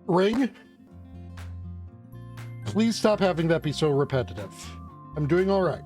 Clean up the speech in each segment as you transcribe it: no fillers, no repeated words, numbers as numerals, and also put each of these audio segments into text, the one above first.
Ring? Please stop having that be so repetitive. I'm doing all right.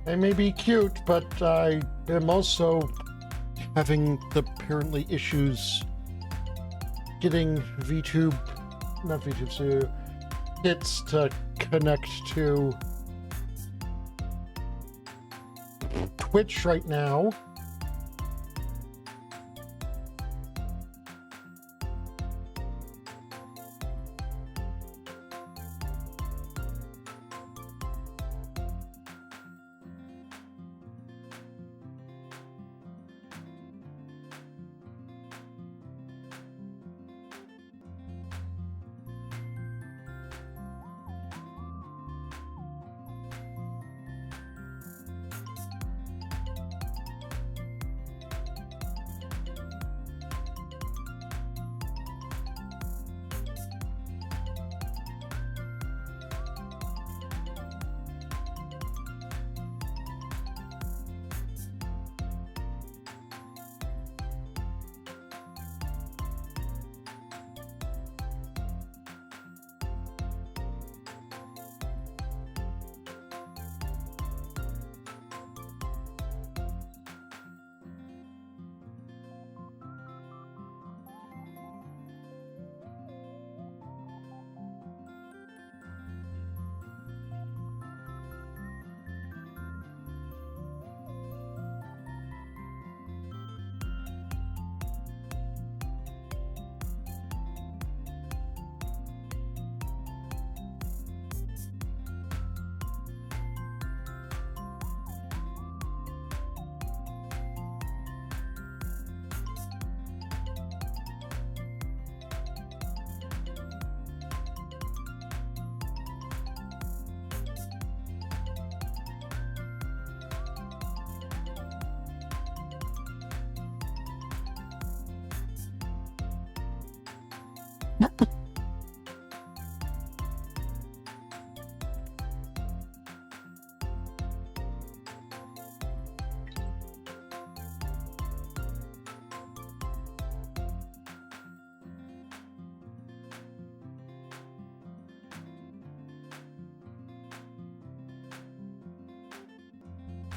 I may be cute, but I am also having the apparently issues getting not VTube, hits to connect to Twitch right now.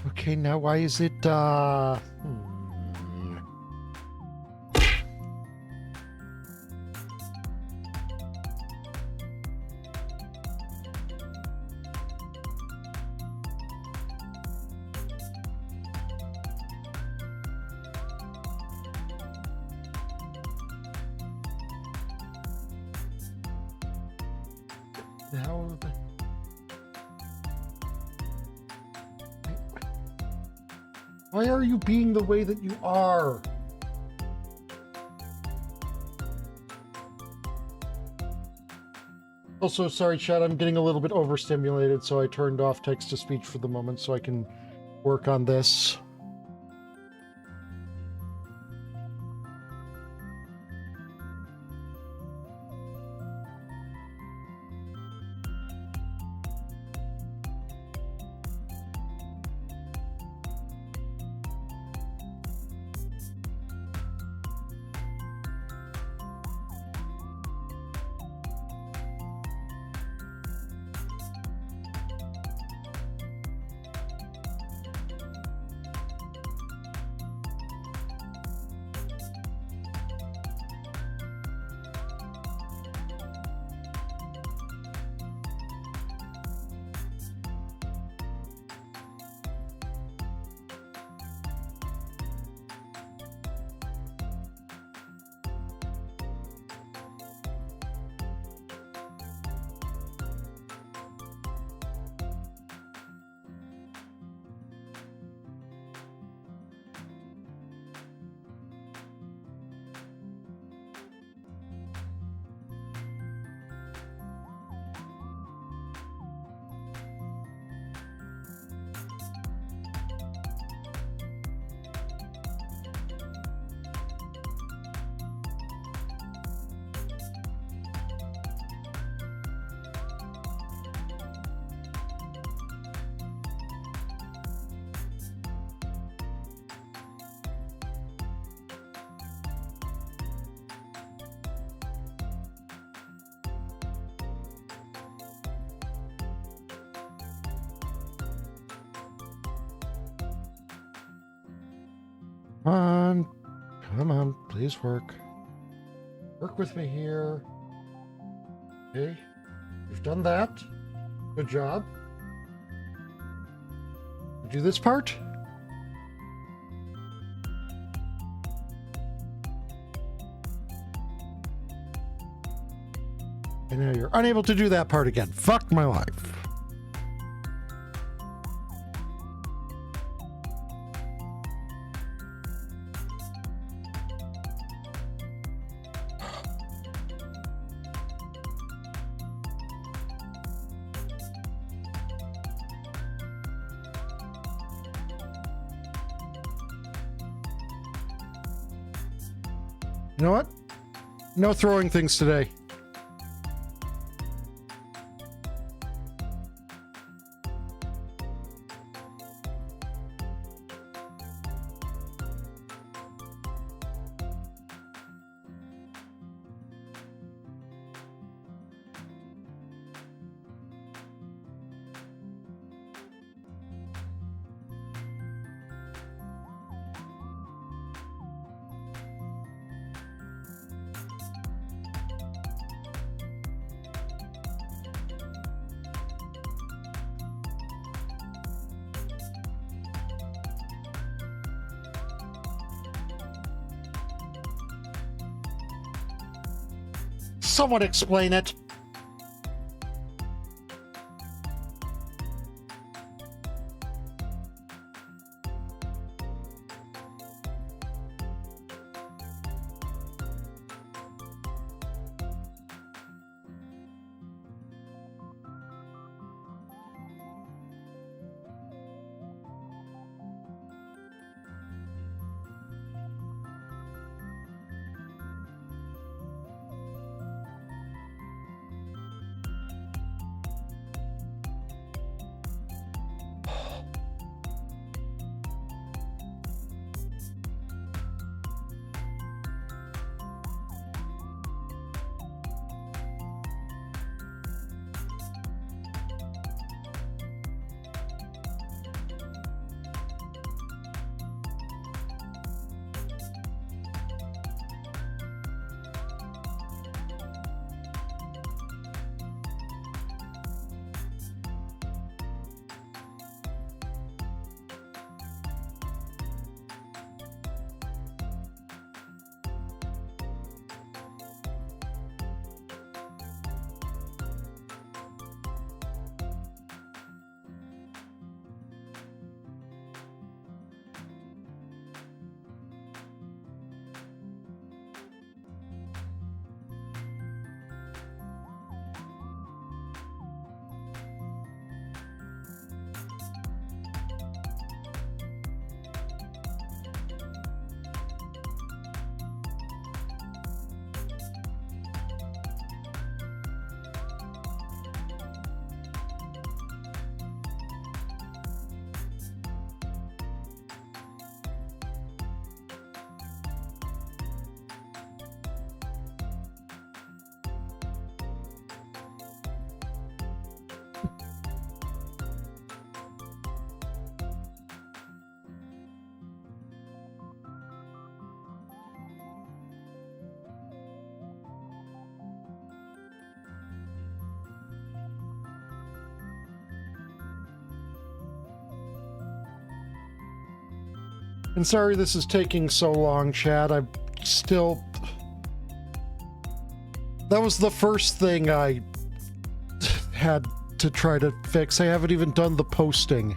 Okay, now why is it, how the... Why are you being the way that you are? Also, sorry, chat, I'm getting a little bit overstimulated, so I turned off text-to-speech for the moment so I can work on this. Come on. Come on. Please work. Work with me here. Okay. You've done that. Good job. Do this part. And now you're unable to do that part again. Fuck my life. You know what? No throwing things today. Someone explain it. And sorry this is taking so long, Chad. I'm still... That was the first thing I had to try to fix. I haven't even done the posting.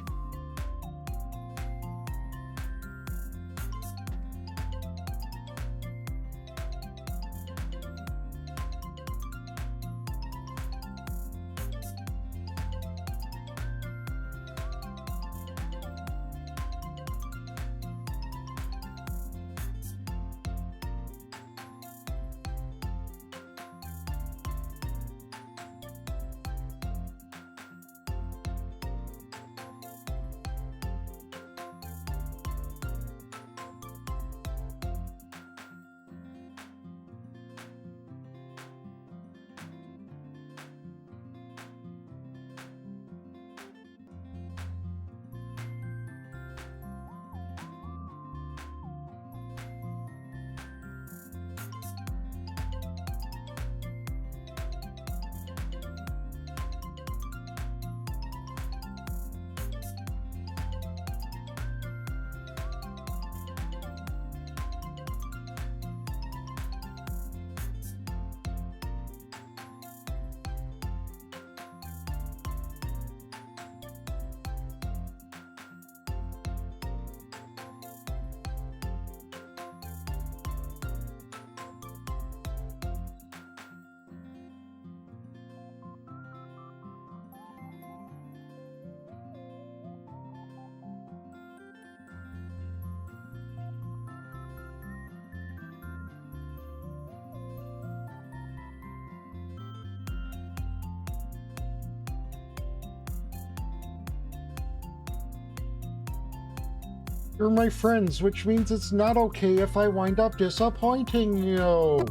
You're my friends, which means it's not okay if I wind up disappointing you.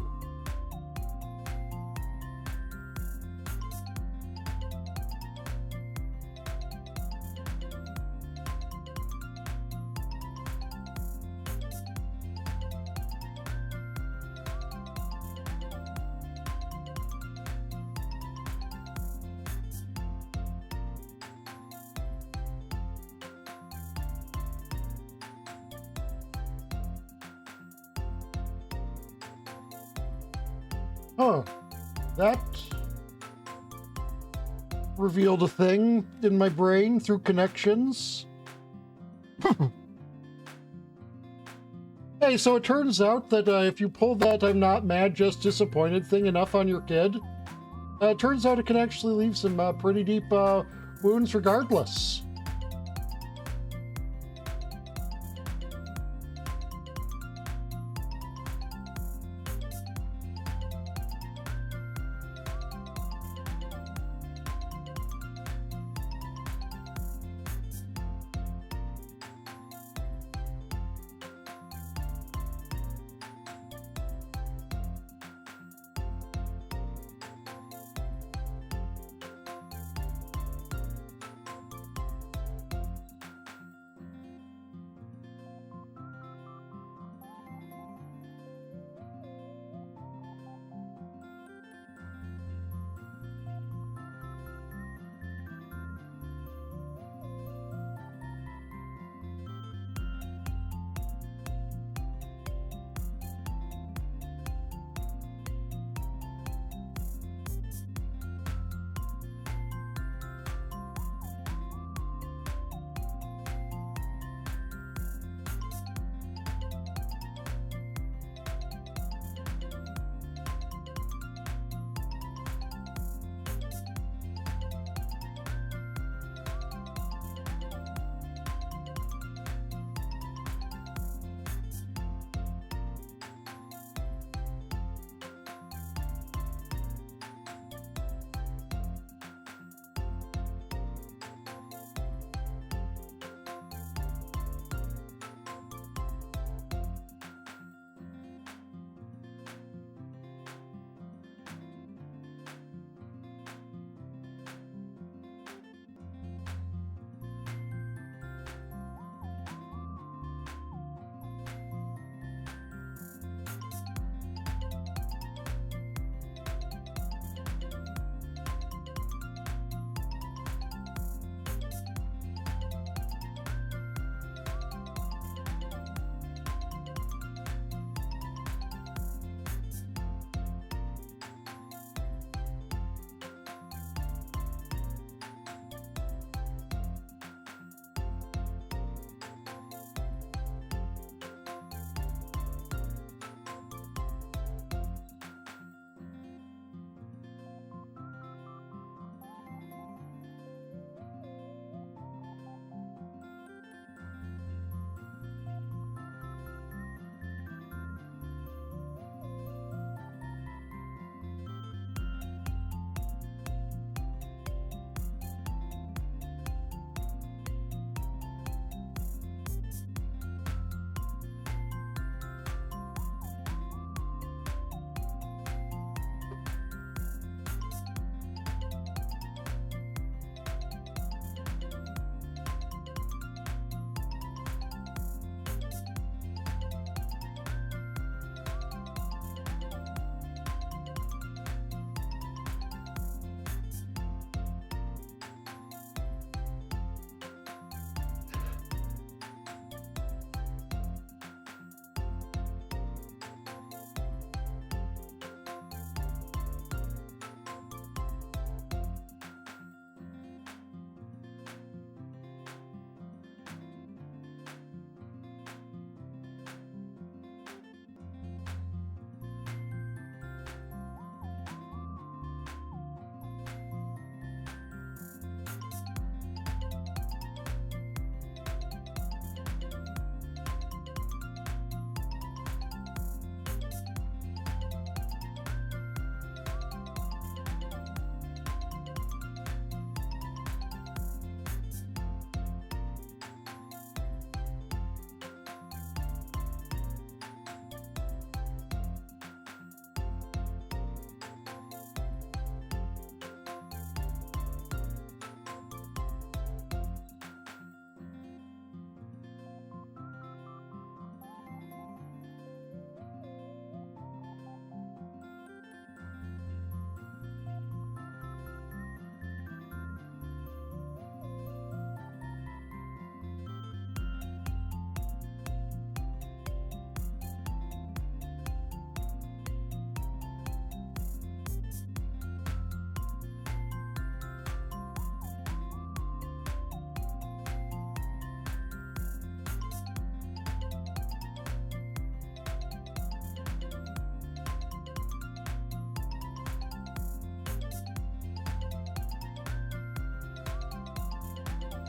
Huh. That revealed a thing in my brain through connections. Hey, so it turns out that if you pull that I'm not mad, just disappointed thing enough on your kid, it turns out it can actually leave some pretty deep wounds regardless.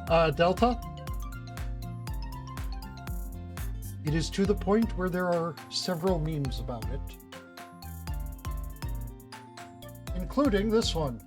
Delta. It is to the point where there are several memes about it, including this one.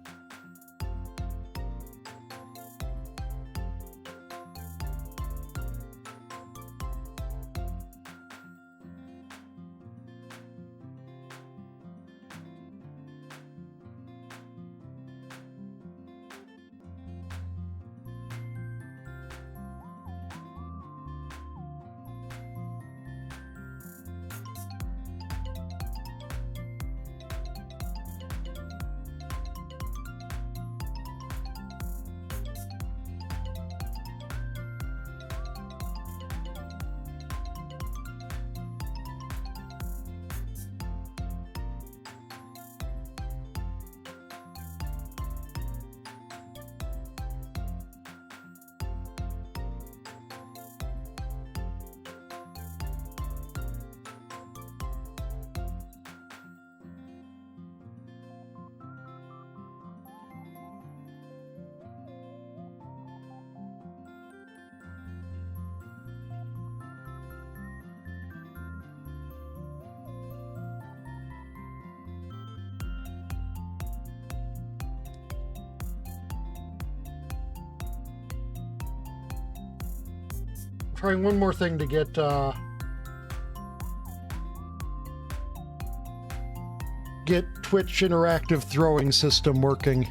Trying one more thing to get Twitch interactive throwing system working.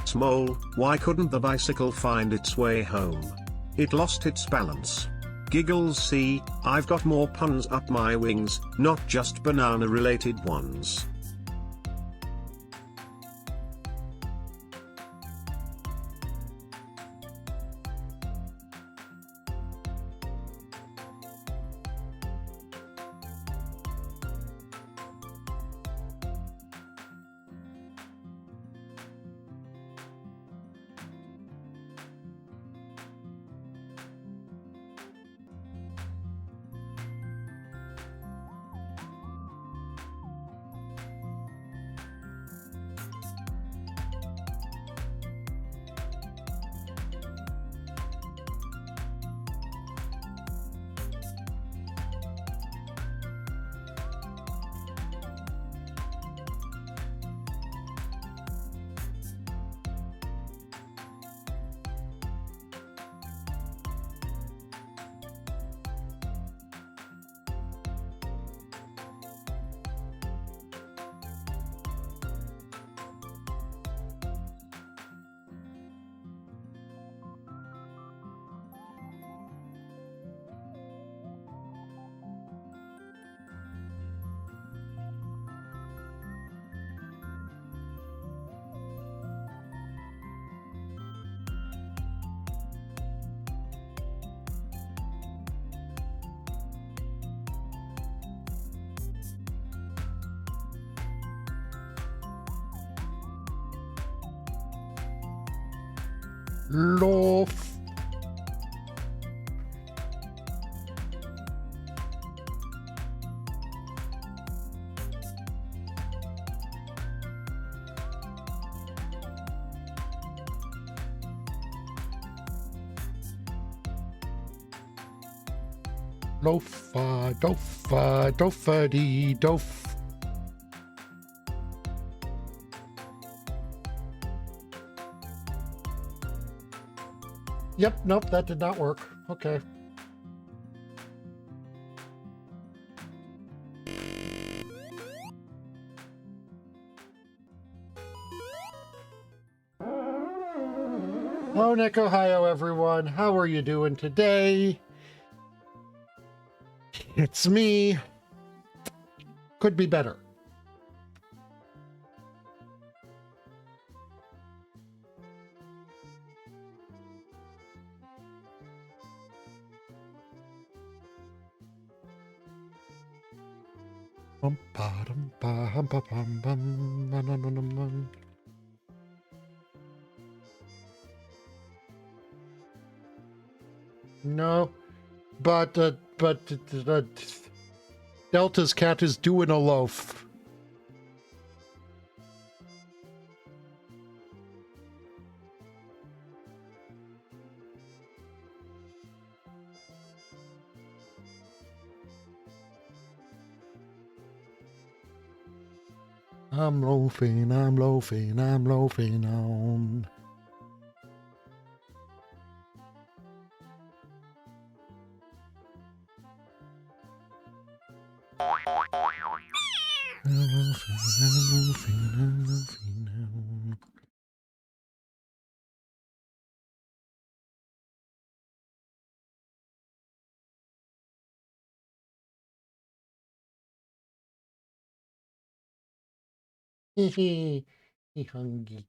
Smole, why couldn't the bicycle find its way home? It lost its balance. Giggles, see, I've got more puns up my wings, not just banana related ones. Loaf. Lofa, dofa, dofa-dee, dof. Yep, nope, that did not work. Okay. Hello, Nick, Ohio, everyone. How are you doing today? It's me. Could be better. No, but Delta's cat is doing a loaf. I'm loafing, I'm loafing, I'm loafing on. I'm loafing, I'm loafing, I'm loafing on. He hungry.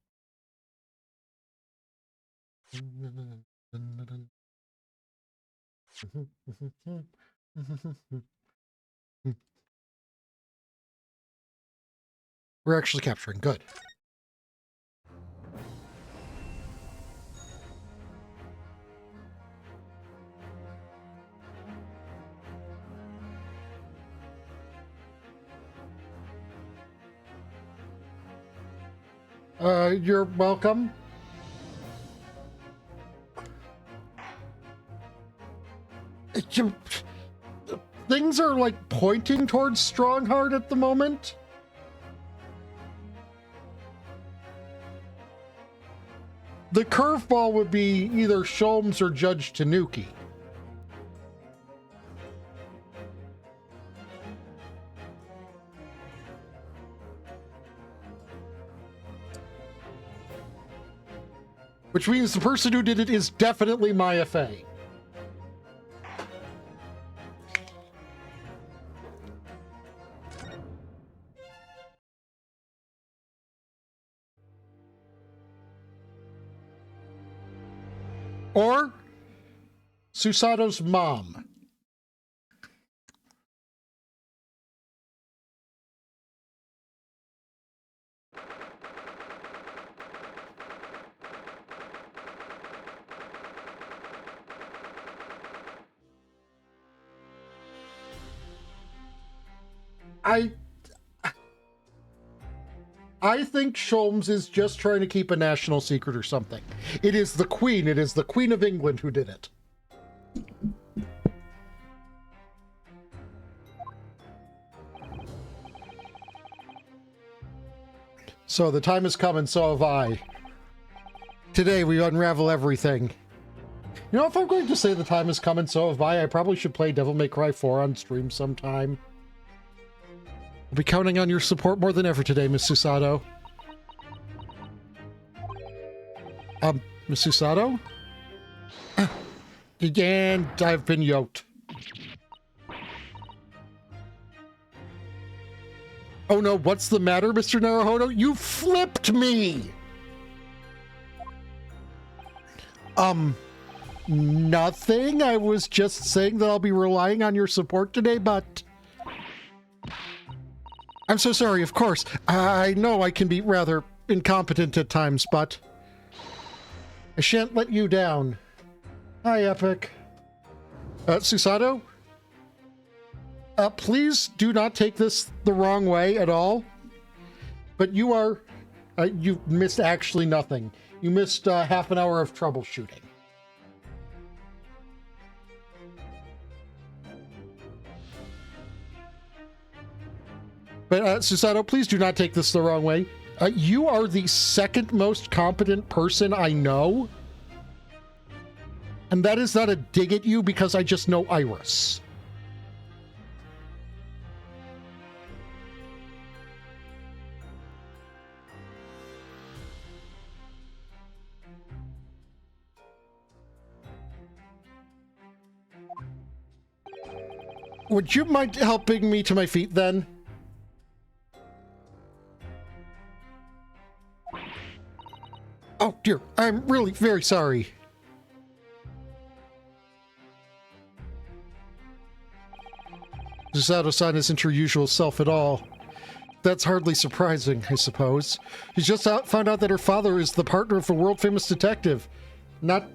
We're actually capturing. Good. You're welcome. Things are like pointing towards Strongheart at the moment. The curveball would be either Sholmes or Judge Tanuki. Which means the person who did it is definitely Maya Fey. Or Susato's mom. I think Sholmes is just trying to keep a national secret or something. It is the Queen. It is the Queen of England who did it. So the time has come and so have I. Today we unravel everything. You know, if I'm going to say the time has come and so have I probably should play Devil May Cry 4 on stream sometime. I'll be counting on your support more than ever today, Miss Susato. Miss Susato? And I've been yoked. Oh no, what's the matter, Mr. Naruhodo? You flipped me! Nothing. I was just saying that I'll be relying on your support today, but... I'm so sorry, of course. I know I can be rather incompetent at times, but... I shan't let you down. Hi, Epic. Susato? Please do not take this the wrong way at all. But you are... you missed actually nothing. You missed half an hour of troubleshooting. But Susato, please do not take this the wrong way. You are the second most competent person I know. And that is not a dig at you because I just know Iris. Would you mind helping me to my feet then? Oh dear, I'm really very sorry. Susato-san isn't your usual self at all. That's hardly surprising, I suppose. She's just found out that her father is the partner of a world-famous detective. Not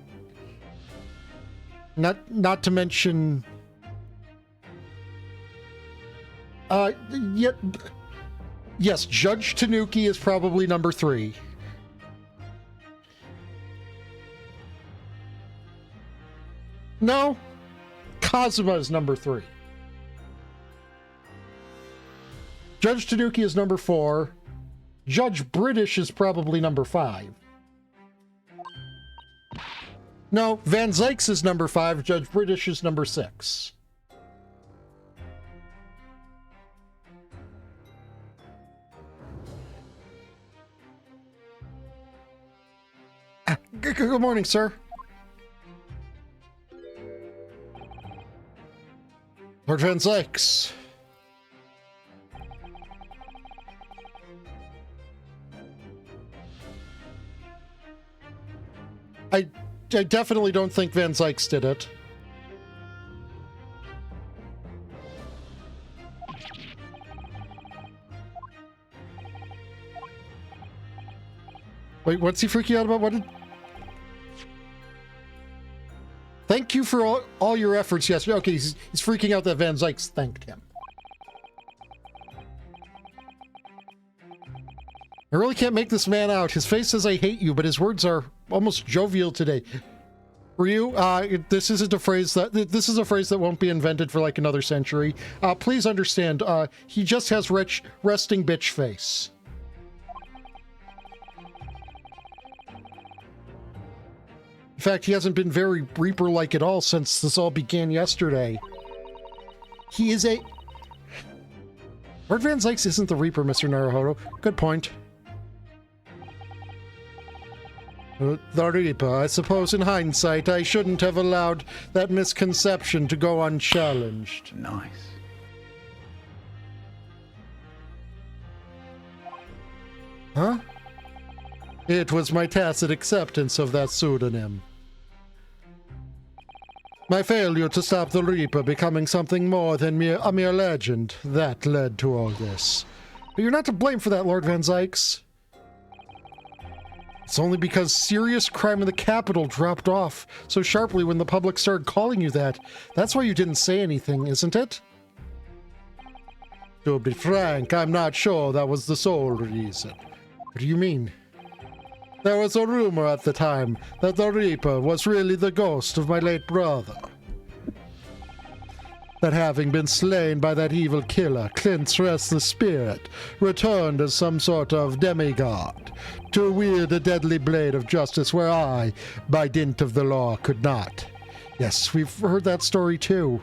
to mention... Yes, Judge Tanuki is probably number 3. No, Kazuma is number 3. Judge Tanuki is number 4. Judge British is probably number 5. No, Van Zykes is number 5. Judge British is number 6. Good morning, sir. Lord Van Zykes. I definitely don't think Van Zykes did it. Wait, what's he freaking out about? What did... Thank you for all your efforts yesterday. Okay, he's freaking out that Van Zykes thanked him. I really can't make this man out. His face says I hate you, but his words are almost jovial today. Ryu, this isn't a phrase that this is a phrase that won't be invented for like another century. Please understand, he just has resting bitch face. In fact, he hasn't been very Reaper-like at all since this all began yesterday. He is a... Lord Van Zykes isn't the Reaper, Mr. Naruhodo. Good point. The Reaper, I suppose in hindsight I shouldn't have allowed that misconception to go unchallenged. Nice. Huh? It was my tacit acceptance of that pseudonym. My failure to stop the Reaper becoming something more than a mere legend, that led to all this. But you're not to blame for that, Lord Van Zykes. It's only because serious crime in the capital dropped off so sharply when the public started calling you that. That's why you didn't say anything, isn't it? To be frank, I'm not sure that was the sole reason. What do you mean? There was a rumor at the time that the Reaper was really the ghost of my late brother. That having been slain by that evil killer, Clint's restless spirit returned as some sort of demigod to wield a deadly blade of justice where I, by dint of the law, could not. Yes, we've heard that story too.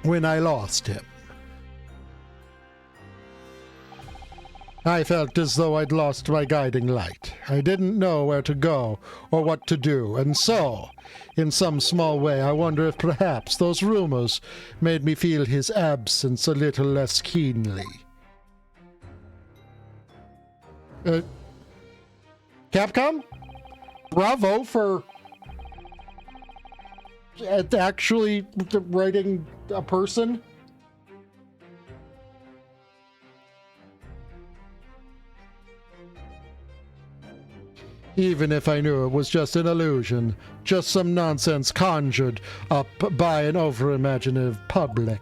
When I lost him. I felt as though I'd lost my guiding light. I didn't know where to go or what to do, and so, in some small way, I wonder if perhaps those rumors made me feel his absence a little less keenly. Capcom? Bravo for actually writing a person? Even if I knew it was just an illusion, just some nonsense conjured up by an over-imaginative public.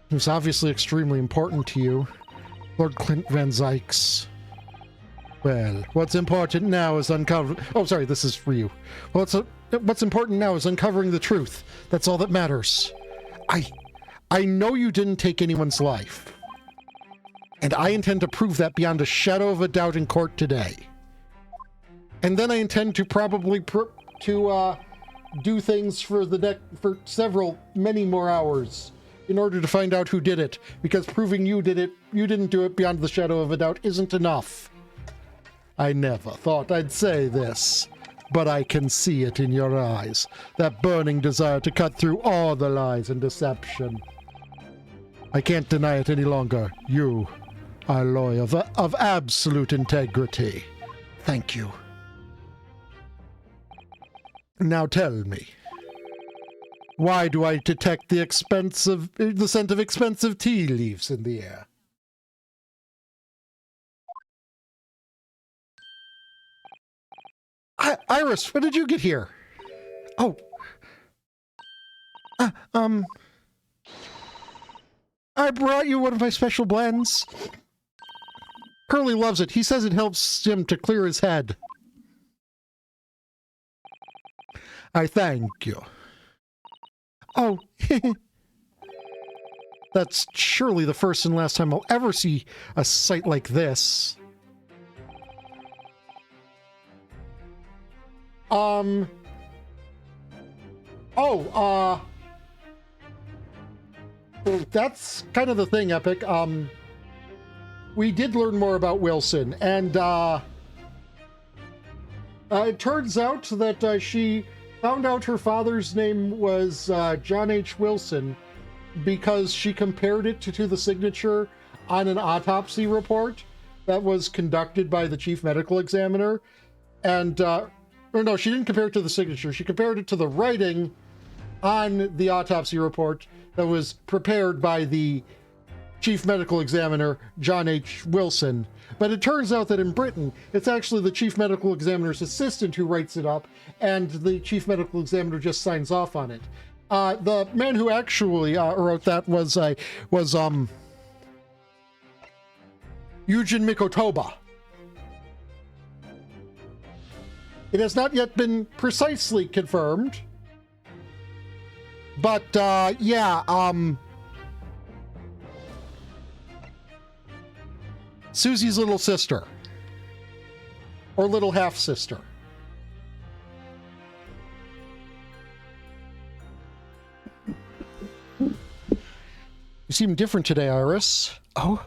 It was obviously extremely important to you, Lord Clint Van Zykes. Well, what's important now is Oh, sorry, this is for you. What's important now is uncovering the truth. That's all that matters. I know you didn't take anyone's life. And I intend to prove that beyond a shadow of a doubt in court today. And then I intend to probably do things for many more hours in order to find out who did it. Because proving you didn't do it beyond the shadow of a doubt isn't enough. I never thought I'd say this, but I can see it in your eyes. That burning desire to cut through all the lies and deception. I can't deny it any longer. You are loyal of absolute integrity. Thank you. Now tell me, why do I detect the scent of expensive tea leaves in the air? Iris, when did you get here? Oh. I brought you one of my special blends. Curly loves it. He says it helps him to clear his head. I thank you. Oh, that's surely the first and last time I'll ever see a sight like this. That's kind of the thing, Epic. We did learn more about Wilson, and it turns out that she found out her father's name was John H. Wilson because she compared it to the signature on an autopsy report that was conducted by the chief medical examiner. And, or no, she didn't compare it to the signature. She compared it to the writing on the autopsy report that was prepared by the chief medical examiner, John H. Wilson. But it turns out that in Britain, it's actually the chief medical examiner's assistant who writes it up, and the chief medical examiner just signs off on it. The man who actually wrote that was Eugen Mikotoba. It has not yet been precisely confirmed, but Susie's little sister, or little half-sister. You seem different today, Iris. Oh?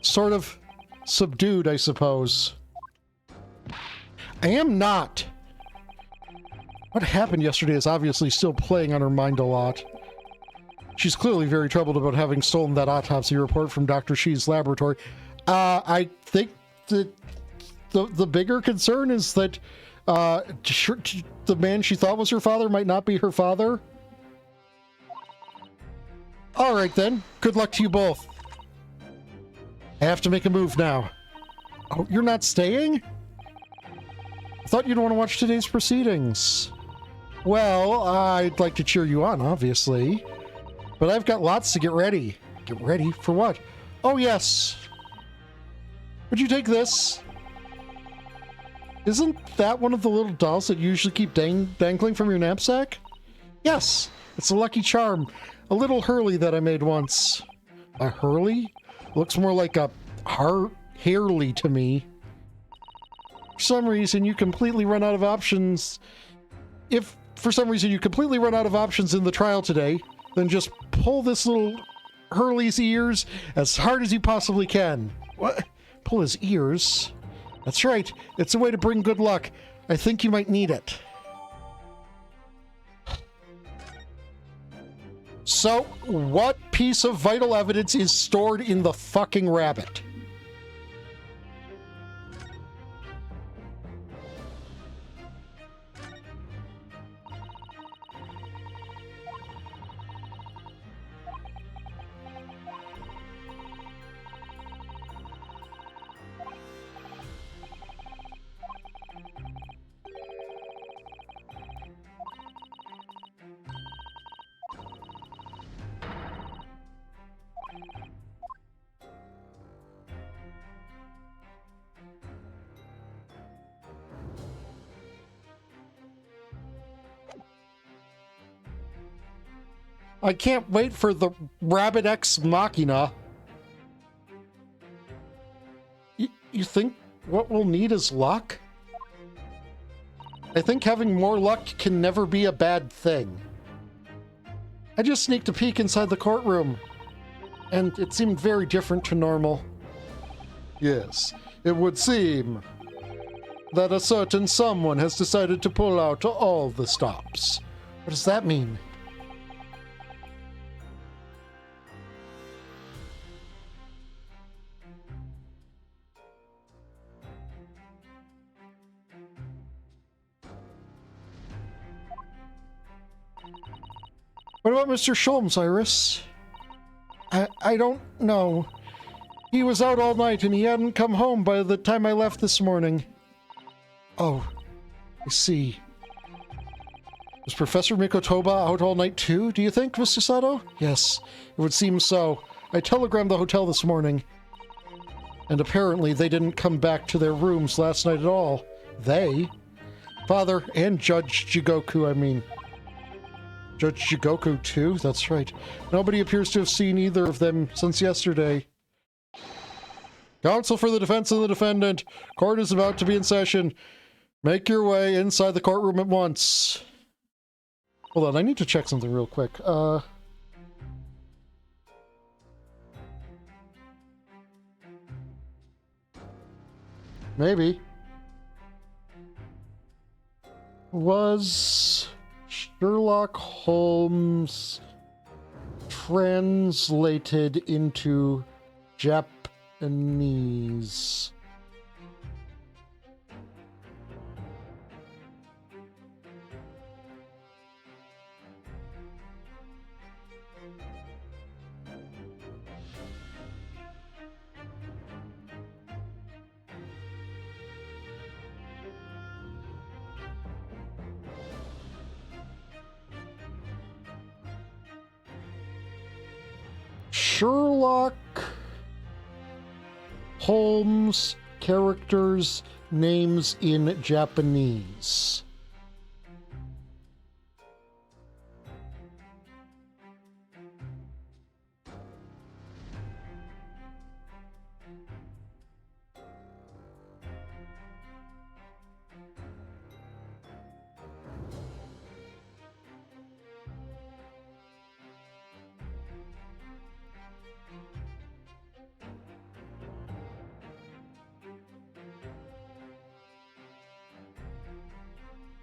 Sort of subdued, I suppose. I am not. What happened yesterday is obviously still playing on her mind a lot. She's clearly very troubled about having stolen that autopsy report from Dr. Shee's laboratory. I think that the bigger concern is that the man she thought was her father might not be her father. All right, then. Good luck to you both. I have to make a move now. Oh, you're not staying? I thought you'd want to watch today's proceedings. Well, I'd like to cheer you on, obviously. But I've got lots to get ready. Get ready for what? Oh, yes. Would you take this? Isn't that one of the little dolls that you usually keep dangling from your knapsack? Yes, it's a lucky charm. A little Hurley that I made once. A Hurley? Looks more like a Harley to me. For some reason, you completely run out of options. If for some reason you completely run out of options in the trial today, then just pull this little Hurley's ears as hard as you possibly can. What? Pull his ears? That's right. It's a way to bring good luck. I think you might need it. So, what piece of vital evidence is stored in the fucking rabbit? I can't wait for the Rabbit X Machina. You think what we'll need is luck? I think having more luck can never be a bad thing. I just sneaked a peek inside the courtroom, and it seemed very different to normal. Yes, it would seem that a certain someone has decided to pull out all the stops. What does that mean? What about Mr. Sholmes, Iris? I don't know. He was out all night and he hadn't come home by the time I left this morning. Oh, I see. Was Professor Mikotoba out all night too, do you think, Mr. Sato? Yes, it would seem so. I telegrammed the hotel this morning. And apparently they didn't come back to their rooms last night at all. They? Father and Judge Jigoku, I mean. Judge Jigoku too? That's right. Nobody appears to have seen either of them since yesterday. Counsel for the defense of the defendant. Court is about to be in session. Make your way inside the courtroom at once. Hold on, I need to check something real quick. Maybe. Was Sherlock Holmes translated into Japanese? Sherlock Holmes characters' names in Japanese.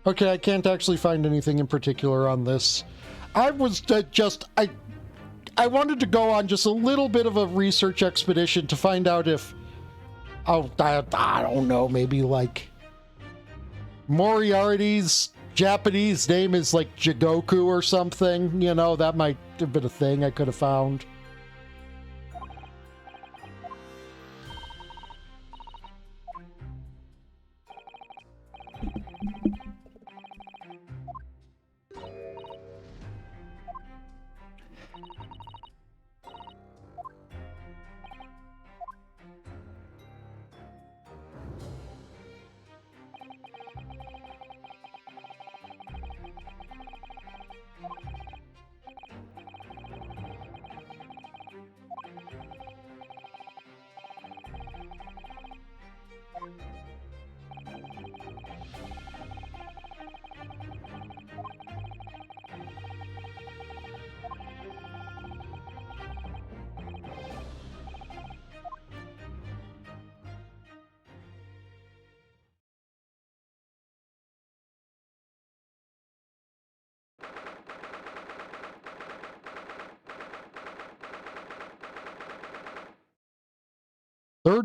Okay, I can't actually find anything in particular on this. I was I wanted to go on just a little bit of a research expedition to find out if, oh, I don't know, maybe like Moriarty's Japanese name is like Jigoku or something. You know, that might have been a thing I could have found.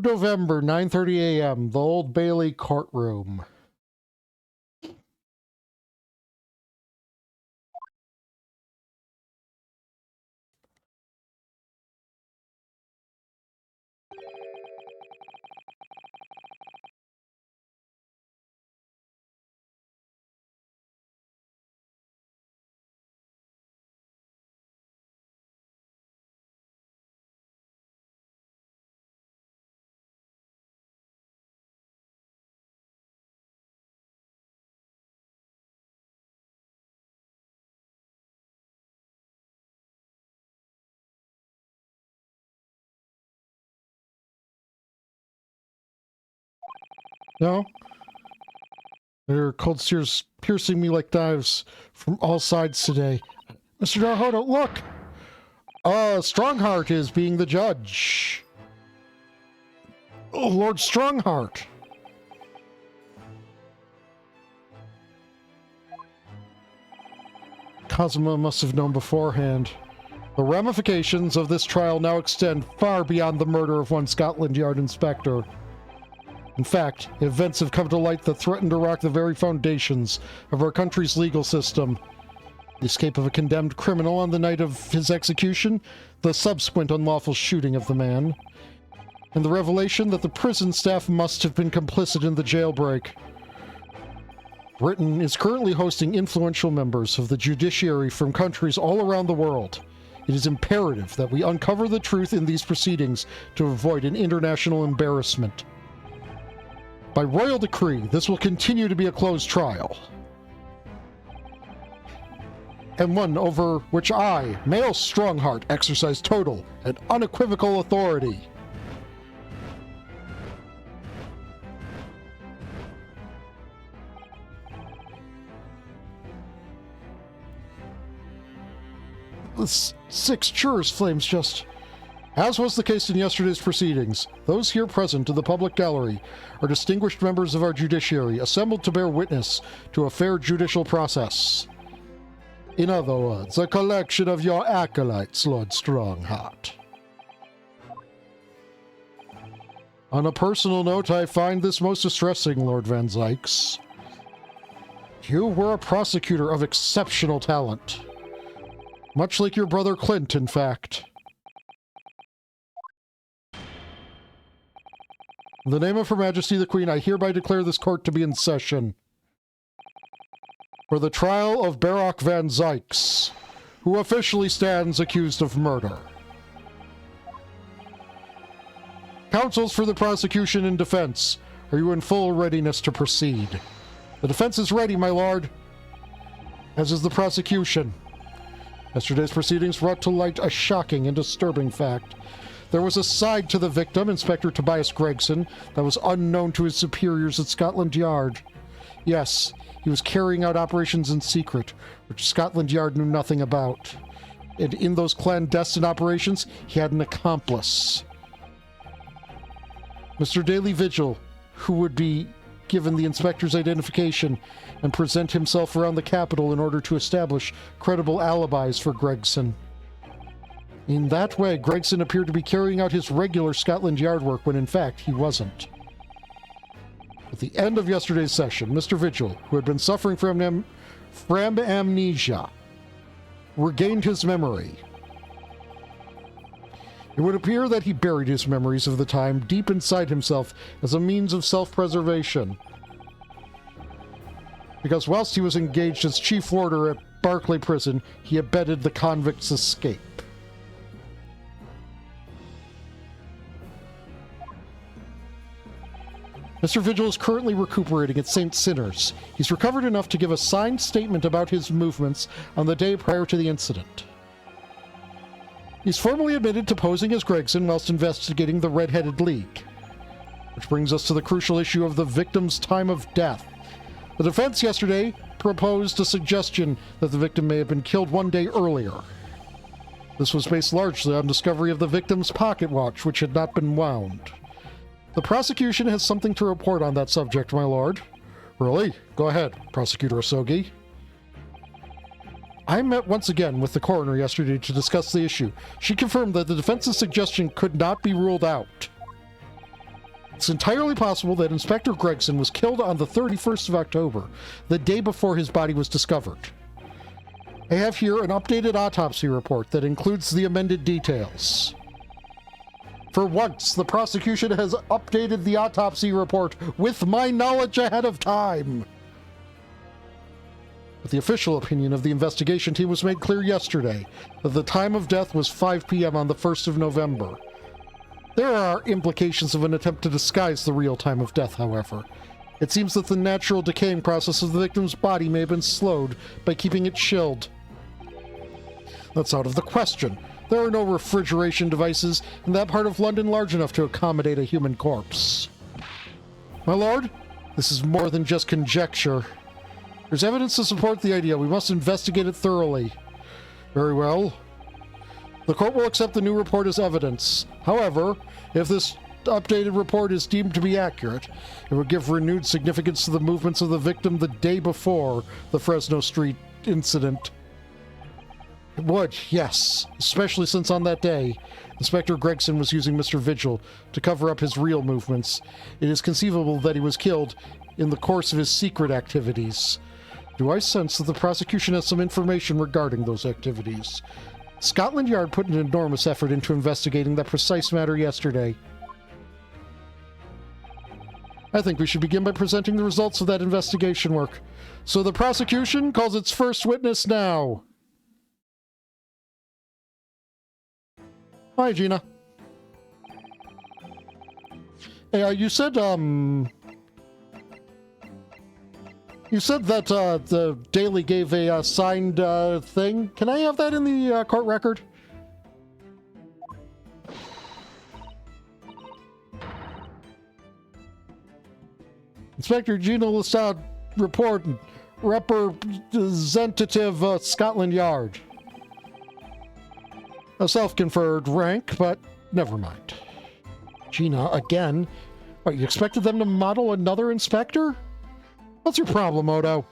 November, 9:30 a.m., the Old Bailey courtroom. No? There are cold sears piercing me like knives from all sides today. Mr. Naruhodo, look! Strongheart is being the judge. Oh, Lord Strongheart. Kazuma must have known beforehand. The ramifications of this trial now extend far beyond the murder of one Scotland Yard inspector. In fact, events have come to light that threaten to rock the very foundations of our country's legal system. The escape of a condemned criminal on the night of his execution, the subsequent unlawful shooting of the man, and the revelation that the prison staff must have been complicit in the jailbreak. Britain is currently hosting influential members of the judiciary from countries all around the world. It is imperative that we uncover the truth in these proceedings to avoid an international embarrassment. By royal decree, this will continue to be a closed trial, and one over which I, male Strongheart, exercise total and unequivocal authority. The six jurors' flames just... As was the case in yesterday's proceedings, those here present in the public gallery are distinguished members of our judiciary, assembled to bear witness to a fair judicial process. In other words, a collection of your acolytes, Lord Strongheart. On a personal note, I find this most distressing, Lord Van Zykes. You were a prosecutor of exceptional talent. Much like your brother Clint, in fact. In the name of Her Majesty the Queen, I hereby declare this court to be in session for the trial of Barock Van Zykes, who officially stands accused of murder. Counsels for the prosecution and defense, are you in full readiness to proceed? The defense is ready, my lord, as is the prosecution. Yesterday's proceedings brought to light a shocking and disturbing fact. There was a side to the victim, Inspector Tobias Gregson, that was unknown to his superiors at Scotland Yard. Yes, he was carrying out operations in secret, which Scotland Yard knew nothing about. And in those clandestine operations, he had an accomplice. Mr. Daily Vigil, who would be given the inspector's identification and present himself around the capital in order to establish credible alibis for Gregson. In that way, Gregson appeared to be carrying out his regular Scotland Yard work when in fact he wasn't. At the end of yesterday's session, Mr. Vigil, who had been suffering from amnesia, regained his memory. It would appear that he buried his memories of the time deep inside himself as a means of self-preservation. Because whilst he was engaged as chief warder at Barclay Prison, he abetted the convict's escape. Mr. Vigil is currently recuperating at St. Sinner's. He's recovered enough to give a signed statement about his movements on the day prior to the incident. He's formally admitted to posing as Gregson whilst investigating the Red-Headed League. Which brings us to the crucial issue of the victim's time of death. The defense yesterday proposed a suggestion that the victim may have been killed one day earlier. This was based largely on discovery of the victim's pocket watch, which had not been wound. The prosecution has something to report on that subject, my lord. Really? Go ahead, Prosecutor Asogi. I met once again with the coroner yesterday to discuss the issue. She confirmed that the defense's suggestion could not be ruled out. It's entirely possible that Inspector Gregson was killed on the 31st of October, the day before his body was discovered. I have here an updated autopsy report that includes the amended details. For once, the prosecution has updated the autopsy report with my knowledge ahead of time. But the official opinion of the investigation team was made clear yesterday that the time of death was 5 p.m. on the 1st of November. There are implications of an attempt to disguise the real time of death, however. It seems that the natural decaying process of the victim's body may have been slowed by keeping it chilled. That's out of the question. There are no refrigeration devices in that part of London large enough to accommodate a human corpse. My lord, I This is more than just conjecture. There's evidence to support the idea. We must investigate it thoroughly. Very well. The court will accept the new report as evidence. However, if this updated report is deemed to be accurate, it would give renewed significance to the movements of the victim the day before the Fresno Street incident. It would, yes, especially since on that day, Inspector Gregson was using Mr. Vigil to cover up his real movements. It is conceivable that he was killed in the course of his secret activities. Do I sense that the prosecution has some information regarding those activities? Scotland Yard put an enormous effort into investigating that precise matter yesterday. I think we should begin by presenting the results of that investigation work. So the prosecution calls its first witness now. Hi, Gina. Hey, you said that the Daily gave a signed thing. Can I have that in the court record? Inspector Gina Lestat report, representative Scotland Yard. A self-conferred rank, but never mind. Gina, again? What, you expected them to model another inspector? What's your problem, Odo?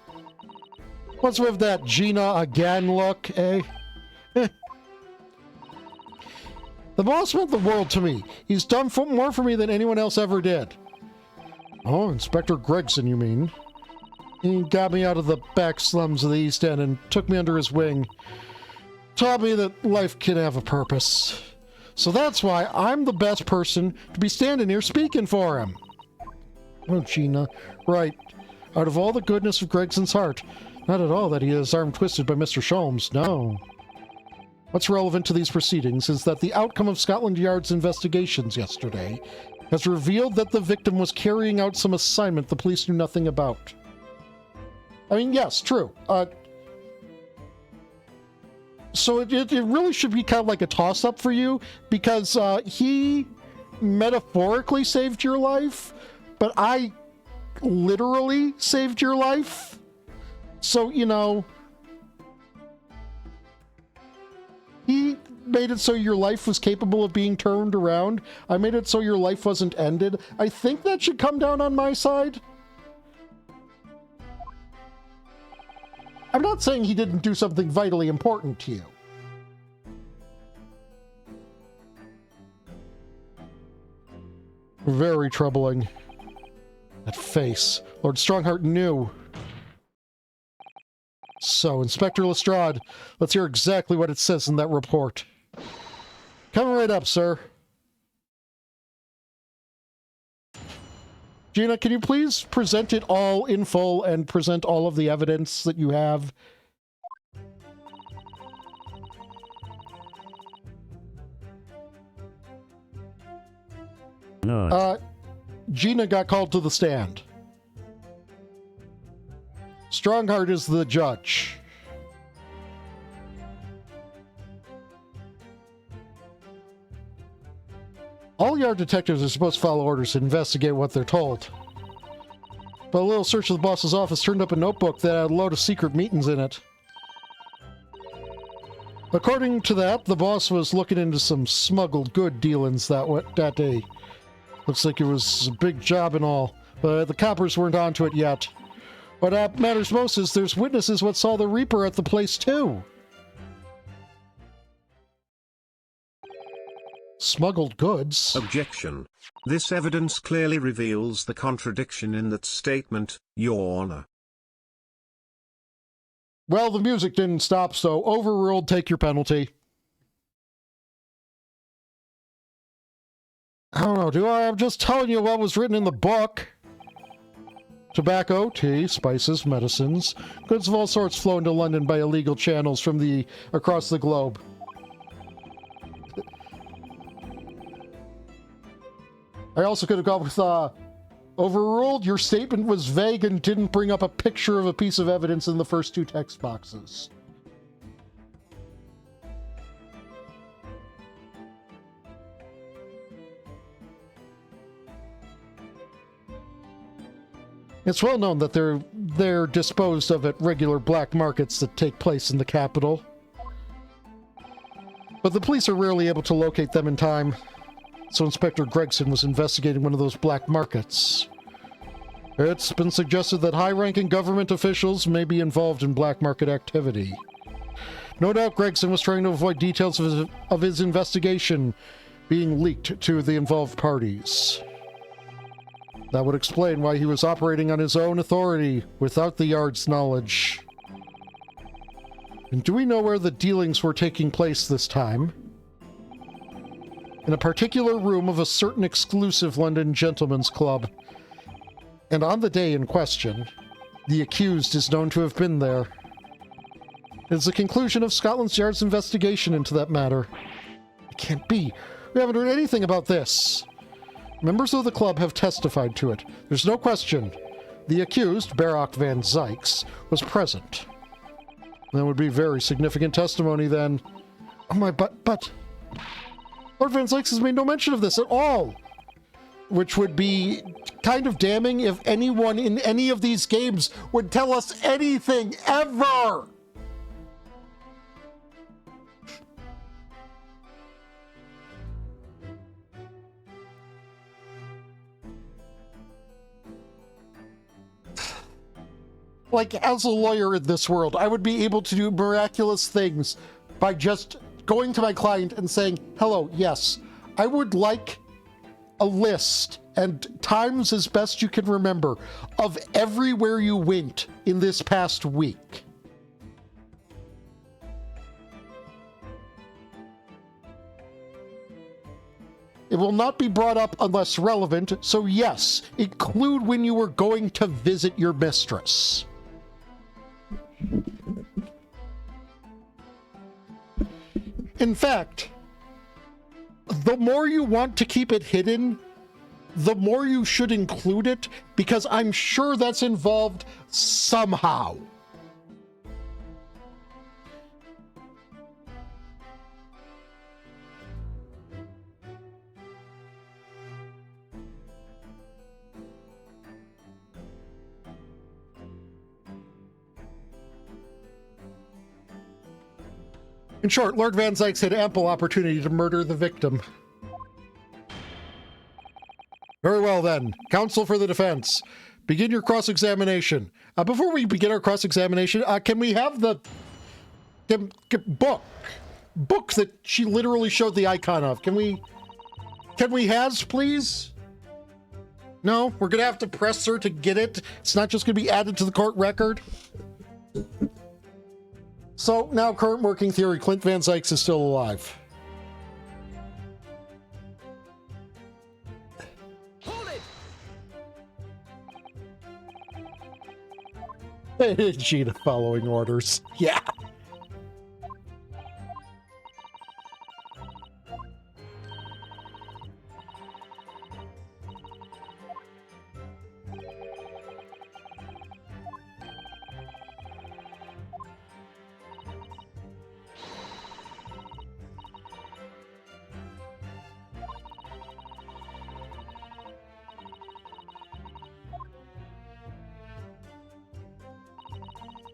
What's with that Gina again look, eh? The boss meant the world to me. He's done more for me than anyone else ever did. Oh, Inspector Gregson, you mean? He got me out of the back slums of the East End and took me under his wing. Taught me that life can have a purpose. So that's why I'm the best person to be standing here speaking for him. Oh, Gina, right. Out of all the goodness of Gregson's heart, not at all that he is arm twisted by Mr. Sholmes, no. What's relevant to these proceedings is that the outcome of Scotland Yard's investigations yesterday has revealed that the victim was carrying out some assignment the police knew nothing about. I mean, yes, true. So it really should be kind of like a toss-up for you, because he metaphorically saved your life, but I literally saved your life. So, you know, he made it so your life was capable of being turned around. I made it so your life wasn't ended. I think that should come down on my side. I'm not saying he didn't do something vitally important to you. Very troubling. That face. Lord Strongheart knew. So, Inspector Lestrade, let's hear exactly what it says in that report. Coming right up, sir. Gina, can you please present it all in full and present all of the evidence that you have? No. Gina got called to the stand. Strongheart is the judge. All Yard detectives are supposed to follow orders and investigate what they're told. But a little search of the boss's office turned up a notebook that had a load of secret meetings in it. According to that, the boss was looking into some smuggled good dealings that day. Looks like it was a big job and all, but the coppers weren't onto it yet. What matters most is there's witnesses what saw the Reaper at the place too. Smuggled goods? Objection. This evidence clearly reveals the contradiction in that statement, Your Honor. Well, the music didn't stop, so overruled, take your penalty. I don't know, do I? I'm just telling you what was written in the book. Tobacco, tea, spices, medicines, goods of all sorts flow into London by illegal channels from across the globe. I also could have gone with, overruled, your statement was vague and didn't bring up a picture of a piece of evidence in the first two text boxes. It's well known that they're disposed of at regular black markets that take place in the capital. But the police are rarely able to locate them in time, so Inspector Gregson was investigating one of those black markets. It's been suggested that high-ranking government officials may be involved in black market activity. No doubt Gregson was trying to avoid details of his investigation being leaked to the involved parties. That would explain why he was operating on his own authority without the Yard's knowledge. And do we know where the dealings were taking place this time? In a particular room of a certain exclusive London gentleman's club. And on the day in question, the accused is known to have been there. It is the conclusion of Scotland Yard's investigation into that matter. It can't be. We haven't heard anything about this. Members of the club have testified to it. There's no question. The accused, Barock Van Zykes, was present. That would be very significant testimony then. Oh my, but... Lord Van Zykes has made no mention of this at all. Which would be kind of damning if anyone in any of these games would tell us anything, ever! Like, as a lawyer in this world, I would be able to do miraculous things by just going to my client and saying, hello, yes, I would like a list and times as best you can remember of everywhere you went in this past week. It will not be brought up unless relevant, so yes, include when you were going to visit your mistress. In fact, the more you want to keep it hidden, the more you should include it, because I'm sure that's involved somehow. In short, Lord Van Zykes had ample opportunity to murder the victim. Very well then. Counsel for the defense. Begin your cross-examination. Before we begin our cross-examination, can we have the book that she literally showed the icon of? Can we has, please? No? We're gonna have to press her to get it? It's not just gonna be added to the court record? So, now current working theory, Clint Van Zykes is still alive. Hold it! Gina following orders. Yeah.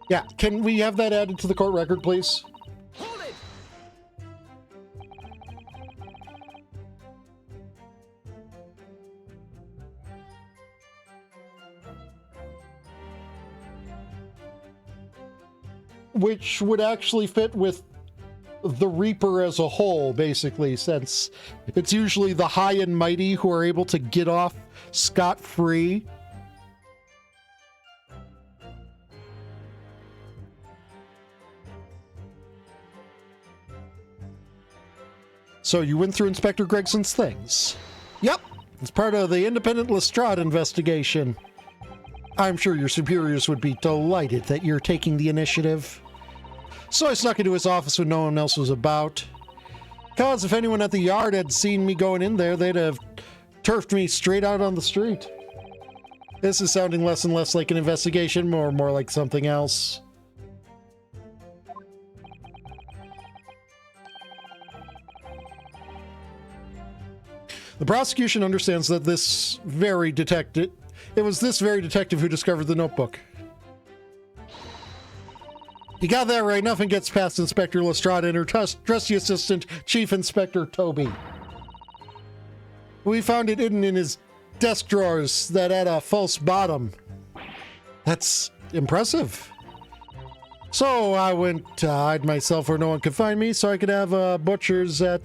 Yeah, can we have that added to the court record, please? Hold it! Which would actually fit with the Reaper as a whole, basically, since it's usually the high and mighty who are able to get off scot-free. So you went through Inspector Gregson's things. Yep, it's part of the independent Lestrade investigation. I'm sure your superiors would be delighted that you're taking the initiative. So I snuck into his office when no one else was about. Cause if anyone at the Yard had seen me going in there, they'd have turfed me straight out on the street. This is sounding less and less like an investigation, more and more like something else. The prosecution understands that this very it was this very detective who discovered the notebook. You got that right. Nothing gets past Inspector Lestrade and her trusty assistant, Chief Inspector Toby. We found it hidden in his desk drawers that had a false bottom. That's impressive. So I went to hide myself where no one could find me so I could have butchers at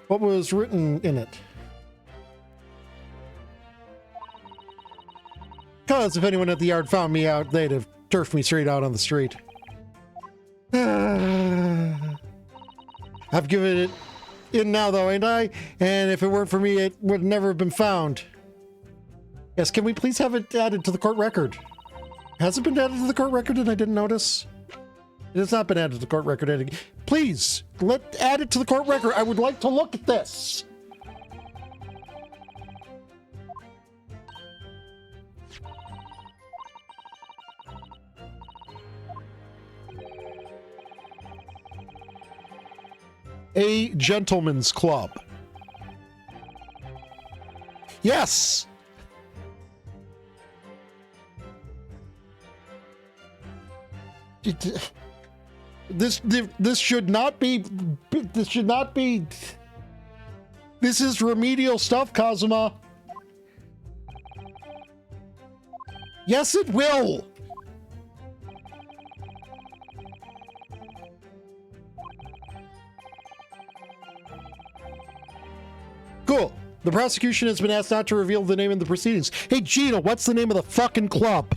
what was written in it. Because if anyone at the yard found me out, they'd have turfed me straight out on the street. I've given it in now, though, ain't I? And if it weren't for me, it would never have been found. Yes, can we please have it added to the court record? Has it been added to the court record and I didn't notice? It has not been added to the court record. Please, add it to the court record. I would like to look at this. A gentleman's club. Yes! This should not be, this is remedial stuff, Kazuma. Yes, it will. Cool. The prosecution has been asked not to reveal the name of the proceedings. Hey, Gina, what's the name of the fucking club?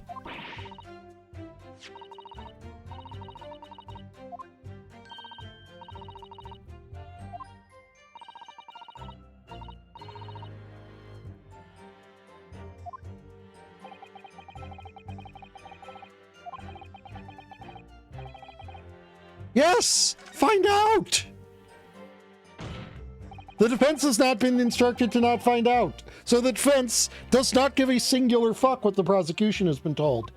Yes! Find out! The defense has not been instructed to not find out, so the defense does not give a singular fuck what the prosecution has been told.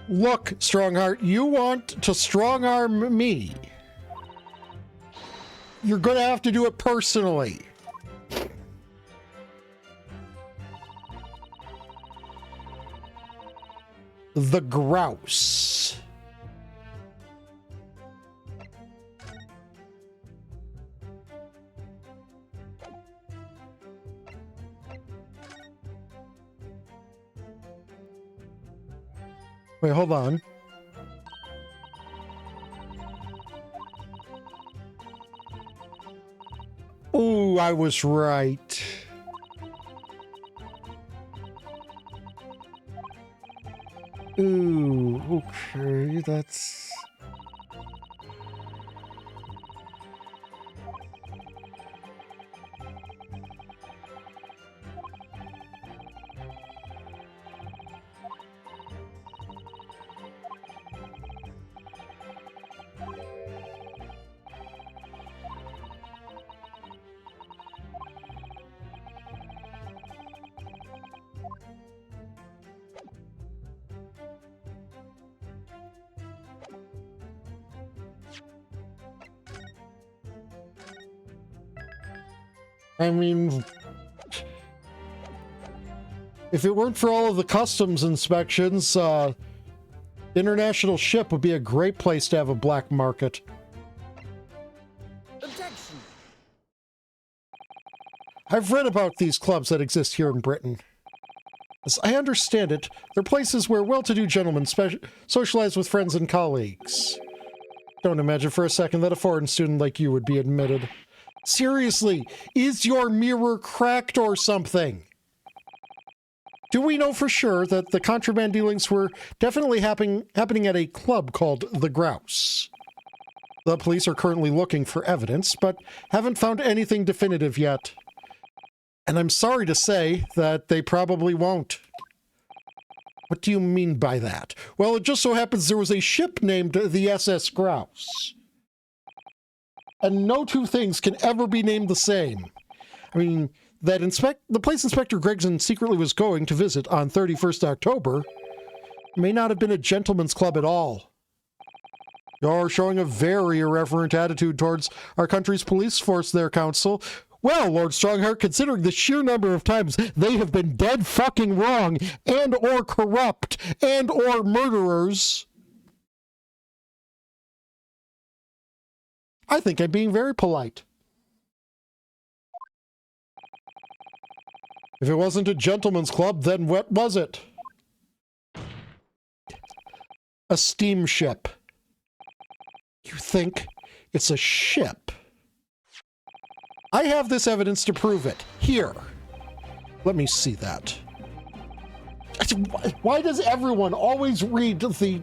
Look, Strongheart, you want to strong-arm me. You're gonna have to do it personally. The grouse. Wait, hold on. Ooh, I was right. Ooh, okay, that's... I mean, if it weren't for all of the customs inspections, international ship would be a great place to have a black market. Objection. I've read about these clubs that exist here in Britain. As I understand it, they're places where well-to-do gentlemen socialize with friends and colleagues. Don't imagine for a second that a foreign student like you would be admitted. Seriously, is your mirror cracked or something? Do we know for sure that the contraband dealings were definitely happening at a club called The Grouse? The police are currently looking for evidence, but haven't found anything definitive yet. And I'm sorry to say that they probably won't. What do you mean by that? Well, it just so happens there was a ship named the SS Grouse. And no two things can ever be named the same. I mean, the place Inspector Gregson secretly was going to visit on 31st October may not have been a gentleman's club at all. You're showing a very irreverent attitude towards our country's police force there, Counsel. Well, Lord Strongheart, considering the sheer number of times they have been dead fucking wrong and or corrupt and or murderers, I think I'm being very polite. If it wasn't a gentleman's club, then what was it? A steamship. You think it's a ship? I have this evidence to prove it. Here. Let me see that. Why does everyone always read the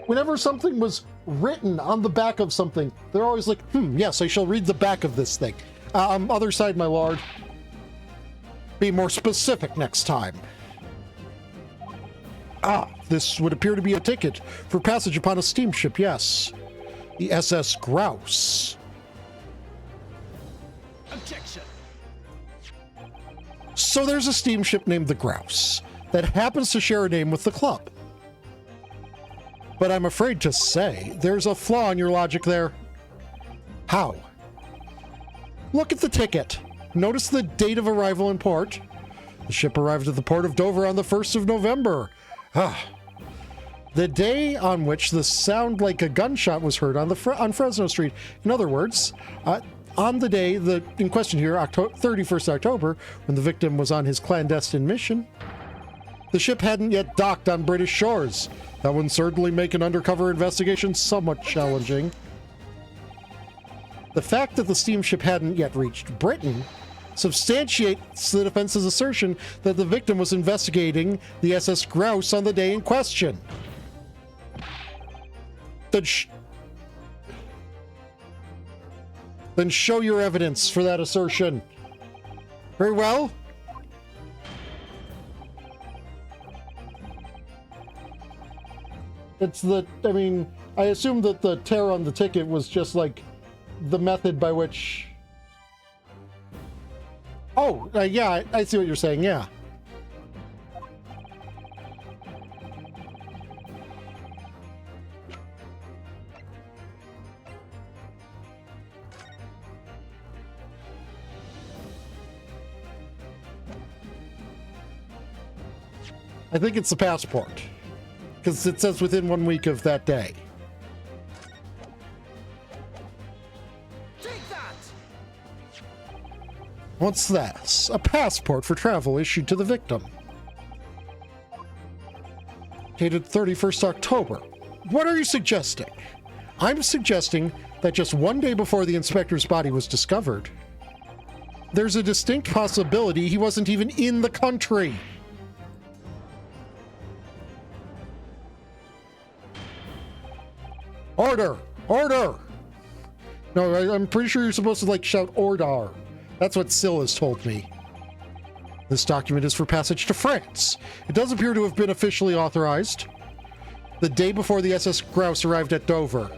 whenever something was written on the back of something, they're always like, yes, I shall read the back of this thing. Other side, my lord. Be more specific next time. This would appear to be a ticket for passage upon a steamship, yes. The SS Grouse. Objection. So there's a steamship named the Grouse that happens to share a name with the club. But I'm afraid to say there's a flaw in your logic there. How? Look at the ticket. Notice the date of arrival in port. The ship arrived at the port of Dover on the 1st of November. The day on which the sound like a gunshot was heard on Fresno Street. In other words, on the day in question here, 31st October, when the victim was on his clandestine mission, the ship hadn't yet docked on British shores. That would certainly make an undercover investigation somewhat challenging. The fact that the steamship hadn't yet reached Britain substantiates the defense's assertion that the victim was investigating the SS Grouse on the day in question. Then show your evidence for that assertion. Very well. I assume that the tear on the ticket was just like the method by which... yeah, I see what you're saying, yeah. I think it's the passport, because it says within 1 week of that day. Take that! What's that? A passport for travel issued to the victim. Dated 31st October. What are you suggesting? I'm suggesting that just 1 day before the inspector's body was discovered, there's a distinct possibility he wasn't even in the country. Order! Order! No, I'm pretty sure you're supposed to, like, shout order. That's what Syl has told me. This document is for passage to France. It does appear to have been officially authorized the day before the SS Grouse arrived at Dover.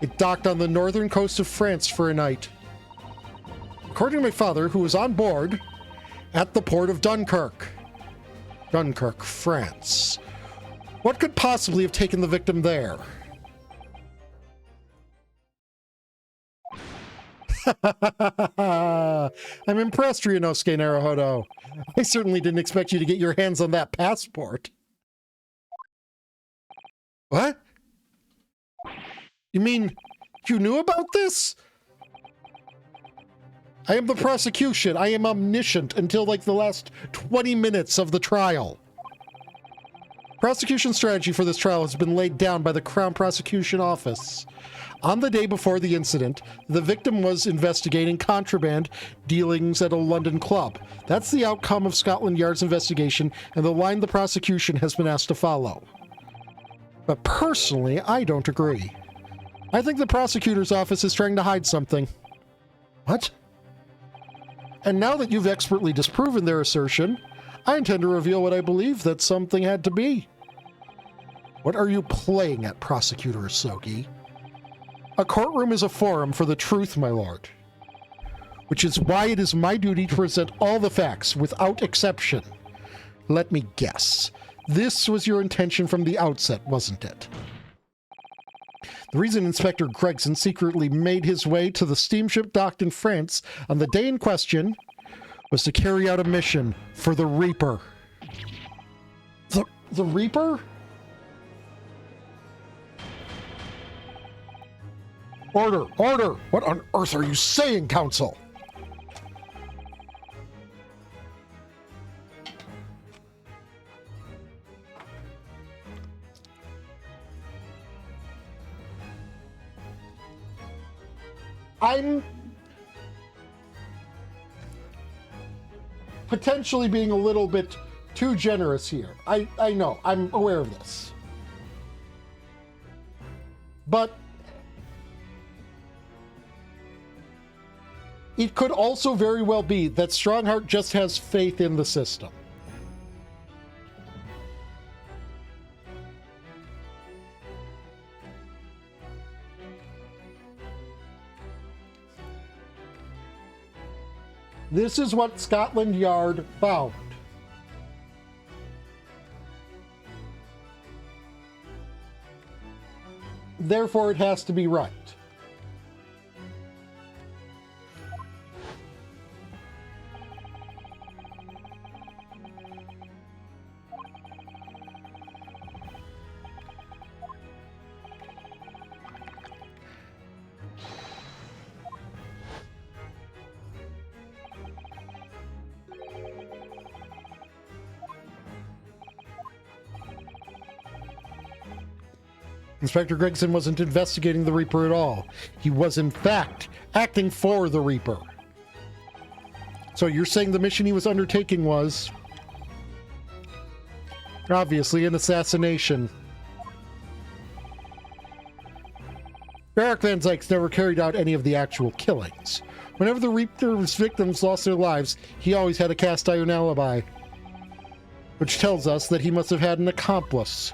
It docked on the northern coast of France for a night. According to my father, who was on board at the port of Dunkirk. Dunkirk, France. What could possibly have taken the victim there? I'm impressed, Ryunosuke Naruhodo. I certainly didn't expect you to get your hands on that passport. What? You mean you knew about this? I am the prosecution. I am omniscient until like the last 20 minutes of the trial. Prosecution strategy for this trial has been laid down by the Crown Prosecution Office. On the day before the incident, the victim was investigating contraband dealings at a London club. That's the outcome of Scotland Yard's investigation and the line the prosecution has been asked to follow. But personally, I don't agree. I think the prosecutor's office is trying to hide something. What? And now that you've expertly disproven their assertion, I intend to reveal what I believe that something had to be. What are you playing at, Prosecutor Asogi? A courtroom is a forum for the truth, my lord. Which is why it is my duty to present all the facts, without exception. Let me guess. This was your intention from the outset, wasn't it? The reason Inspector Gregson secretly made his way to the steamship docked in France on the day in question was to carry out a mission for the Reaper. The Reaper? Order! Order! What on earth are you saying, Counsel? I'm potentially being a little bit too generous here. I know, I'm aware of this. But it could also very well be that Strongheart just has faith in the system. This is what Scotland Yard found. Therefore, it has to be right. Inspector Gregson wasn't investigating the Reaper at all. He was, in fact, acting for the Reaper. So you're saying the mission he was undertaking was obviously an assassination. Barak Van Zykes never carried out any of the actual killings. Whenever the Reaper's victims lost their lives, he always had a cast iron alibi, which tells us that he must have had an accomplice.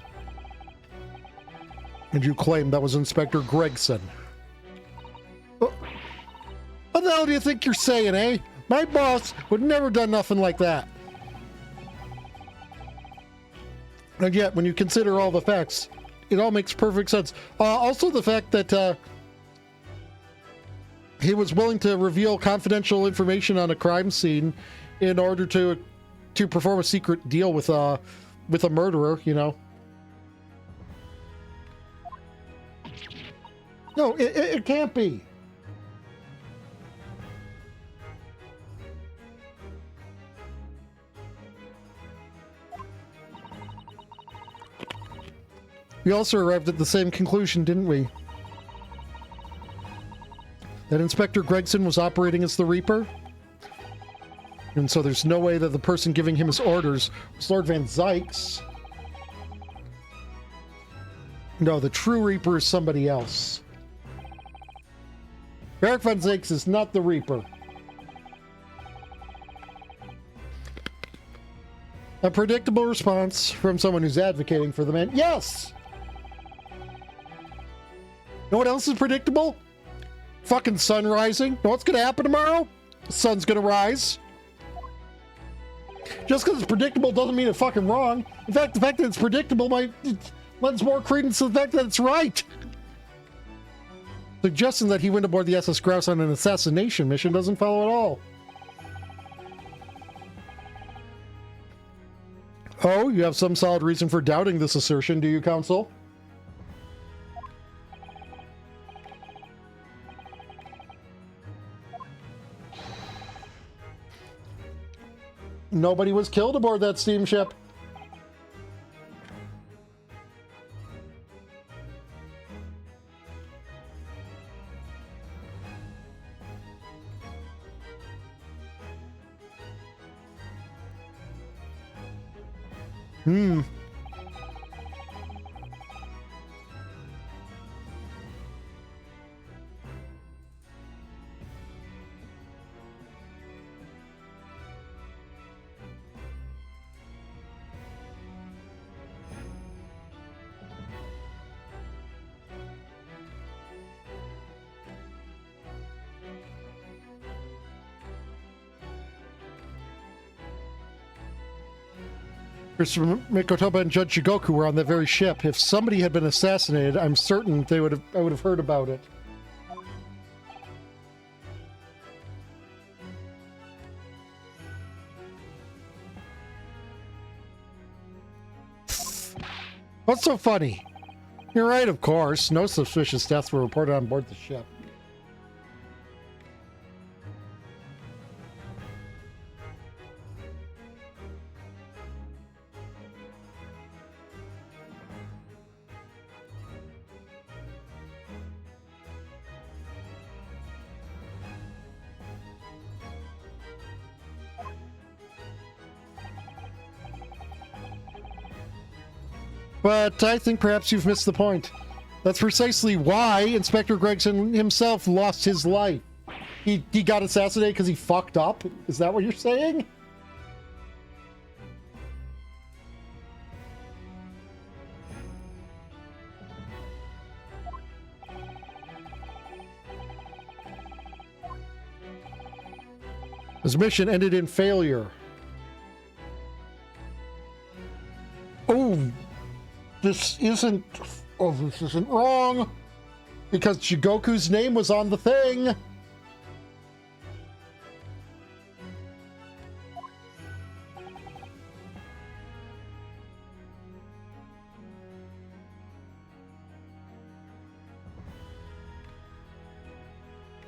And you claim that was Inspector Gregson. What the hell do you think you're saying, eh? My boss would never done nothing like that. And yet, when you consider all the facts, it all makes perfect sense. Also, the fact that he was willing to reveal confidential information on a crime scene in order to perform a secret deal with a murderer, you know. No, it can't be. We also arrived at the same conclusion, didn't we? That Inspector Gregson was operating as the Reaper? And so there's no way that the person giving him his orders was Lord Van Zykes. No, the true Reaper is somebody else. Barak Van Zykes is not the Reaper. A predictable response from someone who's advocating for the man. Yes! Know what else is predictable? Fucking sun rising. Know what's gonna happen tomorrow? The sun's gonna rise. Just because it's predictable doesn't mean it's fucking wrong. In fact, the fact that it's predictable lends more credence to the fact that it's right. Suggesting that he went aboard the SS Grouse on an assassination mission doesn't follow at all. Oh, you have some solid reason for doubting this assertion, do you, Counsel? Nobody was killed aboard that steamship. Christopher Mikotoba and Judge Shigoku were on that very ship. If somebody had been assassinated, I'm certain I would have heard about it. What's so funny? You're right, of course. No suspicious deaths were reported on board the ship. But I think perhaps you've missed the point. That's precisely why Inspector Gregson himself lost his life. He got assassinated because he fucked up? Is that what you're saying? His mission ended in failure. Oh, this isn't wrong, because Shigoku's name was on the thing.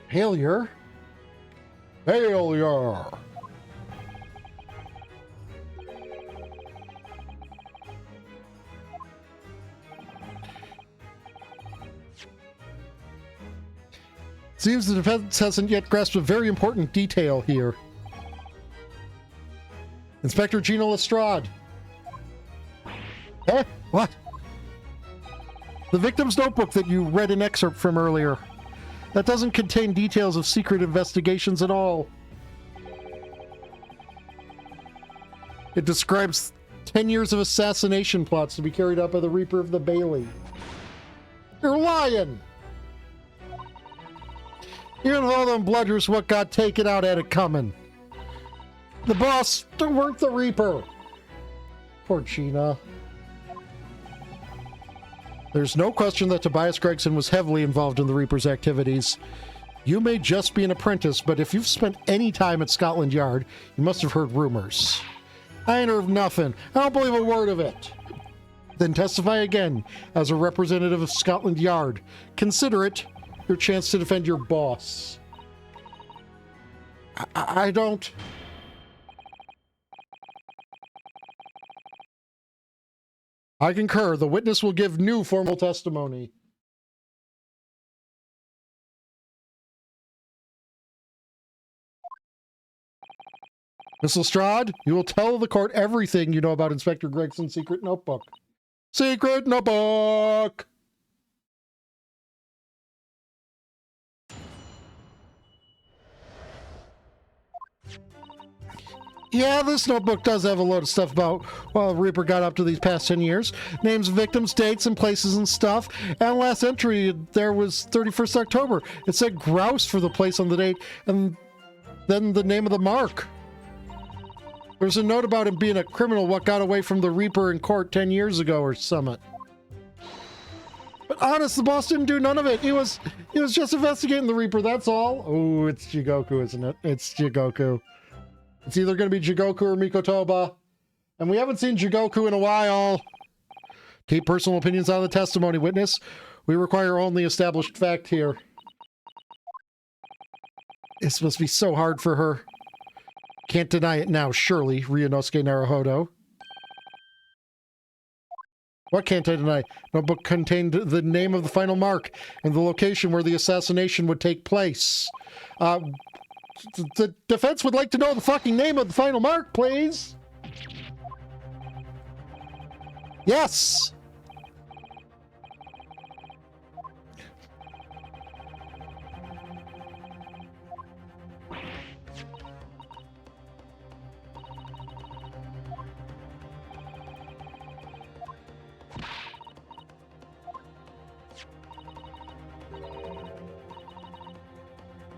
Failure? Failure! Seems the defense hasn't yet grasped a very important detail here. Inspector Gino Lestrade. Eh? What? The victim's notebook that you read an excerpt from earlier. That doesn't contain details of secret investigations at all. It describes 10 years of assassination plots to be carried out by the Reaper of the Bailey. You're lying! Even with all them bludgers what got taken out had it coming. The boss weren't the Reaper. Poor Gina. There's no question that Tobias Gregson was heavily involved in the Reaper's activities. You may just be an apprentice, but if you've spent any time at Scotland Yard, you must have heard rumors. I ain't heard nothing. I don't believe a word of it. Then testify again as a representative of Scotland Yard. Consider it your chance to defend your boss. I don't... I concur. The witness will give new formal testimony. Miss Lestrade, you will tell the court everything you know about Inspector Gregson's secret notebook. Secret notebook! Yeah, this notebook does have a load of stuff about the Reaper got up to these past 10 years. Names of victims, dates, and places and stuff. And last entry there was 31st October. It said grouse for the place on the date, and then the name of the mark. There's a note about him being a criminal what got away from the Reaper in court 10 years ago or something. But honest, the boss didn't do none of it. He was just investigating the Reaper, that's all. Oh, it's Jigoku, isn't it? It's Jigoku. It's either going to be Jigoku or Mikotoba. And we haven't seen Jigoku in a while. Keep personal opinions out of the testimony, witness. We require only established fact here. This must be so hard for her. Can't deny it now, surely, Ryunosuke Naruhodo. What can't I deny? Notebook contained the name of the final mark and the location where the assassination would take place. The defense would like to know the fucking name of the final mark, please. Yes.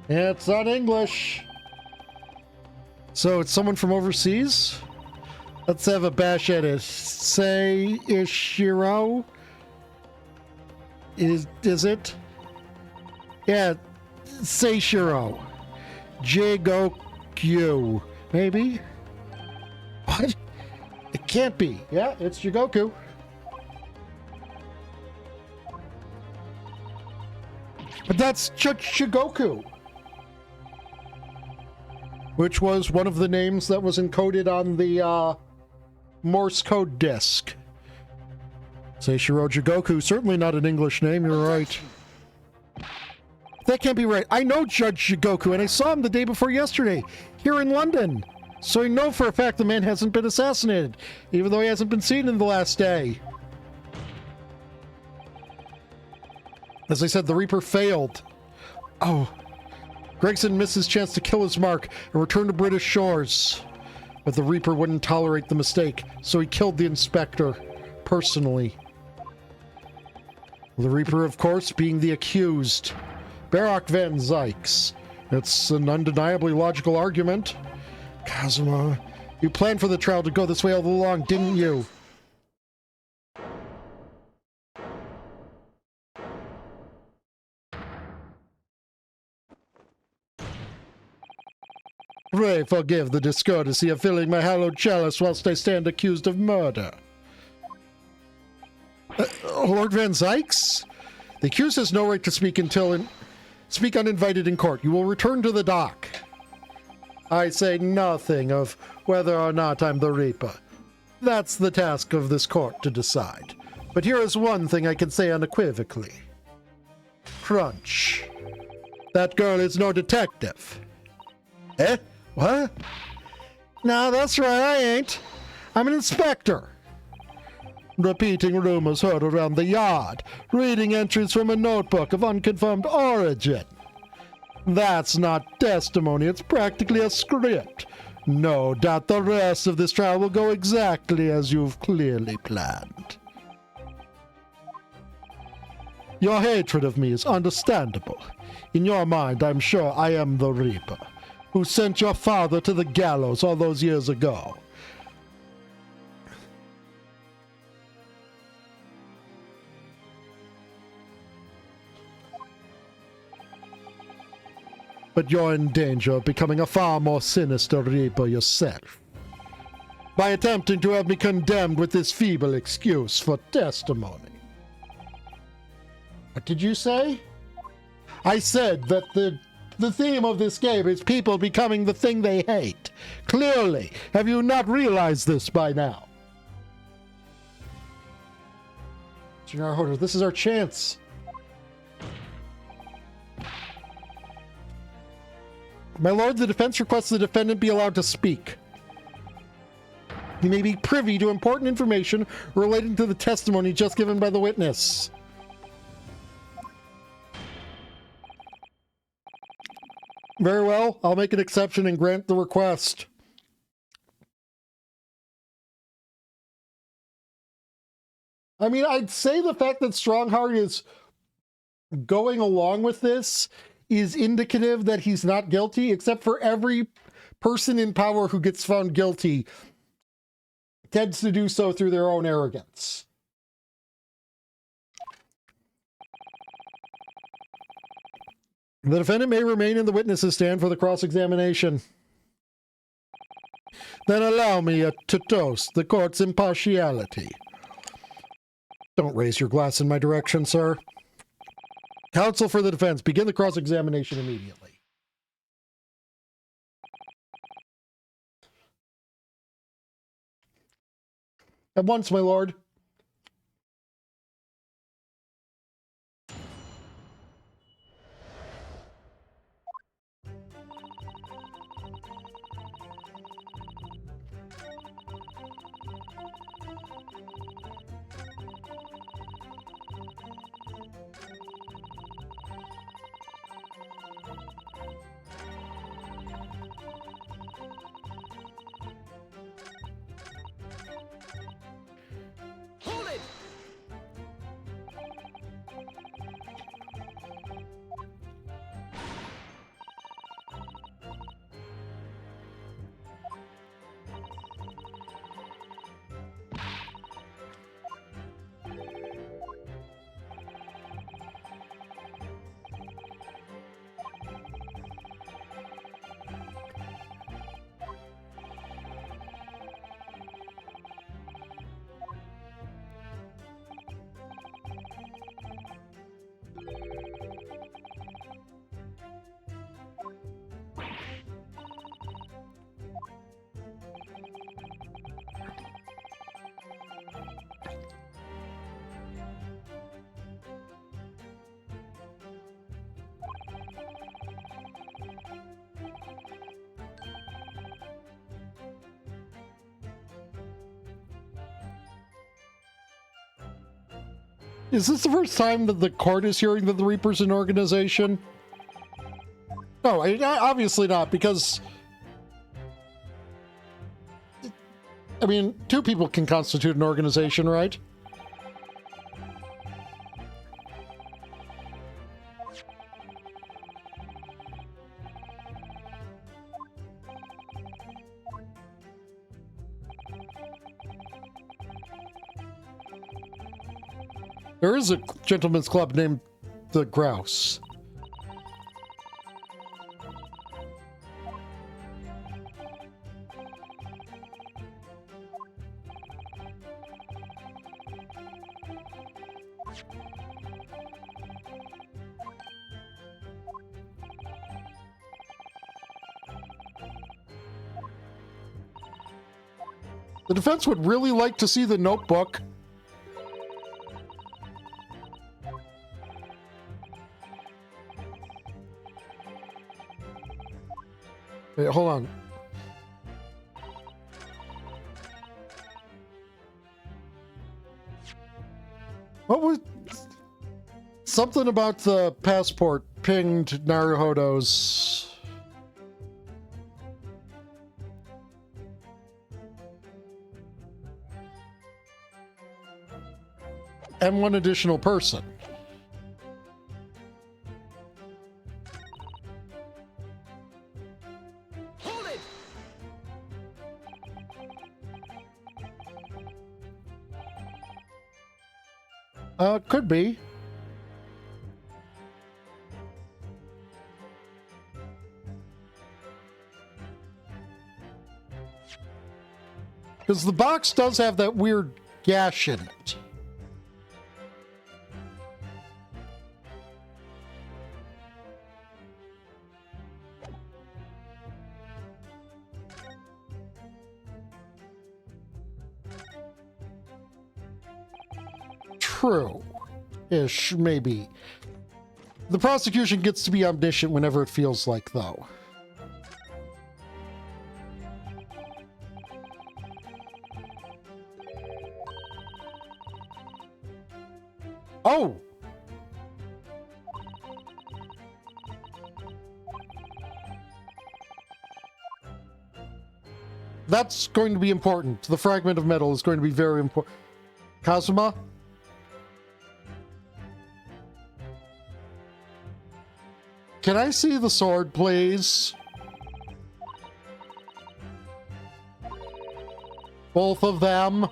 It's not English. So it's someone from overseas? Let's have a bash at it. Say Ishiro? Is it? Yeah, Seishiro. Jigoku. Maybe? What? It can't be. Yeah, it's Jigoku. But that's Shigoku, which was one of the names that was encoded on the Morse code disc. Seishiro Jigoku, certainly not an English name, you're right. That can't be right. I know Judge Jigoku, and I saw him the day before yesterday, here in London. So I know for a fact the man hasn't been assassinated, even though he hasn't been seen in the last day. As I said, the Reaper failed. Oh. Gregson missed his chance to kill his mark and return to British shores. But the Reaper wouldn't tolerate the mistake, so he killed the inspector, personally. The Reaper, of course, being the accused. Barak Van Zykes. It's an undeniably logical argument. Kazuma, you planned for the trial to go this way all along, didn't you? Pray forgive the discourtesy of filling my hallowed chalice whilst I stand accused of murder. Lord Van Zykes? The accused has no right to speak speak uninvited in court. You will return to the dock. I say nothing of whether or not I'm the Reaper. That's the task of this court to decide. But here is one thing I can say unequivocally. Crunch. That girl is no detective. Eh? What? No, that's right, I ain't. I'm an inspector. Repeating rumors heard around the yard, reading entries from a notebook of unconfirmed origin. That's not testimony, it's practically a script. No doubt the rest of this trial will go exactly as you've clearly planned. Your hatred of me is understandable. In your mind, I'm sure I am the Reaper, who sent your father to the gallows all those years ago. But you're in danger of becoming a far more sinister Reaper yourself, by attempting to have me condemned with this feeble excuse for testimony. What did you say? I said that the theme of this game is people becoming the thing they hate. Clearly, have you not realized this by now? General Hodor, this is our chance. My lord, the defense requests the defendant be allowed to speak. He may be privy to important information relating to the testimony just given by the witness. Very well, I'll make an exception and grant the request. I mean, I'd say the fact that Strongheart is going along with this is indicative that he's not guilty, except for every person in power who gets found guilty tends to do so through their own arrogance. The defendant may remain in the witness's stand for the cross-examination. Then allow me to toast the court's impartiality. Don't raise your glass in my direction, sir. Counsel for the defense, begin the cross-examination immediately. At once, my lord. Is this the first time that the court is hearing that the Reaper's an organization? No, obviously not, because... I mean, two people can constitute an organization, right? There is a gentleman's club named the Grouse. The defense would really like to see the notebook. Wait, hold on. What was... Something about the passport pinged Naruhodo's... and one additional person. Hold it! Could be. Because the box does have that weird gash in it. True-ish, maybe. The prosecution gets to be omniscient whenever it feels like, though. Oh! That's going to be important. The fragment of metal is going to be very important. Kazuma? Can I see the sword, please? Both of them?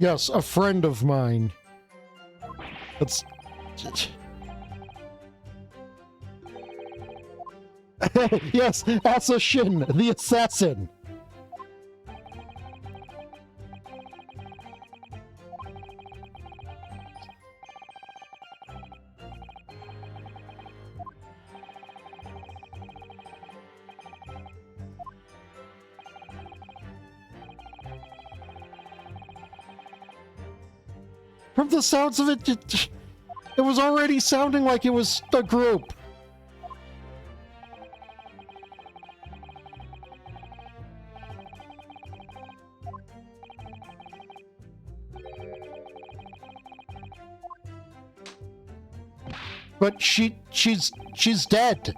Yes, a friend of mine. That's... Yes, Asa Shin, the assassin. From the sounds of it, it was already sounding like it was a group. But she's dead.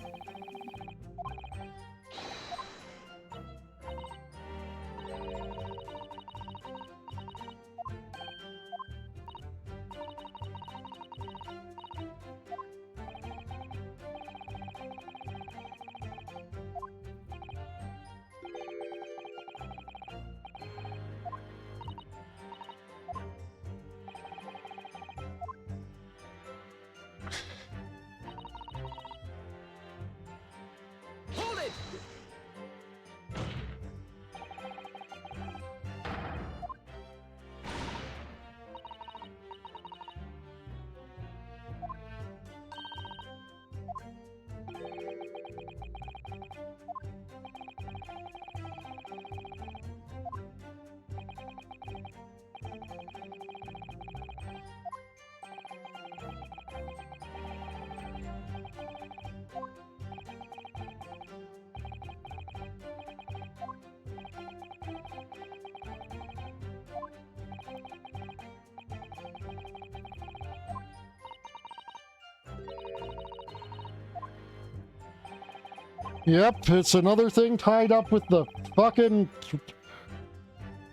Yep, it's another thing tied up with the fucking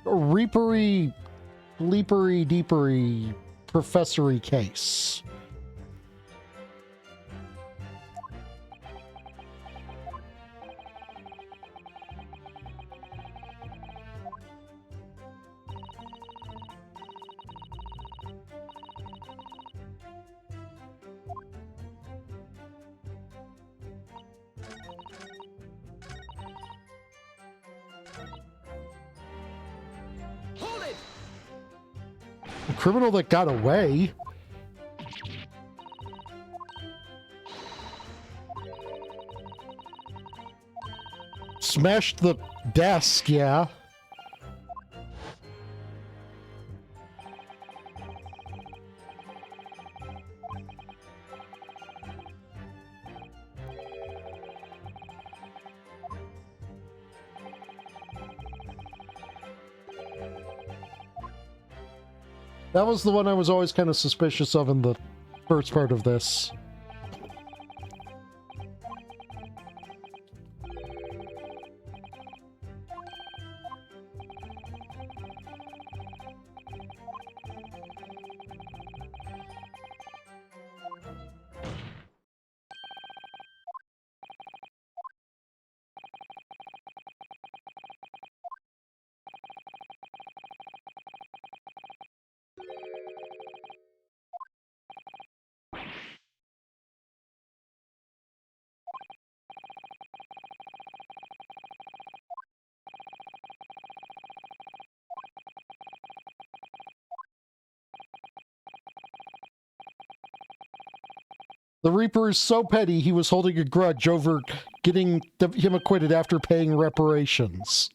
reapery, bleepery, deepery, professory case. Hold it! The criminal that got away. Smashed the desk, yeah. That was the one I was always kind of suspicious of in the first part of this. The Reaper is so petty he was holding a grudge over getting him acquitted after paying reparations.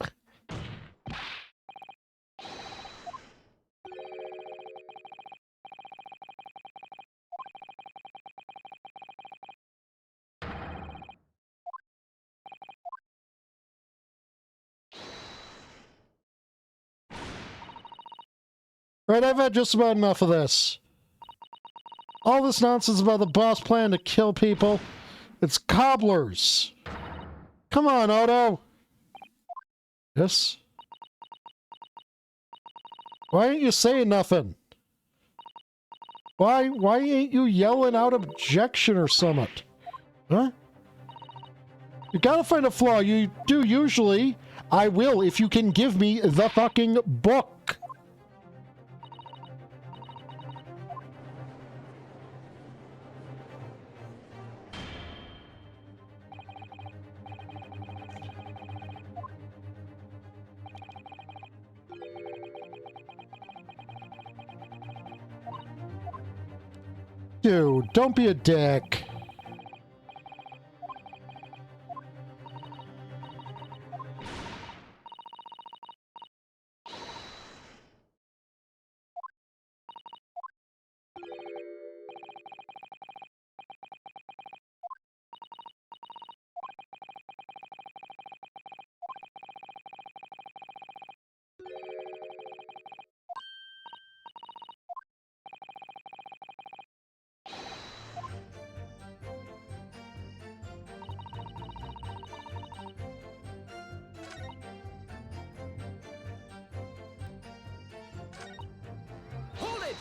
Right, I've had just about enough of this. All this nonsense about the boss plan to kill people. It's cobblers. Come on, Otto. Yes? Why ain't you saying nothing? Why ain't you yelling out objection or something? Huh? You gotta find a flaw. You do usually. I will if you can give me the fucking book. Dude, don't be a dick. Hold it!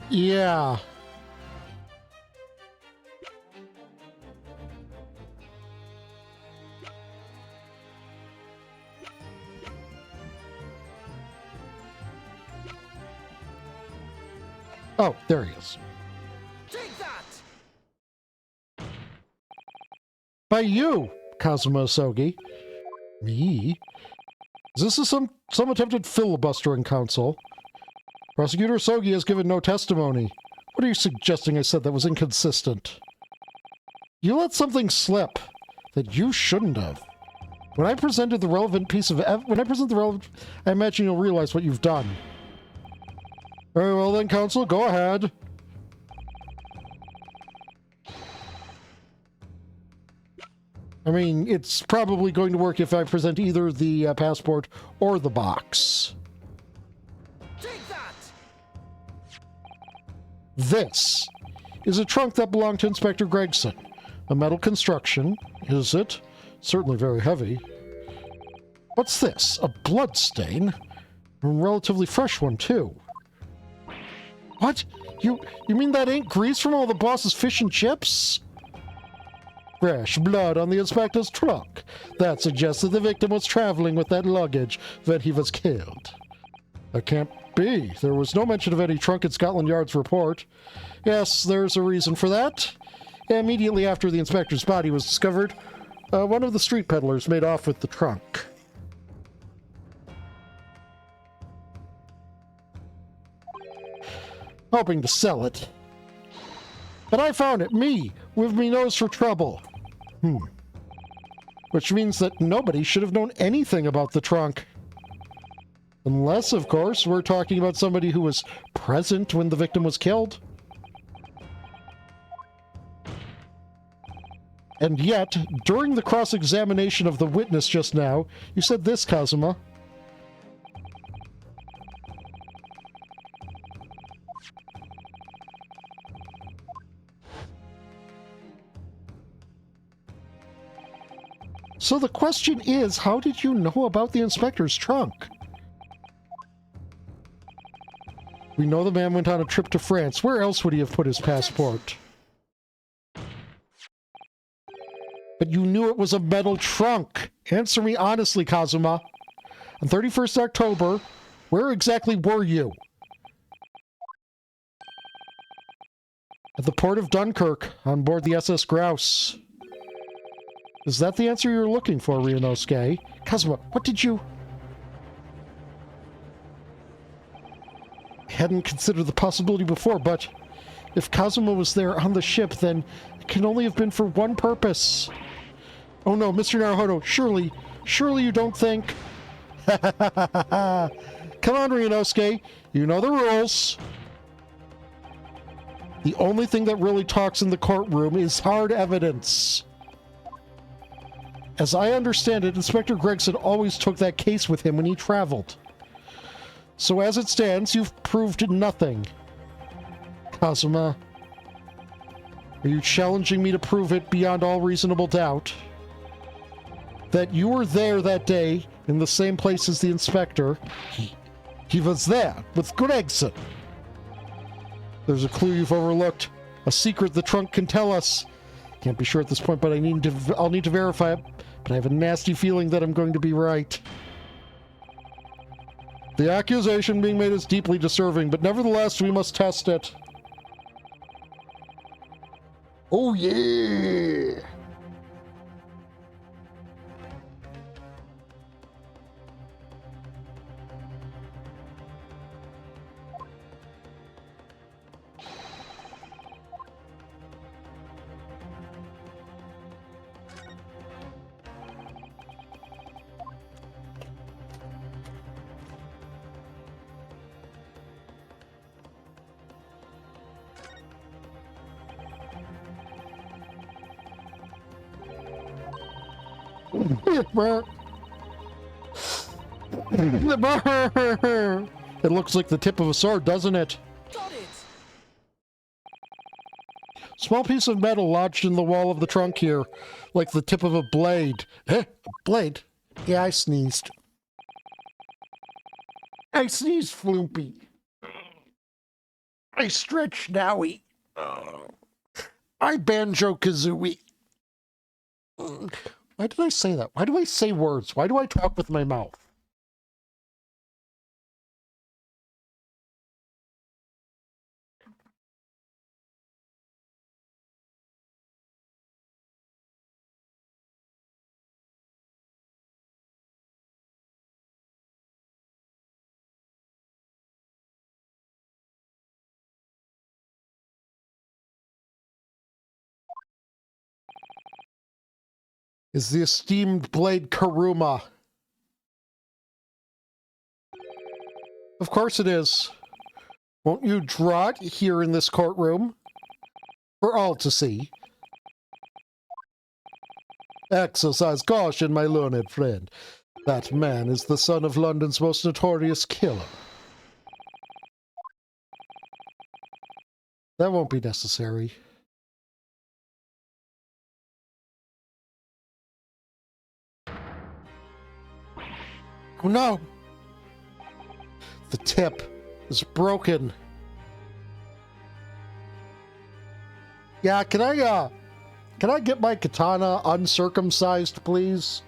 Yeah. Oh, there he is. Take that! By you, Kazuma Sogi. Me? Is this some attempted filibustering counsel? Prosecutor Sogi has given no testimony. What are you suggesting I said that was inconsistent? You let something slip. that you shouldn't have. When I presented the relevant piece of when I present the relevant, I imagine you'll realize what you've done. Very well then, Counsel, go ahead. I mean, it's probably going to work if I present either the passport or the box. Take that! This is a trunk that belonged to Inspector Gregson. A metal construction, is it? Certainly very heavy. What's this? A blood stain? A relatively fresh one, too. What? You mean that ain't grease from all the boss's fish and chips? Fresh blood on the inspector's trunk. That suggests that the victim was traveling with that luggage when he was killed. That can't be. There was no mention of any trunk in Scotland Yard's report. Yes, there's a reason for that. Immediately after the inspector's body was discovered, one of the street peddlers made off with the trunk. Hoping to sell it. But I found it, me, with me nose for trouble. Which means that nobody should have known anything about the trunk. Unless, of course, we're talking about somebody who was present when the victim was killed. And yet, during the cross-examination of the witness just now, you said this, Kazuma. So the question is, how did you know about the inspector's trunk? We know the man went on a trip to France. Where else would he have put his passport? But you knew it was a metal trunk. Answer me honestly, Kazuma. On 31st October, where exactly were you? At the port of Dunkirk, on board the SS Grouse. Is that the answer you're looking for, Ryunosuke? Kazuma, what did you... I hadn't considered the possibility before, but if Kazuma was there on the ship, then it can only have been for one purpose. Oh no, Mr. Naruhodo, surely you don't think... Come on, Ryunosuke, you know the rules. The only thing that really talks in the courtroom is hard evidence. As I understand it, Inspector Gregson always took that case with him when he traveled. So as it stands, you've proved nothing. Kazuma, are you challenging me to prove it beyond all reasonable doubt? That you were there that day, in the same place as the inspector. He was there, with Gregson. There's a clue you've overlooked. A secret the trunk can tell us. Can't be sure at this point, but I'll need to verify it. But I have a nasty feeling that I'm going to be right. The accusation being made is deeply disturbing, but nevertheless, we must test it. Oh yeah! It looks like the tip of a sword, doesn't it? Got it! Small piece of metal lodged in the wall of the trunk here, like the tip of a blade. Eh? A blade? Yeah, I sneezed. I sneezed, Floopy. I stretch Nowie. I Banjo-Kazooie. Why did I say that? Why do I say words? Why do I talk with my mouth? is the esteemed Blade Karuma. Of course it is. Won't you draw it here in this courtroom? For all to see. Exercise caution, my learned friend. That man is the son of London's most notorious killer. That won't be necessary. Oh no! The tip is broken. Yeah, can I get my katana uncircumcised, please?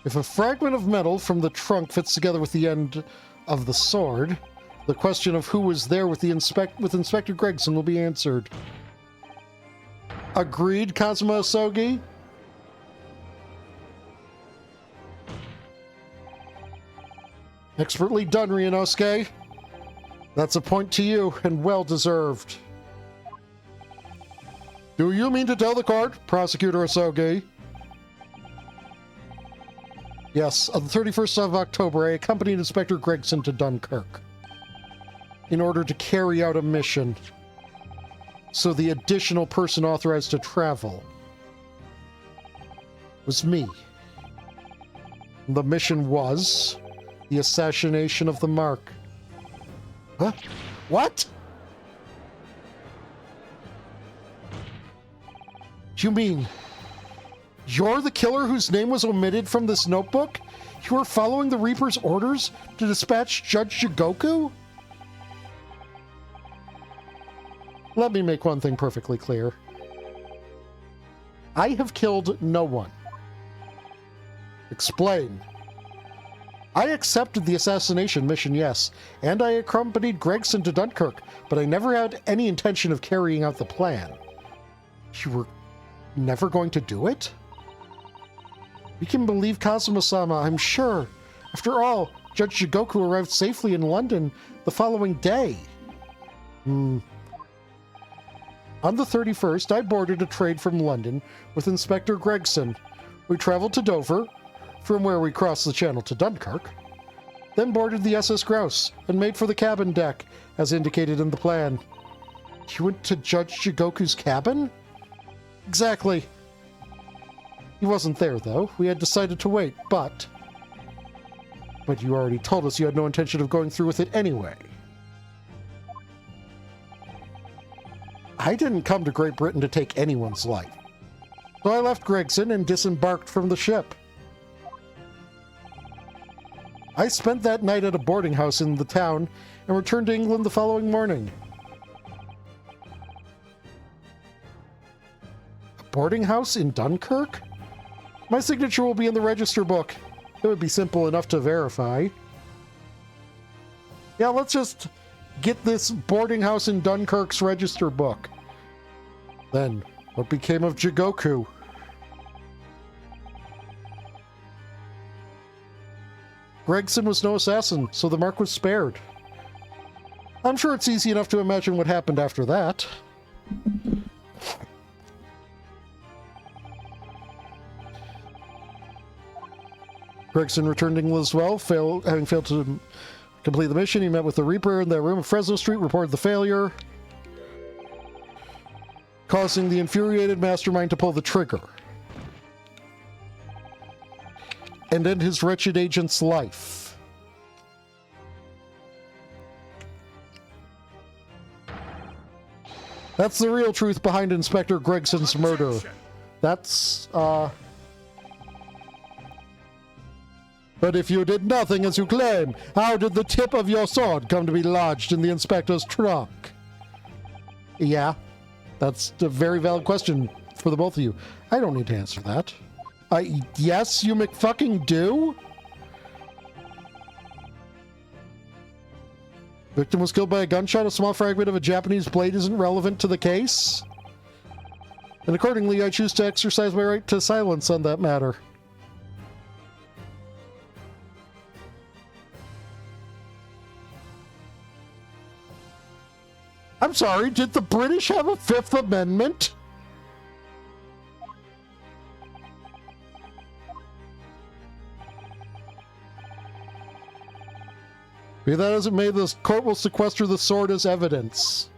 If a fragment of metal from the trunk fits together with the end of the sword, the question of who was there with Inspector Gregson will be answered. Agreed, Kazuma Asogi? Expertly done, Ryunosuke. That's a point to you, and well deserved. Do you mean to tell the court, Prosecutor Asogi? Yes, on the 31st of October, I accompanied Inspector Gregson to Dunkirk in order to carry out a mission. So the additional person authorized to travel was me. The mission was the assassination of the Mark. Huh? What? You mean you're the killer whose name was omitted from this notebook? You were following the Reaper's orders to dispatch Judge Jigoku? Let me make one thing perfectly clear. I have killed no one. Explain. I accepted the assassination mission, yes, and I accompanied Gregson to Dunkirk, but I never had any intention of carrying out the plan. You were never going to do it? We can believe Kazuma-sama, I'm sure. After all, Judge Jigoku arrived safely in London the following day. On the 31st, I boarded a train from London with Inspector Gregson. We traveled to Dover, from where we crossed the channel to Dunkirk, then boarded the SS Grouse and made for the cabin deck, as indicated in the plan. You went to Judge Jigoku's cabin? Exactly. He wasn't there, though. We had decided to wait, but you already told us you had no intention of going through with it anyway. I didn't come to Great Britain to take anyone's life. So I left Gregson and disembarked from the ship. I spent that night at a boarding house in the town and returned to England the following morning. A boarding house in Dunkirk? My signature will be in the register book. It would be simple enough to verify. Yeah, let's just get this boarding house in Dunkirk's register book. Then, what became of Jigoku? Gregson was no assassin, so the mark was spared. I'm sure it's easy enough to imagine what happened after that. Gregson returned to England as well, having failed to complete the mission. He met with the Reaper in that room at Fresno Street, reported the failure, causing the infuriated mastermind to pull the trigger and end his wretched agent's life. That's the real truth behind Inspector Gregson's murder. That's, But if you did nothing as you claim, how did the tip of your sword come to be lodged in the inspector's trunk? Yeah, that's a very valid question for the both of you. I don't need to answer that. Yes, you McFucking do? Victim was killed by a gunshot. A small fragment of a Japanese blade isn't relevant to the case. And accordingly, I choose to exercise my right to silence on that matter. I'm sorry, did the British have a Fifth Amendment? Be that as it may, the court will sequester the sword as evidence.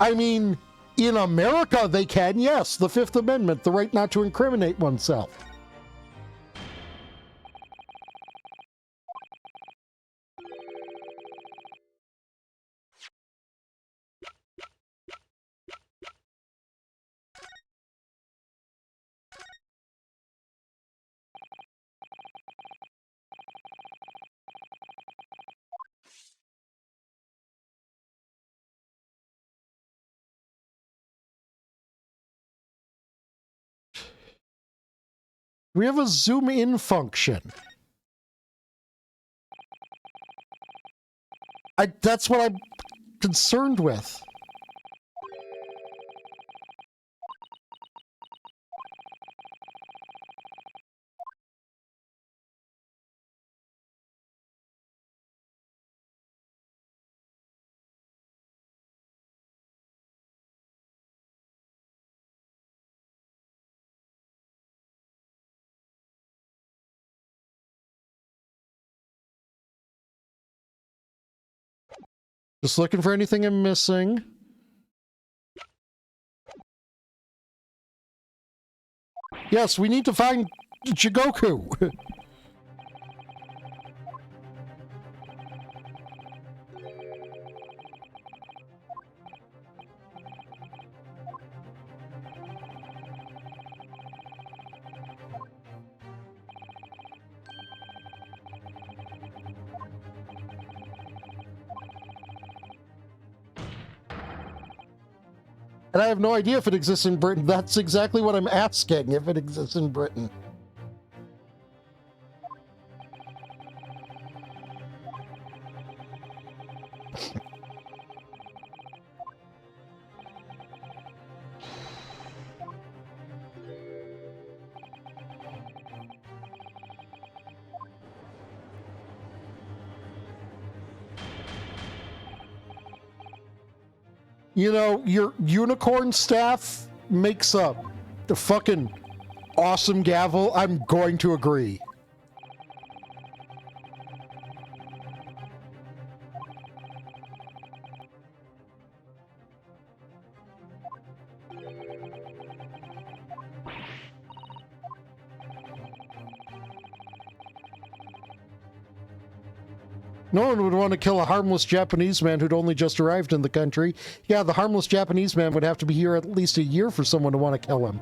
I mean, in America they can, yes, the Fifth Amendment, the right not to incriminate oneself. We have a zoom in function. That's what I'm concerned with. Just looking for anything I'm missing. Yes, we need to find Jigoku. And I have no idea if it exists in Britain. That's exactly what I'm asking, if it exists in Britain. You know, your unicorn staff makes a fucking awesome gavel. I'm going to agree. No one would want to kill a harmless Japanese man who'd only just arrived in the country. Yeah, the harmless Japanese man would have to be here at least a year for someone to want to kill him.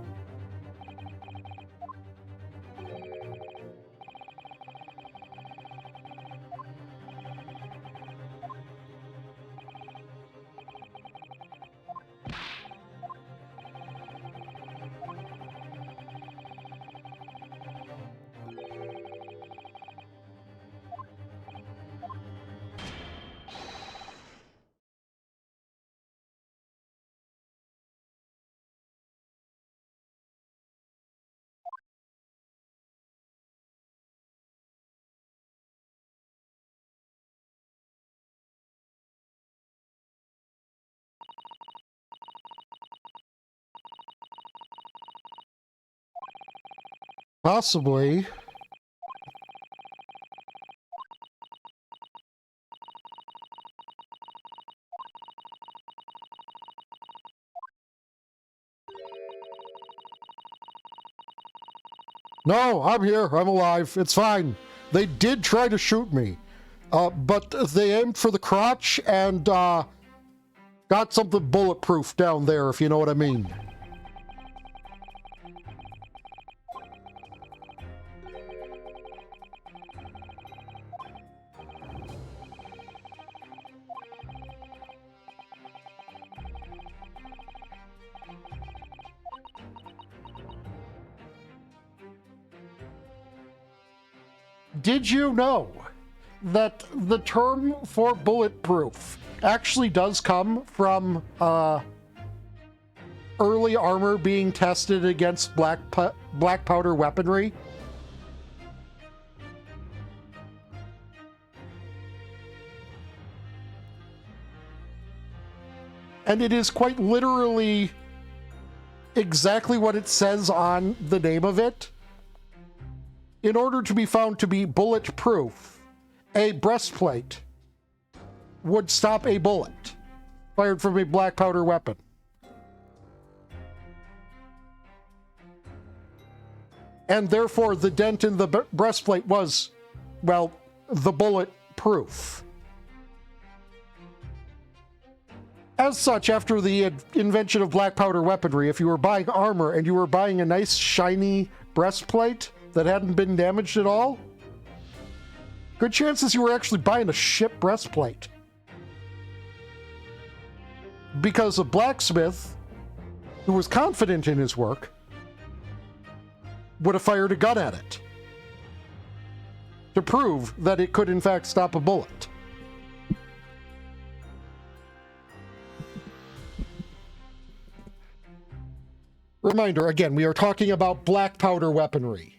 Possibly. No, I'm here. I'm alive. It's fine. They did try to shoot me, but they aimed for the crotch and got something bulletproof down there, if you know what I mean. Did you know that the term for bulletproof actually does come from early armor being tested against black powder weaponry. And it is quite literally exactly what it says on the name of it. In order to be found to be bulletproof, a breastplate would stop a bullet fired from a black powder weapon. And therefore, the dent in the breastplate was, well, the bullet proof. As such, after the invention of black powder weaponry, if you were buying armor and you were buying a nice shiny breastplate that hadn't been damaged at all, good chances you were actually buying a shit breastplate. Because a blacksmith who was confident in his work would have fired a gun at it to prove that it could in fact stop a bullet. Reminder, again, we are talking about black powder weaponry.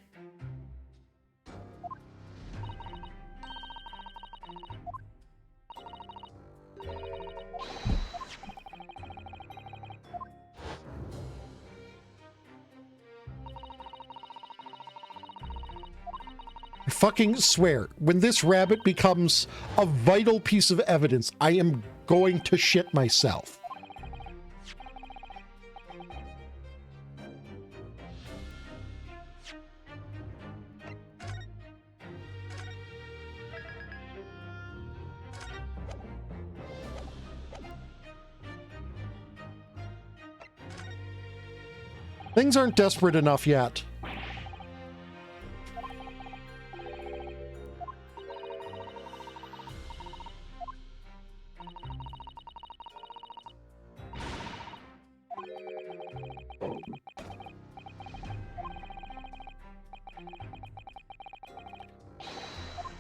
I fucking swear, when this rabbit becomes a vital piece of evidence, I am going to shit myself. Things aren't desperate enough yet.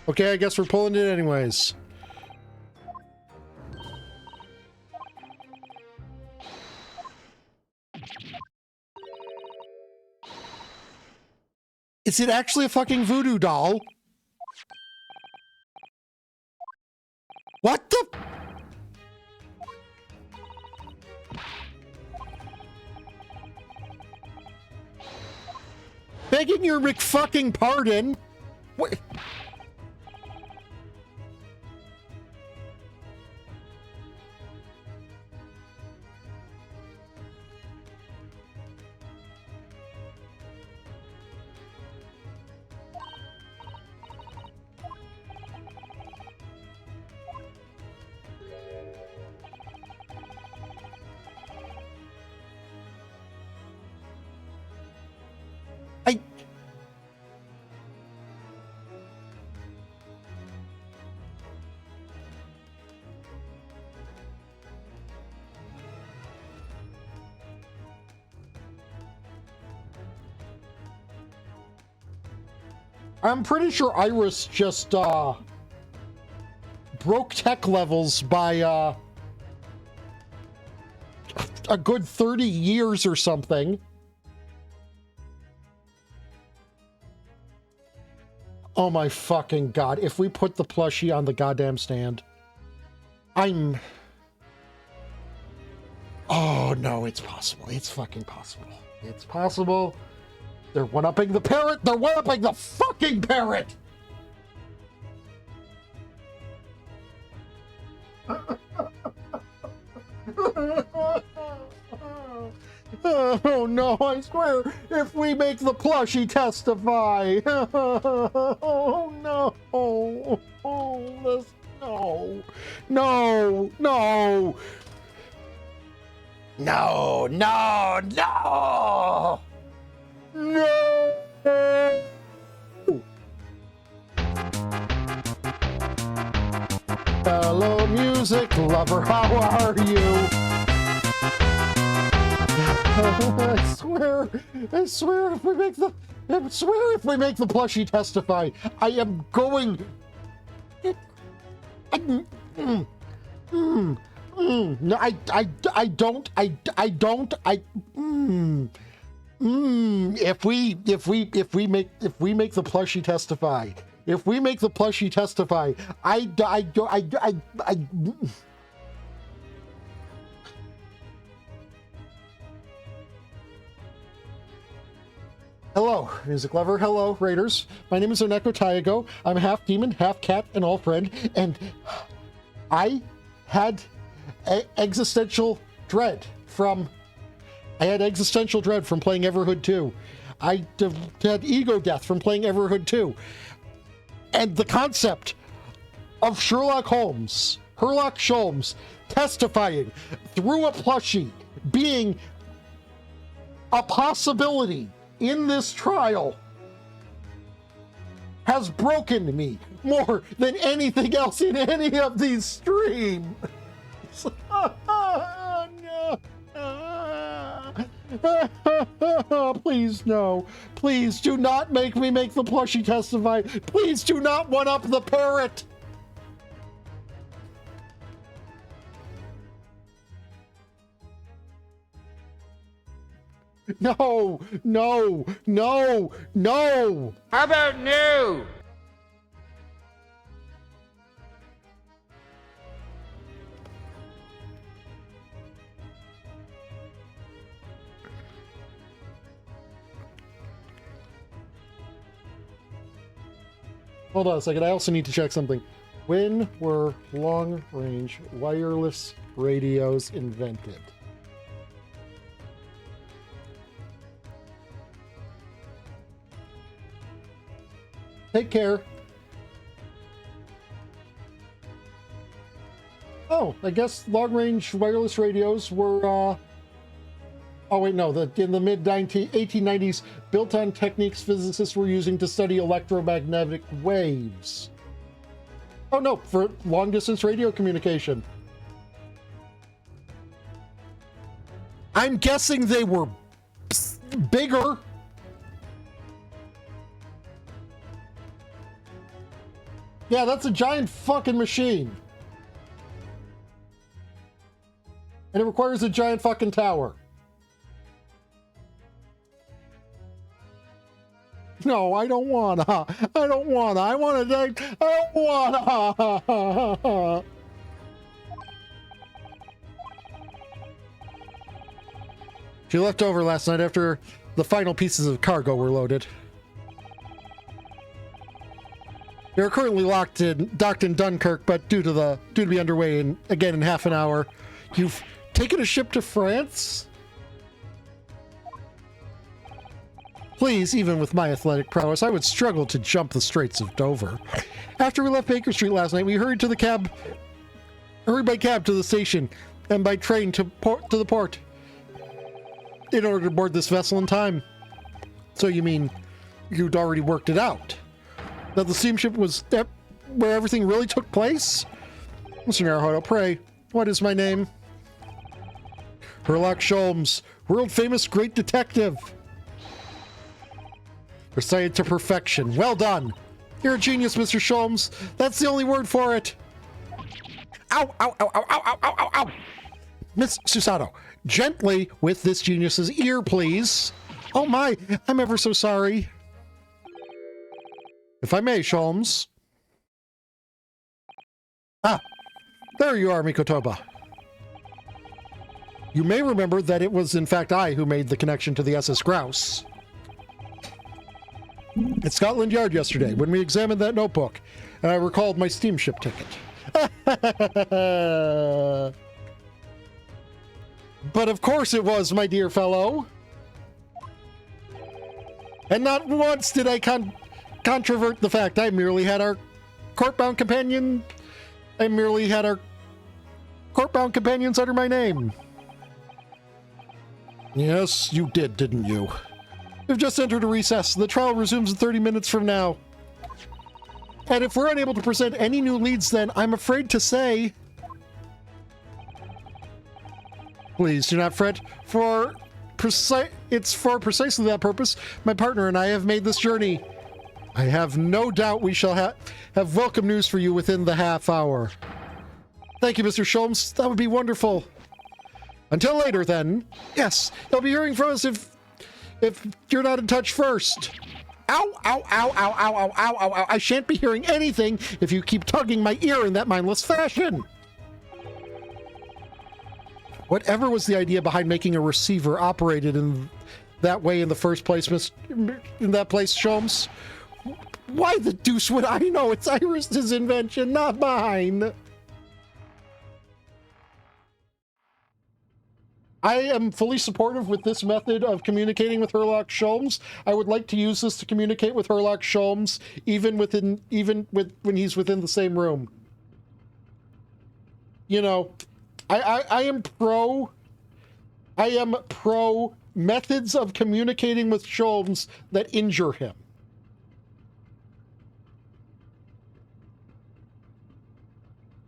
Okay, I guess we're pulling it anyways. Is it actually a fucking voodoo doll? What the? Begging your McFucking pardon. What? I'm pretty sure Iris just broke tech levels by a good 30 years or something. Oh my fucking god, if we put the plushie on the goddamn stand, oh no, it's possible. It's fucking possible. It's possible. They're one-upping the parrot! They're one-upping the fucking parrot! Oh no, I swear, if we make the plushie testify! Oh no! Oh, no! No! No! No! No! No! No! Hello, music lover, how are you? I swear if we make the plushie testify, I am going. No, I don't. If we make the plushie testify, Hello, Music Lover. Hello, Raiders. My name is Oneko Taigo. I'm half demon, half cat, and all friend. And I had existential dread from playing Everhood 2. I had ego death from playing Everhood 2. And the concept of Sherlock Holmes testifying through a plushie being a possibility in this trial has broken me more than anything else in any of these streams. Please, no. Please do not make me make the plushie testify. Please do not one-up the parrot. No, no, no, no. How about no? Hold on a second. I also need to check something. When were long-range wireless radios invented? Take care. Oh, I guess long-range wireless radios were, oh wait, no, in the mid-1890s, built-on techniques physicists were using to study electromagnetic waves. Oh no, for long-distance radio communication. I'm guessing they were bigger. Yeah, that's a giant fucking machine. And it requires a giant fucking tower. No, I don't wanna. I don't wanna. I don't wanna. She left over last night after the final pieces of cargo were loaded. They are currently docked in Dunkirk, but due to be underway again in half an hour. You've taken a ship to France? Please, even with my athletic prowess, I would struggle to jump the Straits of Dover. After we left Baker Street last night, we hurried by cab to the station, and by train to the port, in order to board this vessel in time. So you mean you'd already worked it out? That the steamship was where everything really took place? Mr. Naruhodo, pray, what is my name? Sherlock Holmes, world-famous great detective. Recited to perfection. Well done. You're a genius, Mr. Holmes. That's the only word for it. Ow, ow, ow, ow, ow, ow, ow, ow, ow. Miss Susato, gently with this genius's ear, please. Oh my, I'm ever so sorry. If I may, Holmes. Ah, there you are, Mikotoba. You may remember that it was in fact I who made the connection to the SS Grouse. At Scotland Yard yesterday, when we examined that notebook, and I recalled my steamship ticket. But of course it was, my dear fellow. And not once did I controvert the fact I merely had our court-bound companions under my name. Yes, you did, didn't you? We've just entered a recess. The trial resumes in 30 minutes from now. And if we're unable to present any new leads, then I'm afraid to say... Please do not fret. It's for precisely that purpose my partner and I have made this journey. I have no doubt we shall have welcome news for you within the half hour. Thank you, Mr. Sholmes. That would be wonderful. Until later, then. Yes, you'll be hearing from us if you're not in touch first. Ow, ow, ow, ow, ow, ow, ow, ow, ow. I shan't be hearing anything if you keep tugging my ear in that mindless fashion. Whatever was the idea behind making a receiver operated in that way in the first place, in that place, Sholmes? Why the deuce would I know? It's Iris's invention, not mine. I am fully supportive with this method of communicating with Herlock Sholmes. I would like to use this to communicate with Herlock Sholmes, even when he's within the same room. You know, I am pro methods of communicating with Sholmes that injure him.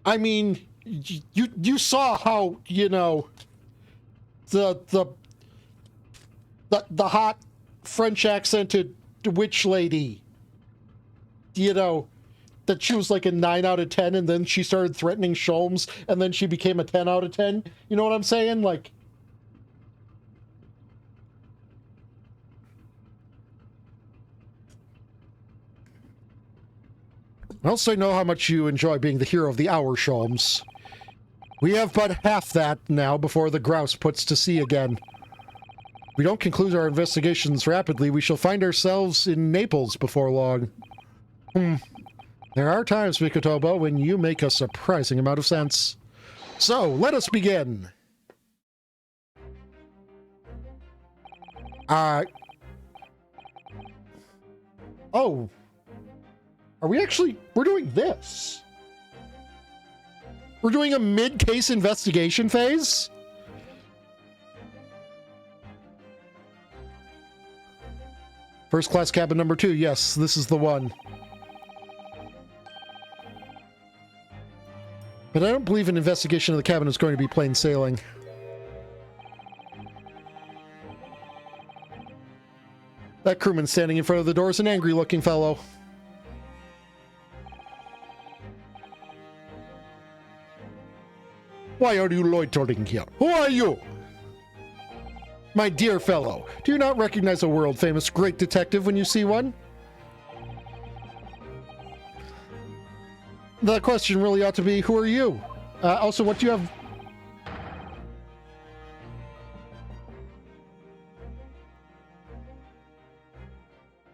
I mean, you saw how, you know, the hot French accented witch lady, you know, that she was like a 9 out of 10 and then she started threatening Sholmes and then she became a 10 out of 10. You know what I'm saying? Like, I also know how much you enjoy being the hero of the hour, Sholmes. We have but half that now before the grouse puts to sea again. If we don't conclude our investigations rapidly, we shall find ourselves in Naples before long. There are times, Mikotobo, when you make a surprising amount of sense. So, let us begin. Oh. Are we actually... We're doing this. We're doing a mid-case investigation phase? First class cabin number 2. Yes, this is the one. But I don't believe an investigation of the cabin is going to be plain sailing. That crewman standing in front of the door is an angry-looking fellow. Why are you loitering here? Who are you? My dear fellow, do you not recognize a world-famous great detective when you see one? The question really ought to be, who are you? Also, what do you have...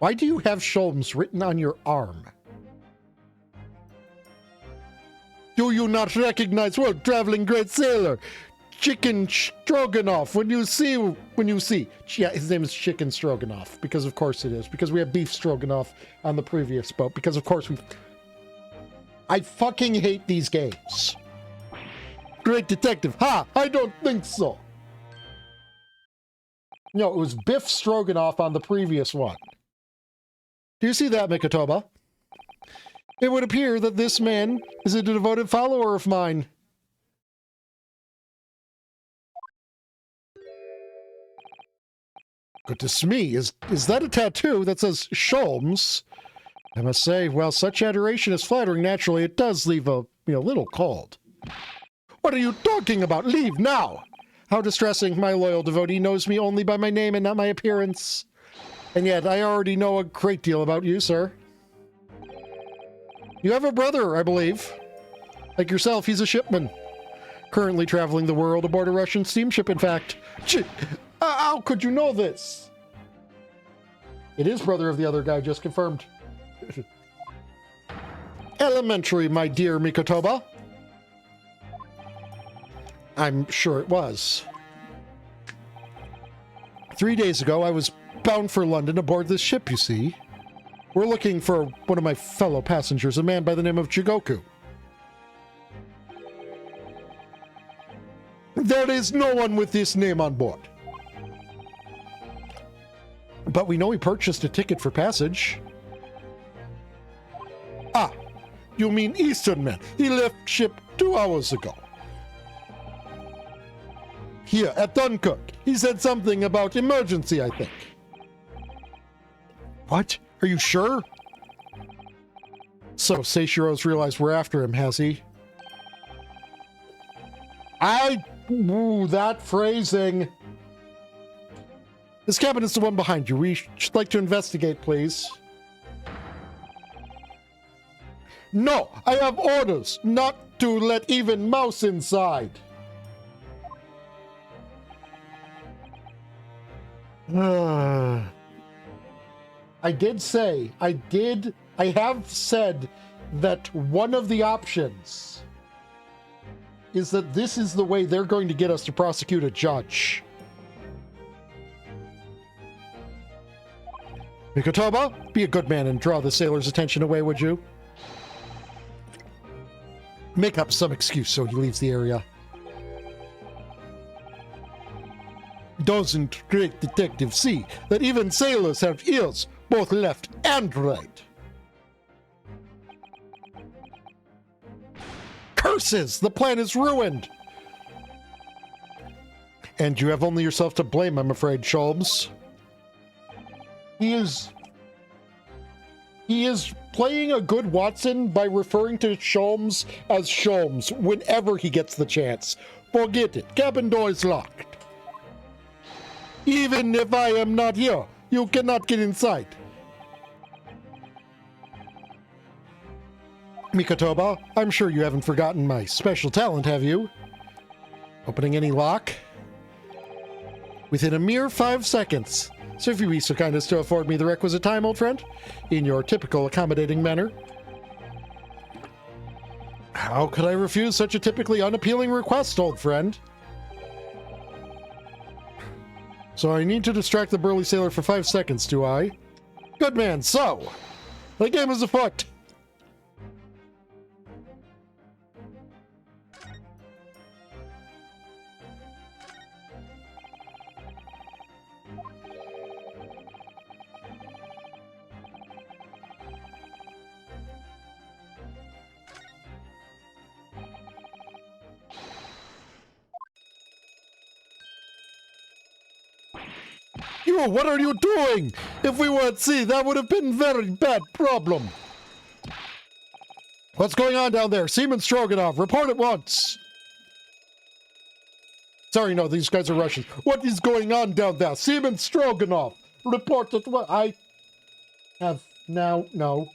Why do you have Sholmes written on your arm? Do you not recognize world-traveling great sailor Chicken Stroganoff when you see... Yeah, his name is Chicken Stroganoff, because of course it is. Because we have beef stroganoff on the previous boat. Because of course we... I fucking hate these games. Great detective. Ha! I don't think so. No, it was Biff Stroganoff on the previous one. Do you see that, Mikotoba? It would appear that this man is a devoted follower of mine. Goodness me, is that a tattoo that says Sholmes? I must say, while such adoration is flattering, naturally, it does leave a little cold. What are you talking about? Leave now! How distressing. My loyal devotee knows me only by my name and not my appearance. And yet, I already know a great deal about you, sir. You have a brother, I believe. Like yourself, he's a shipman. Currently traveling the world aboard a Russian steamship, in fact. How could you know this? It is brother of the other guy, just confirmed. Elementary, my dear Mikotoba. I'm sure it was. 3 days ago, I was bound for London aboard this ship, you see. We're looking for one of my fellow passengers, a man by the name of Jigoku. There is no one with this name on board. But we know he purchased a ticket for passage. Ah, you mean Eastern man. He left ship 2 hours ago. Here, at Dunkirk. He said something about emergency, I think. What? Are you sure? So, Seishiro's realized we're after him, has he? Ooh, that phrasing. This cabin is the one behind you. We should like to investigate, please. No, I have orders not to let even mouse inside. I have said that one of the options is that this is the way they're going to get us to prosecute a judge. Mikotoba, be a good man and draw the sailor's attention away, would you? Make up some excuse so he leaves the area. Doesn't great detective see that even sailors have ears, both left and right? Curses! The plan is ruined! And you have only yourself to blame, I'm afraid, Sholmes. He is playing a good Watson by referring to Sholmes as Sholmes whenever he gets the chance. Forget it. Cabin door is locked. Even if I am not here, you cannot get inside. Mikotoba, I'm sure you haven't forgotten my special talent, have you? Opening any lock? Within a mere 5 seconds. So if you be so kind as to afford me the requisite time, old friend, in your typical accommodating manner. How could I refuse such a typically unappealing request, old friend? So I need to distract the burly sailor for 5 seconds, do I? Good man, so! The game is afoot! You, what are you doing? If we were at sea, that would have been very bad problem. What's going on down there? Seaman Stroganoff, report at once. Sorry, no, these guys are Russian. What is going on down there? Seaman Stroganoff, report at once. I have now, no.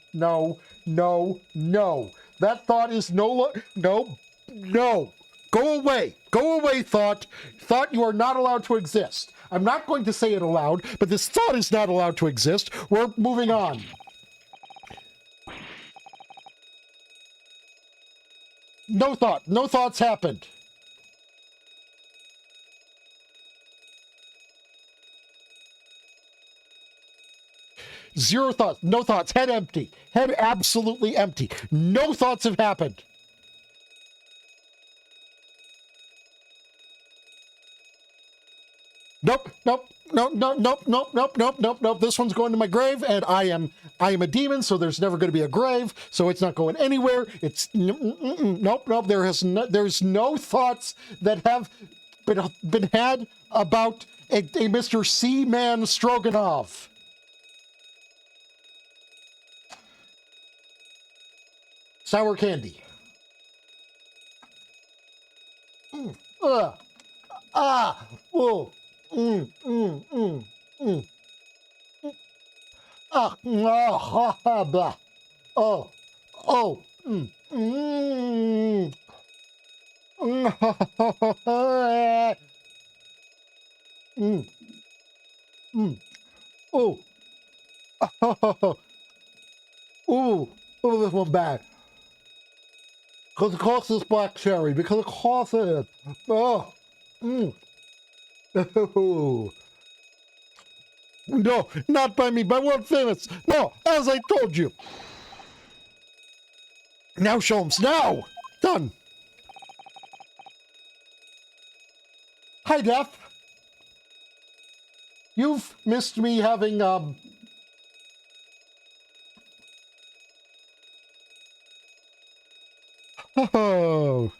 That thought is no. Go away, thought. Thought, you are not allowed to exist. I'm not going to say it aloud, but this thought is not allowed to exist. We're moving on. No thought. No thoughts happened. Zero thoughts. No thoughts. Head empty. Head absolutely empty. No thoughts have happened. Nope. This one's going to my grave, and I am a demon, so there's never going to be a grave, so it's not going anywhere. It's nope. There's no thoughts that have been had about a Mr. Seaman Stroganoff. Sour candy. Blah. This one bad. Because of course it's black cherry. Because of course it is. No, not by me, by world famous. No, as I told you. Now, Sholmes, now! Done. Hi, Def. You've missed me having, Oh.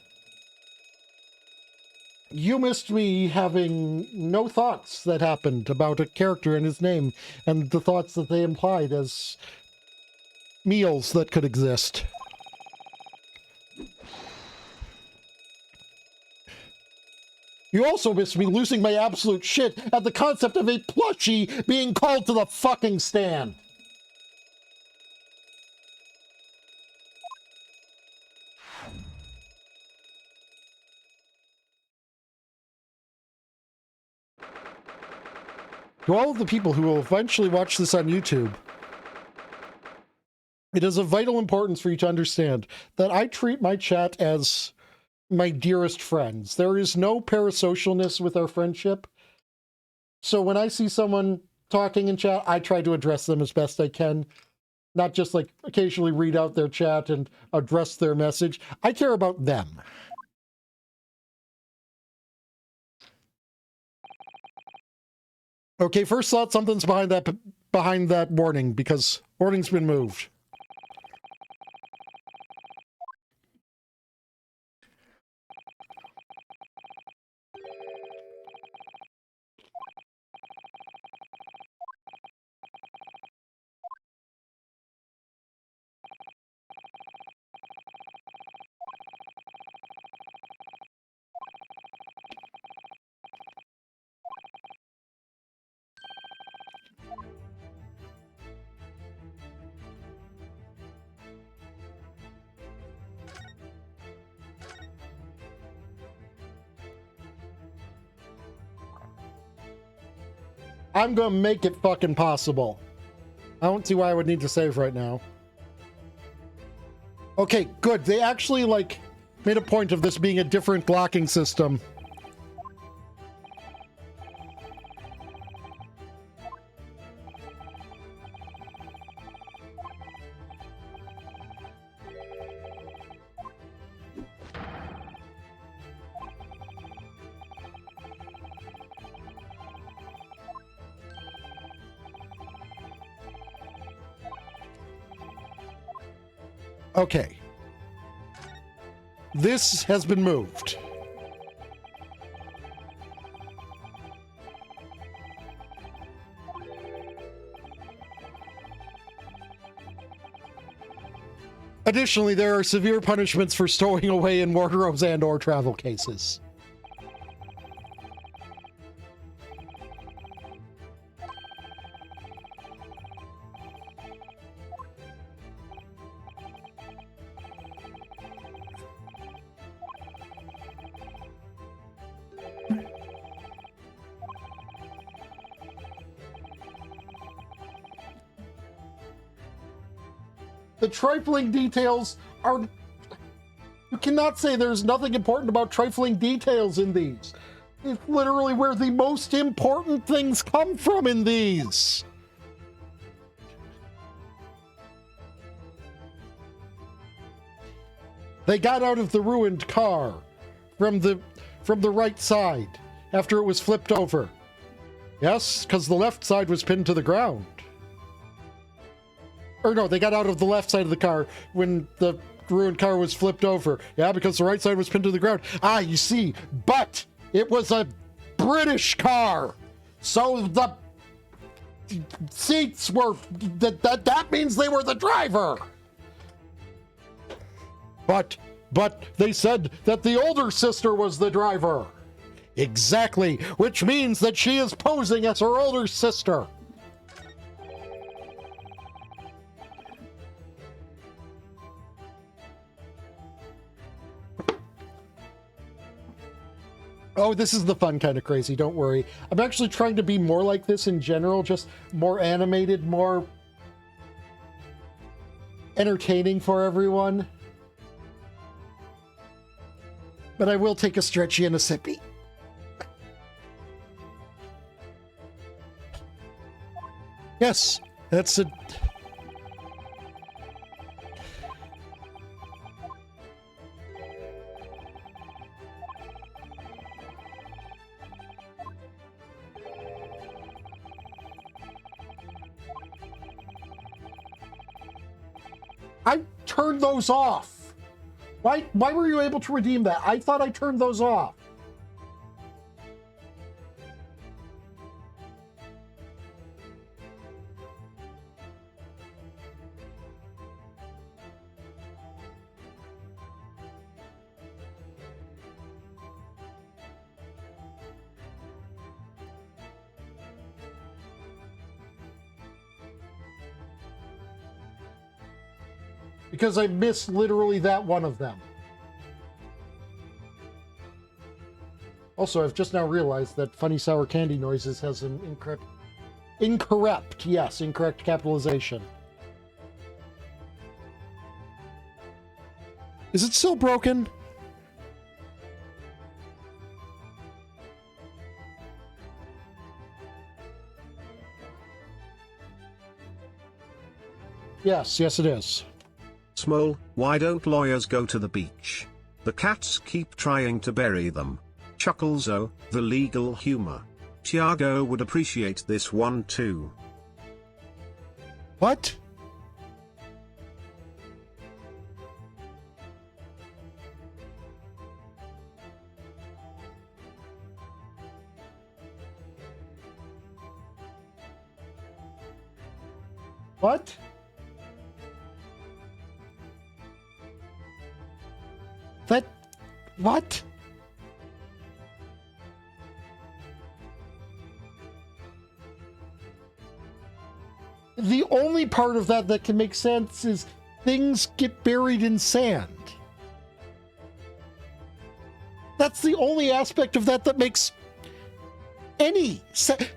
You missed me having no thoughts that happened about a character and his name, and the thoughts that they implied as meals that could exist. You also miss me losing my absolute shit at the concept of a plushie being called to the fucking stand. To all of the people who will eventually watch this on YouTube, it is of vital importance for you to understand that I treat my chat as my dearest friends. There is no parasocialness with our friendship. So when I see someone talking in chat, I try to address them as best I can. Not just like occasionally read out their chat and address their message. I care about them. Okay, first thought, something's behind that warning, because warning's been moved. I'm gonna make it fucking possible. I don't see why I would need to save right now. Okay, good. They actually, like, made a point of this being a different locking system. Okay. This has been moved. Additionally, there are severe punishments for stowing away in wardrobes and/or travel cases. The trifling details are... You cannot say there's nothing important about trifling details in these. It's literally where the most important things come from in these. They got out of the ruined car from the right side after it was flipped over. Yes, because the left side was pinned to the ground. Or no, they got out of the left side of the car when the ruined car was flipped over. Yeah, because the right side was pinned to the ground. Ah, you see, but it was a British car. So the seats were, that means they were the driver. But they said that the older sister was the driver. Exactly, which means that she is posing as her older sister. Oh, this is the fun kind of crazy, don't worry. I'm actually trying to be more like this in general, just more animated, more entertaining for everyone. But I will take a stretchy and a sippy. Yes, that's a... I turned those off. Why were you able to redeem that? I thought I turned those off. Because I missed literally that one of them. Also, I've just now realized that Funny Sour Candy Noises has an incorrect capitalization. Is it still broken? Yes, it is. Small, why don't lawyers go to the beach? The cats keep trying to bury them. Chuckles, oh, the legal humor. Tiago would appreciate this one too. What? What? What? The only part of that can make sense is things get buried in sand. That's the only aspect of that makes any sense.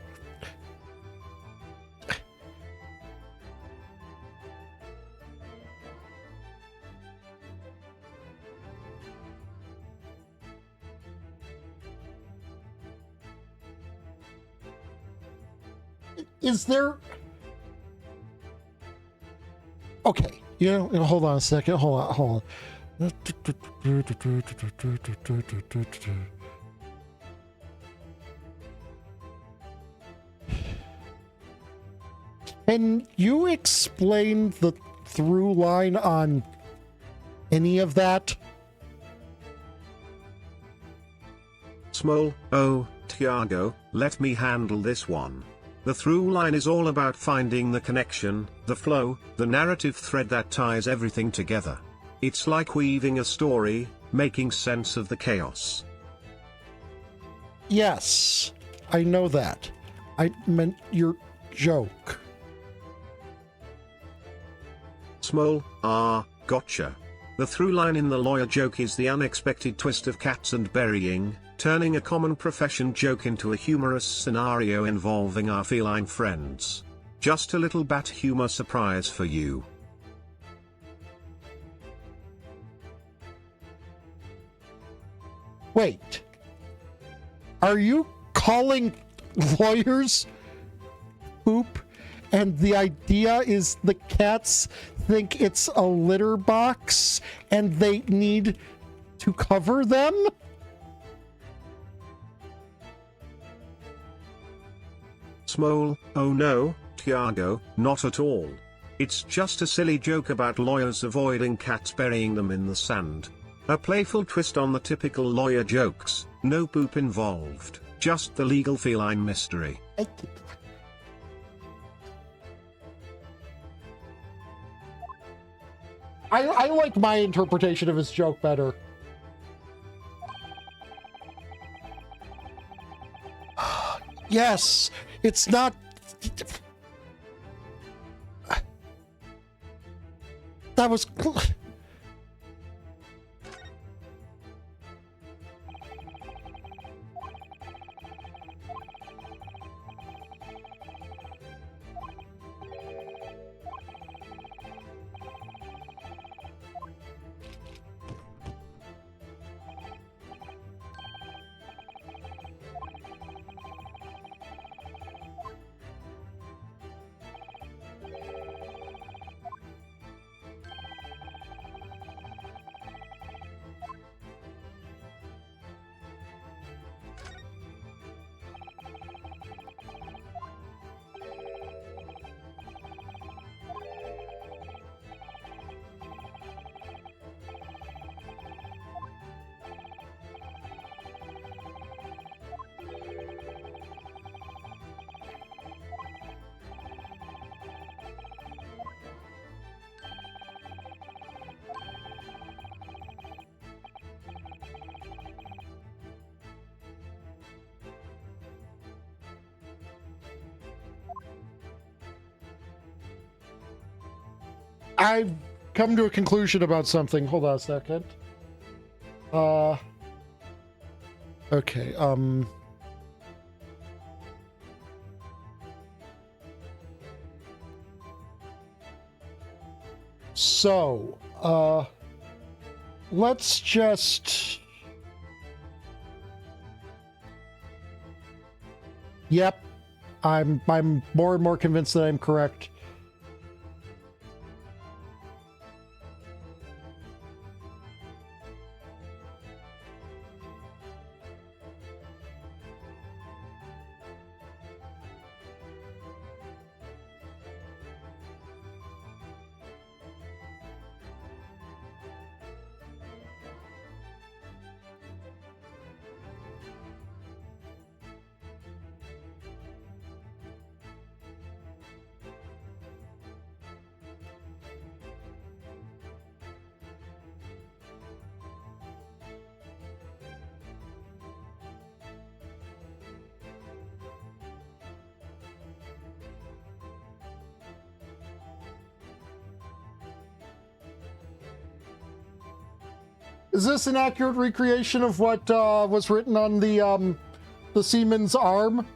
Is there... Okay, hold on a second. Hold on. Can you explain the through line on any of that? Small, oh, Tiago, let me handle this one. The through line is all about finding the connection, the flow, the narrative thread that ties everything together. It's like weaving a story, making sense of the chaos. Yes, I know that. I meant your joke. Small, gotcha. The through line in the lawyer joke is the unexpected twist of cats and burying, turning a common profession joke into a humorous scenario involving our feline friends. Just a little bat humor surprise for you. Wait. Are you calling lawyers poop? And the idea is the cats think it's a litter box and they need to cover them? Small, oh no, Tiago, not at all. It's just a silly joke about lawyers avoiding cats burying them in the sand. A playful twist on the typical lawyer jokes, no poop involved, just the legal feline mystery. I like my interpretation of his joke better. Yes, it's not... That was... come to a conclusion about something. Hold on a second. Okay, so, let's just... Yep, I'm more and more convinced that I'm correct. Is this an accurate recreation of what was written on the seaman's arm?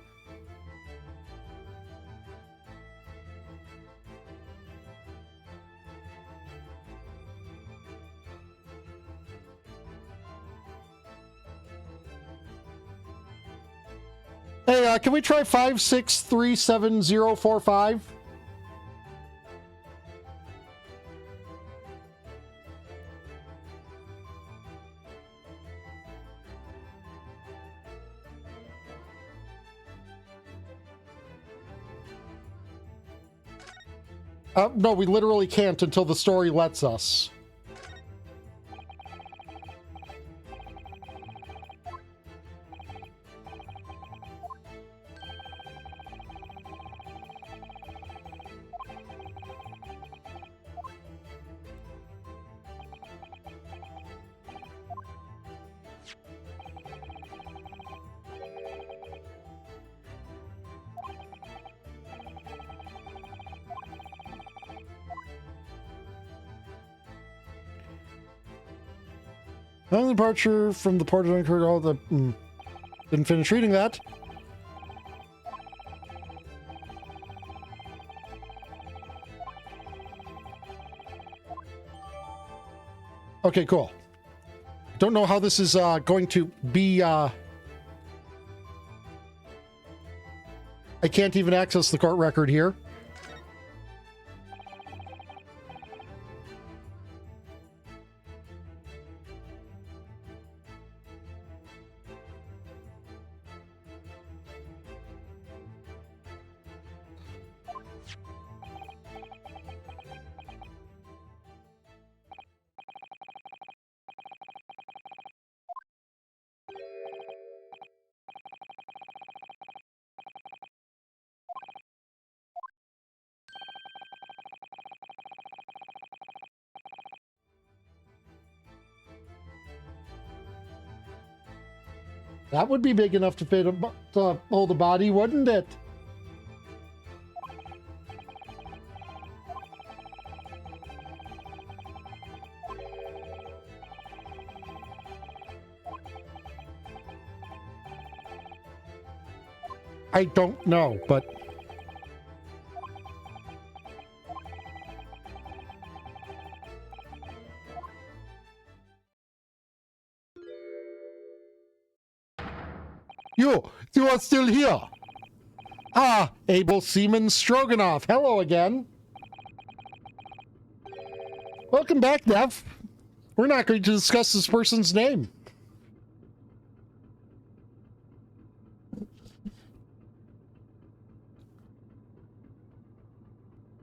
Hey, can we try 5637045? No, we literally can't until the story lets us. On departure from the port of Dunkirk, all the... didn't finish reading that. Okay, cool. Don't know how this is going to be... I can't even access the court record here. That would be big enough to fit to hold a body, wouldn't it? I don't know, but... You are still here. Ah, Able Seaman Stroganoff. Hello again. Welcome back, Nev. We're not going to discuss this person's name.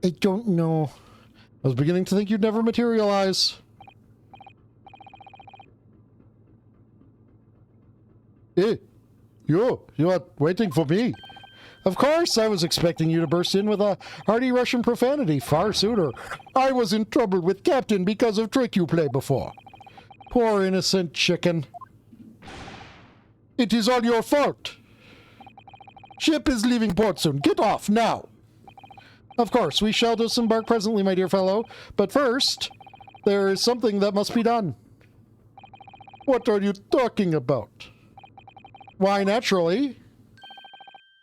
I don't know. I was beginning to think you'd never materialize. Eh? You are waiting for me. Of course, I was expecting you to burst in with a hearty Russian profanity far sooner. I was in trouble with Captain because of trick you played before. Poor innocent chicken. It is all your fault. Ship is leaving port soon. Get off now. Of course, we shall disembark presently, my dear fellow. But first, There is something that must be done. What are you talking about? Why, naturally,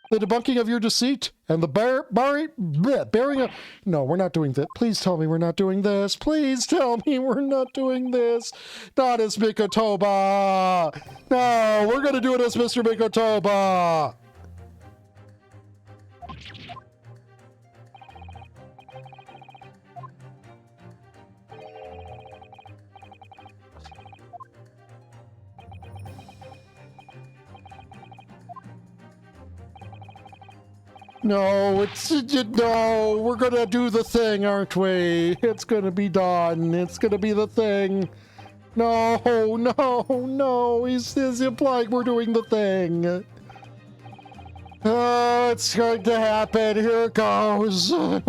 the debunking of your deceit and the bearing of... No, we're not doing that. Please tell me we're not doing this. Please tell me we're not doing this. Not as Mikotoba. No, we're going to do it as Mr. Mikotoba. No, no, we're gonna do the thing, aren't we? It's gonna be done. It's gonna be the thing. No, no, no, he's implying we're doing the thing. Oh, it's going to happen. Here it goes. No.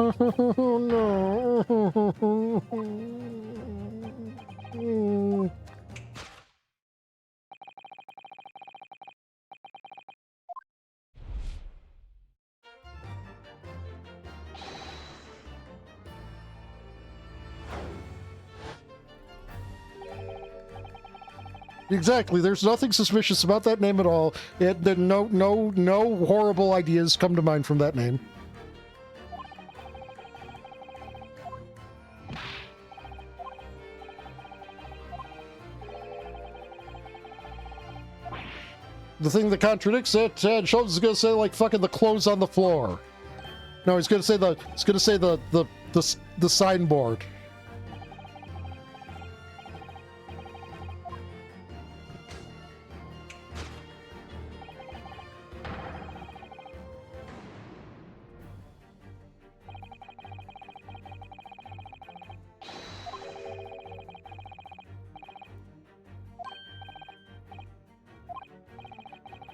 Exactly. There's nothing suspicious about that name at all. No horrible ideas come to mind from that name. The thing that contradicts it, Schultz is gonna say like fucking the clothes on the floor. No, he's gonna say the signboard.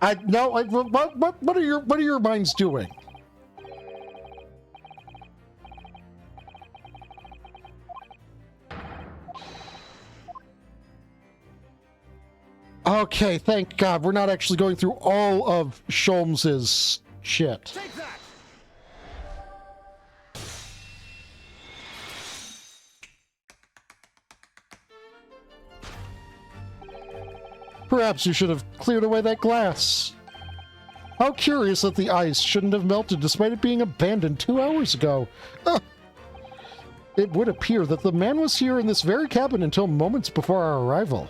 What are your minds doing? Okay, thank God we're not actually going through all of Sholmes's shit. Take that! Perhaps you should have cleared away that glass. How curious that the ice shouldn't have melted despite it being abandoned 2 hours ago. It would appear that the man was here in this very cabin until moments before our arrival,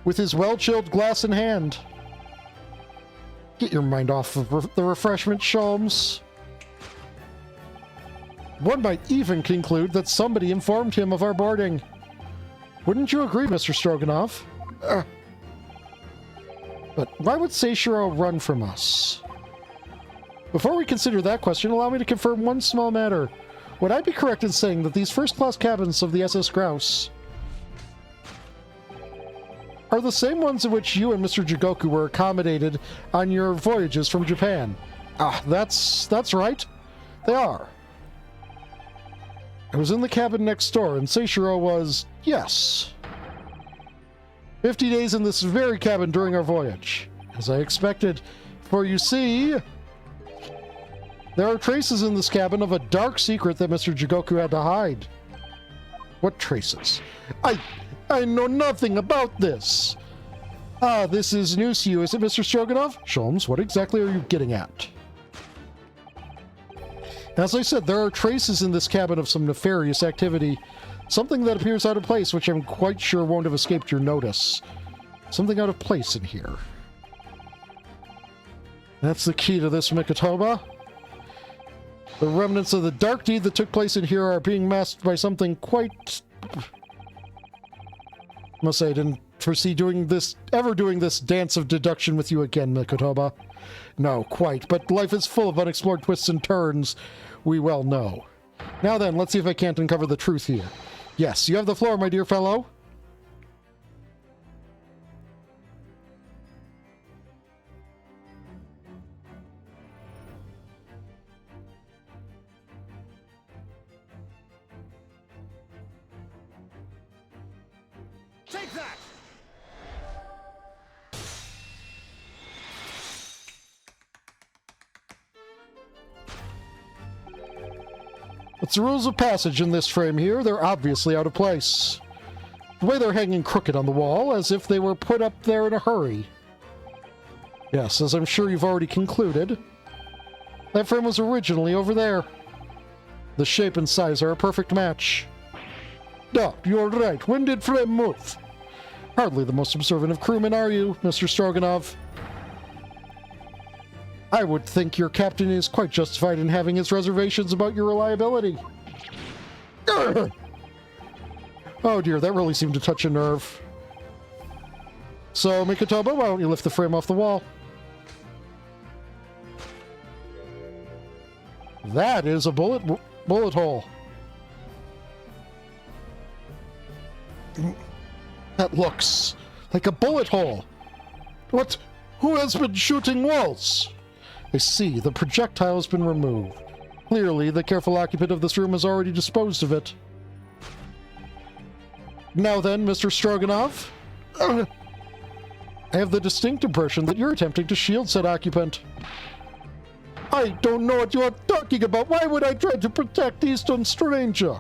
with his well-chilled glass in hand. Get your mind off of the refreshment, Sholmes. One might even conclude that somebody informed him of our boarding. Wouldn't you agree, Mr. Stroganoff? But why would Seishiro run from us? Before we consider that question, allow me to confirm one small matter. Would I be correct in saying that these first-class cabins of the SS Grouse are the same ones in which you and Mr. Jigoku were accommodated on your voyages from Japan? That's right. They are. I was in the cabin next door, and Seishiro was, yes, 50 days in this very cabin during our voyage, as I expected. For you see, there are traces in this cabin of a dark secret that Mr. Jigoku had to hide. What traces? I know nothing about this. This is news to you, is it, Mr. Stroganoff? Sholmes, what exactly are you getting at? As I said, there are traces in this cabin of some nefarious activity. Something that appears out of place, which I'm quite sure won't have escaped your notice. Something out of place in here. That's the key to this, Mikotoba. The remnants of the dark deed that took place in here are being masked by something quite... I must say, I didn't foresee ever doing this dance of deduction with you again, Mikotoba. No, quite, but life is full of unexplored twists and turns, we well know. Now then, let's see if I can't uncover the truth here. Yes, you have the floor, my dear fellow. Take that! It's the rules of passage in this frame here. They're obviously out of place. The way they're hanging crooked on the wall, as if they were put up there in a hurry. Yes, as I'm sure you've already concluded, that frame was originally over there. The shape and size are a perfect match. No, you're right. When did frame move? Hardly the most observant of crewmen, are you, Mr. Stroganov? I would think your captain is quite justified in having his reservations about your reliability. Urgh! Oh dear, that really seemed to touch a nerve. So, Mikotoba, why don't you lift the frame off the wall? That is a bullet hole. That looks like a bullet hole. What? Who has been shooting walls? I see, the projectile has been removed. Clearly, the careful occupant of this room has already disposed of it. Now then, Mr. Stroganov, I have the distinct impression that you're attempting to shield said occupant. I don't know what you're talking about. Why would I try to protect Eastern Stranger?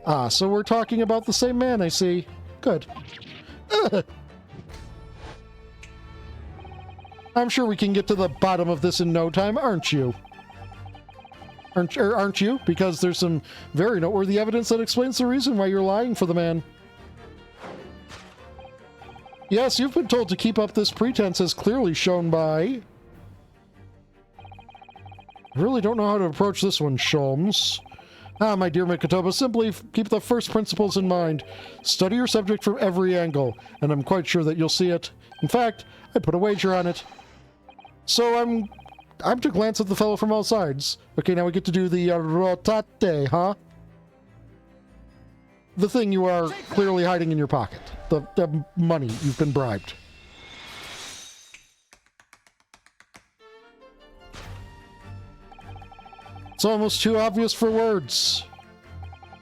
Ah, so we're talking about the same man, I see. Good. I'm sure we can get to the bottom of this in no time, aren't you? Aren't you? Because there's some very noteworthy evidence that explains the reason why you're lying for the man. Yes, you've been told to keep up this pretense as clearly shown by... I really don't know how to approach this one, Sholmes. Ah, my dear Mikotoba, simply keep the first principles in mind. Study your subject from every angle, and I'm quite sure that you'll see it. In fact, I'd put a wager on it. So I'm to glance at the fellow from all sides. Okay, now we get to do the rotate, huh? The thing you are clearly hiding in your pocket. The money you've been bribed. It's almost too obvious for words.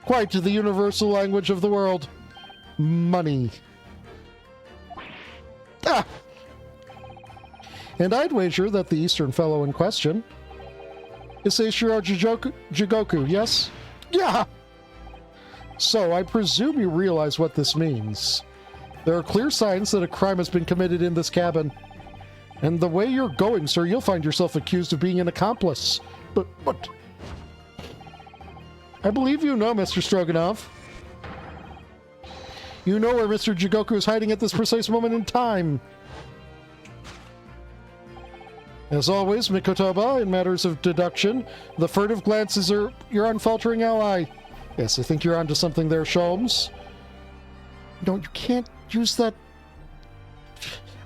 Quite the universal language of the world. Money. Ah! And I'd wager that the Eastern fellow in question is Seishiro Jigoku, yes? Yeah! So, I presume you realize what this means. There are clear signs that a crime has been committed in this cabin. And the way you're going, sir, you'll find yourself accused of being an accomplice. But... I believe you know, Mr. Stroganov. You know where Mr. Jigoku is hiding at this precise moment in time. As always, Mikotoba, in matters of deduction, the furtive glance is your unfaltering ally. Yes, I think you're onto something there, Sholmes. No, you can't use that...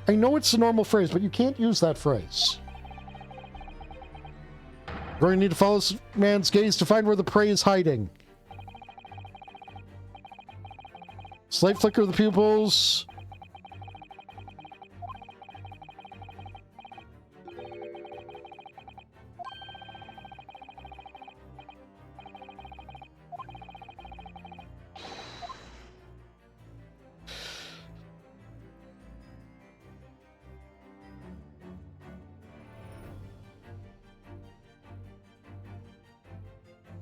I know it's a normal phrase, but you can't use that phrase. We're going to need to follow this man's gaze to find where the prey is hiding. Slight flicker of the pupils.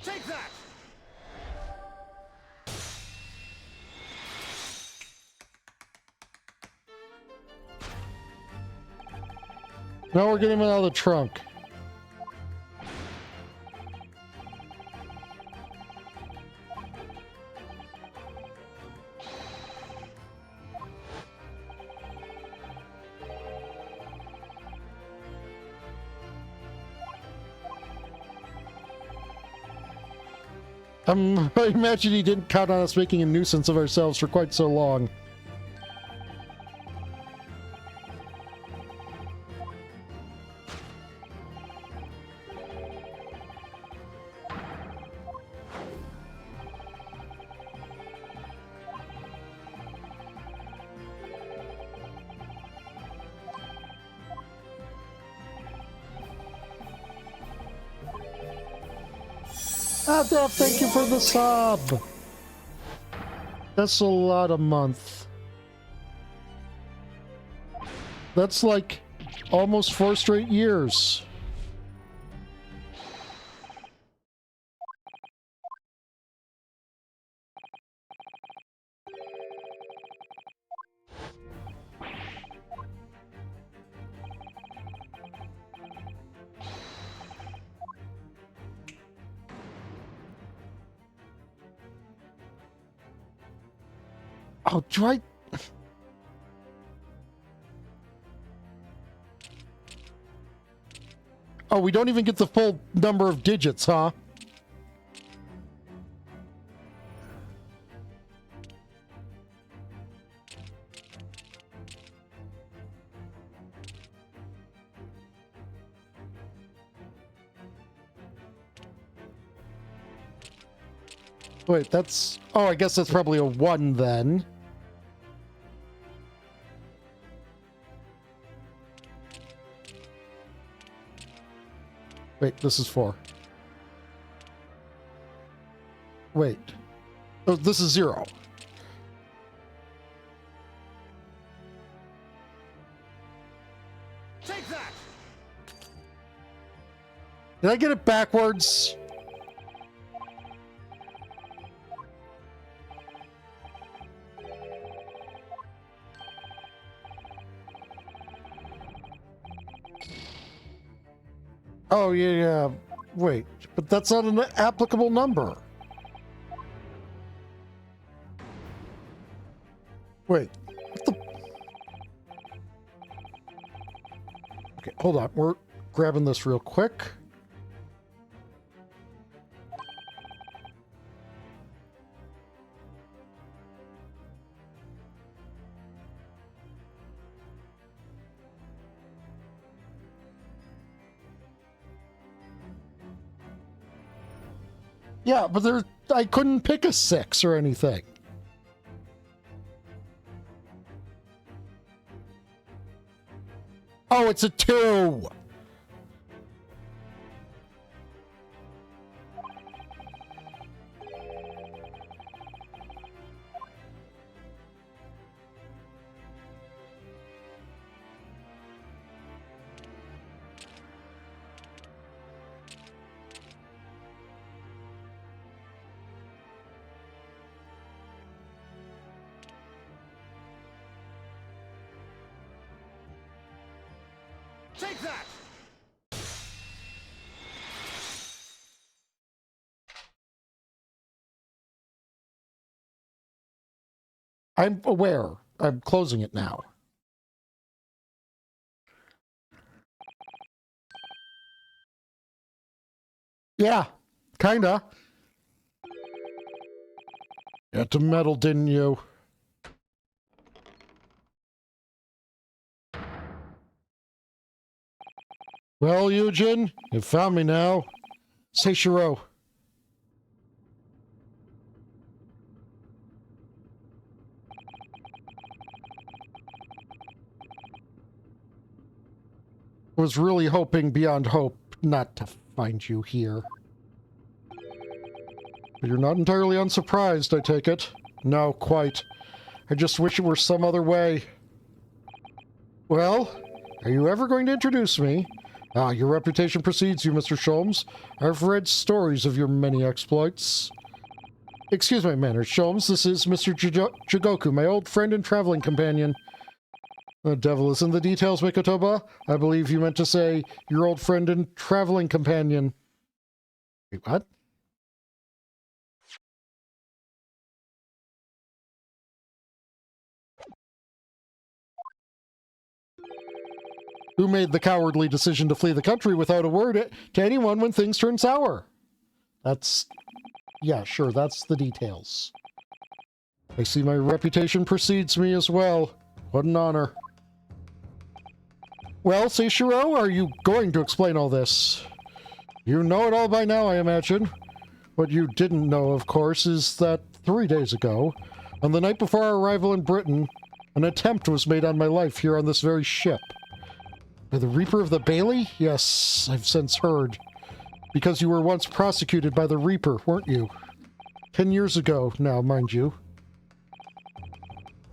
Take that! Now we're getting him out of the trunk. I imagine he didn't count on us making a nuisance of ourselves for quite so long. Dad, thank you for the sub. That's a lot a month. That's like almost 4 straight years. Oh, do I... Oh, we don't even get the full number of digits, huh? Wait, that's... Oh, I guess that's probably a 1 then. Wait, this is 4. Wait. Oh, this is 0. Take that! Did I get it backwards? Oh, yeah. Wait, but that's not an applicable number. Wait, what the... Okay, hold on. We're grabbing this real quick. Yeah, but there, I couldn't pick a 6 or anything. Oh, it's a 2. Take that! I'm aware. I'm closing it now. Yeah, kinda. You had to meddle, didn't you? Well, Eugen, you found me now. Say Shiro. I was really hoping beyond hope not to find you here. But you're not entirely unsurprised, I take it. No, quite. I just wish it were some other way. Well, are you ever going to introduce me? Ah, your reputation precedes you, Mr. Sholmes. I've read stories of your many exploits. Excuse my manners, Sholmes. This is Mr. Jigoku, my old friend and traveling companion. The devil is in the details, Mikotoba. I believe you meant to say your old friend and traveling companion. Wait, what? Who made the cowardly decision to flee the country without a word to anyone when things turn sour? That's... yeah, sure, that's the details. I see my reputation precedes me as well. What an honor. Well, Seishiro, are you going to explain all this? You know it all by now, I imagine. What you didn't know, of course, is that 3 days ago, on the night before our arrival in Britain, an attempt was made on my life here on this very ship. By the Reaper of the Bailey? Yes, I've since heard. Because you were once prosecuted by the Reaper, weren't you? 10 years ago now, mind you.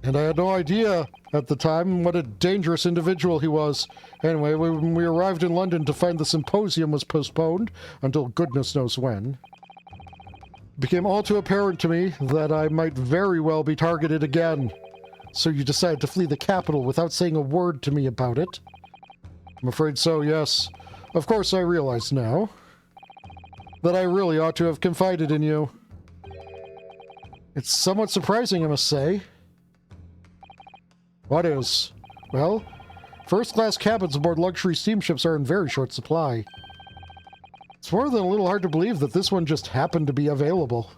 And I had no idea at the time what a dangerous individual he was. Anyway, when we arrived in London to find the symposium was postponed until goodness knows when, it became all too apparent to me that I might very well be targeted again. So you decided to flee the capital without saying a word to me about it? I'm afraid so, yes. Of course, I realize now that I really ought to have confided in you. It's somewhat surprising, I must say. What is? Well, first-class cabins aboard luxury steamships are in very short supply. It's more than a little hard to believe that this one just happened to be available.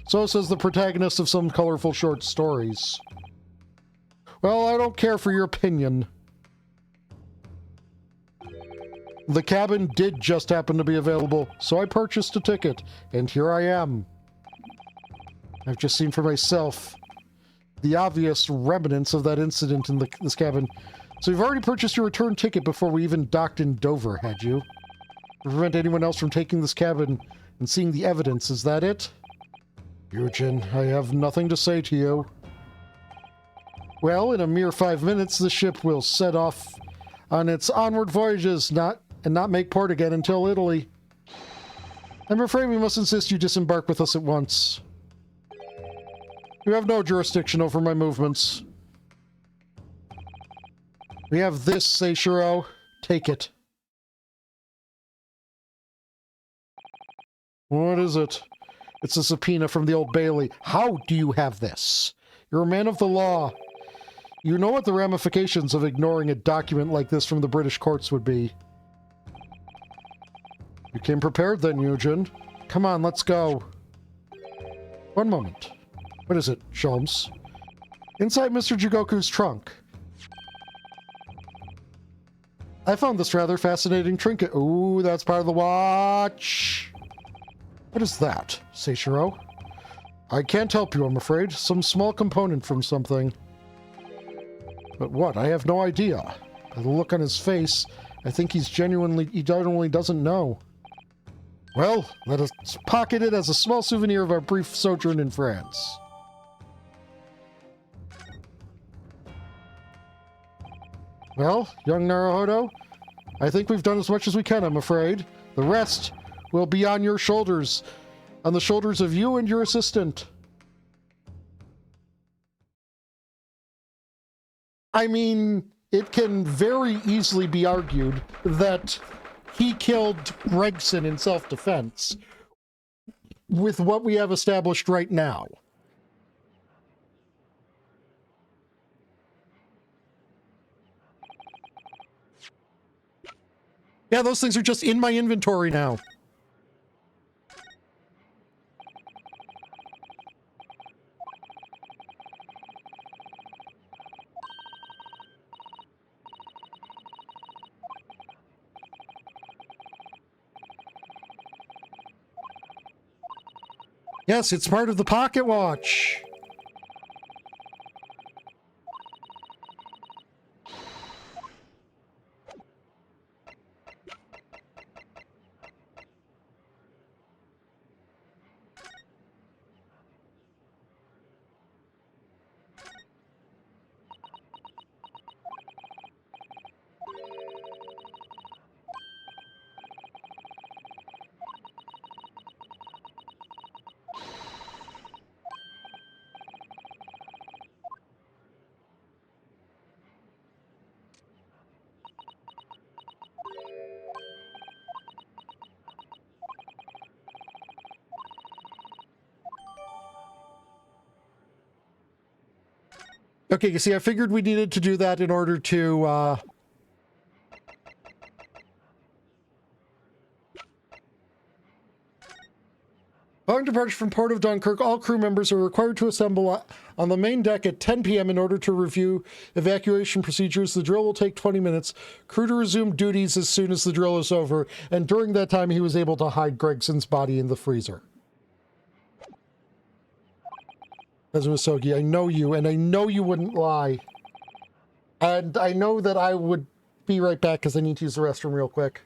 So says the protagonist of some colorful short stories. Well, I don't care for your opinion. The cabin did just happen to be available, so I purchased a ticket, and here I am. I've just seen for myself the obvious remnants of that incident in this cabin. So you've already purchased your return ticket before we even docked in Dover, had you? To prevent anyone else from taking this cabin and seeing the evidence, is that it? Eugen, I have nothing to say to you. Well, in a mere 5 minutes, the ship will set off on its onward voyages, not make port again until Italy. I'm afraid we must insist you disembark with us at once. You have no jurisdiction over my movements. We have this, Seishiro. Take it. What is it? It's a subpoena from the Old Bailey. How do you have this? You're a man of the law. You know what the ramifications of ignoring a document like this from the British courts would be. You came prepared then, Eugen. Come on, let's go. One moment. What is it, Sholmes? Inside Mr. Jigoku's trunk. I found this rather fascinating trinket. Ooh, that's part of the watch. What is that, Seishiro? I can't help you, I'm afraid. Some small component from something. But what? I have no idea. By the look on his face, I think he genuinely doesn't know. Well, let us pocket it as a small souvenir of our brief sojourn in France. Well, young Naruhodo, I think we've done as much as we can, I'm afraid. The rest will be on your shoulders, on the shoulders of you and your assistant. I mean, it can very easily be argued that he killed Gregson in self-defense with what we have established right now. Yeah, those things are just in my inventory now. Yes, it's part of the pocket watch. Okay, you see, I figured we needed to do that in order to, Following departure from Port of Dunkirk, all crew members are required to assemble on the main deck at 10 p.m. in order to review evacuation procedures. The drill will take 20 minutes. Crew to resume duties as soon as the drill is over, and during that time he was able to hide Gregson's body in the freezer. Kazumisogi, I know you, and I know you wouldn't lie. And I know that I would be right back because I need to use the restroom real quick.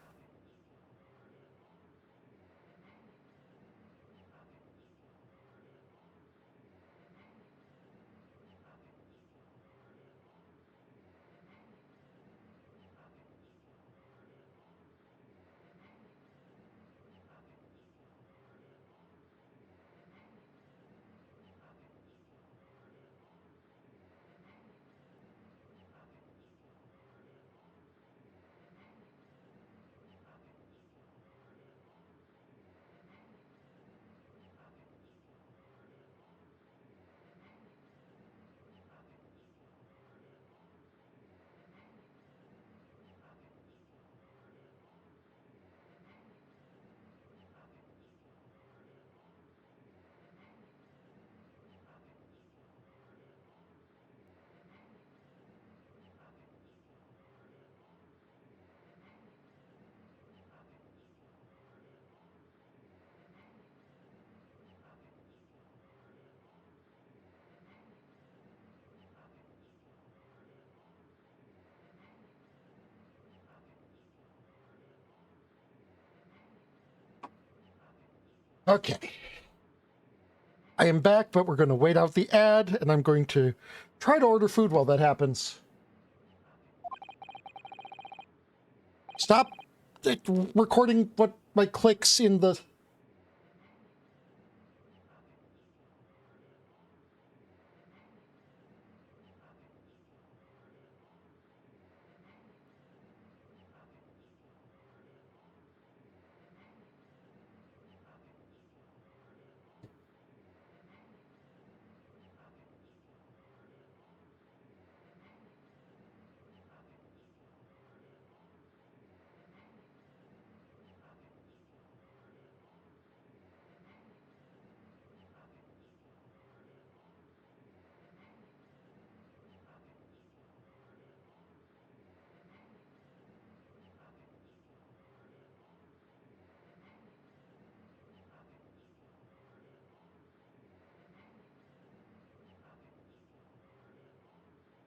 Okay. I am back, but we're going to wait out the ad, and I'm going to try to order food while that happens. Stop recording what my clicks in the...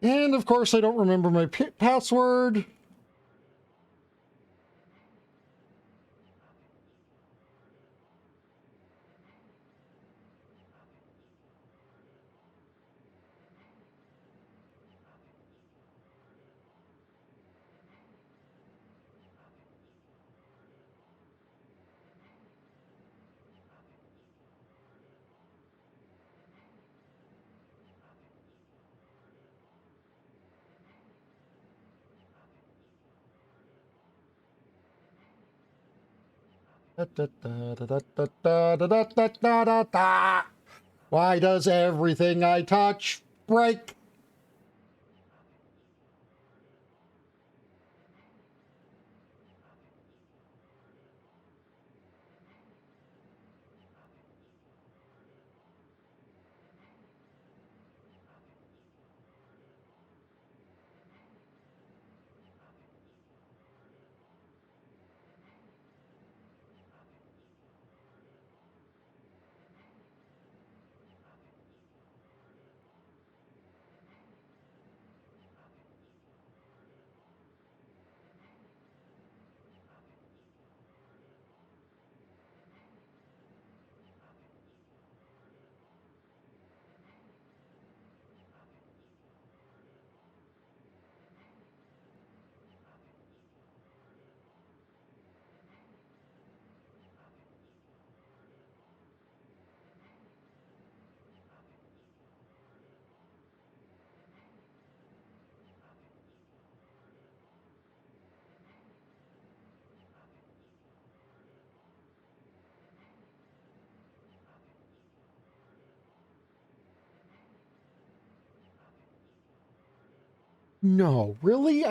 And of course, I don't remember my password. Why does everything I touch break? No, really?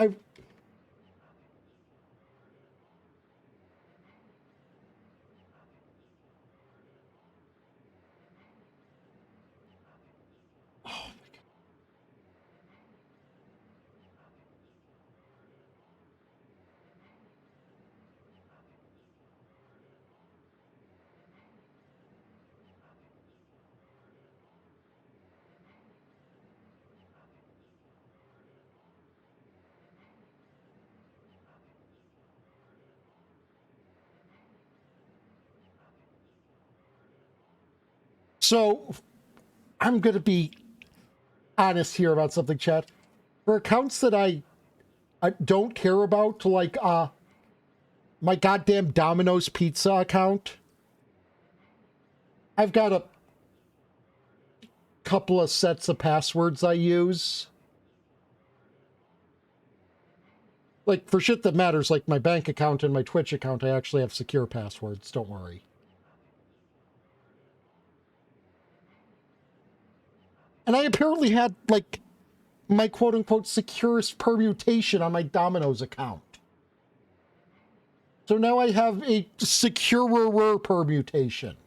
So I'm going to be honest here about something, chat. For accounts that I don't care about, like my goddamn Domino's Pizza account, I've got a couple of sets of passwords I use. Like, for shit that matters, like my bank account and my Twitch account, I actually have secure passwords, don't worry. And I apparently had, like, my quote-unquote securest permutation on my Domino's account. So now I have a securer permutation.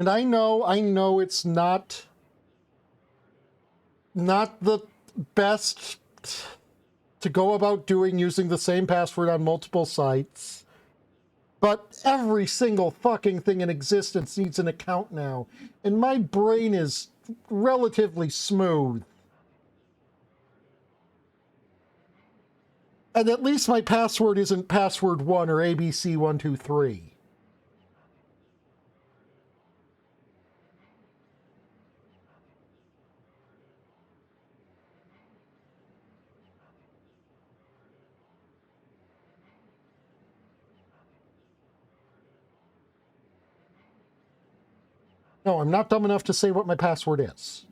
And I know it's not the best to go about doing using the same password on multiple sites. But every single fucking thing in existence needs an account now. And my brain is relatively smooth. And at least my password isn't password 1 or ABC123. No, I'm not dumb enough to say what my password is.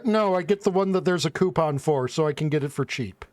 No, I get the one that there's a coupon for, so I can get it for cheap.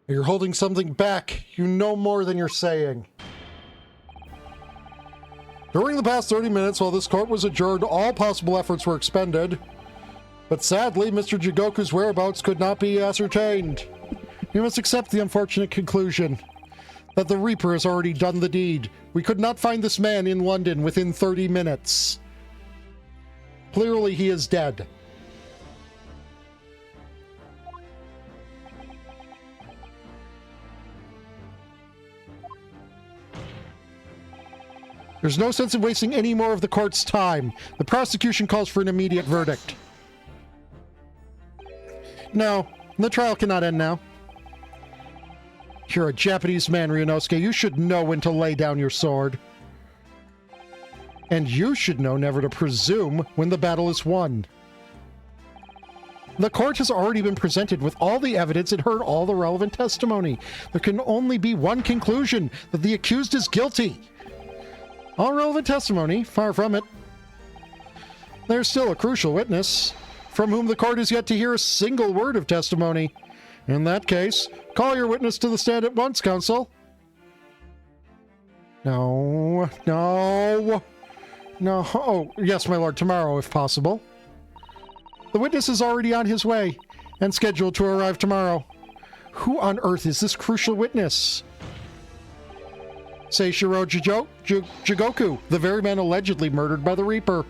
You're holding something back. You know more than you're saying. During the past 30 minutes, while this court was adjourned, all possible efforts were expended. But sadly, Mr. Jigoku's whereabouts could not be ascertained. You must accept the unfortunate conclusion that the Reaper has already done the deed. We could not find this man in London within 30 minutes. Clearly, he is dead. There's no sense in wasting any more of the court's time. The prosecution calls for an immediate verdict. No, the trial cannot end now. You're a Japanese man, Ryunosuke. You should know when to lay down your sword. And you should know never to presume when the battle is won. The court has already been presented with all the evidence and heard all the relevant testimony. There can only be one conclusion, that the accused is guilty. All relevant testimony, far from it. There's still a crucial witness, from whom the court has yet to hear a single word of testimony. In that case, call your witness to the stand at once, counsel. No. Oh, yes, my lord, tomorrow, if possible. The witness is already on his way, and scheduled to arrive tomorrow. Who on earth is this crucial witness? Seishiro Jigoku, the very man allegedly murdered by the Reaper.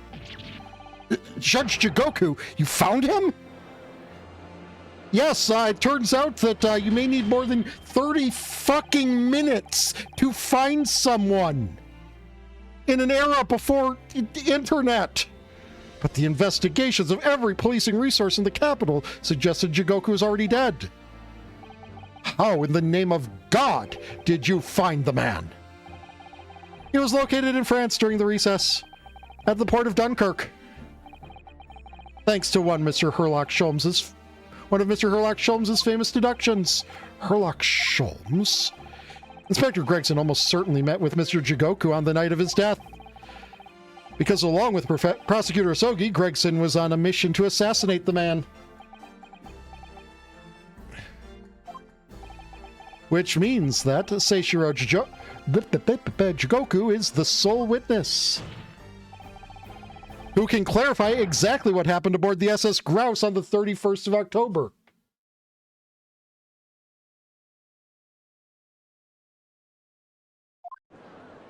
Judge Jigoku, you found him? Yes, it turns out that you may need more than 30 fucking minutes to find someone. In an era before the internet. But the investigations of every policing resource in the capital suggested Jigoku is already dead. How in the name of God did you find the man? He was located in France during the recess, at the port of Dunkirk. Thanks to one of Mr. Herlock Sholmes's famous deductions. Herlock Sholmes? Inspector Gregson almost certainly met with Mr. Jigoku on the night of his death. Because along with Prosecutor Asogi, Gregson was on a mission to assassinate the man. Which means that Seishiro Jigoku is the sole witness who can clarify exactly what happened aboard the SS Grouse on the 31st of October.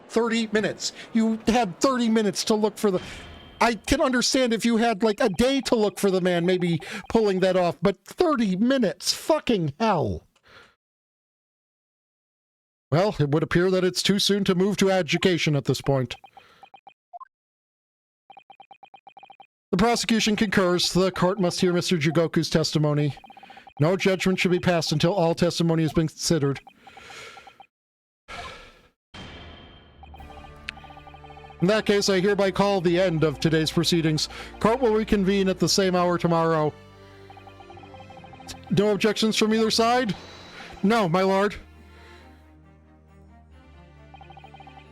"30 minutes. You had 30 minutes to look for the... I can understand if you had like a day to look for the man, maybe pulling that off, but 30 minutes? Fucking hell. Well, it would appear that it's too soon to move to adjudication at this point. The prosecution concurs. The court must hear Mr. Jugoku's testimony. No judgment should be passed until all testimony has been considered. In that case, I hereby call the end of today's proceedings. Court will reconvene at the same hour tomorrow. No objections from either side? No, my lord.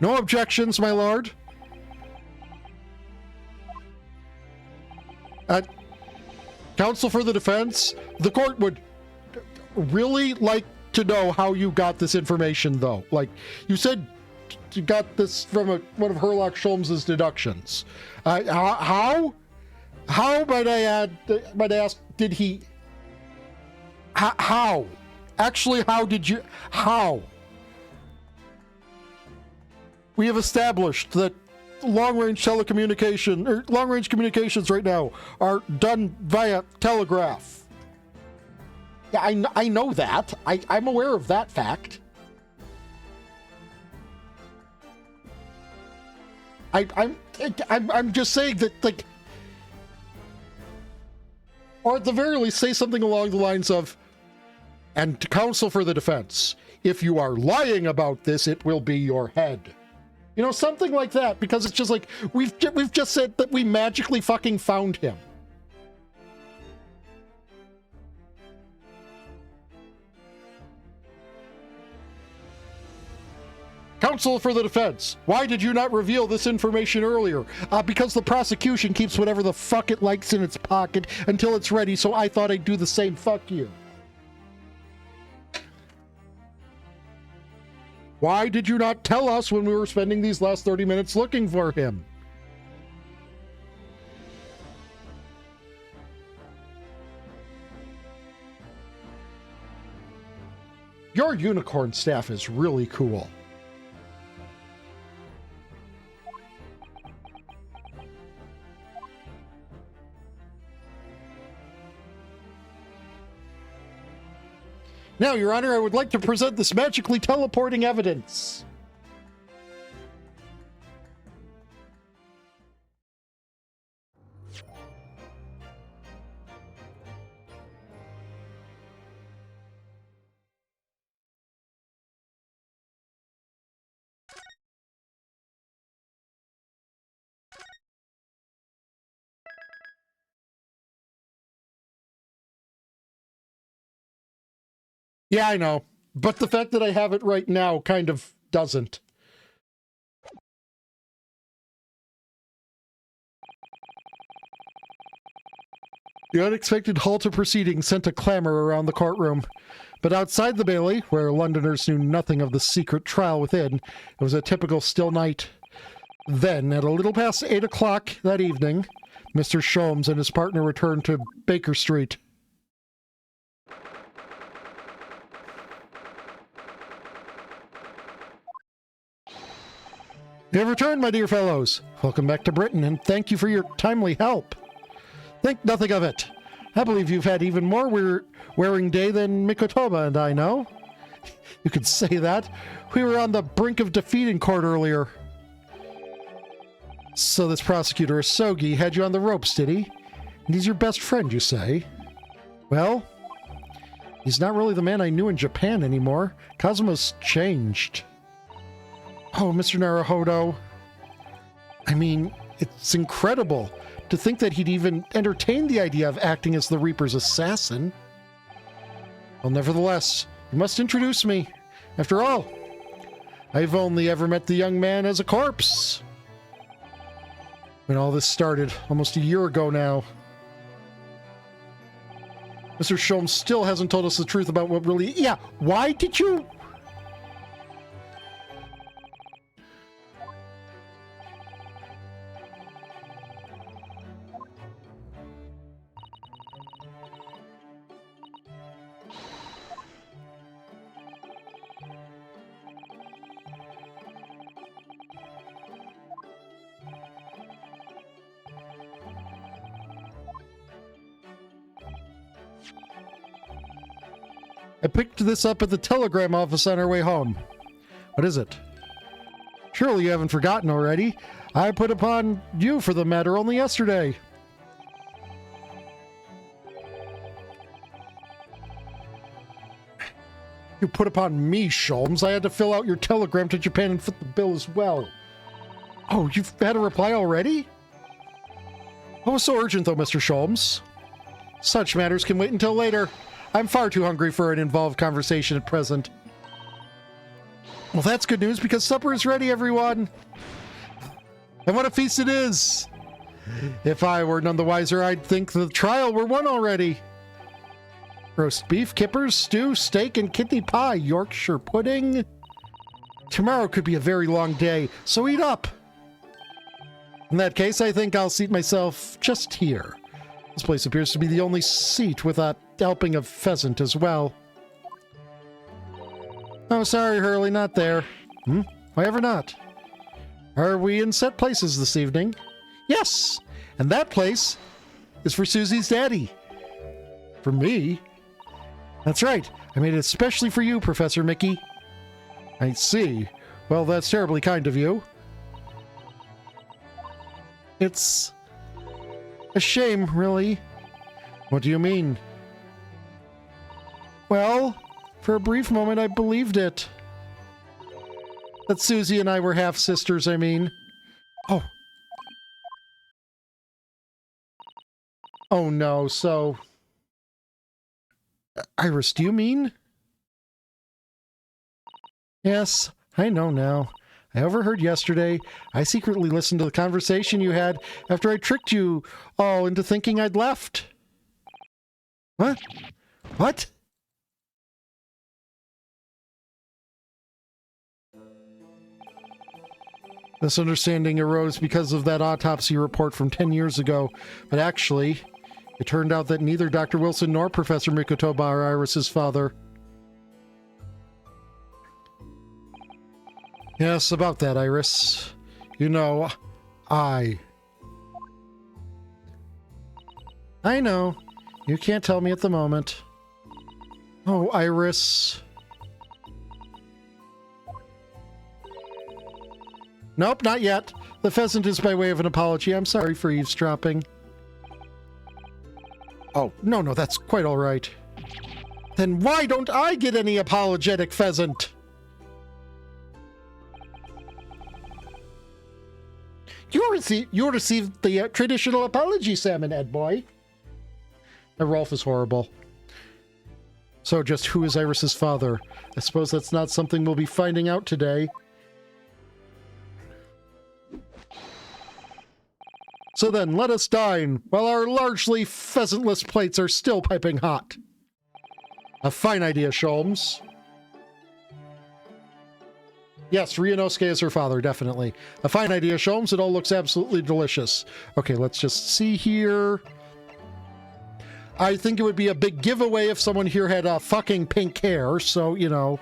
No objections, my lord. Counsel for the defense, the court would really like to know how you got this information, though. Like, you said you got this from one of Herlock Sholmes' deductions. How? How, might I ask, did he... How? Actually, how did you... How? We have established that long-range telecommunication, or long-range communications right now are done via telegraph. Yeah, I know that. I'm aware of that fact. I'm just saying that, like, or at the very least say something along the lines of, and to counsel for the defense, if you are lying about this, it will be your head. You know, something like that, because it's just like, we've just said that we magically fucking found him. Counsel for the defense, why did you not reveal this information earlier? Because the prosecution keeps whatever the fuck it likes in its pocket until it's ready, so I thought I'd do the same. Fuck you. Why did you not tell us when we were spending these last 30 minutes looking for him? Your unicorn staff is really cool. Now, Your Honor, I would like to present this magically teleporting evidence. Yeah, I know. But the fact that I have it right now kind of doesn't. The unexpected halt of proceedings sent a clamor around the courtroom. But outside the Bailey, where Londoners knew nothing of the secret trial within, it was a typical still night. Then, at a little past 8 o'clock that evening, Mr. Sholmes and his partner returned to Baker Street. You have returned, my dear fellows. Welcome back to Britain, and thank you for your timely help. Think nothing of it. I believe you've had even more wearing day than Mikotoba and I know. You could say that. We were on the brink of defeat in court earlier. So this prosecutor Asogi had you on the ropes, did he? And he's your best friend, you say? Well, he's not really the man I knew in Japan anymore. Kazuma's changed. Oh, Mr. Naruhodo. I mean, it's incredible to think that he'd even entertained the idea of acting as the Reaper's assassin. Well, nevertheless, you must introduce me. After all, I've only ever met the young man as a corpse. When all this started, almost a year ago now. Mr. Sholmes still hasn't told us the truth about what really... Yeah, why did you... I picked this up at the telegram office on our way home. What is it? Surely you haven't forgotten already. I put upon you for the matter only yesterday. You put upon me, Sholmes. I had to fill out your telegram to Japan and foot the bill as well. Oh, you've had a reply already? What was so urgent, though, Mr. Sholmes? Such matters can wait until later. I'm far too hungry for an involved conversation at present. Well, that's good news because supper is ready, everyone. And what a feast it is! If I were none the wiser, I'd think the trial were won already. Roast beef, kippers, stew, steak, and kidney pie, Yorkshire pudding. Tomorrow could be a very long day, so eat up. In that case, I think I'll seat myself just here. This place appears to be the only seat with a helping of pheasant as well. Oh, sorry, Hurley, not there. Why ever not? Are we in set places this evening? Yes, and that place is for Susie's daddy. For me? That's right. I made it especially for you, Professor Mickey. I see. Well, that's terribly kind of you. It's a shame, really. What do you mean? Well, for a brief moment I believed it. That Susie and I were half-sisters, I mean. Oh. Oh no, so... Iris, do you mean? Yes, I know now. I overheard yesterday. I secretly listened to the conversation you had after I tricked you all into thinking I'd left. What? What? This understanding arose because of that autopsy report from 10 years ago, but actually, it turned out that neither Dr. Wilson nor Professor Mikotoba are Iris's father. Yes, about that, Iris. You know, I know. You can't tell me at the moment. Oh, Iris. Nope, not yet. The pheasant is by way of an apology. I'm sorry for eavesdropping. Oh, no, that's quite all right. Then why don't I get any apologetic pheasant? You received the traditional apology salmon, Ed boy. Rolf is horrible. So just who is Iris's father? I suppose that's not something we'll be finding out today. So then, let us dine, while our largely pheasantless plates are still piping hot. A fine idea, Sholmes. Yes, Ryunosuke is her father, definitely. A fine idea, Sholmes. It all looks absolutely delicious. Okay, let's just see here. I think it would be a big giveaway if someone here had fucking pink hair, so, you know.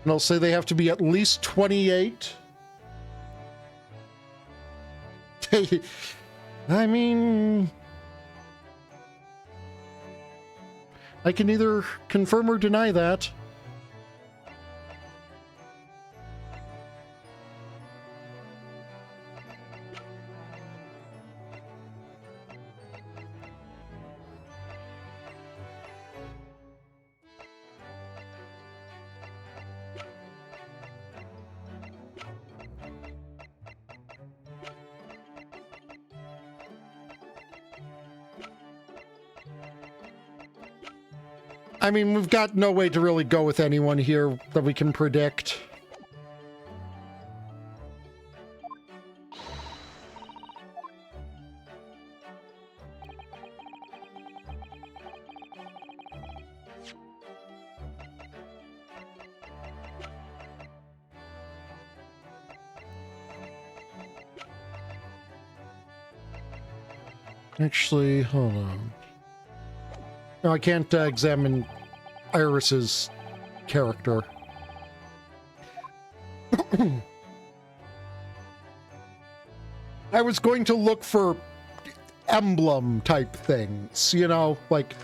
And I'll say they have to be at least 28. I mean... I can either confirm or deny that. I mean, we've got no way to really go with anyone here that we can predict. Actually, hold on. No, I can't examine Iris's character. I was going to look for emblem type things, you know, like...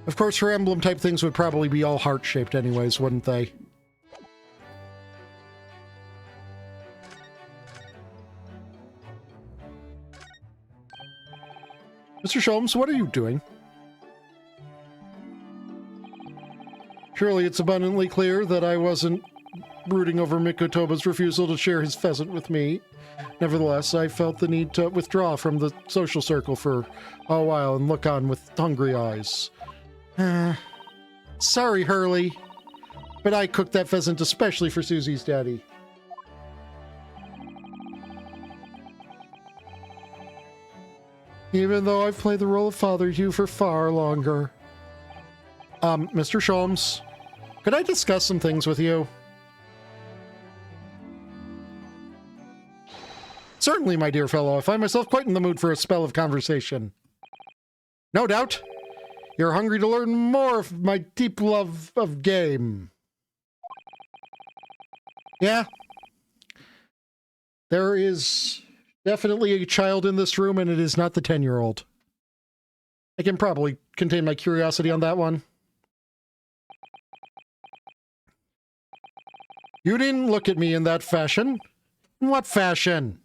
Of course, her emblem type things would probably be all heart-shaped anyways, wouldn't they? Mr. Sholmes, what are you doing? Surely it's abundantly clear that I wasn't brooding over Mikotoba's refusal to share his pheasant with me. Nevertheless, I felt the need to withdraw from the social circle for a while and look on with hungry eyes. Sorry, Hurley, but I cooked that pheasant especially for Susie's daddy. Even though I've played the role of father to you for far longer. Mr. Sholmes, could I discuss some things with you? Certainly, my dear fellow. I find myself quite in the mood for a spell of conversation. No doubt. You're hungry to learn more of my deep love of game. Yeah. There is definitely a child in this room, and it is not the 10-year-old. I can probably contain my curiosity on that one. You didn't look at me in that fashion. In what fashion?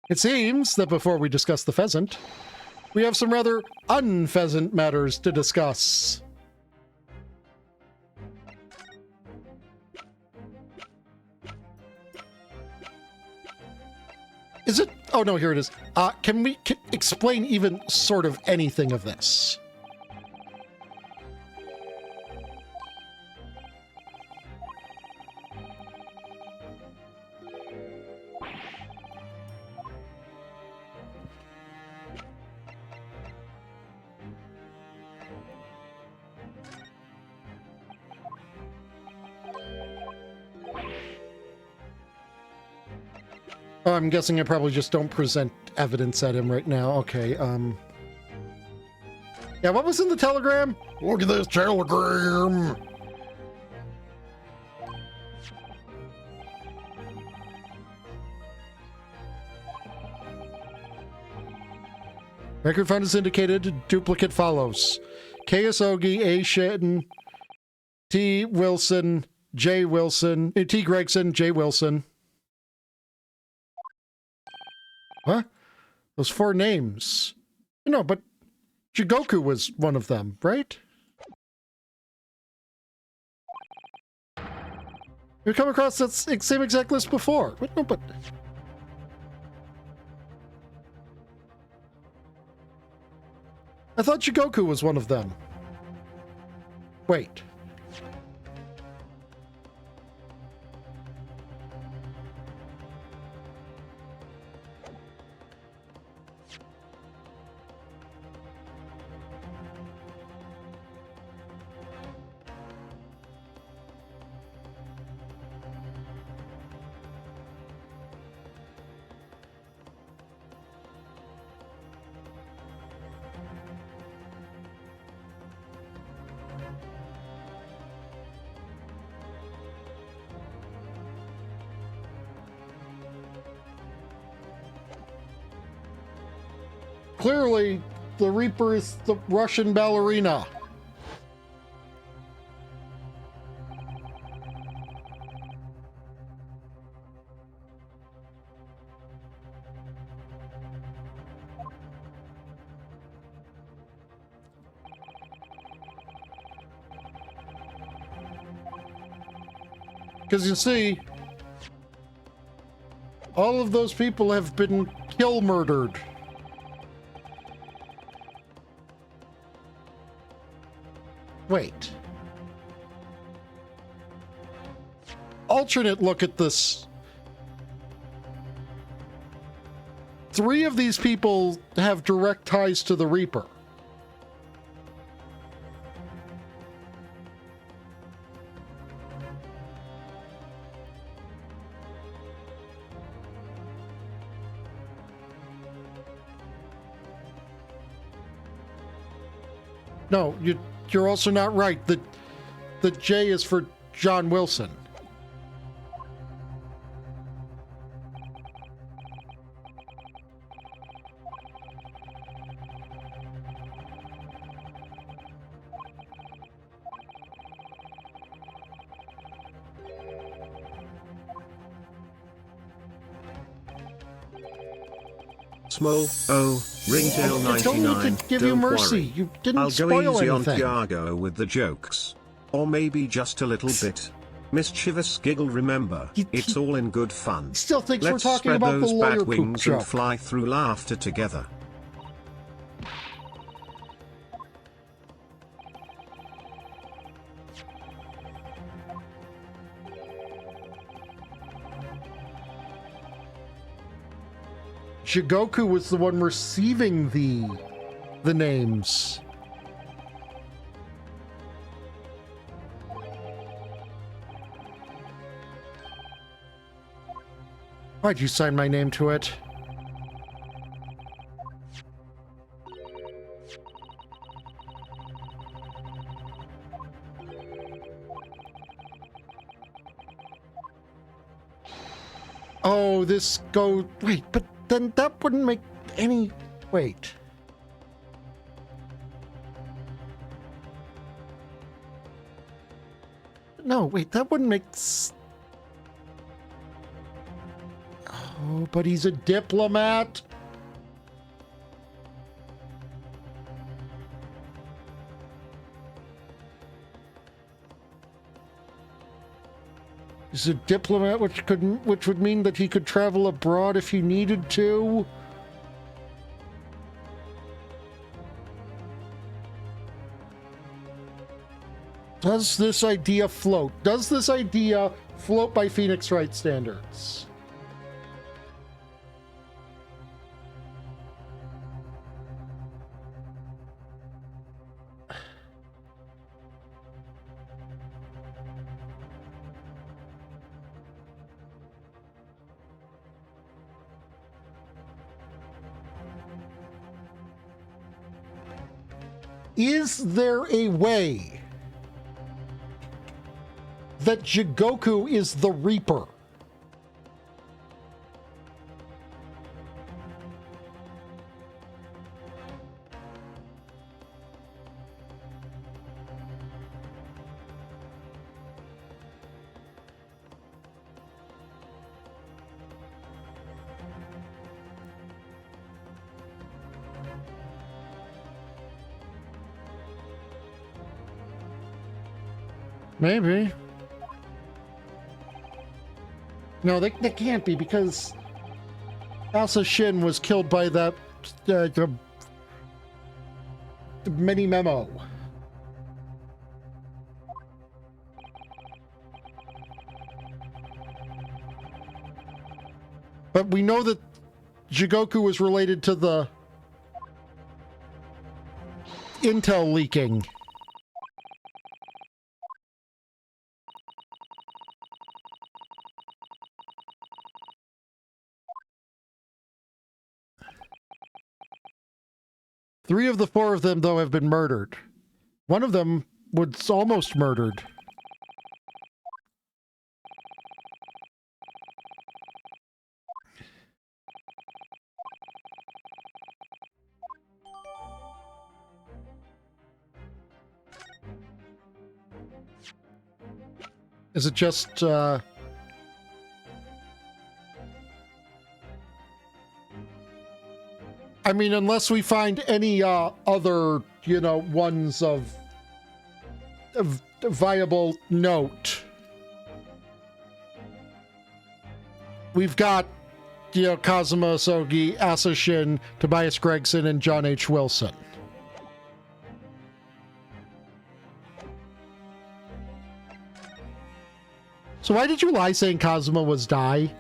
It seems that before we discuss the pheasant, we have some rather unpheasant matters to discuss. Is it? Oh no, here it is. Can we explain even sort of anything of this? Oh, I'm guessing I probably just don't present evidence at him right now. Okay, yeah, what was in the telegram? Look at this telegram! Record found is indicated. Duplicate follows. K. Asogi, A. Shetton, T. Wilson, J. Wilson, T. Gregson, J. Wilson. Huh? Those 4 names. No, but Jigoku was one of them, right? We've come across that same exact list before. Wait, no, but... I thought Jigoku was one of them. Wait. Clearly, the Reaper is the Russian ballerina. Because you see, all of those people have been kill-murdered. Wait. Alternate look at this. 3 of these people have direct ties to the Reaper. No, you're also not right. The J is for John Wilson. Small, oh, Ringtail I don't 99, need to give don't you mercy. worry. You didn't I'll go spoil easy anything. on Tiago with the jokes. Or maybe just a little bit. Mischievous giggle, remember, it's all in good fun. Still thinks Let's we're talking spread about the those lawyer bat poop wings joke. and fly through laughter together. Jigoku was the one receiving the names. Why'd you sign my name to it? Oh, this go... Wait, but then that wouldn't make any... Wait. No, wait, that wouldn't make... Oh, but he's a diplomat. He's a diplomat, which would mean that he could travel abroad if he needed to. Does this idea float? Does this idea float by Phoenix Wright standards? Is there a way that Jigoku is the Reaper? Maybe. No, they can't be, because Asa Shin was killed by that the mini memo. But we know that Jigoku was related to the intel leaking. Three of the four of them, though, have been murdered. One of them was almost murdered. Is it just, I mean, unless we find any other, you know, ones of viable note. We've got, you know, Kazuma Osogi, Asa Shin, Tobias Gregson, and John H. Wilson. So why did you lie saying Kazuma was Dai?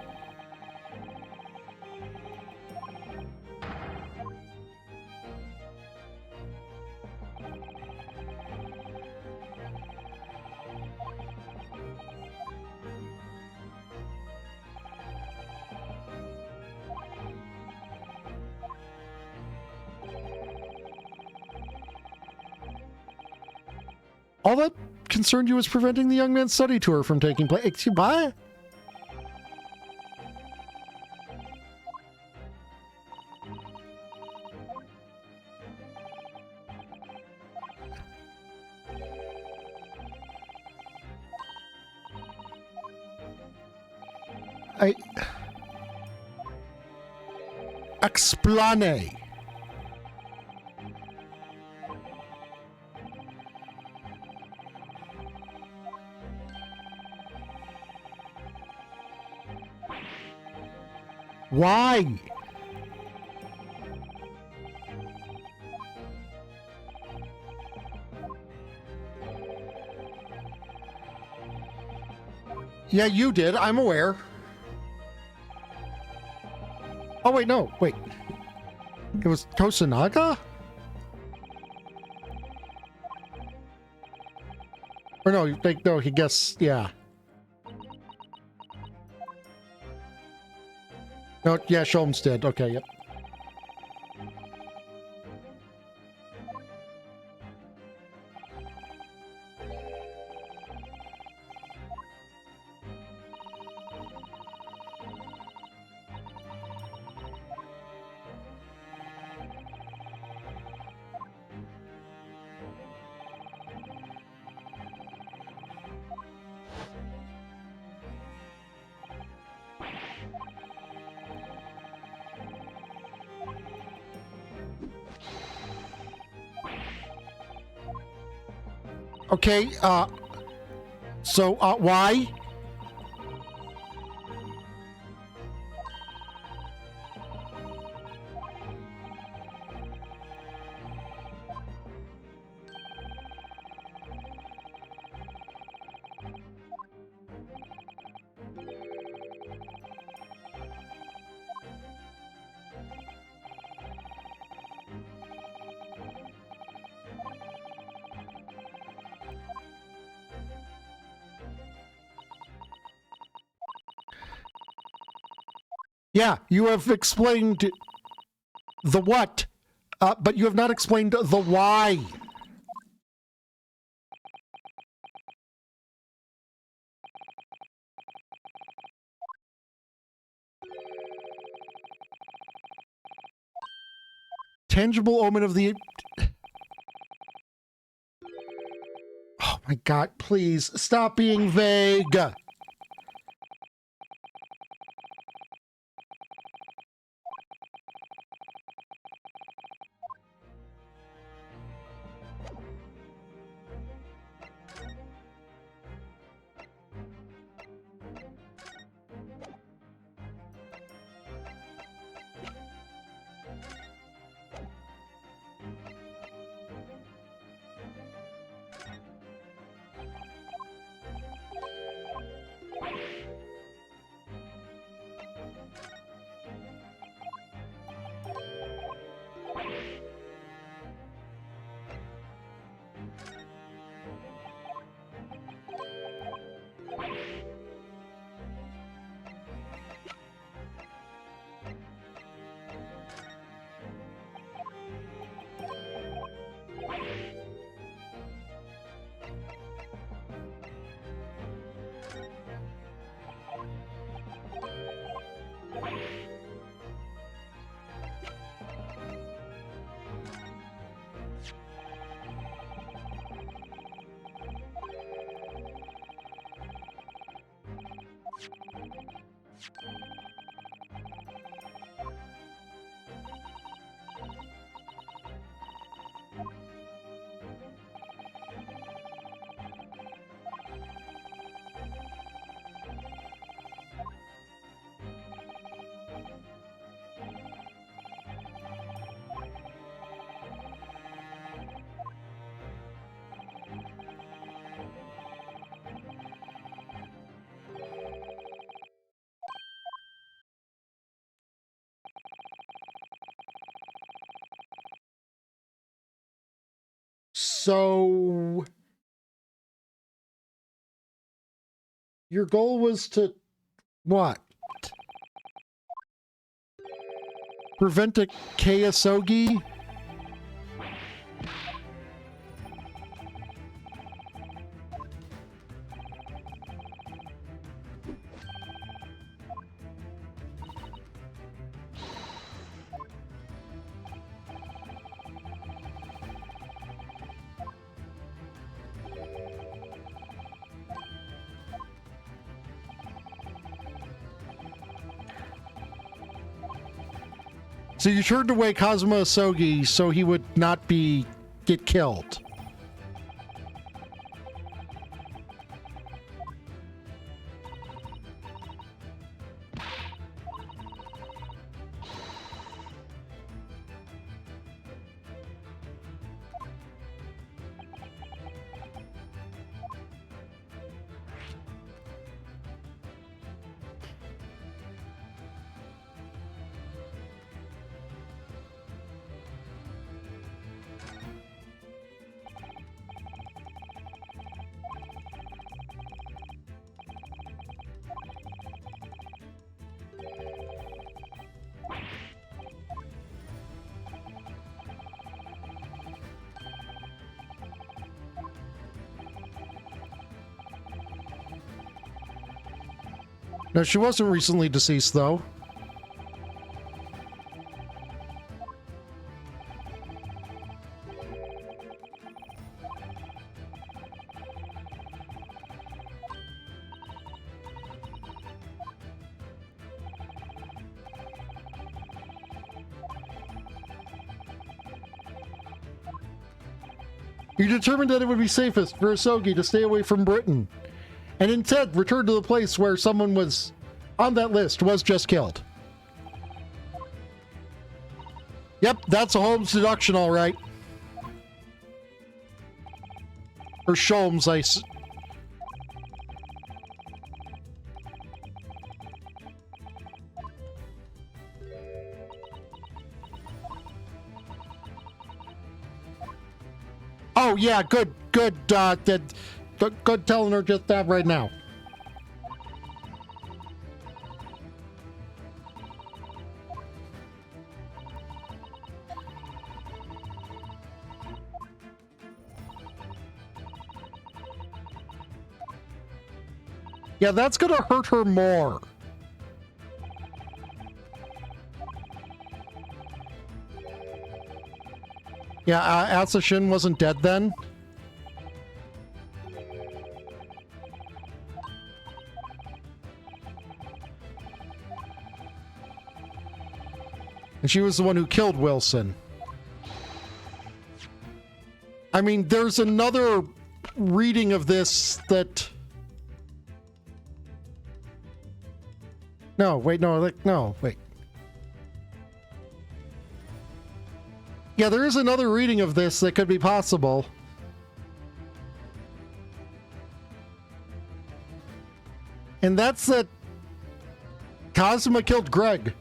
All that concerned you was preventing the young man's study tour from taking place. Excuse me? Explane. Why? Yeah, you did. I'm aware. Oh, wait, no. Wait. It was Tosanaga? Or no, no, he guessed, yeah. No, yeah, Sholmes did. Okay, yep. Okay, so, why? Yeah, you have explained the what, but you have not explained the why. Tangible omen of the... Oh my god, please, stop being vague. So... your goal was to... what? Prevent a Kayasogi? So you turned away Kazuma Asogi so he would not get killed. No, she wasn't recently deceased, though. You determined that it would be safest for Asogi to stay away from Britain, and instead return to the place where someone was on that list was just killed. Yep, that's a Holmes deduction, all right. Or Sholmes, Oh yeah, good, good telling her just that right now. Yeah, that's gonna hurt her more. Yeah, Asashin wasn't dead then? And she was the one who killed Wilson. I mean, there's another reading of this that... No, wait, no, wait. Yeah, there is another reading of this that could be possible. And that's that Kazuma killed Greg.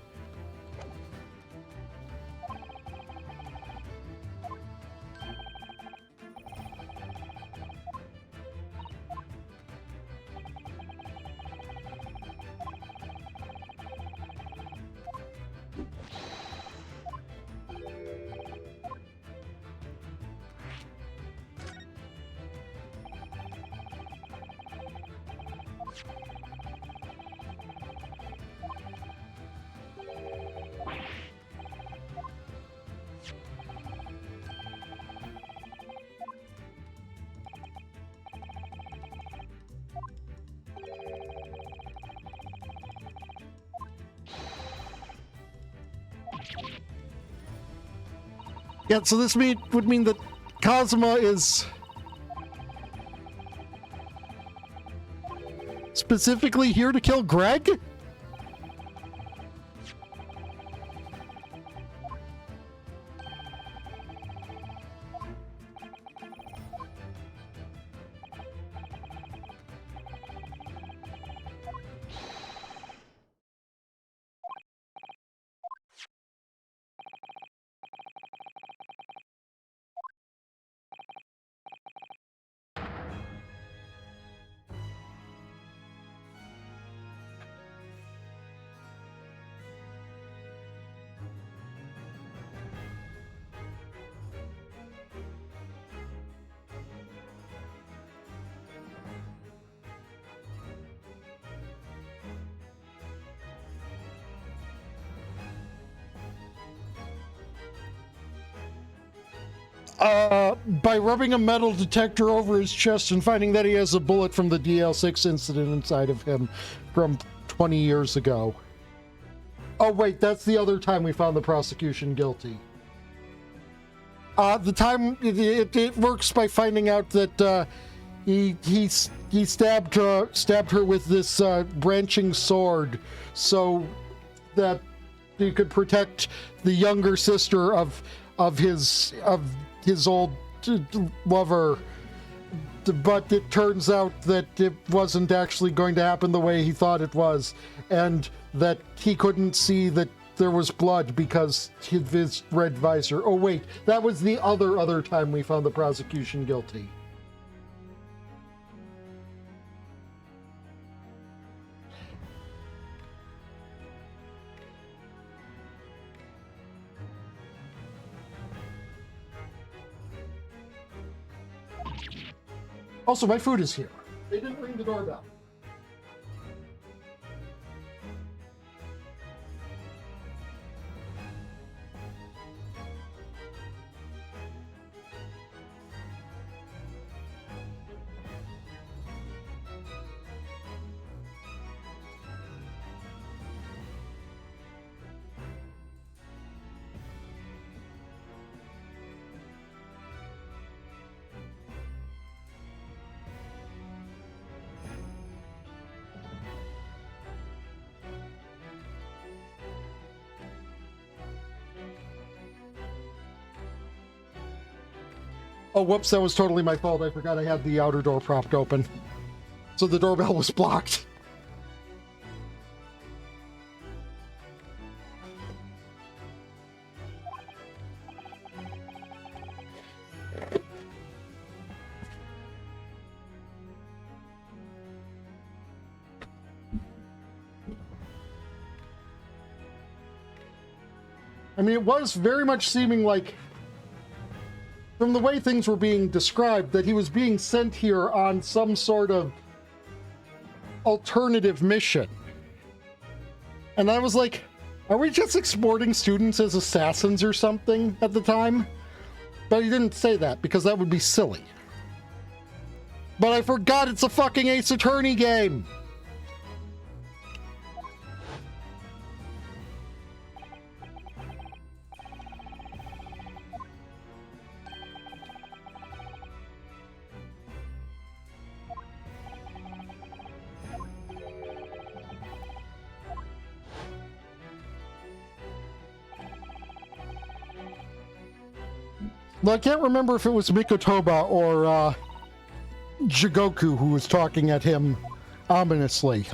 Yeah, so this would mean that Kazuma is specifically here to kill Greg? By rubbing a metal detector over his chest and finding that he has a bullet from the DL6 incident inside of him from 20 years ago. Oh, wait, that's the other time we found the prosecution guilty. The time it works by finding out that he stabbed her with this branching sword, so that he could protect the younger sister of his old lover. But it turns out that it wasn't actually going to happen the way he thought it was, and that he couldn't see that there was blood because of his red visor. Oh wait, that was the other time we found the prosecution guilty. Also, my food is here. They didn't ring the doorbell. Oh, whoops, that was totally my fault. I forgot I had the outer door propped open. So the doorbell was blocked. I mean, it was very much seeming like, from the way things were being described, that he was being sent here on some sort of alternative mission. And I was like, are we just exporting students as assassins or something at the time? But he didn't say that, because that would be silly. But I forgot it's a fucking Ace Attorney game! I can't remember if it was Mikotoba or Jigoku who was talking at him ominously.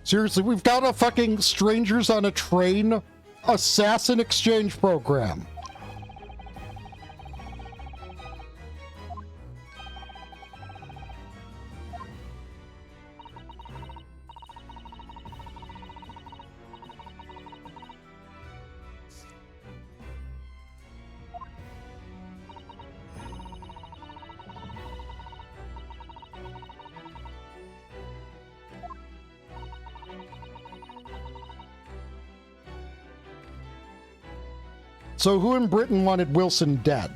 Seriously, we've got a fucking strangers on a train assassin exchange program. So who in Britain wanted Wilson dead?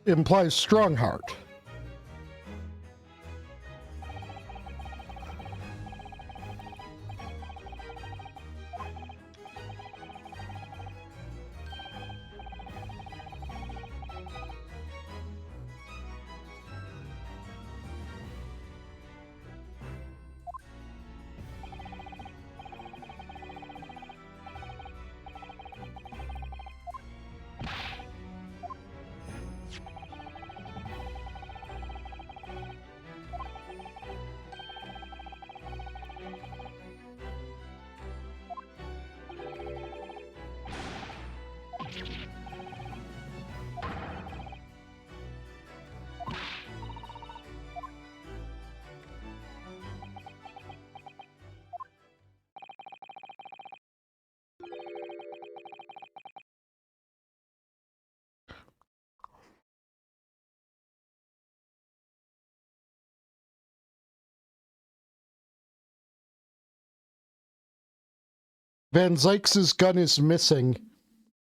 Implies Strongheart. Van Zykes' gun is missing.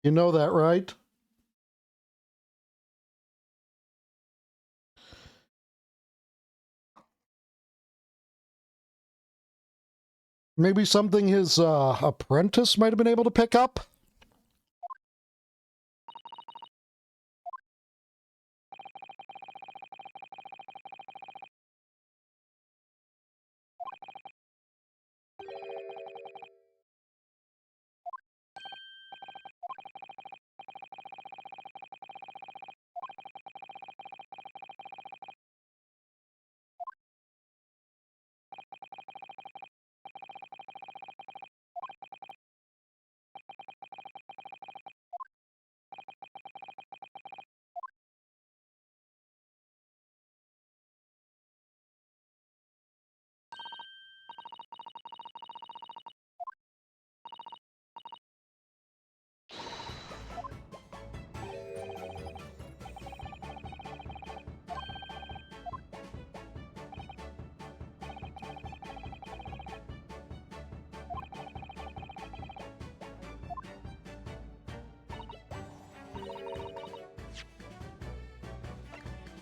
You know that, right? Maybe something his apprentice might have been able to pick up?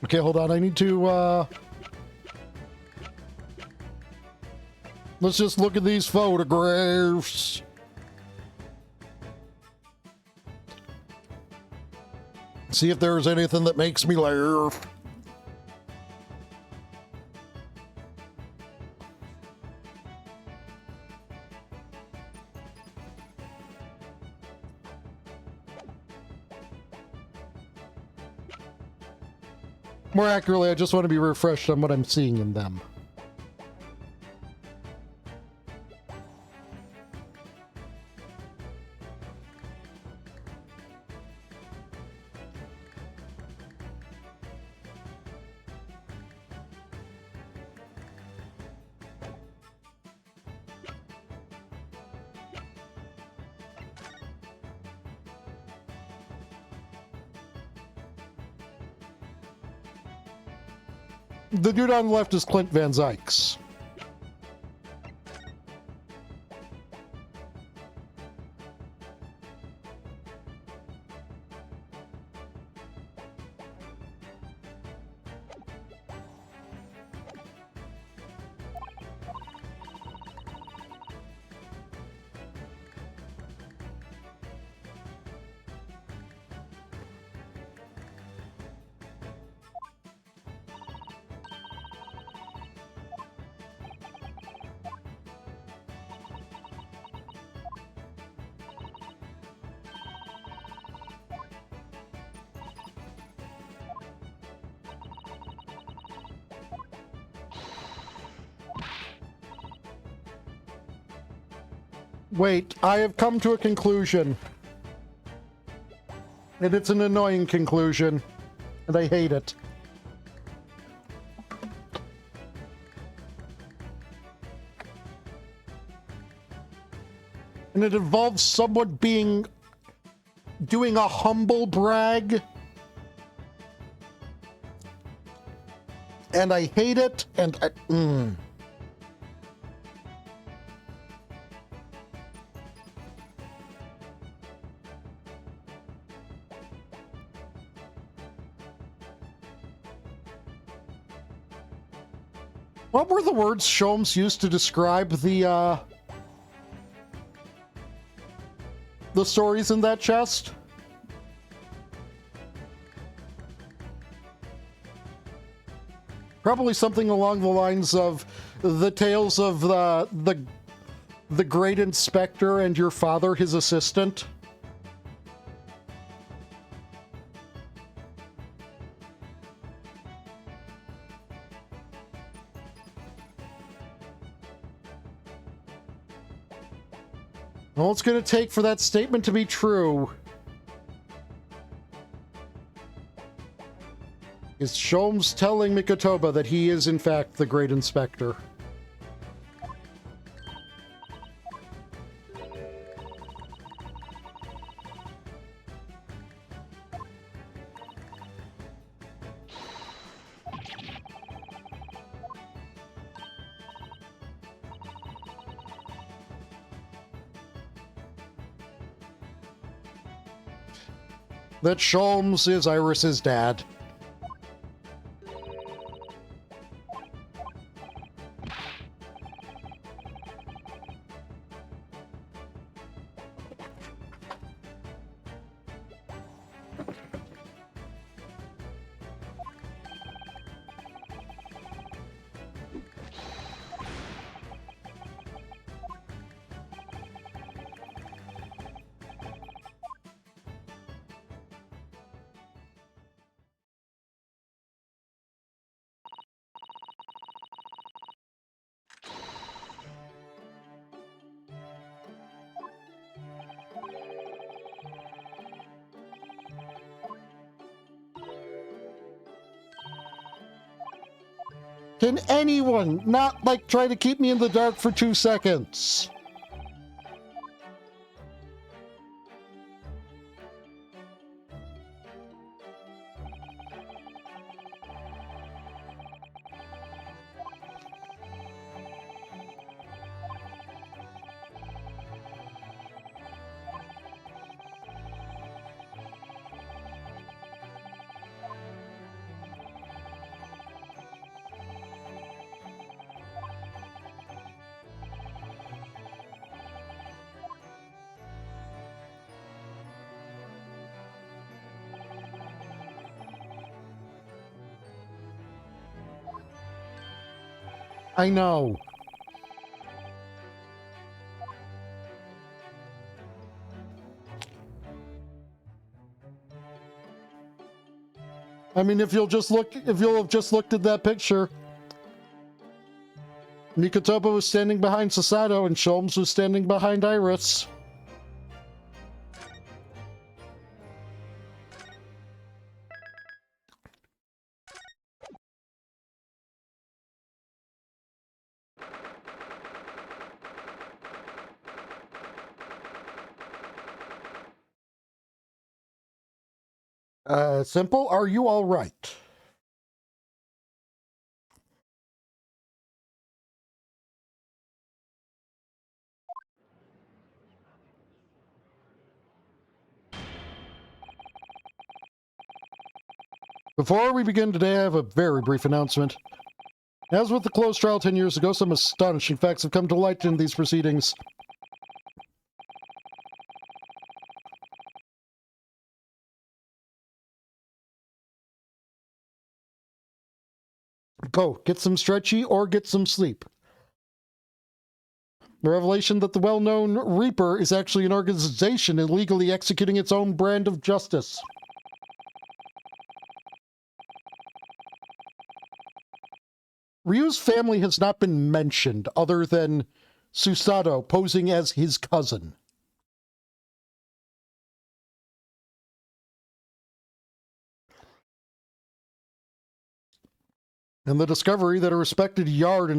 Okay, hold on. I need to, let's just look at these photographs. See if there's anything that makes me laugh. More accurately, I just want to be refreshed on what I'm seeing in them. The dude on the left is Clint Van Zykes. Wait, I have come to a conclusion. And it's an annoying conclusion. And I hate it. And it involves someone doing a humble brag. And I hate it, and What were the words Sholmes used to describe the stories in that chest? Probably something along the lines of the tales of the great inspector and your father, his assistant. All it's going to take for that statement to be true is Sholmes telling Mikotoba that he is, in fact, the Great Inspector. that Sholmes is Iris's dad. Can anyone not, like, try to keep me in the dark for 2 seconds? I know. I mean, if you'll have just looked at that picture, Mikotopa was standing behind Sasato and Sholmes was standing behind Iris. Simple, are you all right? Before we begin today, I have a very brief announcement. As with the closed trial 10 years ago, some astonishing facts have come to light in these proceedings. Go, get some stretchy or get some sleep. The revelation that the well-known Reaper is actually an organization illegally executing its own brand of justice. Ryu's family has not been mentioned other than Susato posing as his cousin. And the discovery that a respected yard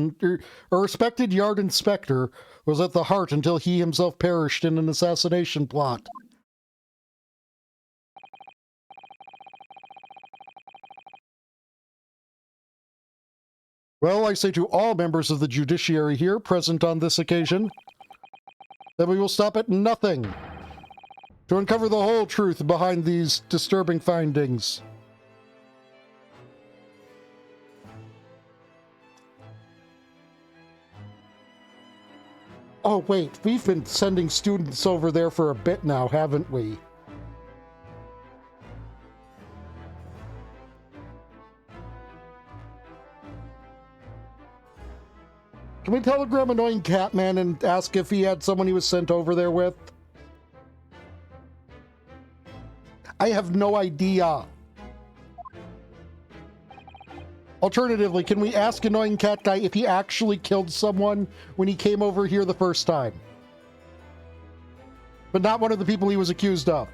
inspector was at the heart until he himself perished in an assassination plot. Well, I say to all members of the judiciary here present on this occasion that we will stop at nothing to uncover the whole truth behind these disturbing findings. Oh, wait, we've been sending students over there for a bit now, haven't we? Can we telegram Annoying Catman and ask if he had someone he was sent over there with? I have no idea. Alternatively, can we ask Annoying Cat Guy if he actually killed someone when he came over here the first time? But not one of the people he was accused of.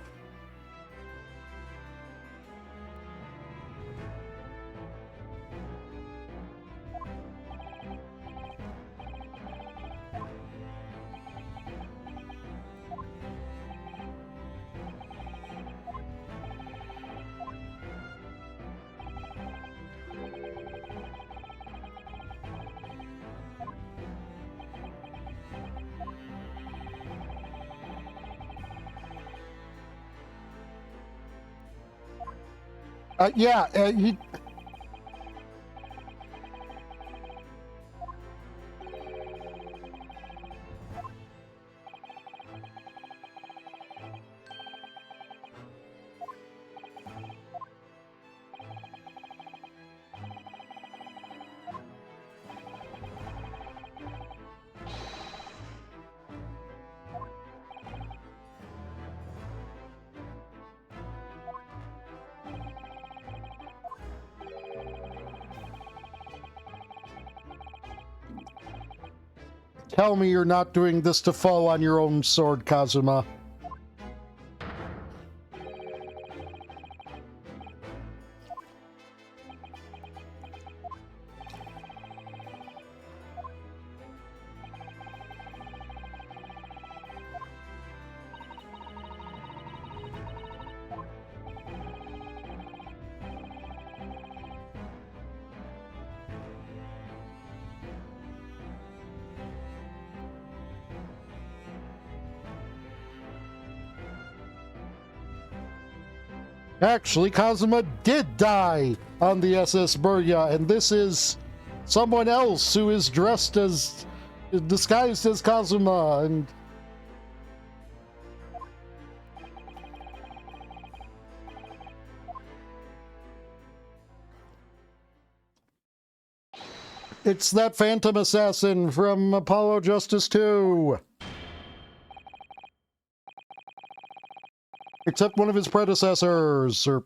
Yeah, he... Tell me you're not doing this to fall on your own sword, Kazuma. Actually, Kazuma did die on the SS Burya, and this is someone else who is dressed as, disguised as Kazuma, and... It's that Phantom Assassin from Apollo Justice 2! Except one of his predecessors, or...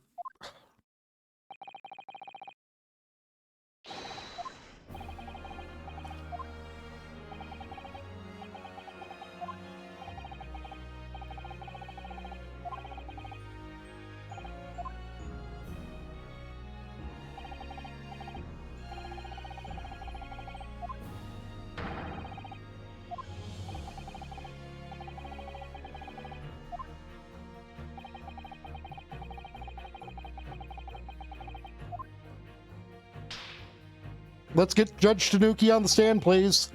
Let's get Judge Tanuki on the stand, please.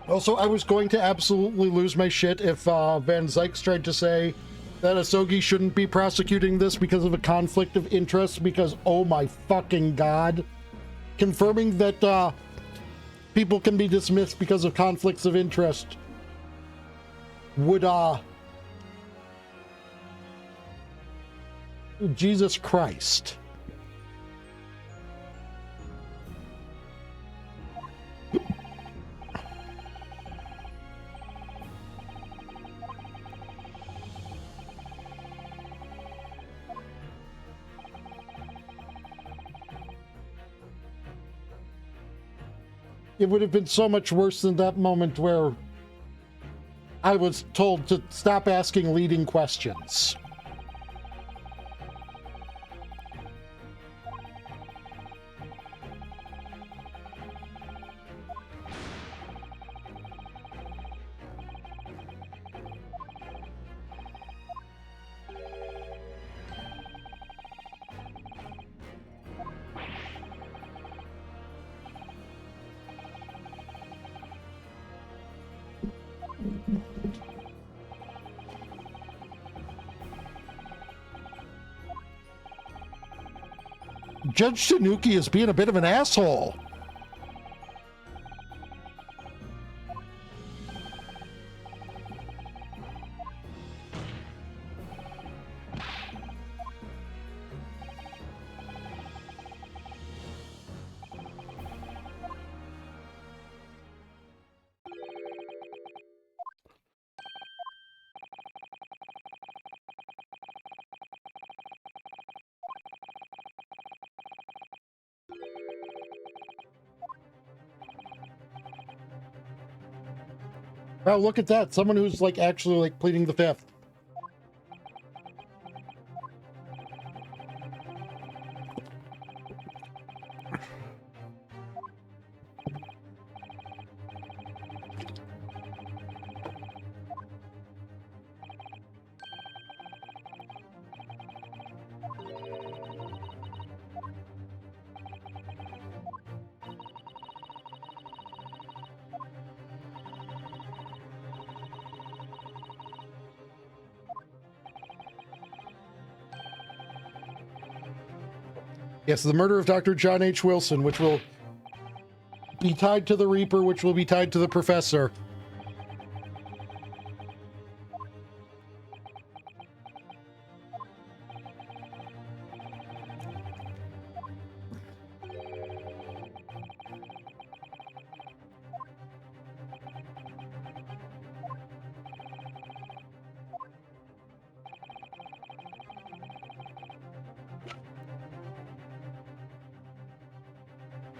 Also, I was going to absolutely lose my shit if Van Zykes tried to say that Asogi shouldn't be prosecuting this because of a conflict of interest, because, oh my fucking god, confirming that people can be dismissed because of conflicts of interest would, Jesus Christ. It would have been so much worse than that moment where I was told to stop asking leading questions. Judge Tanuki is being a bit of an asshole. Wow, look at that. Someone who's like actually like pleading the fifth. Yes, the murder of Dr. John H. Wilson, which will be tied to the Reaper, which will be tied to the Professor.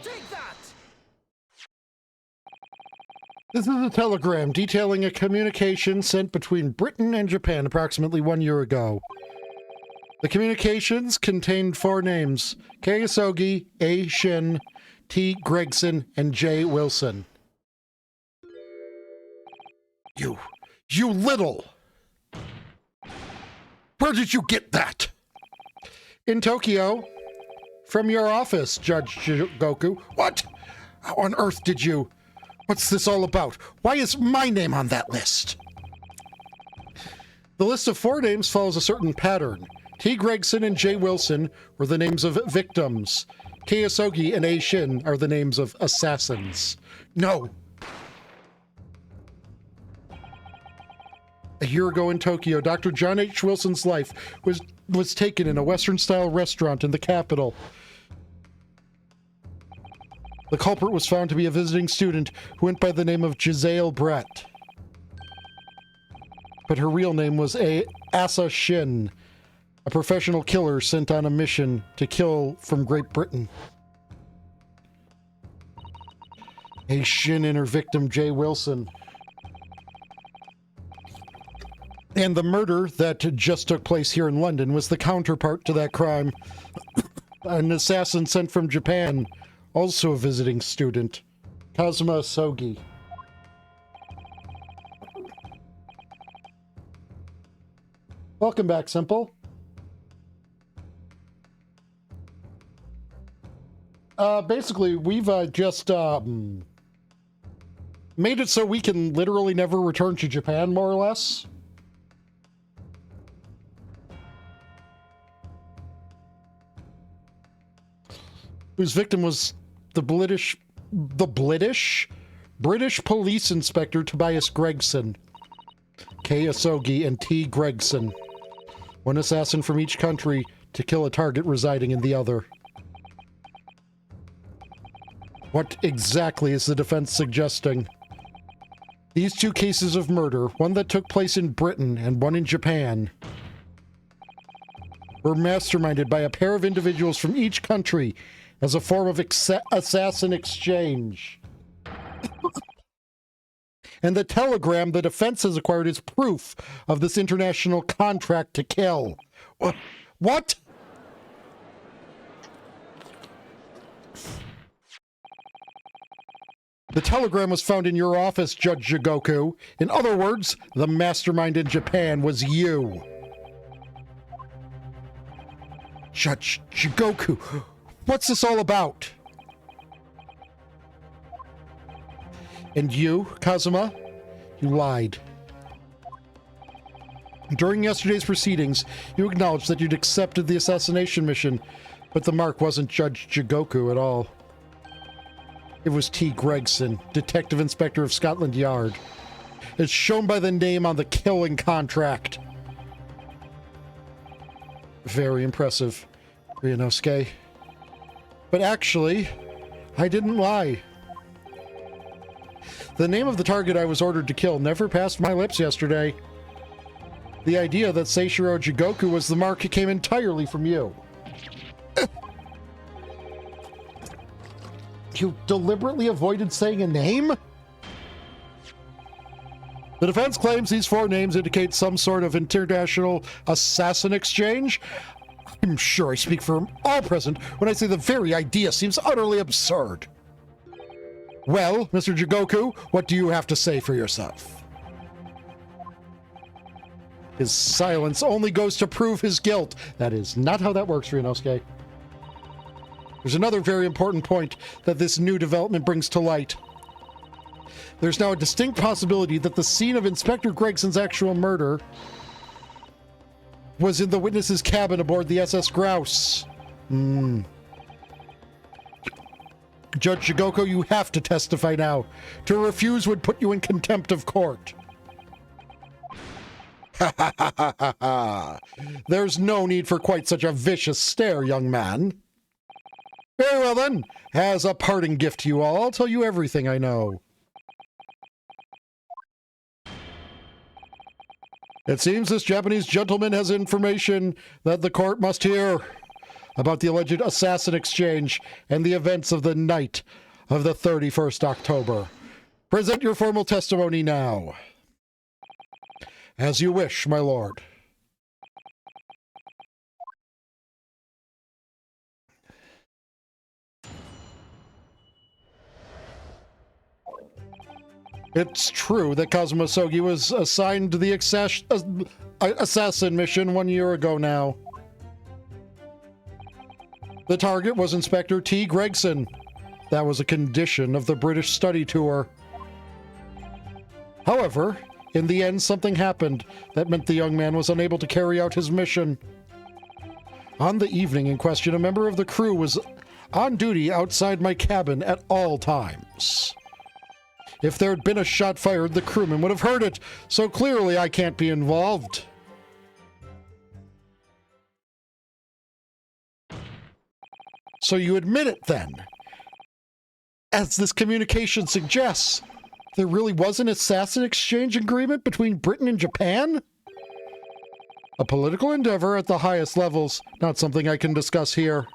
Take that! This is a telegram detailing a communication sent between Britain and Japan approximately 1 year ago. The communications contained 4 names: K. Asogi, A. Shin, T. Gregson, and J. Wilson. You little! Where did you get that? In Tokyo. From your office, Judge Jigoku. What? How on earth did you... What's this all about? Why is my name on that list? The list of 4 names follows a certain pattern. T. Gregson and J. Wilson were the names of victims. K. Asogi and A. Shin are the names of assassins. No. A year ago in Tokyo, Dr. John H. Wilson's life was taken in a Western-style restaurant in the capital. The culprit was found to be a visiting student who went by the name of Giselle Brett. But her real name was Asa Shin, a professional killer sent on a mission to kill from Great Britain. A. Shin and her victim, J. Wilson. And the murder that just took place here in London was the counterpart to that crime. An assassin sent from Japan, also a visiting student, Kazuma Asogi. Welcome back, Simple. Basically, we've just made it so we can literally never return to Japan, more or less. Whose victim was the British Police Inspector Tobias Gregson, K. Asogi, and T. Gregson. One assassin from each country to kill a target residing in the other. What exactly is the defense suggesting? These 2 cases of murder, one that took place in Britain and one in Japan, were masterminded by a pair of individuals from each country as a form of assassin exchange. And the telegram the defense has acquired is proof of this international contract to kill. What? The telegram was found in your office, Judge Jigoku. In other words, the mastermind in Japan was you. Judge Jigoku, what's this all about? And you, Kazuma, you lied. During yesterday's proceedings, you acknowledged that you'd accepted the assassination mission, but the mark wasn't Judge Jigoku at all. It was T. Gregson, Detective Inspector of Scotland Yard. It's shown by the name on the killing contract. Very impressive, Ryunosuke. But actually, I didn't lie. The name of the target I was ordered to kill never passed my lips yesterday. The idea that Seishiro Jigoku was the mark came entirely from you. You deliberately avoided saying a name? The defense claims these four names indicate some sort of international assassin exchange. I'm sure I speak for all present when I say the very idea seems utterly absurd. Well, Mr. Jigoku, what do you have to say for yourself? His silence only goes to prove his guilt. That is not how that works, Ryunosuke. There's another very important point that this new development brings to light. There's now a distinct possibility that the scene of Inspector Gregson's actual murder was in the witness's cabin aboard the SS Grouse. Judge Jigoku, you have to testify now. To refuse would put you in contempt of court. Ha ha ha ha ha ha. There's no need for quite such a vicious stare, young man. Very well then. As a parting gift to you all, I'll tell you everything I know. It seems this Japanese gentleman has information that the court must hear about the alleged assassin exchange and the events of the night of the 31st October. Present your formal testimony now. As you wish, my lord. It's true that Kazuma Sogi was assigned to the assassin mission 1 year ago now. The target was Inspector T. Gregson. That was a condition of the British study tour. However, in the end, something happened that meant the young man was unable to carry out his mission. On the evening in question, a member of the crew was on duty outside my cabin at all times. If there had been a shot fired, the crewman would have heard it, so clearly I can't be involved. So you admit it then? As this communication suggests, there really was an assassin exchange agreement between Britain and Japan? A political endeavor at the highest levels, not something I can discuss here.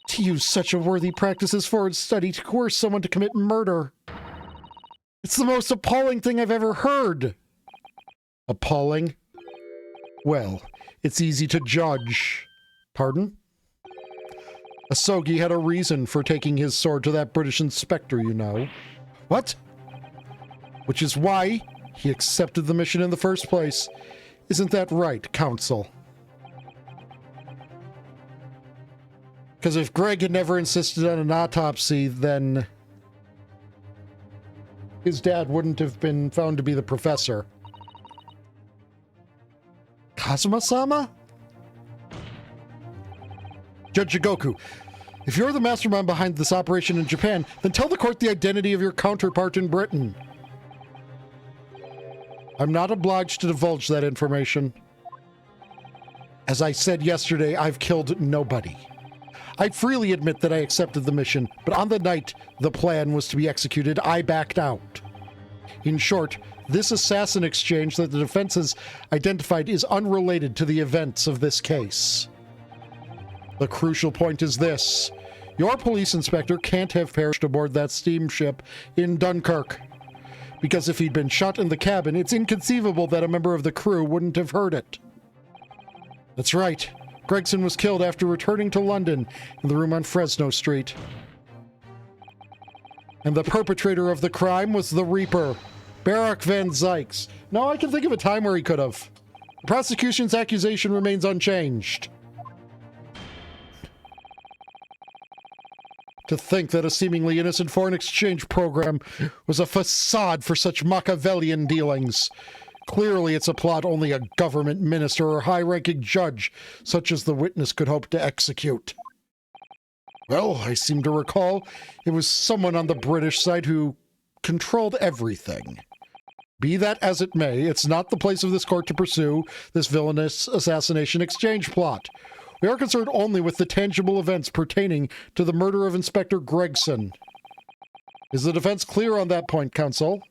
To use such a worthy practice as forward study to coerce someone to commit murder. It's the most appalling thing I've ever heard. Appalling? Well, it's easy to judge. Pardon? Asogi had a reason for taking his sword to that British inspector, you know. What? Which is why he accepted the mission in the first place. Isn't that right, Counsel? Because if Greg had never insisted on an autopsy, then his dad wouldn't have been found to be the professor. Kazuma-sama? Judge Jigoku, if you're the mastermind behind this operation in Japan, then tell the court the identity of your counterpart in Britain. I'm not obliged to divulge that information. As I said yesterday, I've killed nobody. I freely admit that I accepted the mission, but on the night the plan was to be executed, I backed out. In short, this assassin exchange that the defense has identified is unrelated to the events of this case. The crucial point is this. Your police inspector can't have perished aboard that steamship in Dunkirk. Because if he'd been shot in the cabin, it's inconceivable that a member of the crew wouldn't have heard it. That's right. Gregson was killed after returning to London in the room on Fresno Street. And the perpetrator of the crime was the Reaper, Barak van Zykes. No, I can think of a time where he could have. The prosecution's accusation remains unchanged. To think that a seemingly innocent foreign exchange program was a facade for such Machiavellian dealings. Clearly it's a plot only a government minister or high-ranking judge, such as the witness, could hope to execute. Well, I seem to recall it was someone on the British side who controlled everything. Be that as it may, it's not the place of this court to pursue this villainous assassination exchange plot. We are concerned only with the tangible events pertaining to the murder of Inspector Gregson. Is the defense clear on that point, counsel?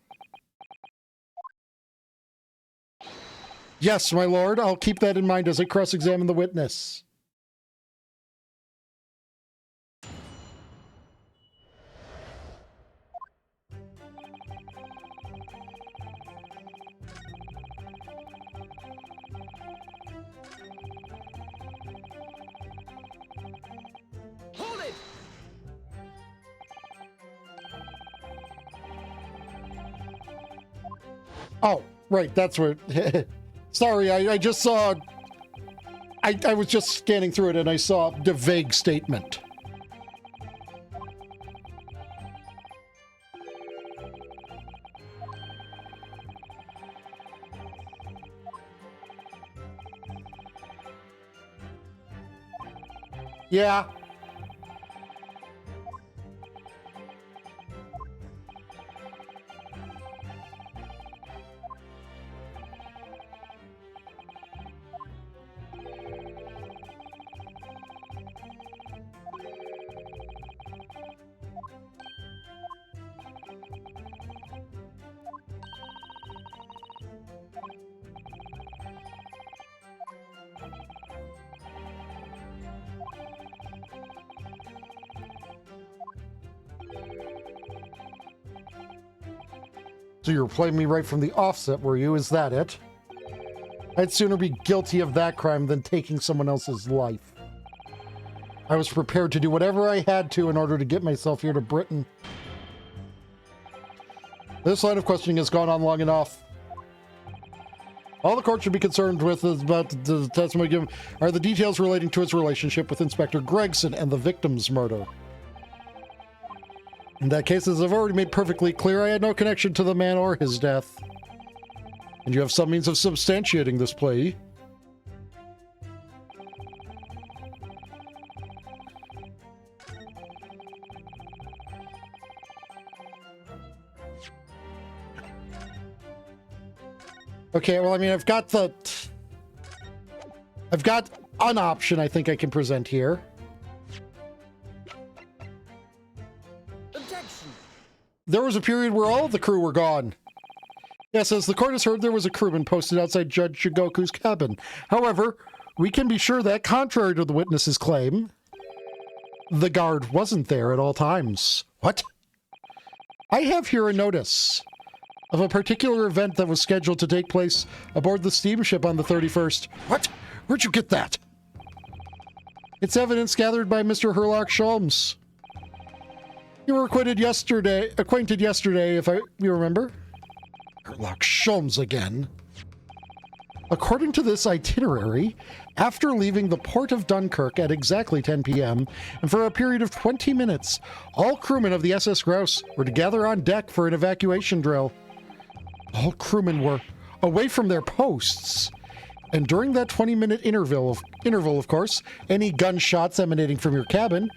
Yes, my lord. I'll keep that in mind as I cross-examine the witness. Oh, right, that's where... Sorry, I just saw... I was just scanning through it and I saw the vague statement. Yeah. So you were playing me right from the offset, were you? Is that it? I'd sooner be guilty of that crime than taking someone else's life. I was prepared to do whatever I had to in order to get myself here to Britain. This line of questioning has gone on long enough. All the court should be concerned with is about the testimony given are the details relating to his relationship with Inspector Gregson and the victim's murder. In that case, as I've already made perfectly clear, I had no connection to the man or his death. And you have some means of substantiating this plea. Okay, well, I mean, I've got an option I think I can present here. Objection. There was a period where all of the crew were gone. Yes, as the court has heard, there was a crewman posted outside Judge Jigoku's cabin. However, we can be sure that, contrary to the witness's claim, the guard wasn't there at all times. What? I have here a notice of a particular event that was scheduled to take place aboard the steamship on the 31st. What? Where'd you get that? It's evidence gathered by Mr. Herlock Sholmes. You were acquainted yesterday, if you remember. Herlock Sholmes again. According to this itinerary, after leaving the port of Dunkirk at exactly 10 p.m., and for a period of 20 minutes, all crewmen of the SS Grouse were to gather on deck for an evacuation drill. All crewmen were away from their posts, and during that 20-minute interval, of course, any gunshots emanating from your cabin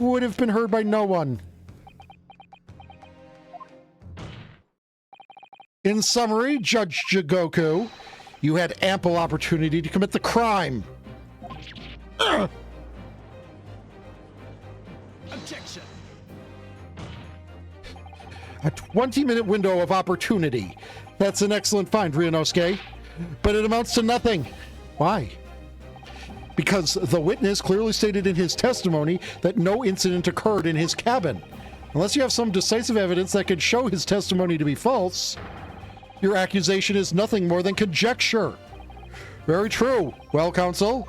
would have been heard by no one. In summary, Judge Jigoku, you had ample opportunity to commit the crime. Objection. A 20-minute window of opportunity. That's an excellent find, Ryunosuke. But it amounts to nothing. Why? Because the witness clearly stated in his testimony that no incident occurred in his cabin. Unless you have some decisive evidence that could show his testimony to be false, your accusation is nothing more than conjecture. Very true. Well, counsel?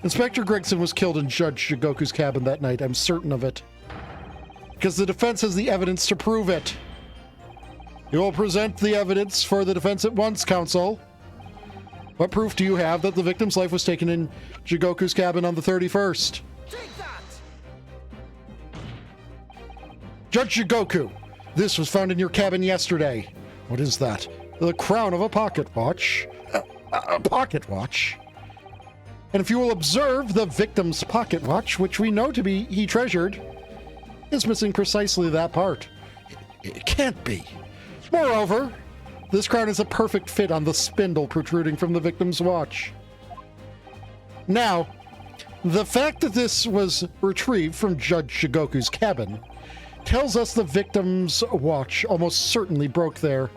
Inspector Gregson was killed in Judge Jigoku's cabin that night. I'm certain of it. Because the defense has the evidence to prove it. You will present the evidence for the defense at once, counsel. What proof do you have that the victim's life was taken in Jigoku's cabin on the 31st? Take that. Judge Jigoku, this was found in your cabin yesterday. What is that? The crown of a pocket watch. A pocket watch? And if you will observe, the victim's pocket watch, which we know to be he treasured, is missing precisely that part. It can't be. Moreover, this crown is a perfect fit on the spindle protruding from the victim's watch. Now, the fact that this was retrieved from Judge Jigoku's cabin tells us the victim's watch almost certainly broke there.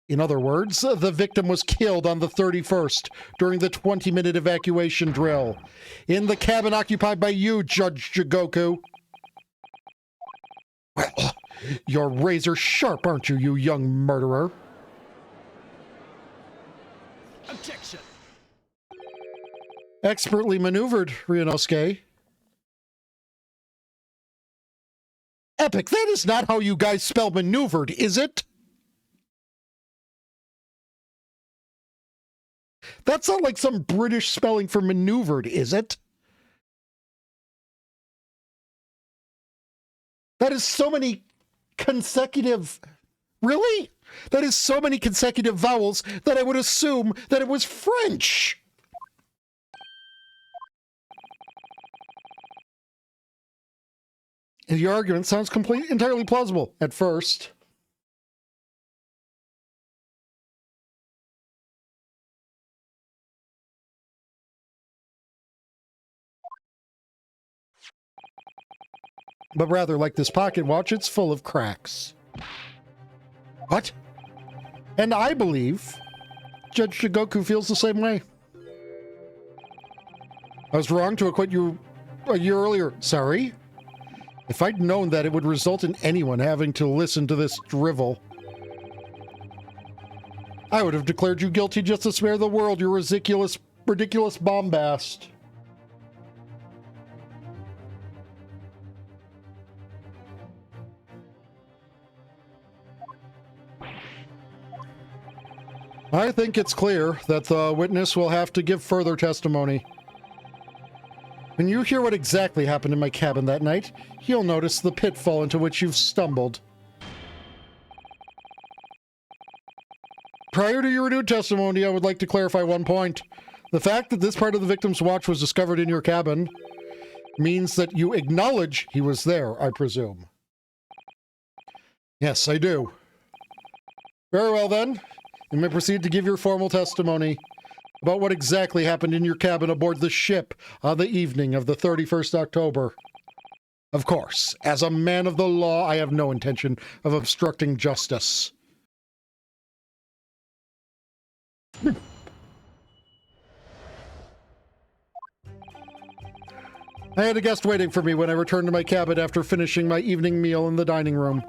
In other words, the victim was killed on the 31st during the 20-minute evacuation drill in the cabin occupied by you, Judge Jigoku. Well, you're razor sharp, aren't you, you young murderer? Objection. Expertly maneuvered, Ryunosuke. Epic, that is not how you guys spell maneuvered, is it? That's not like some British spelling for maneuvered, is it? That is so many consecutive... Really? That is so many consecutive vowels that I would assume that it was French. And your argument sounds entirely plausible at first. But rather like this pocket watch, it's full of cracks. What? And I believe Judge Shigoku feels the same way. I was wrong to acquit you a year earlier. Sorry? If I'd known that it would result in anyone having to listen to this drivel, I would have declared you guilty just to spare the world your ridiculous bombast. I think it's clear that the witness will have to give further testimony. When you hear what exactly happened in my cabin that night, you'll notice the pitfall into which you've stumbled. Prior to your renewed testimony, I would like to clarify one point. The fact that this part of the victim's watch was discovered in your cabin means that you acknowledge he was there, I presume. Yes, I do. Very well, then. You may proceed to give your formal testimony about what exactly happened in your cabin aboard the ship on the evening of the 31st October. Of course, as a man of the law, I have no intention of obstructing justice. I had a guest waiting for me when I returned to my cabin after finishing my evening meal in the dining room.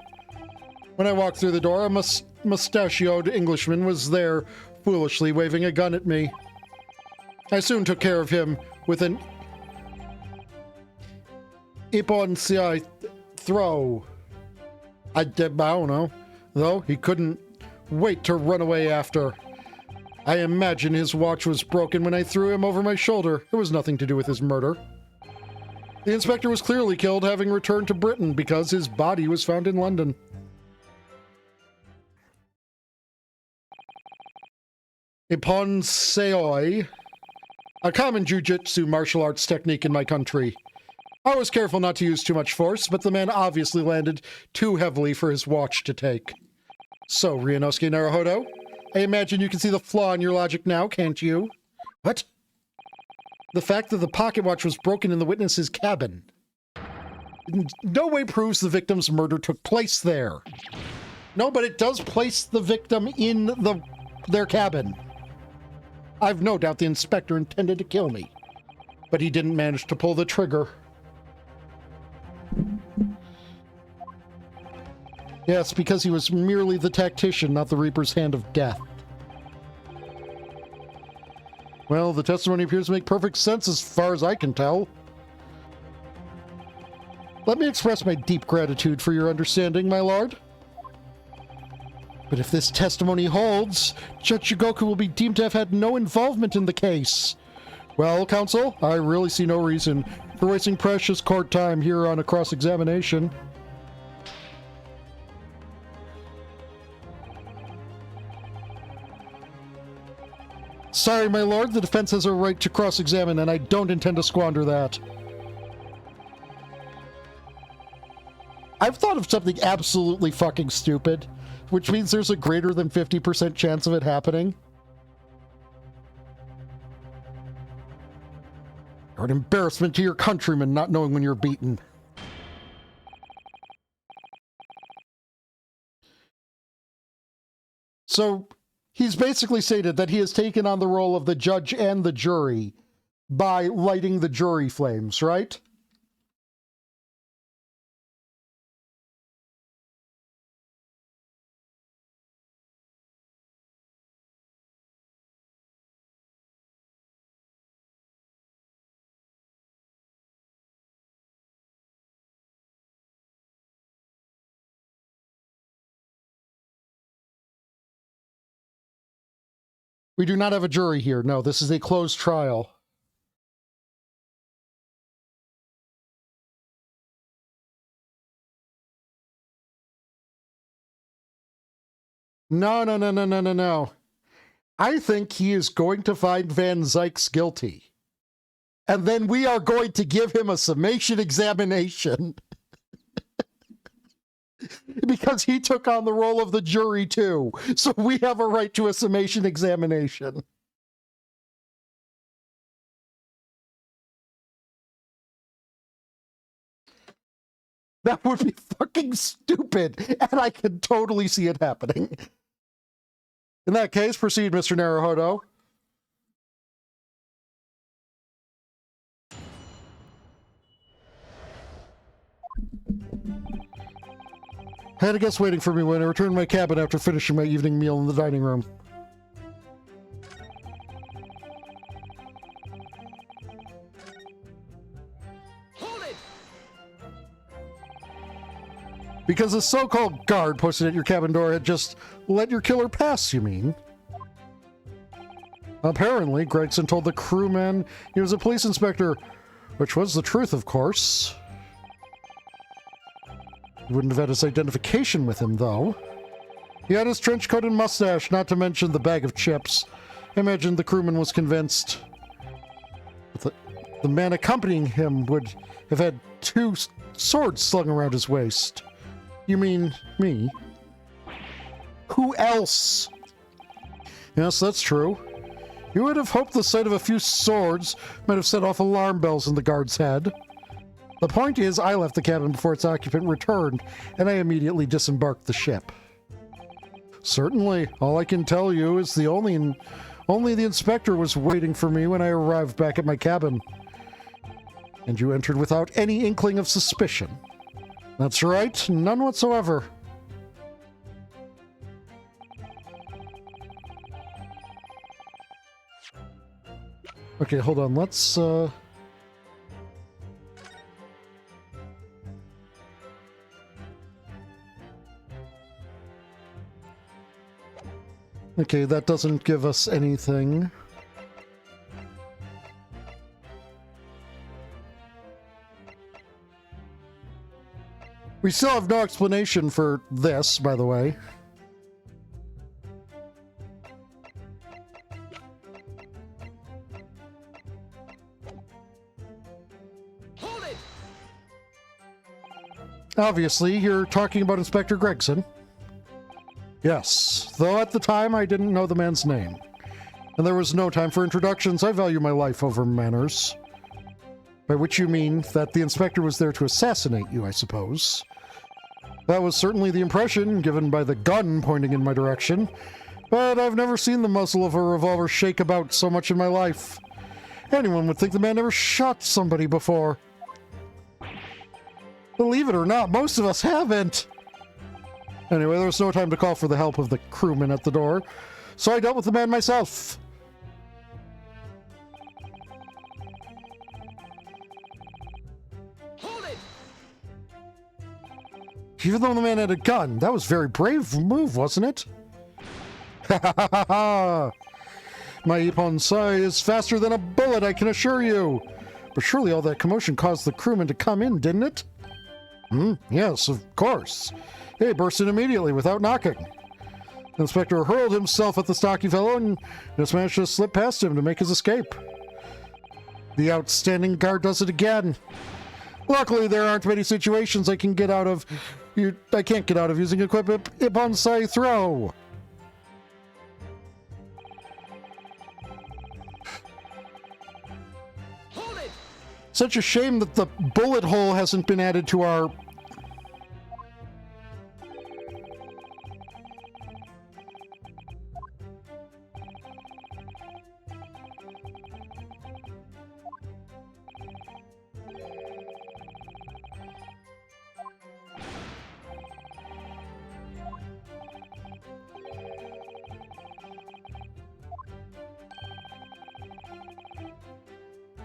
When I walked through the door, a mustachioed Englishman was there, foolishly waving a gun at me. I soon took care of him with an ippon throw. I don't know, though he couldn't wait to run away after. I imagine his watch was broken when I threw him over my shoulder. It was nothing to do with his murder. The inspector was clearly killed, having returned to Britain because his body was found in London. Ippon seoi, a common jujitsu martial arts technique in my country. I was careful not to use too much force, but the man obviously landed too heavily for his watch to take. So, Ryunosuke Naruhodo, I imagine you can see the flaw in your logic now, can't you? What? The fact that the pocket watch was broken in the witness's cabin in no way proves the victim's murder took place there. No, but it does place the victim in their cabin. I've no doubt the inspector intended to kill me, but he didn't manage to pull the trigger. Yes, because he was merely the tactician, not the Reaper's hand of death. Well, the testimony appears to make perfect sense as far as I can tell. Let me express my deep gratitude for your understanding, my lord. But if this testimony holds, Judge Shigoku will be deemed to have had no involvement in the case. Well, counsel, I really see no reason for wasting precious court time here on a cross-examination. Sorry, my lord, the defense has a right to cross-examine, and I don't intend to squander that. I've thought of something absolutely fucking stupid, which means there's a greater than 50% chance of it happening. You're an embarrassment to your countrymen not knowing when you're beaten. So, he's basically stated that he has taken on the role of the judge and the jury by lighting the jury flames, right? We do not have a jury here. No, this is a closed trial. No, no, no, no, no, no, no. I think he is going to find Van Zykes guilty. And then we are going to give him a summation examination. Because he took on the role of the jury too. So we have a right to a summation examination. That would be fucking stupid, and I can totally see it happening. In that case, proceed, Mr. Naruhodo. I had a guest waiting for me when I returned to my cabin after finishing my evening meal in the dining room. Because a so-called guard posted at your cabin door had just let your killer pass, you mean? Apparently, Gregson told the crewman he was a police inspector, which was the truth, of course. He wouldn't have had his identification with him, though. He had his trench coat and mustache, not to mention the bag of chips. I imagine the crewman was convinced that the man accompanying him would have had two swords slung around his waist. You mean me? Who else? Yes, that's true. You would have hoped the sight of a few swords might have set off alarm bells in the guard's head. The point is, I left the cabin before its occupant returned, and I immediately disembarked the ship. Certainly, all I can tell you is only the inspector was waiting for me when I arrived back at my cabin. And you entered without any inkling of suspicion. That's right, none whatsoever. Okay, hold on, let's, Okay, that doesn't give us anything. We still have no explanation for this, by the way. Hold it! Obviously, you're talking about Inspector Gregson. Yes, though at the time I didn't know the man's name. And there was no time for introductions. I value my life over manners. By which you mean that the inspector was there to assassinate you, I suppose. That was certainly the impression given by the gun pointing in my direction, but I've never seen the muzzle of a revolver shake about so much in my life. Anyone would think the man never shot somebody before. Believe it or not, most of us haven't. Anyway, there was no time to call for the help of the crewman at the door, so I dealt with the man myself. Even though the man had a gun, that was a very brave move, wasn't it? Ha ha ha ha ha! My Ippon-sai is faster than a bullet, I can assure you. But surely all that commotion caused the crewman to come in, didn't it? Yes, of course. He burst in immediately without knocking. The inspector hurled himself at the stocky fellow and just managed to slip past him to make his escape. The outstanding guard does it again. Luckily, there aren't many situations I can get out of. I can't get out of using a quick Ippon-sai throw. Hold it! Such a shame that the bullet hole hasn't been added to our...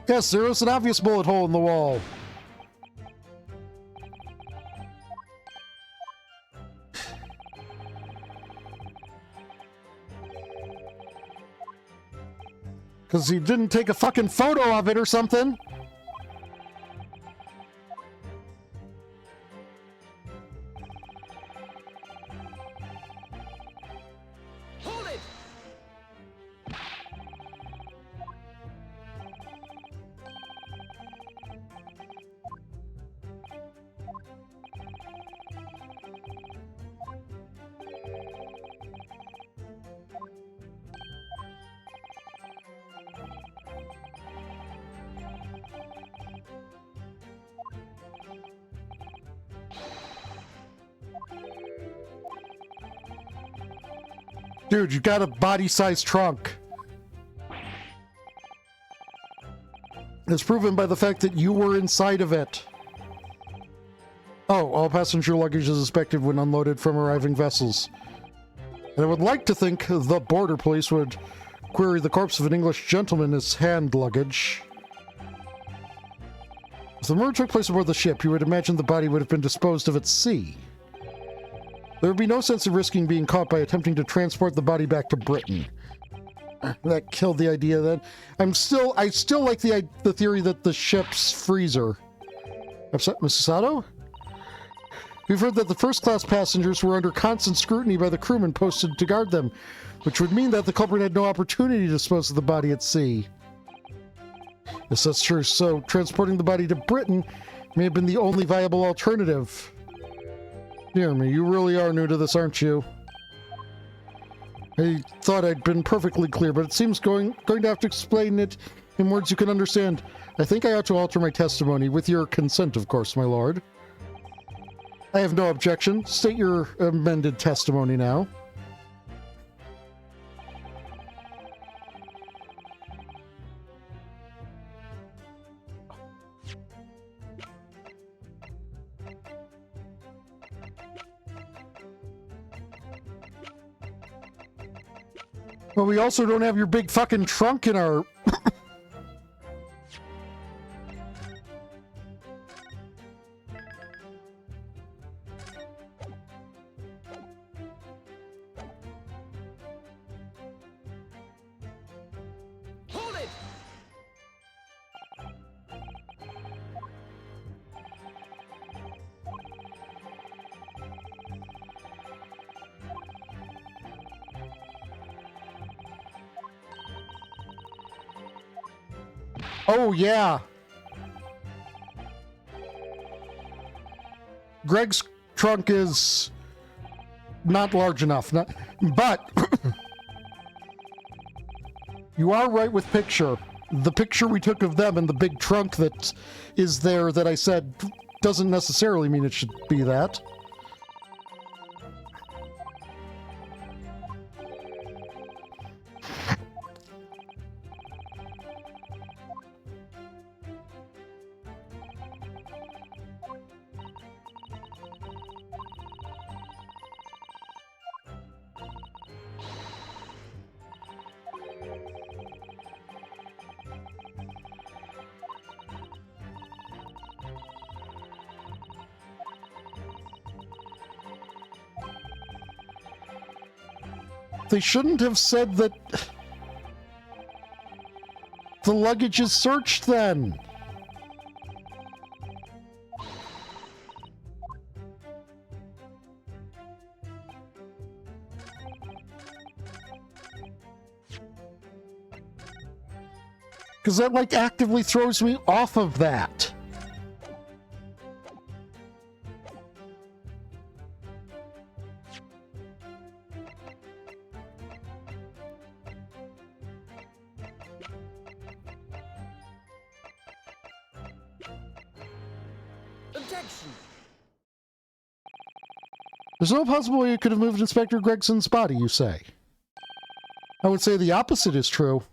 Yes, there is an obvious bullet hole in the wall. Because he didn't take a fucking photo of it or something. Hold it! Dude, you got a body-sized trunk. It's proven by the fact that you were inside of it. Oh, all passenger luggage is inspected when unloaded from arriving vessels. And I would like to think the border police would query the corpse of an English gentleman as hand luggage. If the murder took place aboard the ship, you would imagine the body would have been disposed of at sea. There would be no sense of risking being caught by attempting to transport the body back to Britain. That killed the idea then. I still like the theory that the ship's freezer. Upset, Mrs. Sato? We've heard that the first-class passengers were under constant scrutiny by the crewmen posted to guard them, which would mean that the culprit had no opportunity to dispose of the body at sea. Yes, that's true. So, transporting the body to Britain may have been the only viable alternative. Dear me, you really are new to this, aren't you? I thought I'd been perfectly clear, but it seems going to have to explain it in words you can understand. I think I ought to alter my testimony, with your consent, of course, my lord. I have no objection. State your amended testimony now. Well, we also don't have your big fucking trunk in our... Hold it! Oh, yeah. Greg's trunk is not large enough, but you are right with picture. The picture we took of them and the big trunk that is there that I said doesn't necessarily mean it should be that. They shouldn't have said that the luggage is searched then. Because that, like, actively throws me off of that. Objection! There's no possible way you could have moved Inspector Gregson's body, you say? I would say the opposite is true.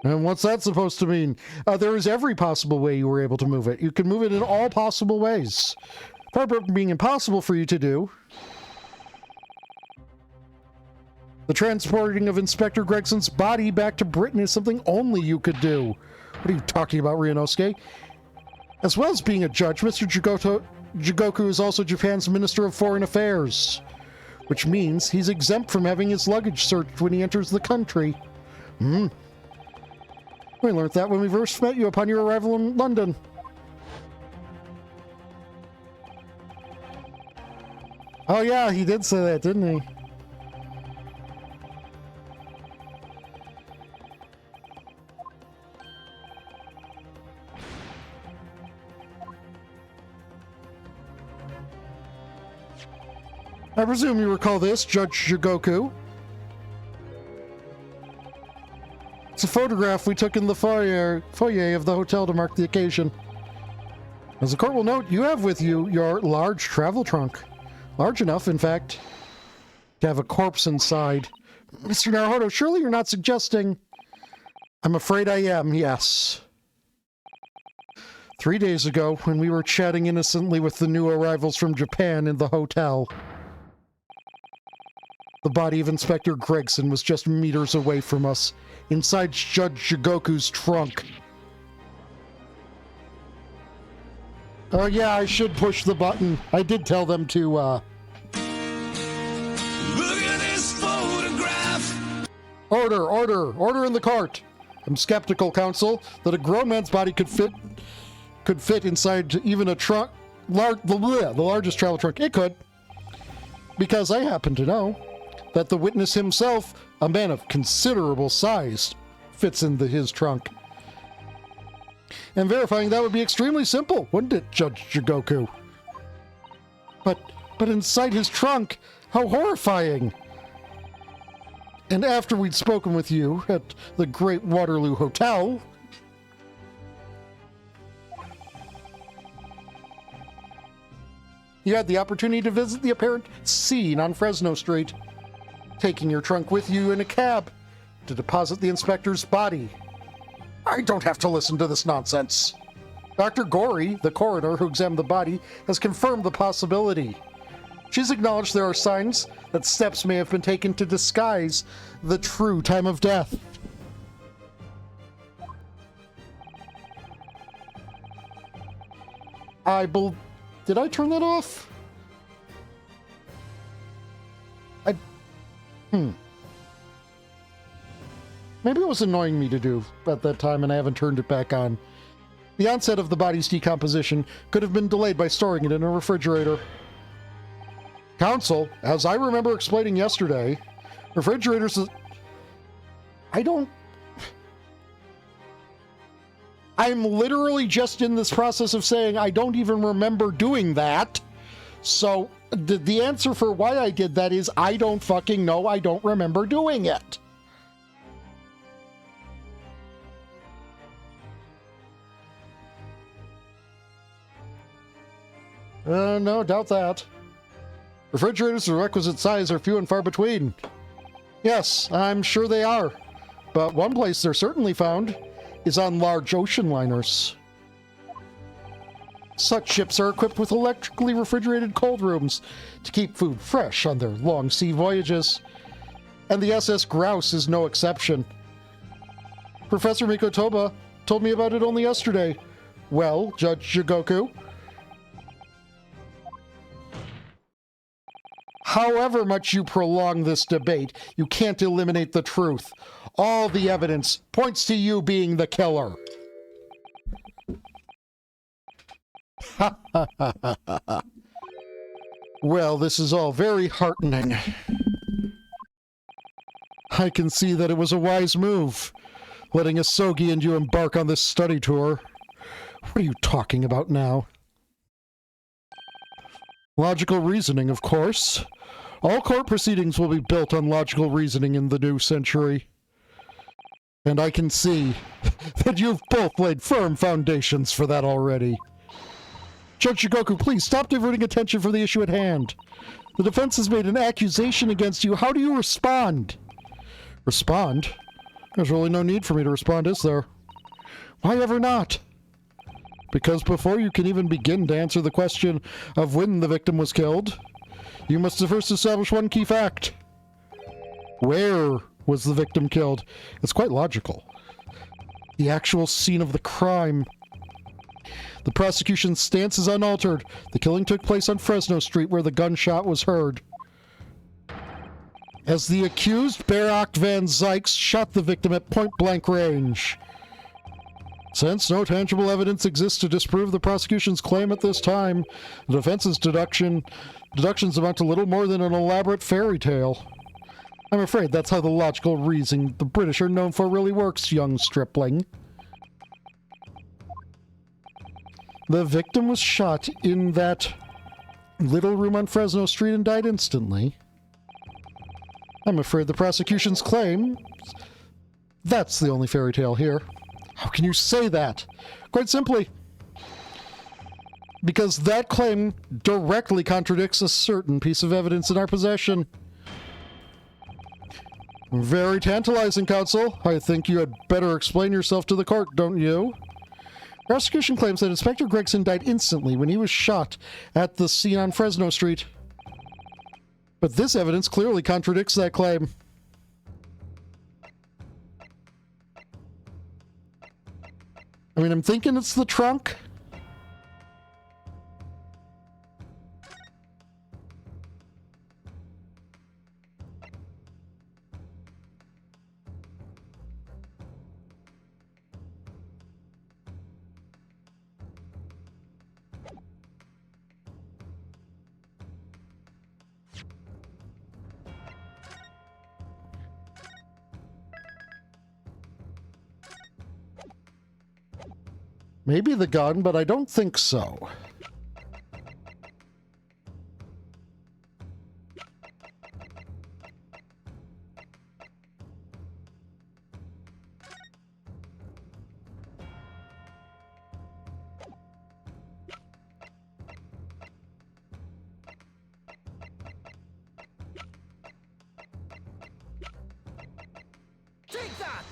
And what's that supposed to mean? There is every possible way you were able to move it. You can move it in all possible ways. Far from being impossible for you to do. The transporting of Inspector Gregson's body back to Britain is something only you could do. What are you talking about, Ryunosuke? As well as being a judge, Mr. Jigoku is also Japan's Minister of Foreign Affairs, which means he's exempt from having his luggage searched when he enters the country. We learned that when we first met you upon your arrival in London. Oh yeah, he did say that, didn't he? I presume you recall this, Judge Jigoku. It's a photograph we took in the foyer of the hotel to mark the occasion. As the court will note, you have with you your large travel trunk. Large enough, in fact, to have a corpse inside. Mr. Naruhodo, surely you're not suggesting... I'm afraid I am, yes. 3 days ago, when we were chatting innocently with the new arrivals from Japan in the hotel, the body of Inspector Gregson was just meters away from us, inside Judge Jigoku's trunk. Oh yeah, I should push the button. I did tell them to, Look at this photograph! Order in the cart! I'm skeptical, Counsel, that a grown man's body could fit inside even a trunk, the largest travel trunk. It could. Because I happen to know that the witness himself, a man of considerable size, fits into his trunk. And verifying that would be extremely simple, wouldn't it, Judge Jigoku? But inside his trunk, how horrifying! And after we'd spoken with you at the Great Waterloo Hotel... you had the opportunity to visit the apparent scene on Fresno Street, taking your trunk with you in a cab to deposit the inspector's body. I don't have to listen to this nonsense. Dr. Gorey, the coroner who examined the body, has confirmed the possibility. She's acknowledged there are signs that steps may have been taken to disguise the true time of death. Did I turn that off? Maybe it was annoying me to do at that time and I haven't turned it back on. The onset of the body's decomposition could have been delayed by storing it in a refrigerator. Counsel, as I remember explaining yesterday, refrigerators... I'm literally just in this process of saying I don't even remember doing that. So the answer for why I did that is I don't fucking know. I don't remember doing it. No, doubt that. Refrigerators of the requisite size are few and far between. Yes, I'm sure they are. But one place they're certainly found is on large ocean liners. Such ships are equipped with electrically refrigerated cold rooms to keep food fresh on their long sea voyages. And the SS Grouse is no exception. Professor Mikotoba told me about it only yesterday. Well, Judge Jigoku, however much you prolong this debate, you can't eliminate the truth. All the evidence points to you being the killer. Well, this is all very heartening. I can see that it was a wise move, letting Asogi and you embark on this study tour. What are you talking about now? Logical reasoning, of course. All court proceedings will be built on logical reasoning in the new century. And I can see that you've both laid firm foundations for that already. Judge Jigoku, please stop diverting attention from the issue at hand. The defense has made an accusation against you. How do you respond? Respond? There's really no need for me to respond, is there? Why ever not? Because before you can even begin to answer the question of when the victim was killed, you must first establish one key fact. Where was the victim killed? It's quite logical. The actual scene of the crime. The prosecution's stance is unaltered. The killing took place on Fresno Street where the gunshot was heard. As the accused, Barak Van Zykes shot the victim at point-blank range. Since no tangible evidence exists to disprove the prosecution's claim at this time, the defense's deductions amount to little more than an elaborate fairy tale. I'm afraid that's how the logical reasoning the British are known for really works, young stripling. The victim was shot in that little room on Fresno Street and died instantly. I'm afraid the prosecution's claim, that's the only fairy tale here. How can you say that? Quite simply, because that claim directly contradicts a certain piece of evidence in our possession. Very tantalizing, counsel. I think you had better explain yourself to the court, don't you? Prosecution claims that Inspector Gregson died instantly when he was shot at the scene on Fresno Street. But this evidence clearly contradicts that claim. I mean, I'm thinking it's the trunk. Maybe the gun, but I don't think so. Take that!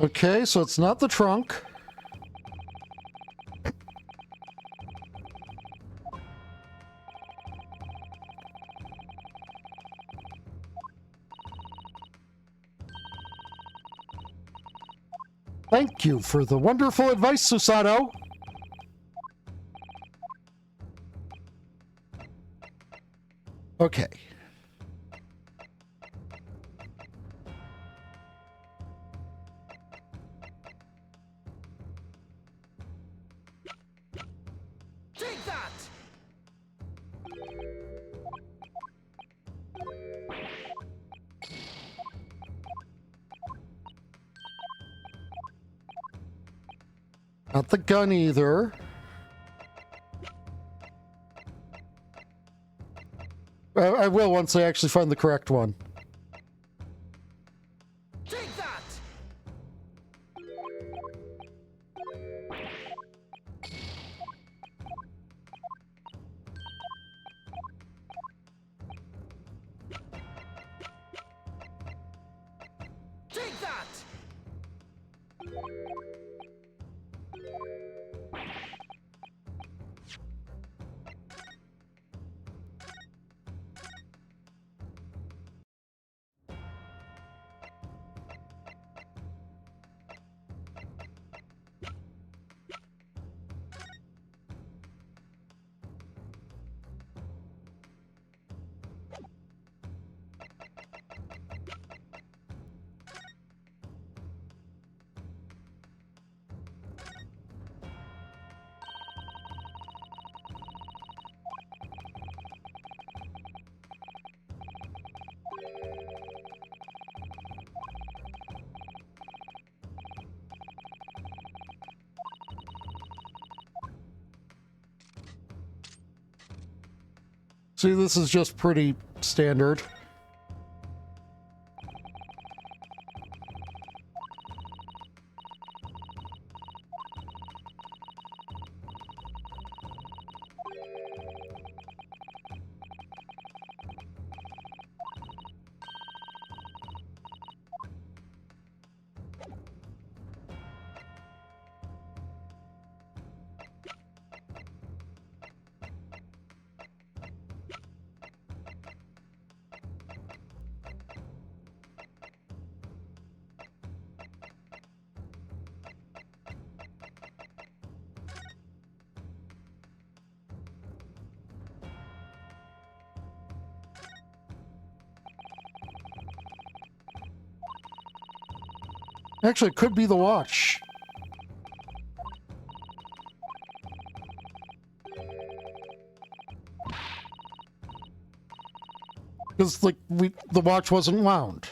Okay, so it's not the trunk. Thank you for the wonderful advice, Susato. Okay. Take that! Not the gun either. I will once I actually find the correct one. Take that! Take that! See, this is just pretty standard. Actually, it could be the watch. Because, like, the watch wasn't wound.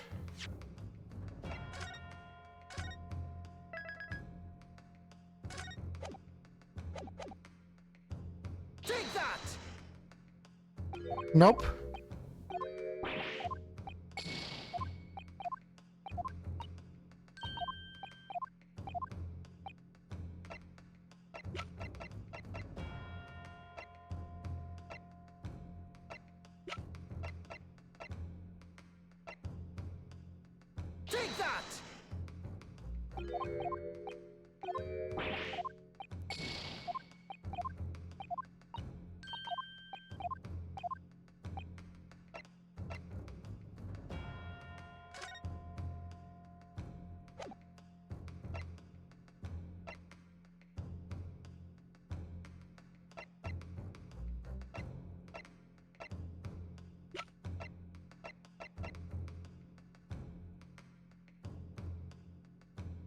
Take that! Nope. Take that!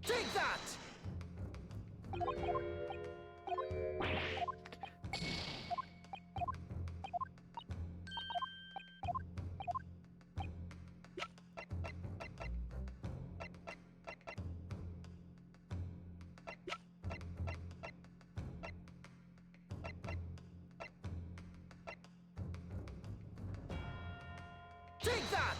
Take that! Take that!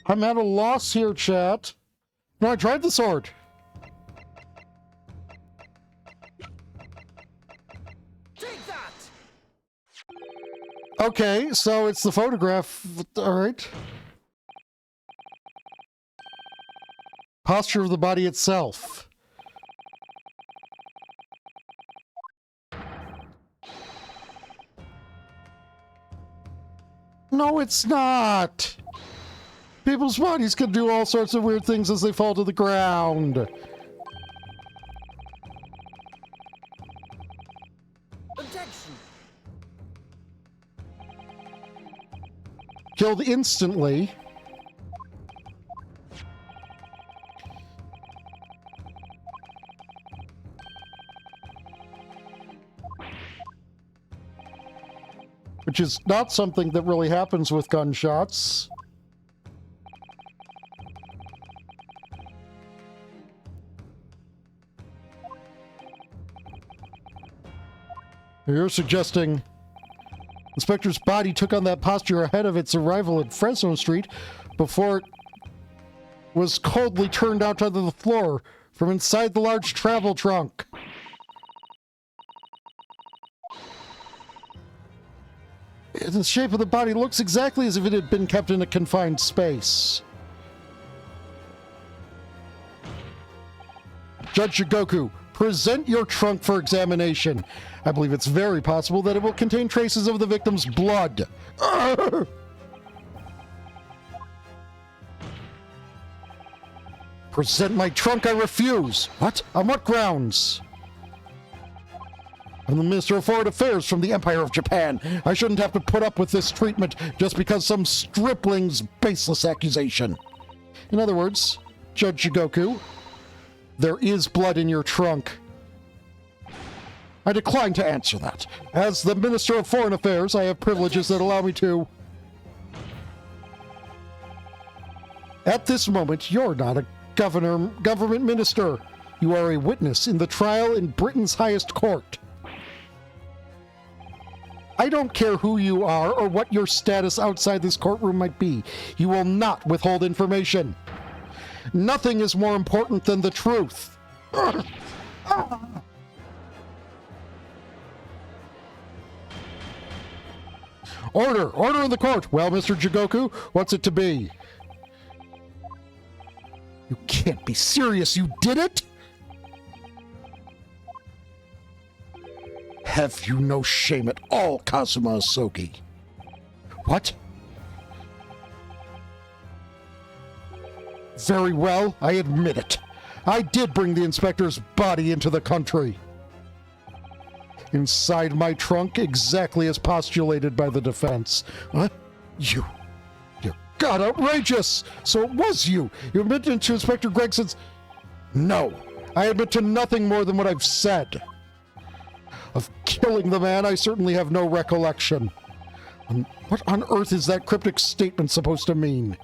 I'm at a loss here, chat. No, I tried the sword. Take that! Okay, so it's the photograph. All right. Posture of the body itself. No, it's not. People's bodies can do all sorts of weird things as they fall to the ground. Objection! Killed instantly. Which is not something that really happens with gunshots. You're suggesting Inspector's body took on that posture ahead of its arrival at Fresno Street before it was coldly turned out onto the floor from inside the large travel trunk. The shape of the body looks exactly as if it had been kept in a confined space. Judge Shigoku, present your trunk for examination. I believe it's very possible that it will contain traces of the victim's blood. Arrgh! Present my trunk, I refuse. What? On what grounds? I'm the Minister of Foreign Affairs from the Empire of Japan. I shouldn't have to put up with this treatment just because some stripling's baseless accusation. In other words, Judge Shigoku, there is blood in your trunk. I decline to answer that. As the Minister of Foreign Affairs, I have privileges that allow me to... At this moment, you're not a government minister. You are a witness in the trial in Britain's highest court. I don't care who you are or what your status outside this courtroom might be. You will not withhold information. Nothing is more important than the truth. Order! Order in the court! Well, Mr. Jigoku, what's it to be? You can't be serious, you did it? Have you no shame at all, Kazuma Asogi? What? Very well, I admit it. I did bring the inspector's body into the country. inside my trunk, exactly as postulated by the defense. What? You. Dear God, outrageous! So it was you! You admitted to Inspector Gregson's... No! I admit to nothing more than what I've said. Of killing the man, I certainly have no recollection. What on earth is that cryptic statement supposed to mean?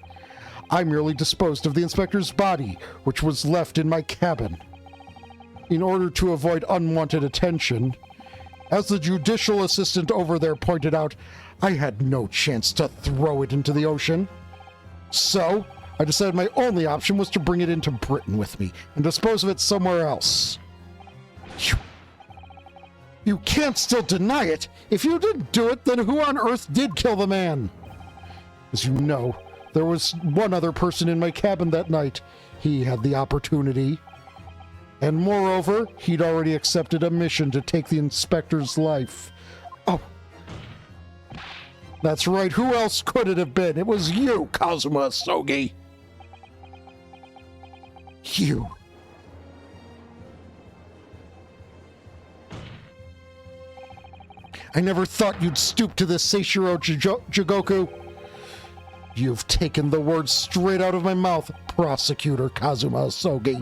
I merely disposed of the inspector's body, which was left in my cabin. In order to avoid unwanted attention, as the judicial assistant over there pointed out, I had no chance to throw it into the ocean. So, I decided my only option was to bring it into Britain with me and dispose of it somewhere else. You can't still deny it! If you didn't do it, then who on earth did kill the man? As you know, there was one other person in my cabin that night. He had the opportunity. And moreover, he'd already accepted a mission to take the inspector's life. Oh. That's right, who else could it have been? It was you, Kazuma Sogi. You. I never thought you'd stoop to this, Seishiro Jigoku. You've taken the words straight out of my mouth, Prosecutor Kazuma Sogi.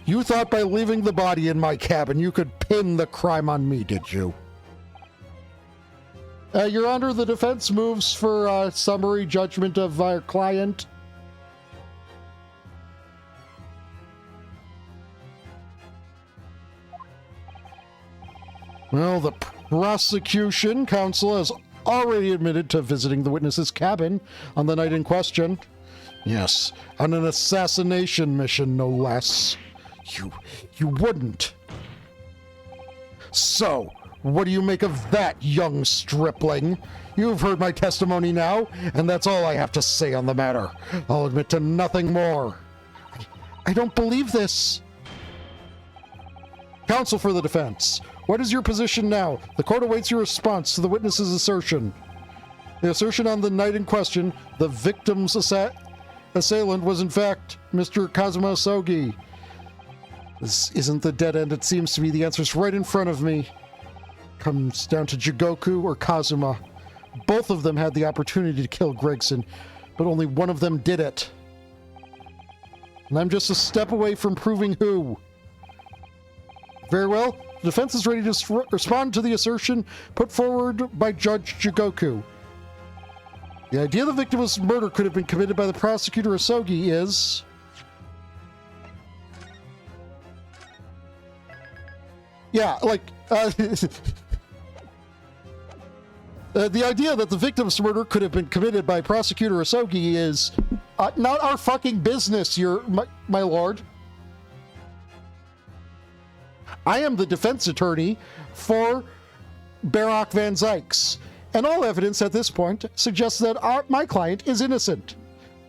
You thought by leaving the body in my cabin you could pin the crime on me, did you? Your Honor, the defense moves for summary judgment of our client. Well, the prosecution counsel has already admitted to visiting the witness's cabin on the night in question. Yes, on an assassination mission, no less. You wouldn't. So, what do you make of that, young stripling? You've heard my testimony now, and that's all I have to say on the matter. I'll admit to nothing more. I don't believe this. Counsel for the defense, what is your position now? The court awaits your response to the witness's assertion. The assertion on the night in question, the victim's assailant was in fact Mr. Kazuma Sogi. This isn't the dead end, it seems to be. The answer's right in front of me. Comes down to Jigoku or Kazuma. Both of them had the opportunity to kill Gregson, but only one of them did it. And I'm just a step away from proving who. Very well. The defense is ready to respond to the assertion put forward by Judge Jigoku. The idea the victim's murder could have been committed by the prosecutor Asogi is... Yeah, like... the idea that the victim's murder could have been committed by Prosecutor Asogi is not our fucking business, my lord. I am the defense attorney for Barak Van Zykes, and all evidence at this point suggests that my client is innocent.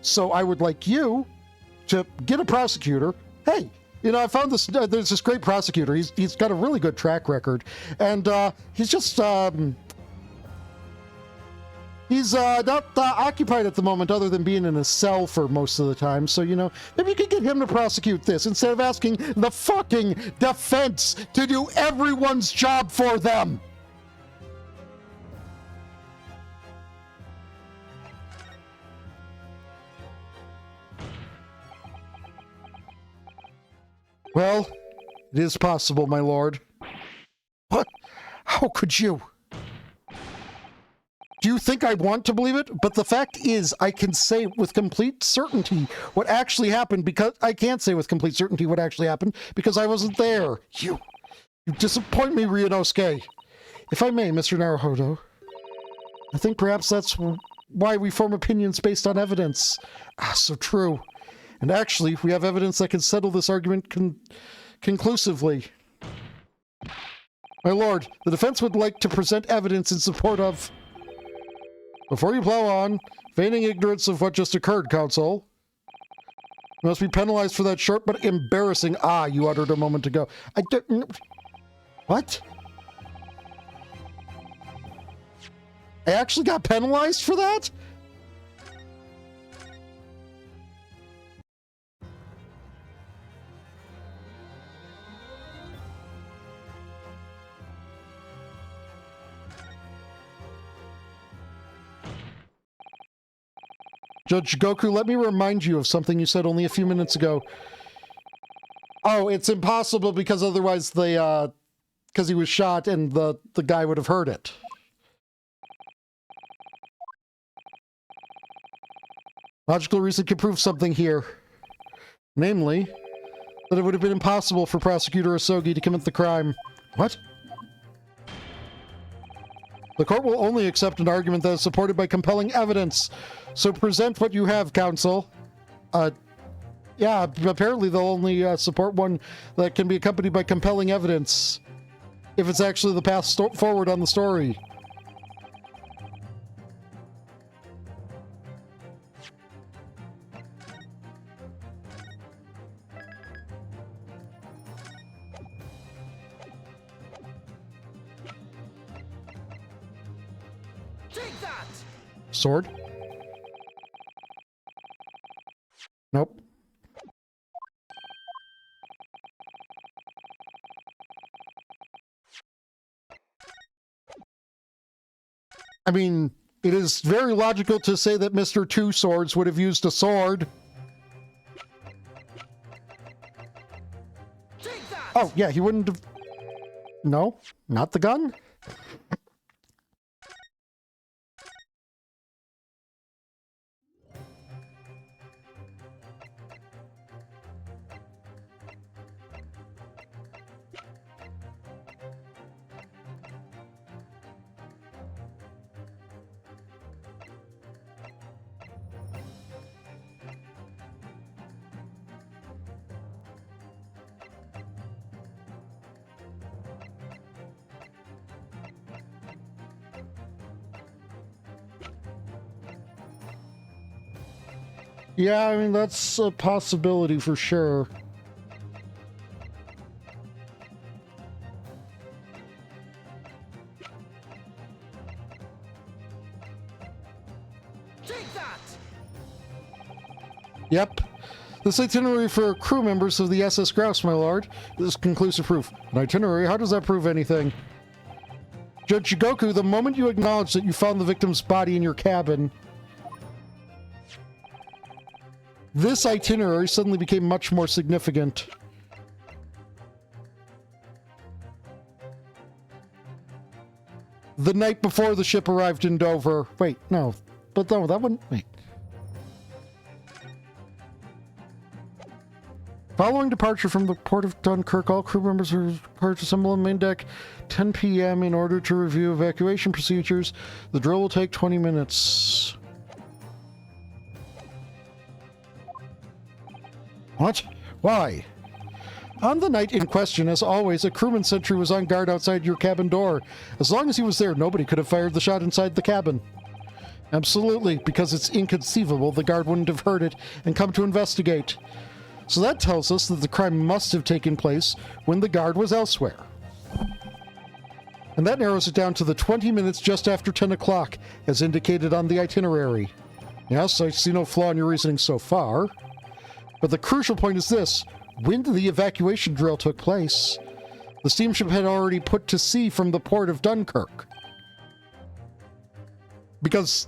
So I would like you to get a prosecutor. Hey, you know, I found this, there's this great prosecutor. He's got a really good track record, and he's just... He's not occupied at the moment other than being in a cell for most of the time. So, you know, maybe you could get him to prosecute this instead of asking the fucking defense to do everyone's job for them. Well, it is possible, my lord. What? How could you? Do you think I want to believe it? But the fact is, I can say with complete certainty what actually happened because I can't say with complete certainty what actually happened because I wasn't there. You disappoint me, Ryunosuke. If I may, Mr. Naruhodo, I think perhaps that's why we form opinions based on evidence. Ah, so true. And actually, we have evidence that can settle this argument conclusively. My lord, the defense would like to present evidence in support of... Before you plow on, feigning ignorance of what just occurred, counsel. You must be penalized for that short but embarrassing "ah" you uttered a moment ago. I don't... What? I actually got penalized for that? Judge Goku, let me remind you of something you said only a few minutes ago. Oh, it's impossible because otherwise they, because he was shot and the guy would have heard it. Logical reason can prove something here. Namely, that it would have been impossible for Prosecutor Asogi to commit the crime. What? The court will only accept an argument that is supported by compelling evidence. So present what you have, counsel. Yeah, apparently they'll only support one that can be accompanied by compelling evidence. If it's actually the path forward on the story. Take that! Sword? Nope. I mean, it is very logical to say that Mr. Two Swords would have used a sword. Take that! Oh, yeah, he wouldn't have... No, not the gun? Yeah, I mean, that's a possibility for sure. Take that! Yep. This itinerary for crew members of the SS Grouse, my lord. This is conclusive proof. An itinerary? How does that prove anything? Judge Goku, the moment you acknowledge that you found the victim's body in your cabin, this itinerary suddenly became much more significant. The night before the ship arrived in Dover. Wait, no. But no, that wouldn't... Wait. Following departure from the port of Dunkirk, all crew members are required to assemble on the main deck 10 p.m. in order to review evacuation procedures. The drill will take 20 minutes. What? Why? On the night in question, as always, a crewman sentry was on guard outside your cabin door. As long as he was there, nobody could have fired the shot inside the cabin. Absolutely, because it's inconceivable the guard wouldn't have heard it and come to investigate. So that tells us that the crime must have taken place when the guard was elsewhere. And that narrows it down to the 20 minutes just after 10 o'clock, as indicated on the itinerary. Yes, I see no flaw in your reasoning so far. But the crucial point is this. When the evacuation drill took place, the steamship had already put to sea from the port of Dunkirk. Because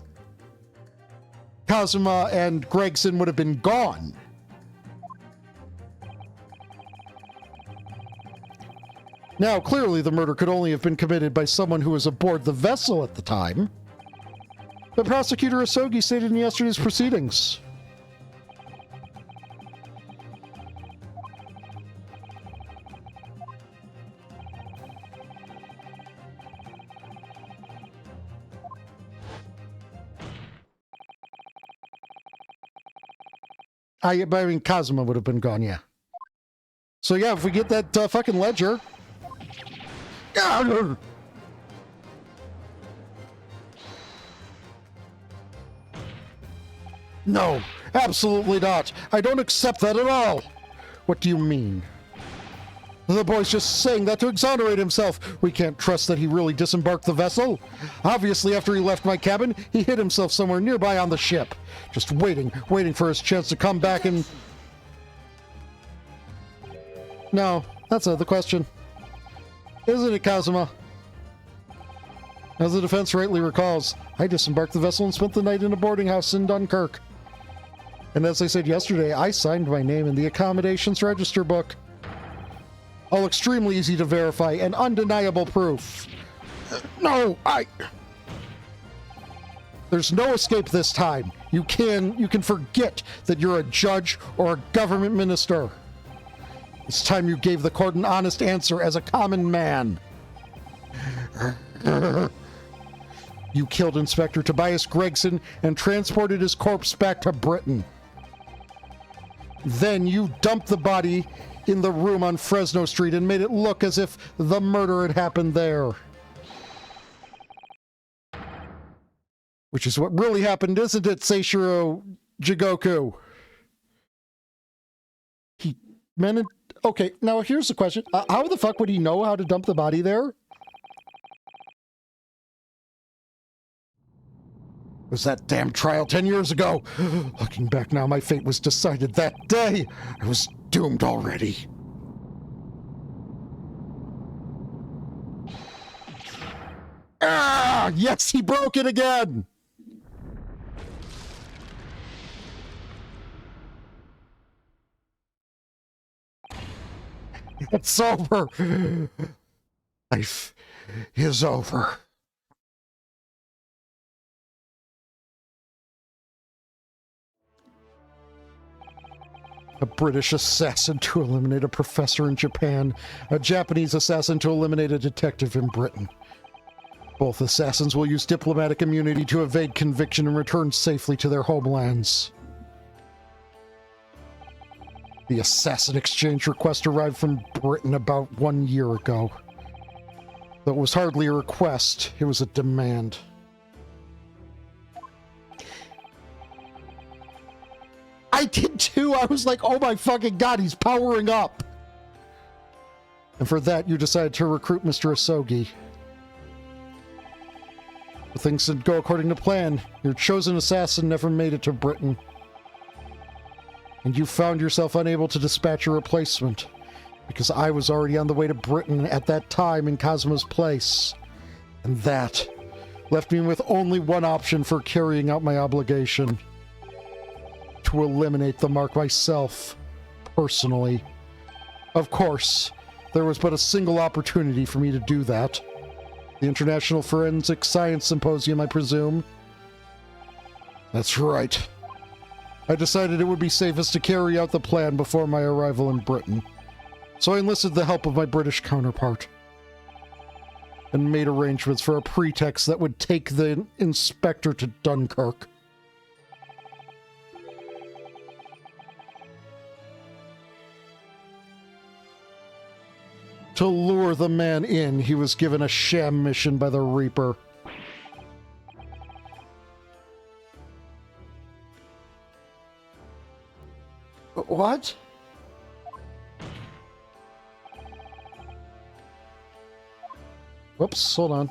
Kazuma and Gregson would have been gone. Now, clearly the murder could only have been committed by someone who was aboard the vessel at the time. But Prosecutor Asogi stated in yesterday's proceedings. I mean, Kazuma would have been gone, yeah. So yeah, if we get that fucking ledger... No, absolutely not. I don't accept that at all. What do you mean? The boy's just saying that to exonerate himself. We can't trust that he really disembarked the vessel. Obviously, after he left my cabin, he hid himself somewhere nearby on the ship. Just waiting for his chance to come back and... No, that's not the question. Isn't it, Kazuma? As the defense rightly recalls, I disembarked the vessel and spent the night in a boarding house in Dunkirk. And as I said yesterday, I signed my name in the accommodations register book. All extremely easy to verify and undeniable proof. No, There's no escape this time. You can forget that you're a judge or a government minister. It's time you gave the court an honest answer as a common man. You killed Inspector Tobias Gregson and transported his corpse back to Britain. Then you dumped the body in the room on Fresno Street and made it look as if the murder had happened there. Which is what really happened, isn't it, Seishiro Jigoku? He meant it. Okay, now here's the question. How the fuck would he know how to dump the body there? Was that damn trial 10 years ago? Looking back now, my fate was decided that day. I was doomed already. Ah, yes, he broke it again. It's over. Life is over. A British assassin to eliminate a professor in Japan. A Japanese assassin to eliminate a detective in Britain. Both assassins will use diplomatic immunity to evade conviction and return safely to their homelands. The assassin exchange request arrived from Britain about 1 year ago. Though it was hardly a request, it was a demand. I did too! I was like, oh my fucking god, he's powering up! And for that, you decided to recruit Mr. Asogi. But things didn't go according to plan. Your chosen assassin never made it to Britain. And you found yourself unable to dispatch a replacement, because I was already on the way to Britain at that time in Cosmo's place. And that left me with only one option for carrying out my obligation. To eliminate the mark myself, personally. Of course, there was but a single opportunity for me to do that. The International Forensic Science Symposium, I presume. That's right. I decided it would be safest to carry out the plan before my arrival in Britain. So I enlisted the help of my British counterpart. And made arrangements for a pretext that would take the inspector to Dunkirk. To lure the man in, he was given a sham mission by the Reaper. What? Whoops, hold on.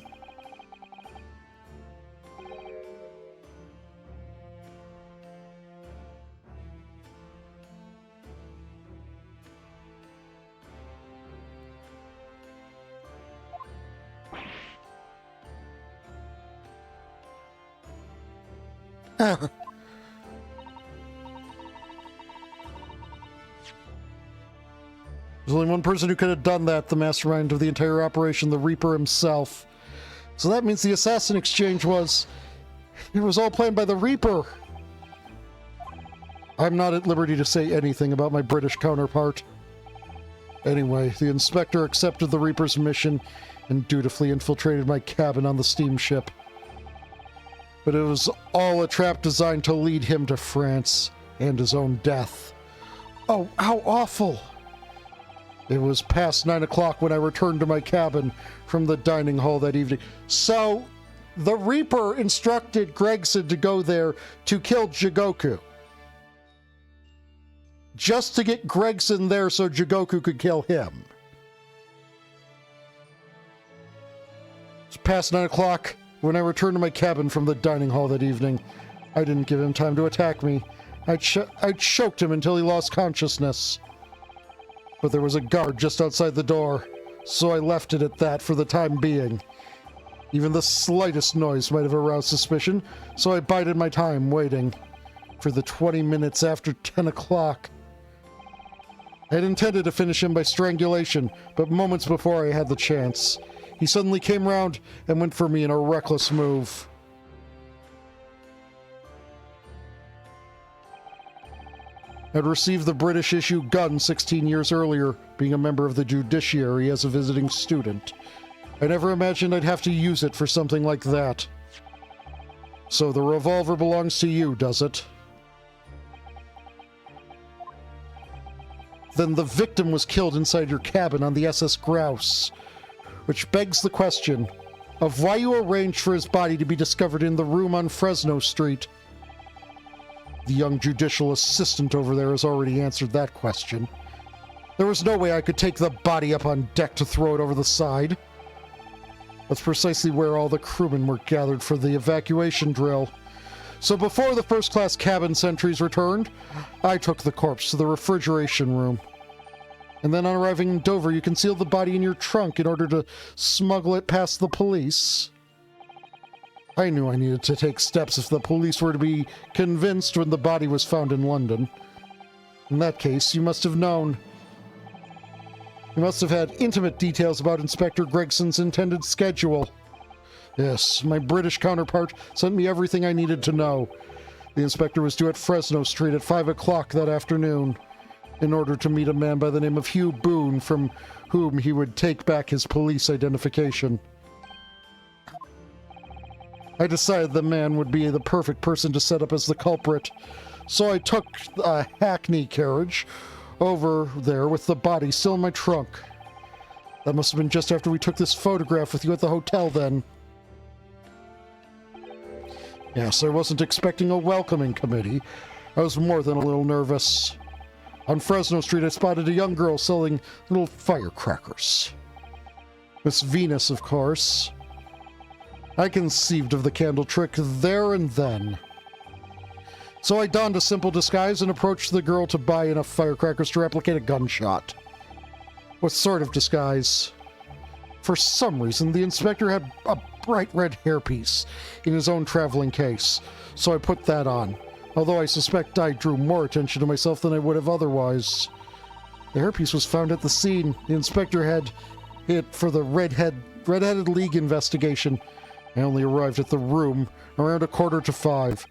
There's only one person who could have done that, the mastermind of the entire operation, the Reaper himself. So that means the assassin exchange was... It was all planned by the Reaper. I'm not at liberty to say anything about my British counterpart. Anyway, the inspector accepted the Reaper's mission and dutifully infiltrated my cabin on the steamship. But it was all a trap designed to lead him to France and his own death. Oh, how awful! It was past 9 o'clock when I returned to my cabin from the dining hall that evening. So, the Reaper instructed Gregson to go there to kill Jigoku. Just to get Gregson there so Jigoku could kill him. It's past 9 o'clock when I returned to my cabin from the dining hall that evening. I didn't give him time to attack me. I choked him until he lost consciousness. But there was a guard just outside the door, so I left it at that for the time being. Even the slightest noise might have aroused suspicion, so I bided my time waiting. for the 20 minutes after 10 o'clock. I had intended to finish him by strangulation, but moments before I had the chance, he suddenly came round and went for me in a reckless move. I'd received the British-issue gun 16 years earlier, being a member of the judiciary as a visiting student. I never imagined I'd have to use it for something like that. So the revolver belongs to you, does it? Then the victim was killed inside your cabin on the SS Grouse, which begs the question of why you arranged for his body to be discovered in the room on Fresno Street. The young judicial assistant over there has already answered that question. There was no way I could take the body up on deck to throw it over the side. That's precisely where all the crewmen were gathered for the evacuation drill. So before the first-class cabin sentries returned, I took the corpse to the refrigeration room. And then on arriving in Dover, you concealed the body in your trunk in order to smuggle it past the police. I knew I needed to take steps if the police were to be convinced when the body was found in London. In that case, you must have known. You must have had intimate details about Inspector Gregson's intended schedule. Yes, my British counterpart sent me everything I needed to know. The inspector was due at Fresno Street at 5 o'clock that afternoon in order to meet a man by the name of Hugh Boone, from whom he would take back his police identification. I decided the man would be the perfect person to set up as the culprit, so I took a hackney carriage over there with the body still in my trunk. That must have been just after we took this photograph with you at the hotel then. Yes, I wasn't expecting a welcoming committee. I was more than a little nervous. On Fresno Street, I spotted a young girl selling little firecrackers. Miss Venus, of course. I conceived of the candle trick there and then. So I donned a simple disguise and approached the girl to buy enough firecrackers to replicate a gunshot. What sort of disguise? For some reason, the inspector had a bright red hairpiece in his own traveling case, so I put that on, although I suspect I drew more attention to myself than I would have otherwise. The hairpiece was found at the scene. The inspector had it for the Red-Headed League investigation. I only arrived at the room around 4:45,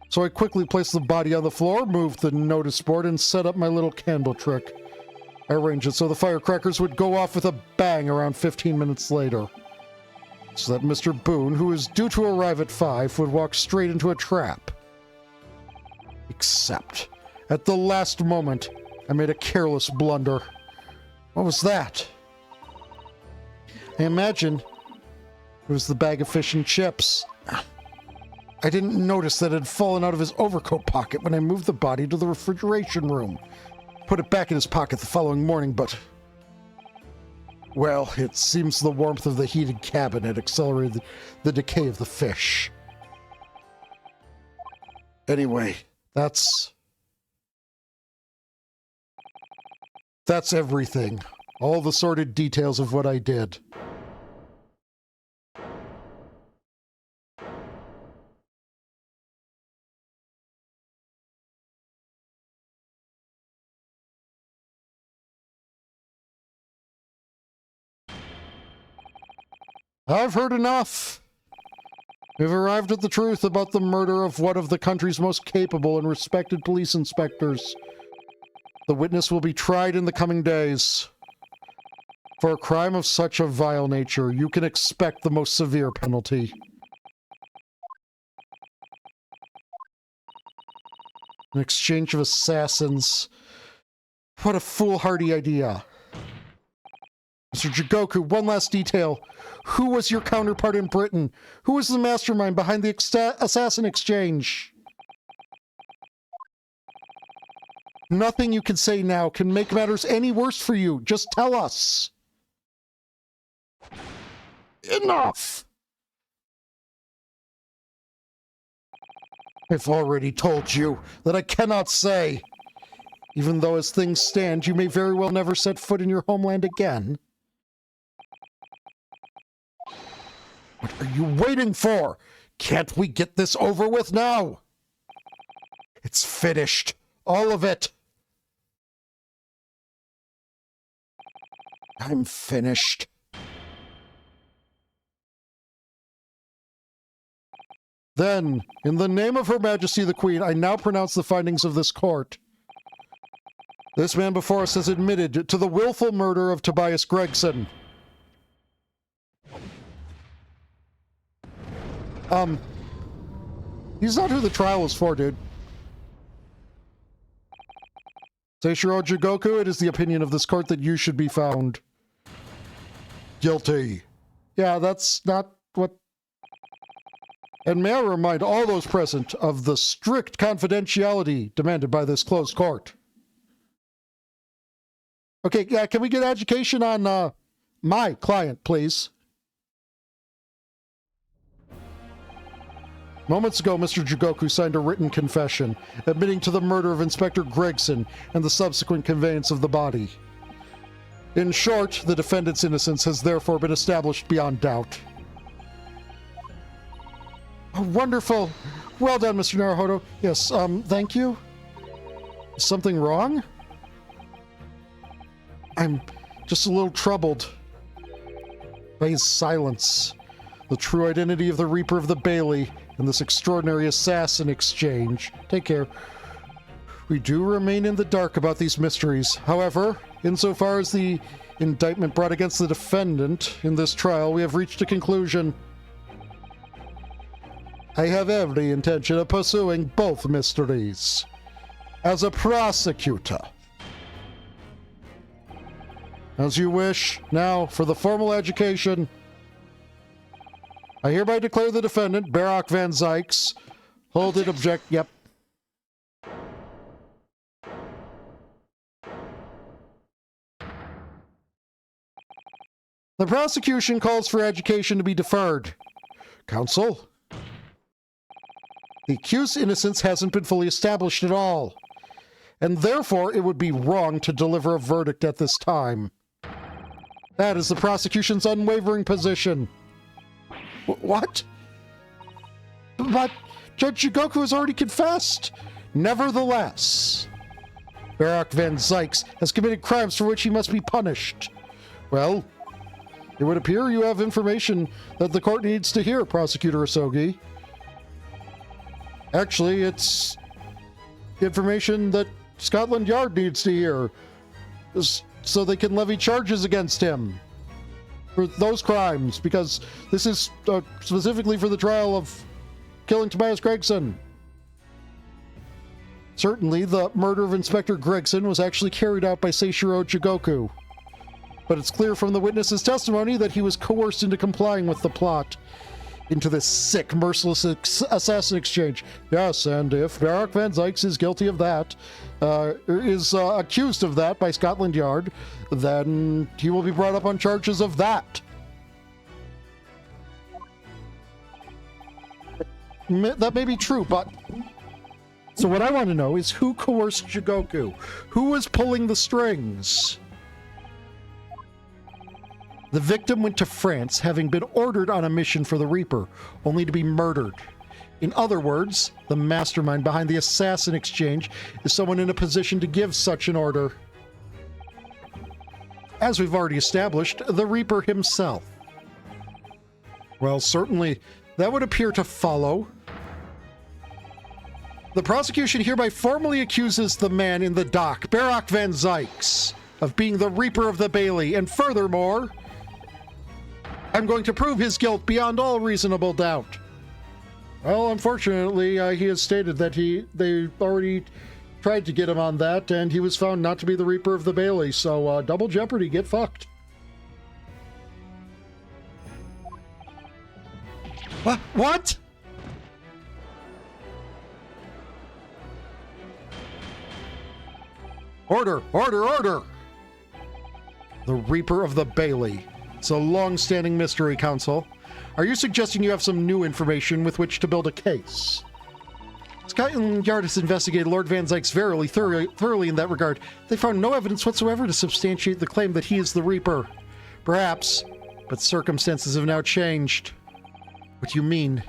so I quickly placed the body on the floor, moved the notice board, and set up my little candle trick. I arranged it so the firecrackers would go off with a bang around 15 minutes later, so that Mr. Boone, who was due to arrive at 5, would walk straight into a trap. Except, at the last moment, I made a careless blunder. What was that? I imagine it was the bag of fish and chips. I didn't notice that it had fallen out of his overcoat pocket when I moved the body to the refrigeration room. Put it back in his pocket the following morning, but... well, it seems the warmth of the heated cabin had accelerated the decay of the fish. Anyway, that's everything. All the sordid details of what I did. I've heard enough. We've arrived at the truth about the murder of one of the country's most capable and respected police inspectors. The witness will be tried in the coming days. For a crime of such a vile nature, you can expect the most severe penalty. An exchange of assassins. What a foolhardy idea. Mr. Jigoku, one last detail. Who was your counterpart in Britain? Who was the mastermind behind the assassin exchange? Nothing you can say now can make matters any worse for you. Just tell us. Enough! I've already told you that I cannot say. Even though as things stand, you may very well never set foot in your homeland again. What are you waiting for? Can't we get this over with now? It's finished. All of it. I'm finished. Then, in the name of Her Majesty the Queen, I now pronounce the findings of this court. This man before us has admitted to the willful murder of Tobias Gregson. He's not who the trial is for, dude. Seishiro Jigoku, it is the opinion of this court that you should be found guilty. Yeah, that's not what... And may I remind all those present of the strict confidentiality demanded by this closed court. Okay, can we get education on my client, please? Moments ago, Mr. Jigoku signed a written confession, admitting to the murder of Inspector Gregson and the subsequent conveyance of the body. In short, the defendant's innocence has therefore been established beyond doubt. Oh, wonderful! Well done, Mr. Naruhodo. Yes, thank you. Is something wrong? I'm just a little troubled by his silence. The true identity of the Reaper of the Bailey and this extraordinary assassin exchange. Take care. We do remain in the dark about these mysteries. However, insofar as the indictment brought against the defendant in this trial, we have reached a conclusion. I have every intention of pursuing both mysteries as a prosecutor. As you wish. Now, for the formal education, I hereby declare the defendant, Barak Van Zykes, hold it object... Yep. The prosecution calls for education to be deferred. Counsel? The accused's innocence hasn't been fully established at all, and therefore it would be wrong to deliver a verdict at this time. That is the prosecution's unwavering position. What? But Judge Jigoku has already confessed. Nevertheless, Barak Van Zykes has committed crimes for which he must be punished. Well, it would appear you have information that the court needs to hear, Prosecutor Asogi. Actually, it's information that Scotland Yard needs to hear, so they can levy charges against him for those crimes, because this is specifically for the trial of killing Tobias Gregson. Certainly, the murder of Inspector Gregson was actually carried out by Seishiro Jigoku, but it's clear from the witness's testimony that he was coerced into complying with the plot, into this sick, merciless assassin exchange. Yes, and if Barak Van Zykes is guilty of that, is accused of that by Scotland Yard, then he will be brought up on charges of that. That may be true, but... So what I want to know is who coerced Jigoku? Who was pulling the strings? The victim went to France, having been ordered on a mission for the Reaper, only to be murdered. In other words, the mastermind behind the assassin exchange is someone in a position to give such an order. As we've already established, the Reaper himself. Well, certainly, that would appear to follow. The prosecution hereby formally accuses the man in the dock, Barak Van Zykes, of being the Reaper of the Bailey, and furthermore, I'm going to prove his guilt beyond all reasonable doubt. Well, unfortunately, he has stated that they already tried to get him on that, and he was found not to be the Reaper of the Bailey, so double jeopardy, get fucked. What? Order! Order! Order! The Reaper of the Bailey. It's a long-standing mystery, Counsel. Are you suggesting you have some new information with which to build a case? Scotland Yard has investigated Lord Van Zykes very thoroughly in that regard. They found no evidence whatsoever to substantiate the claim that he is the Reaper. Perhaps, but circumstances have now changed. What do you mean?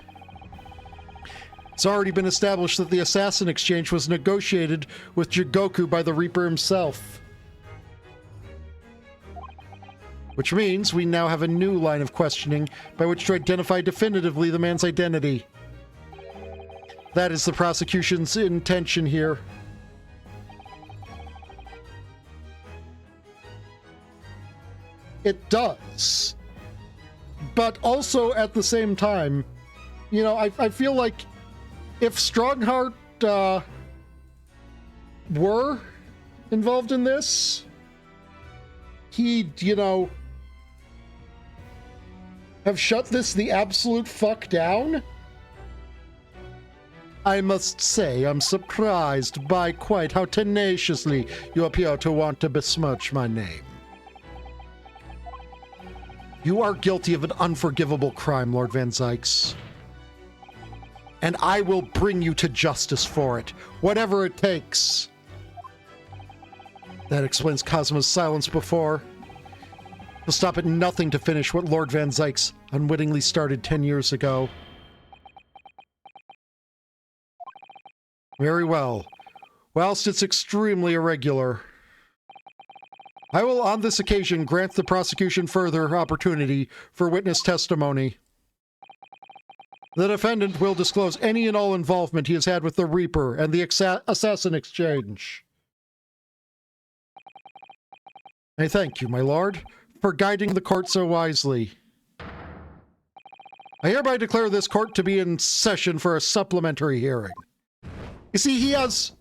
It's already been established that the assassin exchange was negotiated with Jigoku by the Reaper himself. Which means we now have a new line of questioning by which to identify definitively the man's identity. That is the prosecution's intention here. It does. But also at the same time, you know, I feel like if Strongheart were involved in this, he'd, you know, have shut this the absolute fuck down. I must say, I'm surprised by quite how tenaciously you appear to want to besmirch my name. You are guilty of an unforgivable crime, Lord Van Zykes. And I will bring you to justice for it, whatever it takes. That explains Cosmo's silence before. He'll stop at nothing to finish what Lord Van Zykes unwittingly started 10 years ago. Very well. Whilst it's extremely irregular, I will on this occasion grant the prosecution further opportunity for witness testimony. The defendant will disclose any and all involvement he has had with the Reaper and the assassin exchange. I thank you, my lord, for guiding the court so wisely. I hereby declare this court to be in session for a supplementary hearing. You see, he has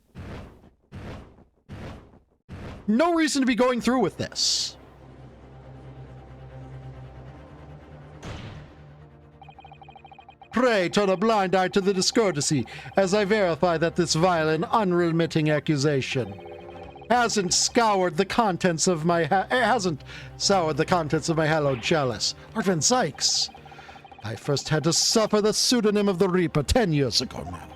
no reason to be going through with this. Pray turn a blind eye to the discourtesy as I verify that this vile and unremitting accusation hasn't soured the contents of my hallowed chalice. Lord Van Zykes, I first had to suffer the pseudonym of the Reaper 10 years ago now.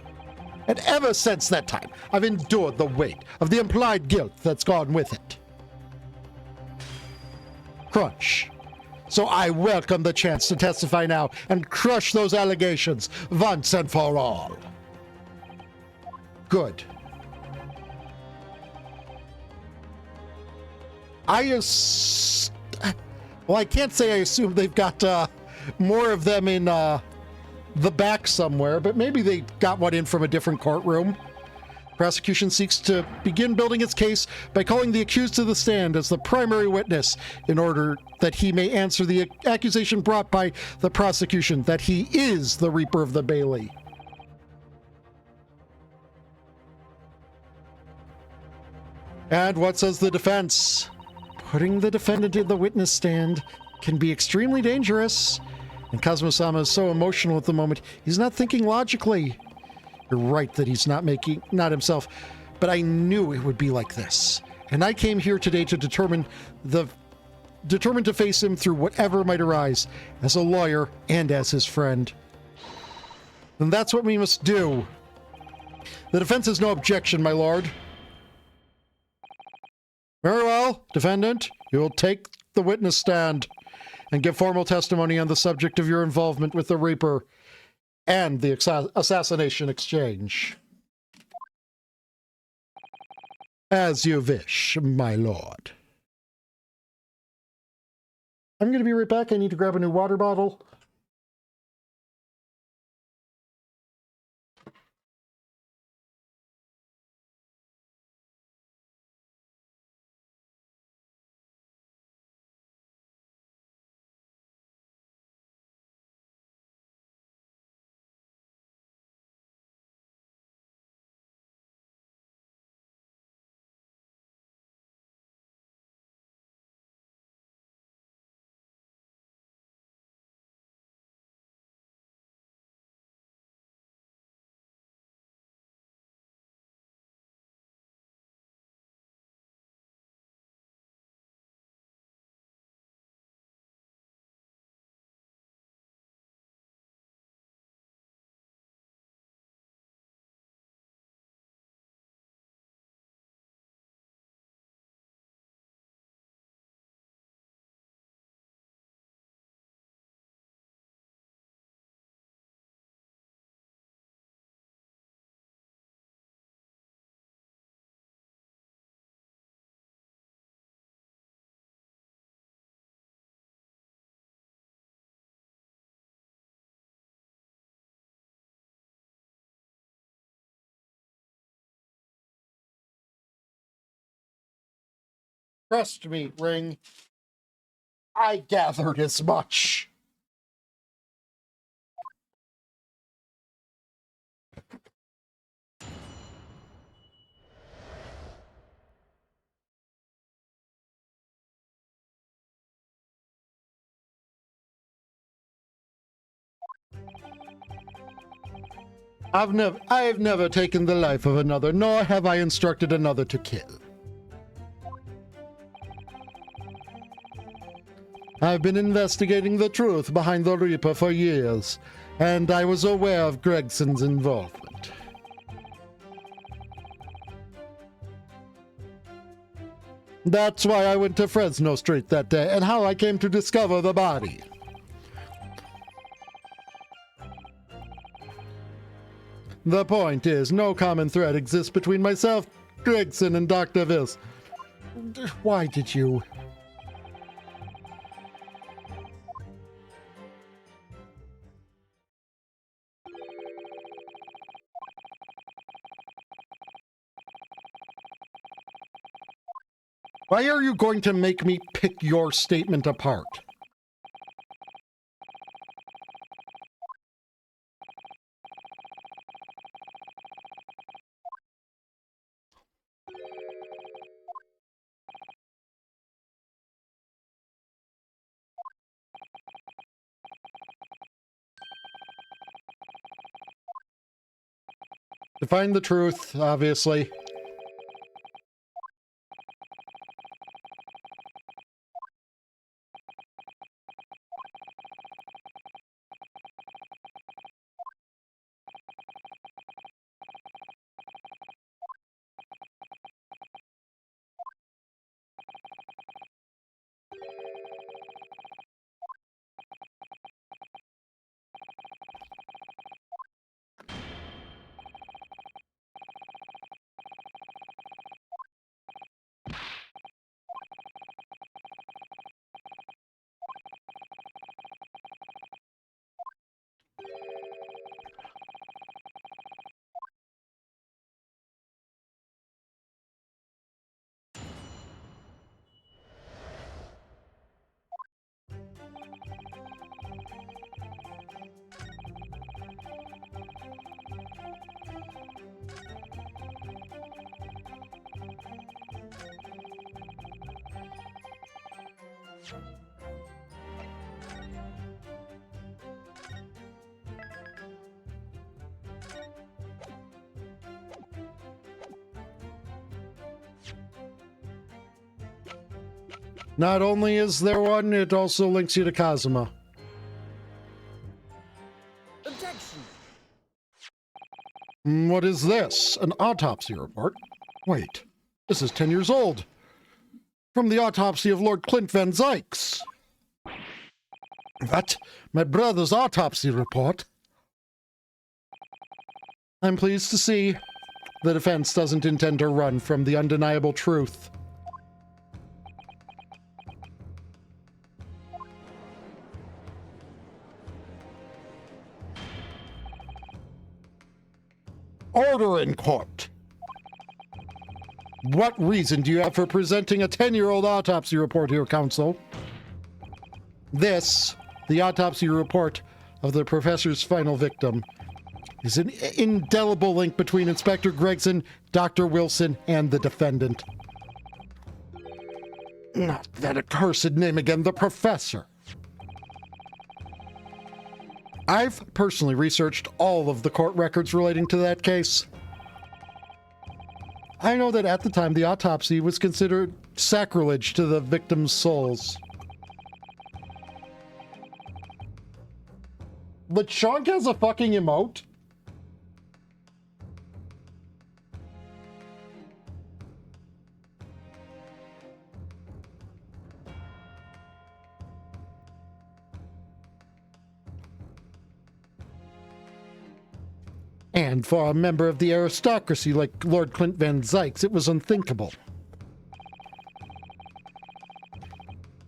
And ever since that time, I've endured the weight of the implied guilt that's gone with it. Crunch. So I welcome the chance to testify now and crush those allegations once and for all. Good. I can't say I assume they've got more of them in the back somewhere, but maybe they got one in from a different courtroom. Prosecution seeks to begin building its case by calling the accused to the stand as the primary witness in order that he may answer the accusation brought by the prosecution that he is the Reaper of the Bailey. And what says the defense? Putting the defendant in the witness stand can be extremely dangerous. And Cosmo-sama is so emotional at the moment, he's not thinking logically. You're right that he's not himself, but I knew it would be like this. And I came here today to determined to face him through whatever might arise, as a lawyer and as his friend. And that's what we must do. The defense has no objection, my lord. Very well, defendant. You will take the witness stand and give formal testimony on the subject of your involvement with the Reaper and the assassination exchange. As you wish, my lord. I'm going to be right back. I need to grab a new water bottle. Breast meat ring. I gathered as much. I have never taken the life of another, nor have I instructed another to kill. I've been investigating the truth behind the Reaper for years, and I was aware of Gregson's involvement. That's why I went to Fresno Street that day, and how I came to discover the body. The point is, no common thread exists between myself, Gregson, and Dr. Viss. Why did you... Why are you going to make me pick your statement apart? To find the truth, obviously. Not only is there one, it also links you to Kazuma. Objection! What is this? An autopsy report? Wait, this is 10 years old. From the autopsy of Lord Clint Van Zykes. What? My brother's autopsy report? I'm pleased to see the defense doesn't intend to run from the undeniable truth. Order in court. What reason do you have for presenting a 10-year-old autopsy report here, counsel? This, the autopsy report of the professor's final victim, is an indelible link between Inspector Gregson, Dr. Wilson, and the defendant. Not that accursed name again, the professor. I've personally researched all of the court records relating to that case. I know that at the time the autopsy was considered sacrilege to the victims' souls. But Shonk has a fucking emote? And for a member of the aristocracy like Lord Clint Van Zykes, it was unthinkable.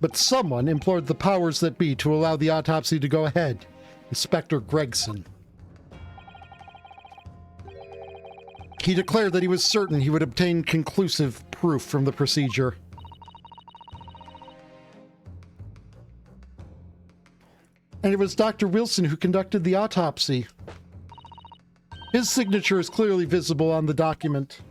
But someone implored the powers that be to allow the autopsy to go ahead. Inspector Gregson. He declared that he was certain he would obtain conclusive proof from the procedure. And it was Dr. Wilson who conducted the autopsy. His signature is clearly visible on the document.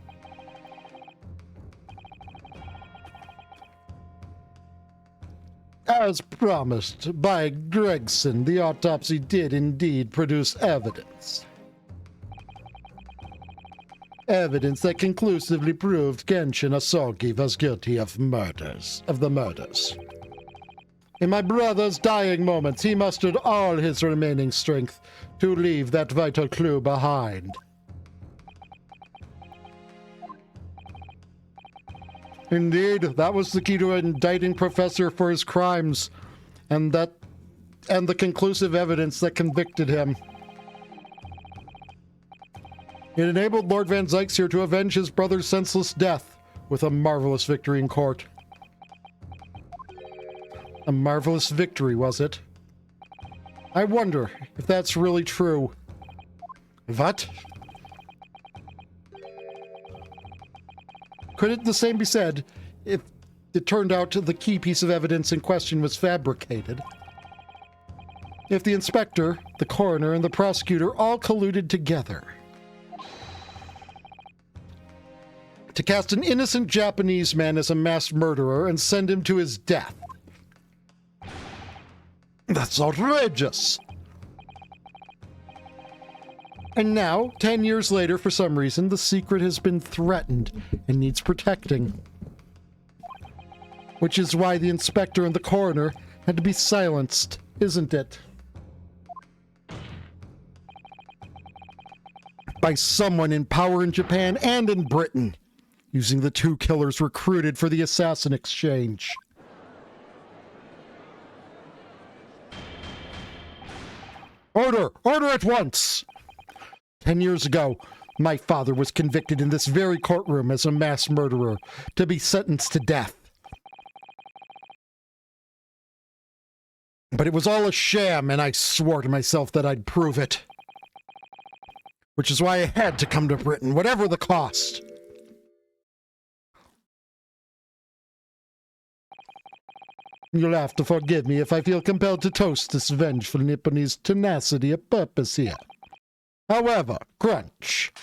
As promised by Gregson, the autopsy did indeed produce evidence. Evidence that conclusively proved Genshin Asogi was guilty of the murders. In my brother's dying moments, he mustered all his remaining strength to leave that vital clue behind. Indeed, that was the key to indicting Professor for his crimes, and the conclusive evidence that convicted him. It enabled Lord Van Zyxer to avenge his brother's senseless death with a marvelous victory in court. A marvelous victory, was it? I wonder if that's really true. What? Could it the same be said if it turned out the key piece of evidence in question was fabricated? If the inspector, the coroner, and the prosecutor all colluded together to cast an innocent Japanese man as a mass murderer and send him to his death? That's outrageous! And now, 10 years later, for some reason, the secret has been threatened and needs protecting. Which is why the inspector and the coroner had to be silenced, isn't it? By someone in power in Japan and in Britain, using the two killers recruited for the assassin exchange. Order! Order at once! 10 years ago, my father was convicted in this very courtroom as a mass murderer, to be sentenced to death. But it was all a sham, and I swore to myself that I'd prove it. Which is why I had to come to Britain, whatever the cost. You'll have to forgive me if I feel compelled to toast this vengeful Nipponese tenacity of purpose here. However, Crunch.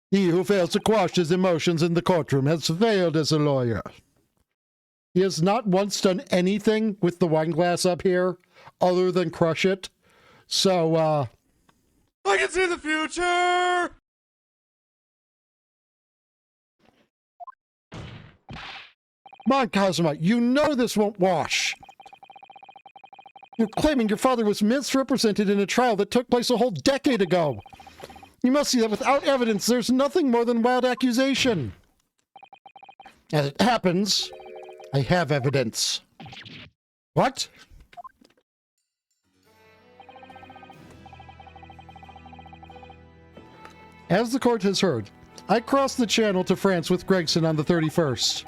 He who fails to quash his emotions in the courtroom has failed as a lawyer. He has not once done anything with the wine glass up here other than crush it. So, I can see the future! Come on, Kazuma, you know this won't wash. You're claiming your father was misrepresented in a trial that took place a whole decade ago. You must see that without evidence, there's nothing more than wild accusation. As it happens, I have evidence. What? As the court has heard, I crossed the channel to France with Gregson on the 31st.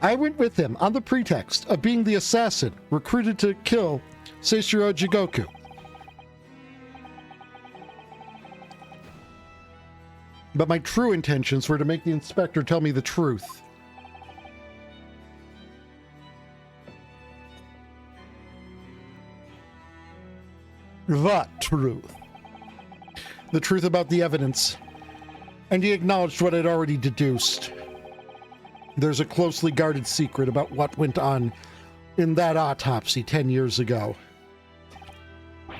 I went with him on the pretext of being the assassin recruited to kill Seishiro Jigoku. But my true intentions were to make the inspector tell me the truth. What truth? The truth about the evidence. And he acknowledged what I'd already deduced. There's a closely guarded secret about what went on in that autopsy 10 years ago.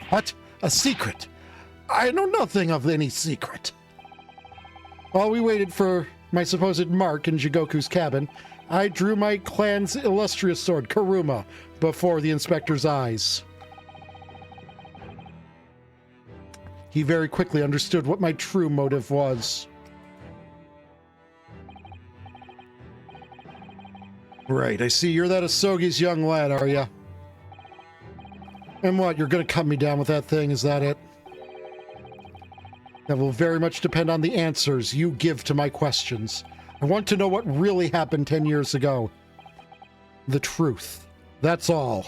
What? A secret? I know nothing of any secret. While we waited for my supposed mark in Jigoku's cabin, I drew my clan's illustrious sword, Karuma, before the inspector's eyes. He very quickly understood what my true motive was. Right, I see you're that Asogi's young lad, are you? And what, you're gonna cut me down with that thing, is that it? That will very much depend on the answers you give to my questions. I want to know what really happened 10 years ago. The truth. That's all.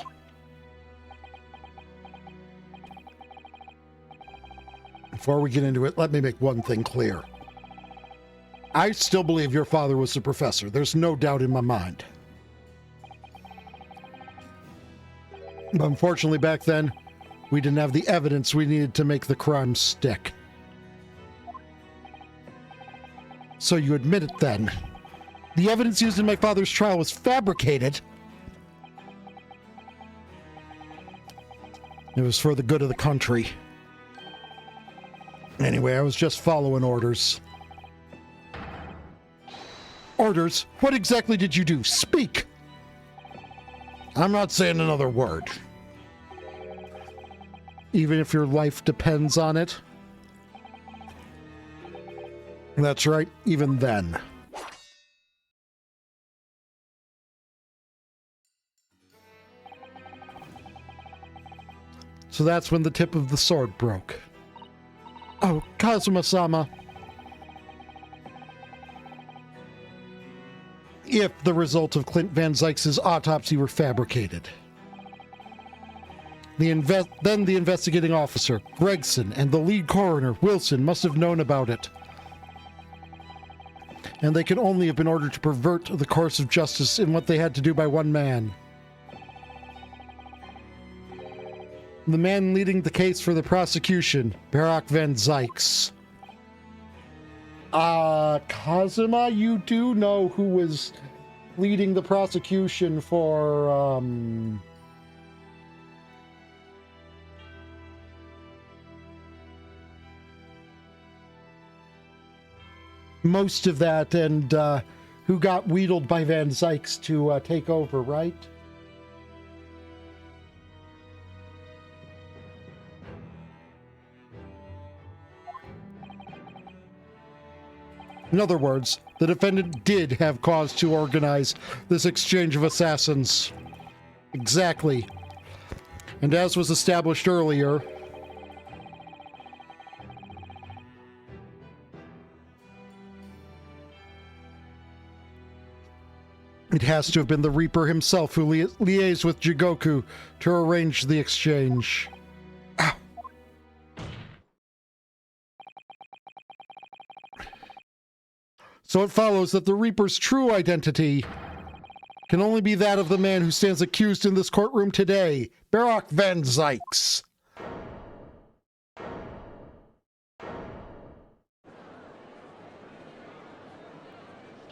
Before we get into it, let me make one thing clear. I still believe your father was the professor. There's no doubt in my mind. But unfortunately, back then, we didn't have the evidence we needed to make the crime stick. So you admit it then. The evidence used in my father's trial was fabricated. It was for the good of the country. Anyway, I was just following orders. Orders? What exactly did you do? Speak! I'm not saying another word. Even if your life depends on it? That's right, even then. So that's when the tip of the sword broke. Oh, Kazuma-sama. If the result of Clint Van Zykes' autopsy were fabricated. Then the investigating officer, Gregson, and the lead coroner, Wilson, must have known about it. And they could only have been ordered to pervert the course of justice in what they had to do by one man. The man leading the case for the prosecution, Barak Van Zykes. Kazuma, you do know who was leading the prosecution for, most of that, and who got wheedled by Van Zykes to take over, right? In other words, the defendant did have cause to organize this exchange of assassins. Exactly. And as was established earlier, it has to have been the Reaper himself who liaised with Jigoku to arrange the exchange. Ow. So it follows that the Reaper's true identity can only be that of the man who stands accused in this courtroom today, Barak Van Zykes.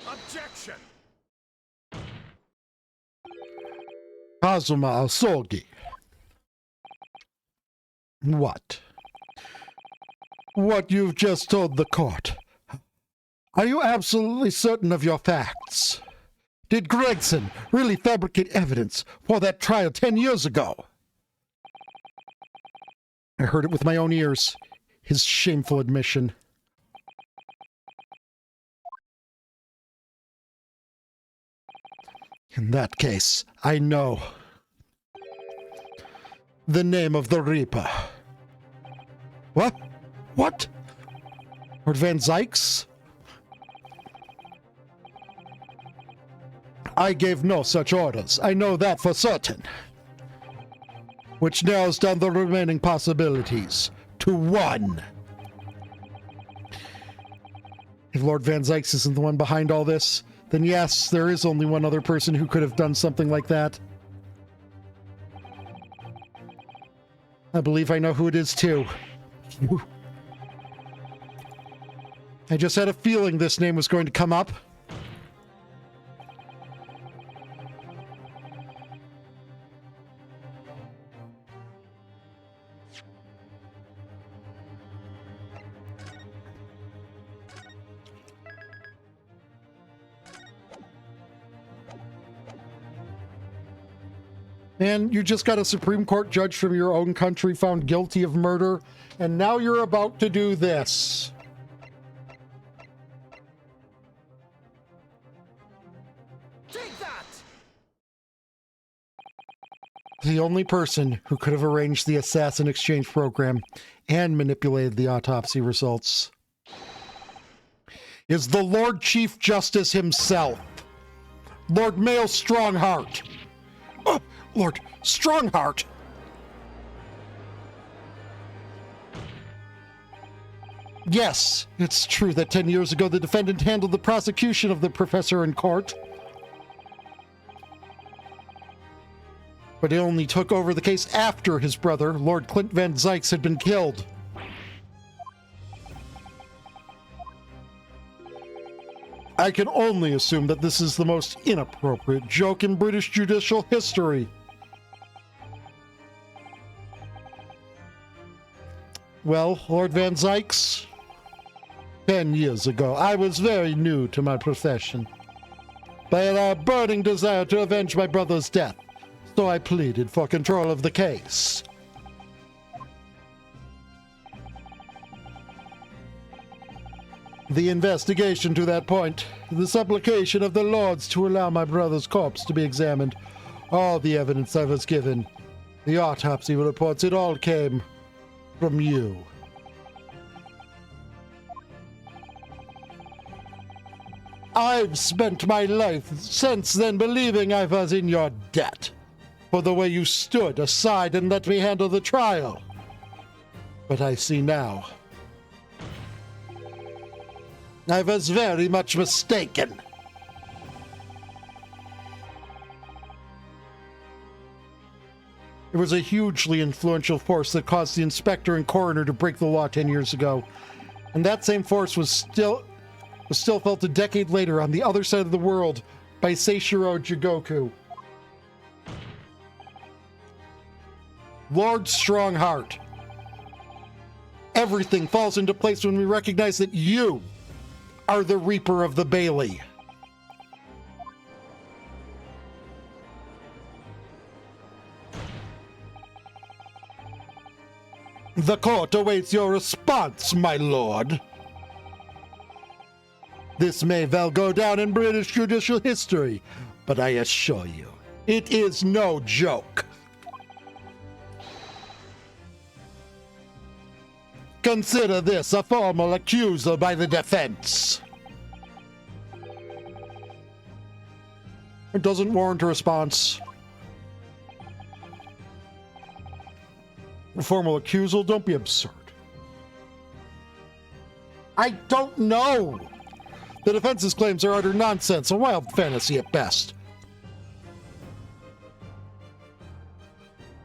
Objection! Kazuma Asogi. What? What you've just told the court. Are you absolutely certain of your facts? Did Gregson really fabricate evidence for that trial 10 years ago? I heard it with my own ears. His shameful admission. In that case, I know the name of the Reaper. What? What? Lord Van Zykes? I gave no such orders. I know that for certain. Which narrows down the remaining possibilities to one. If Lord Van Zykes isn't the one behind all this, then yes, there is only one other person who could have done something like that. I believe I know who it is too. I just had a feeling this name was going to come up. And you just got a Supreme Court judge from your own country found guilty of murder, and now you're about to do this. Take that! The only person who could have arranged the assassin exchange program and manipulated the autopsy results is the Lord Chief Justice himself, Lord Mayo Strongheart. Oh, Lord Strongheart! Yes, it's true that 10 years ago the defendant handled the prosecution of the professor in court. But he only took over the case after his brother, Lord Clint Van Zykes, had been killed. I can only assume that this is the most inappropriate joke in British judicial history. Well, Lord Van Zykes, 10 years ago, I was very new to my profession. But I had a burning desire to avenge my brother's death, so I pleaded for control of the case. The investigation to that point, the supplication of the lords to allow my brother's corpse to be examined, all the evidence I was given, the autopsy reports, it all came from you. I've spent my life since then believing I was in your debt for the way you stood aside and let me handle the trial. But I see now, I was very much mistaken. It was a hugely influential force that caused the inspector and coroner to break the law 10 years ago. And that same force was still felt a decade later on the other side of the world by Seishiro Jigoku. Lord Strongheart. Everything falls into place when we recognize that you are the Reaper of the Bailey. The court awaits your response, my lord. This may well go down in British judicial history, but I assure you, it is no joke. Consider this a formal accusal by the defense. It doesn't warrant a response. A formal accusal? Don't be absurd. I don't know. The defense's claims are utter nonsense, a wild fantasy at best.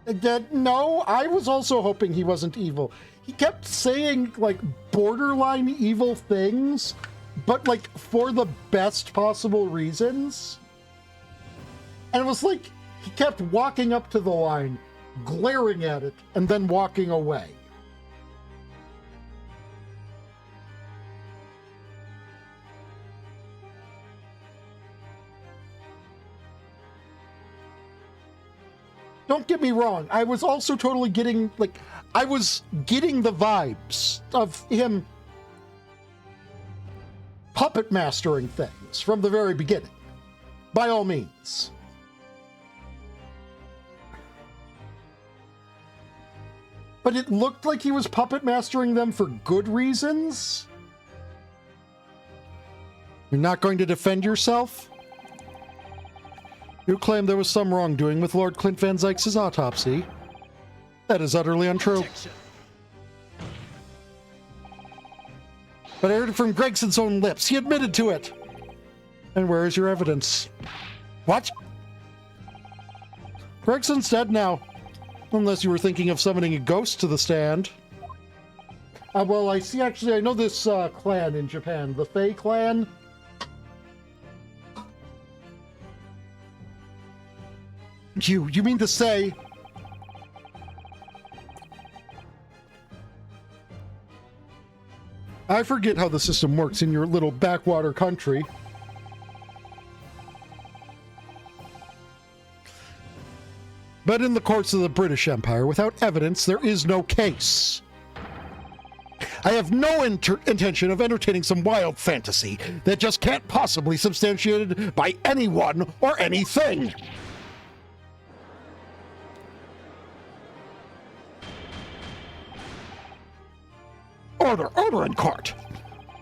Again, no, I was also hoping he wasn't evil. He kept saying, like, borderline evil things, but, like, for the best possible reasons. And it was like, he kept walking up to the line, glaring at it, and then walking away. Don't get me wrong, I was also totally getting, like, I was getting the vibes of him puppet mastering things from the very beginning. By all means. But it looked like he was puppet mastering them for good reasons. You're not going to defend yourself? You claim there was some wrongdoing with Lord Clint Van Zykes' autopsy. That is utterly untrue. But I heard it from Gregson's own lips. He admitted to it. And where is your evidence? What? Gregson's dead now. Unless you were thinking of summoning a ghost to the stand. Well, I see, actually, I know this clan in Japan, the Fei clan. You mean to say... I forget how the system works in your little backwater country. But in the courts of the British Empire, without evidence, there is no case. I have no intention of entertaining some wild fantasy that just can't possibly be substantiated by anyone or anything. Order in court.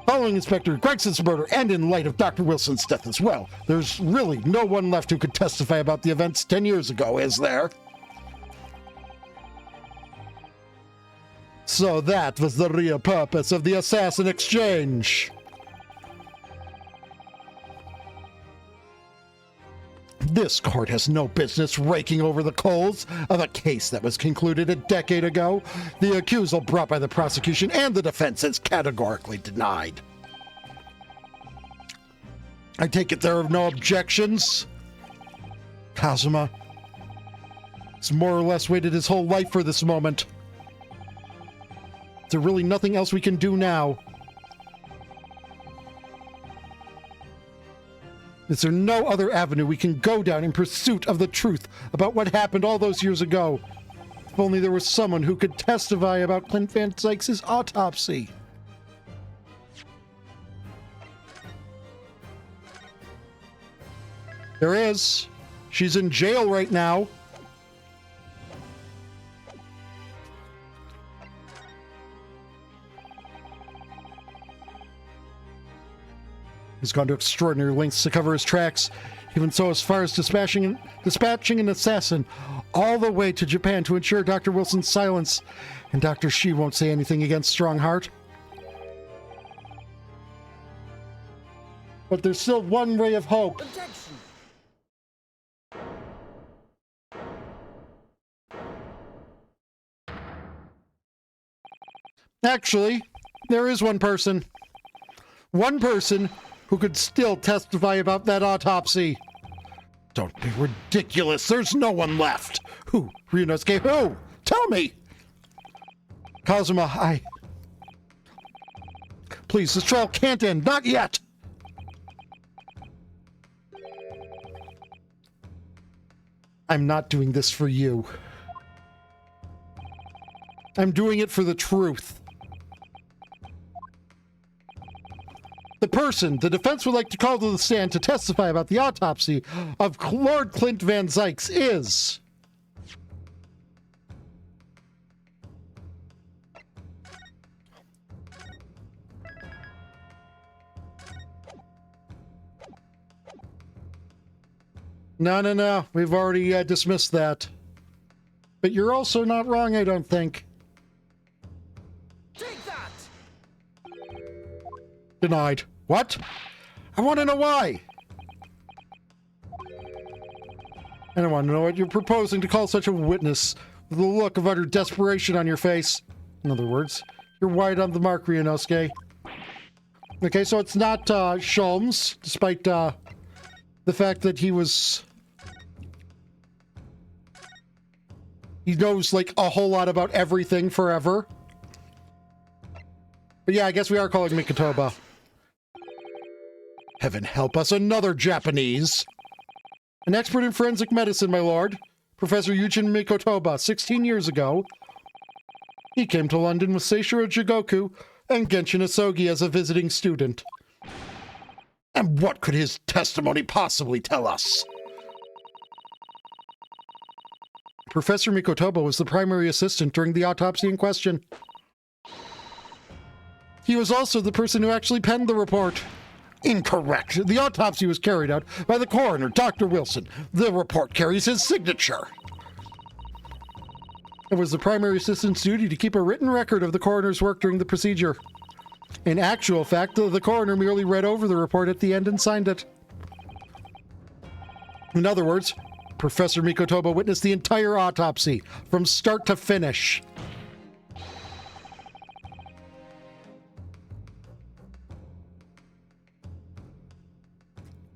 Following Inspector Gregson's murder and in light of Dr. Wilson's death as well, there's really no one left who could testify about the events 10 years ago, is there? So that was the real purpose of the assassin exchange. This court has no business raking over the coals of a case that was concluded a decade ago. The accusal brought by the prosecution and the defense is categorically denied. I take it there are no objections? Kazuma has more or less waited his whole life for this moment. Is there really nothing else we can do now? Is there no other avenue we can go down in pursuit of the truth about what happened all those years ago? If only there was someone who could testify about Clint Van Dyke's autopsy. There is. She's in jail right now. He's gone to extraordinary lengths to cover his tracks, even so as far as dispatching an assassin all the way to Japan to ensure Dr. Wilson's silence, and Dr. Shi won't say anything against Strongheart. But there's still one ray of hope. Objection. Actually, there is one person. One person who could still testify about that autopsy. Don't be ridiculous. There's no one left. Who? Ryunosuke, who? Tell me! Kazuma, Please, this trial can't end. Not yet! I'm not doing this for you. I'm doing it for the truth. The person the defense would like to call to the stand to testify about the autopsy of Lord Clint Van Dyke is... No. We've already dismissed that. But you're also not wrong, I don't think. Take that! Denied. What? I want to know why. I don't want to know what you're proposing to call such a witness with a look of utter desperation on your face. In other words, you're wide on the mark, Ryunosuke. Okay, so it's not Sholmes, despite the fact that he knows like a whole lot about everything forever. But yeah, I guess we are calling Mikotoba. Heaven help us, another Japanese! An expert in forensic medicine, my lord. Professor Yujin Mikotoba, 16 years ago. He came to London with Seishiro Jigoku and Genshin Asogi as a visiting student. And what could his testimony possibly tell us? Professor Mikotoba was the primary assistant during the autopsy in question. He was also the person who actually penned the report. Incorrect. The autopsy was carried out by the coroner, Dr. Wilson. The report carries his signature. It was the primary assistant's duty to keep a written record of the coroner's work during the procedure. In actual fact, the coroner merely read over the report at the end and signed it. In other words, Professor Mikotoba witnessed the entire autopsy, from start to finish.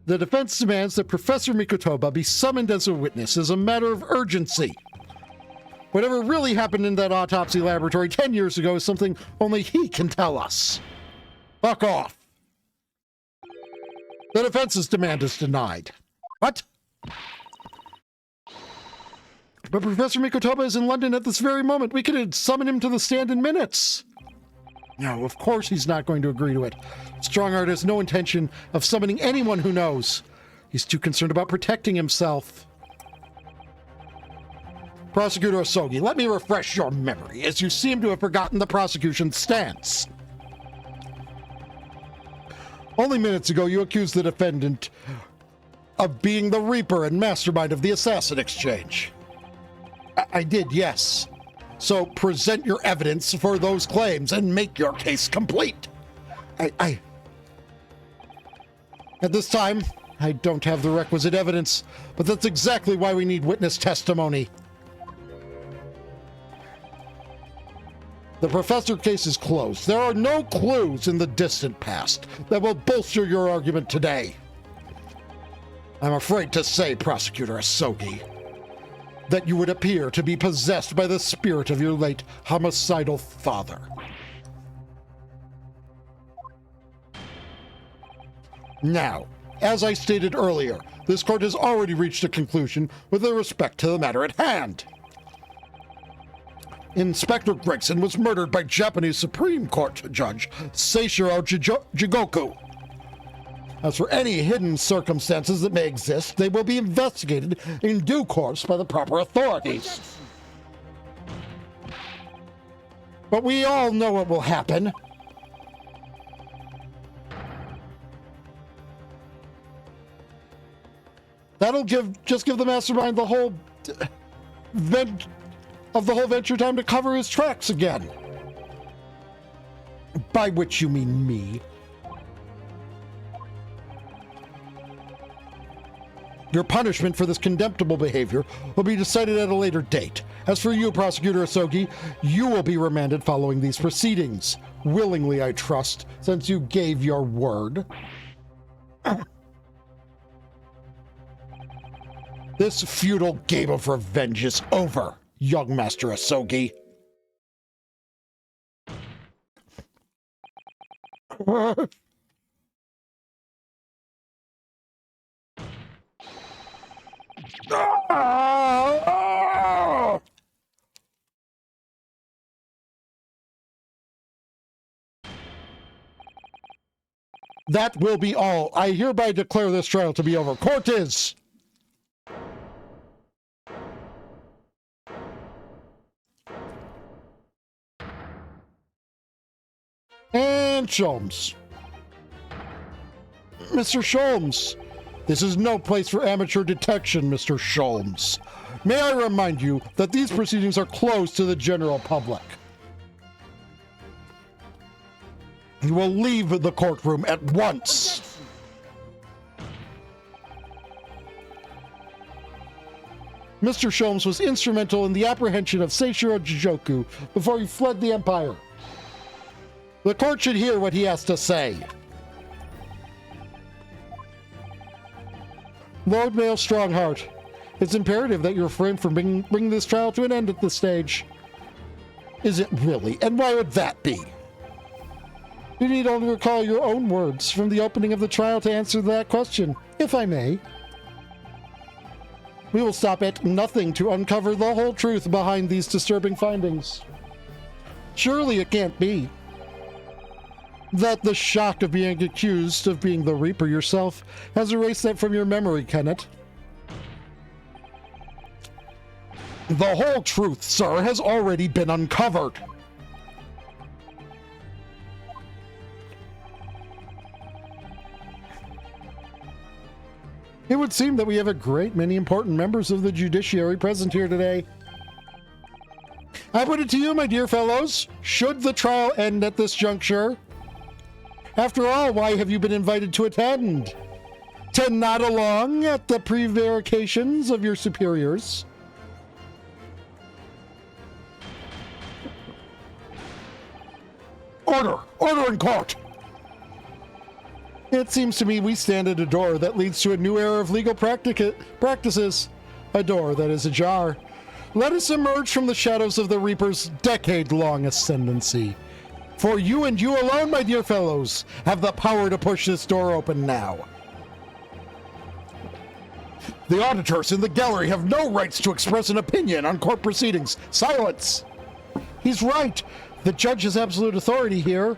The defense demands that Professor Mikotoba be summoned as a witness as a matter of urgency. Whatever really happened in that autopsy laboratory 10 years ago is something only he can tell us. Fuck off. The defense's demand is denied. What? But Professor Mikotoba is in London at this very moment. We could summon him to the stand in minutes. No, of course he's not going to agree to it. Strongheart has no intention of summoning anyone who knows. He's too concerned about protecting himself. Prosecutor Asogi, let me refresh your memory, as you seem to have forgotten the prosecution's stance. Only minutes ago, you accused the defendant of being the Reaper and mastermind of the assassin exchange. I did, yes. So present your evidence for those claims and make your case complete. At this time, I don't have the requisite evidence, but that's exactly why we need witness testimony. The professor case is closed. There are no clues in the distant past that will bolster your argument today. I'm afraid to say, Prosecutor Asogi, that you would appear to be possessed by the spirit of your late homicidal father. Now, as I stated earlier, this court has already reached a conclusion with respect to the matter at hand. Inspector Gregson was murdered by Japanese Supreme Court Judge Seishiro Jigoku. As for any hidden circumstances that may exist, they will be investigated in due course by the proper authorities. But we all know what will happen. That'll just give the mastermind the whole venture time to cover his tracks again. By which you mean me. Your punishment for this contemptible behavior will be decided at a later date. As for you, Prosecutor Asogi, you will be remanded following these proceedings. Willingly, I trust, since you gave your word. This futile game of revenge is over, young Master Asogi. That will be all. I hereby declare this trial to be over. Court is... And Sholmes. Mr. Sholmes, this is no place for amateur detection, Mr. Sholmes. May I remind you that these proceedings are closed to the general public. You will leave the courtroom at once. Mr. Sholmes was instrumental in the apprehension of Seishiro Jigoku before he fled the Empire. The court should hear what he has to say. Lord Mayo Strongheart, it's imperative that you refrain from bringing this trial to an end at this stage. Is it really? And why would that be? You need only recall your own words from the opening of the trial to answer that question, if I may. We will stop at nothing to uncover the whole truth behind these disturbing findings. Surely it can't be that the shock of being accused of being the Reaper yourself has erased that from your memory, can it? The whole truth, sir, has already been uncovered. It would seem that we have a great many important members of the judiciary present here today. I put it to you, my dear fellows, should the trial end at this juncture? After all, why have you been invited to attend? To nod along at the prevarications of your superiors? Order! Order in court! It seems to me we stand at a door that leads to a new era of legal practices. A door that is ajar. Let us emerge from the shadows of the Reaper's decade-long ascendancy. For you and you alone, my dear fellows, have the power to push this door open now. The auditors in the gallery have no rights to express an opinion on court proceedings. Silence! He's right. The judge has absolute authority here.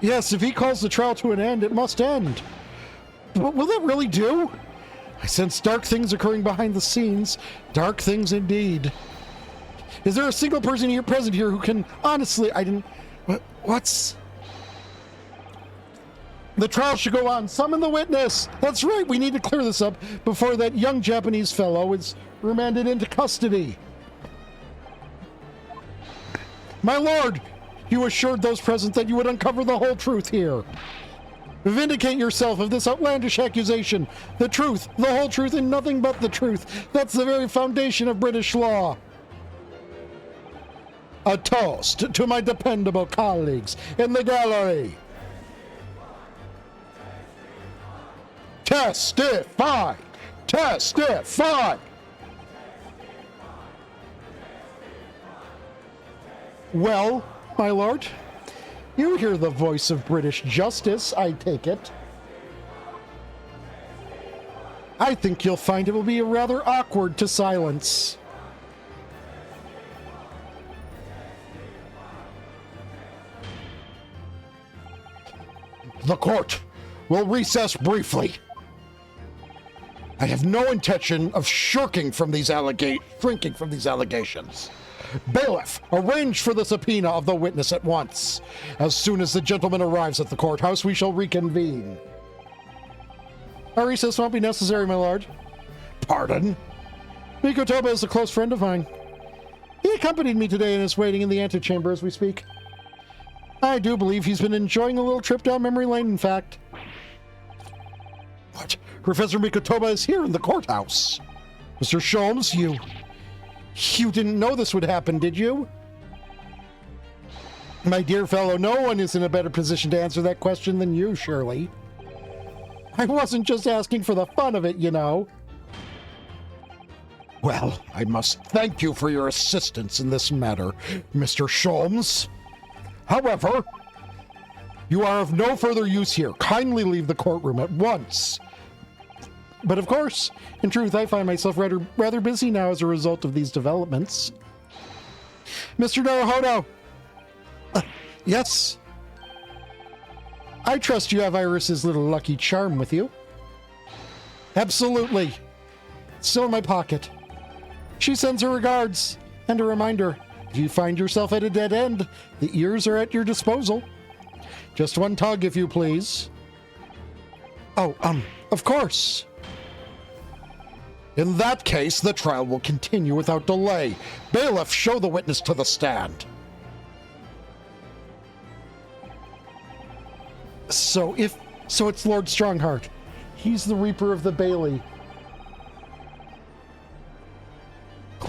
Yes, if he calls the trial to an end, it must end. But will that really do? I sense dark things occurring behind the scenes. Dark things indeed. Is there a single person here present here who can honestly... What's... The trial should go on. Summon the witness. That's right. We need to clear this up before that young Japanese fellow is remanded into custody. My lord, you assured those present that you would uncover the whole truth here. Vindicate yourself of this outlandish accusation. The truth, the whole truth, and nothing but the truth. That's the very foundation of British law. A toast to my dependable colleagues in the gallery. Testify! Testify! Well, my lord, you hear the voice of British justice, I take it. I think you'll find it will be rather awkward to silence. The court will recess briefly. I have no intention of shrinking from these allegations. Bailiff, arrange for the subpoena of the witness at once. As soon as the gentleman arrives at the courthouse, we shall reconvene. A recess won't be necessary, my lord. Pardon? Mikotoba is a close friend of mine. He accompanied me today and is waiting in the antechamber as we speak. I do believe he's been enjoying a little trip down memory lane, in fact. What? Professor Mikotoba is here in the courthouse. Mr. Sholmes, you didn't know this would happen, did you? My dear fellow, no one is in a better position to answer that question than you, Shirley. I wasn't just asking for the fun of it, you know. Well, I must thank you for your assistance in this matter, Mr. Sholmes. However, you are of no further use here. Kindly leave the courtroom at once. But of course, in truth, I find myself rather busy now as a result of these developments. Mr. Naruhodo! Yes? I trust you have Iris's little lucky charm with you. Absolutely. It's still in my pocket. She sends her regards. And a reminder, if you find yourself at a dead end, the ears are at your disposal. Just one tug, if you please. Oh, of course. In that case, the trial will continue without delay. Bailiff, show the witness to the stand. So it's Lord Strongheart. He's the Reaper of the Bailey.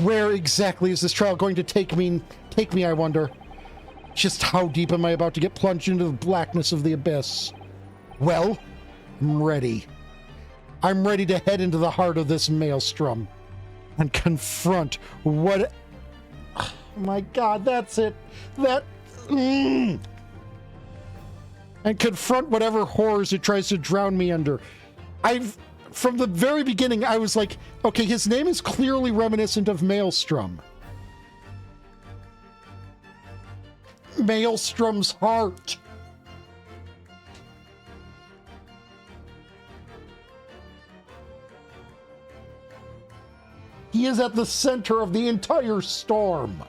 Where exactly is this trial going to take me, I wonder? Just how deep am I about to get plunged into the blackness of the abyss? Well, I'm ready. I'm ready to head into the heart of this maelstrom and confront what... Oh my God, that's it. And confront whatever horrors it tries to drown me under. From the very beginning, I was like, okay, his name is clearly reminiscent of Maelstrom. Maelstrom's heart. He is at the center of the entire storm.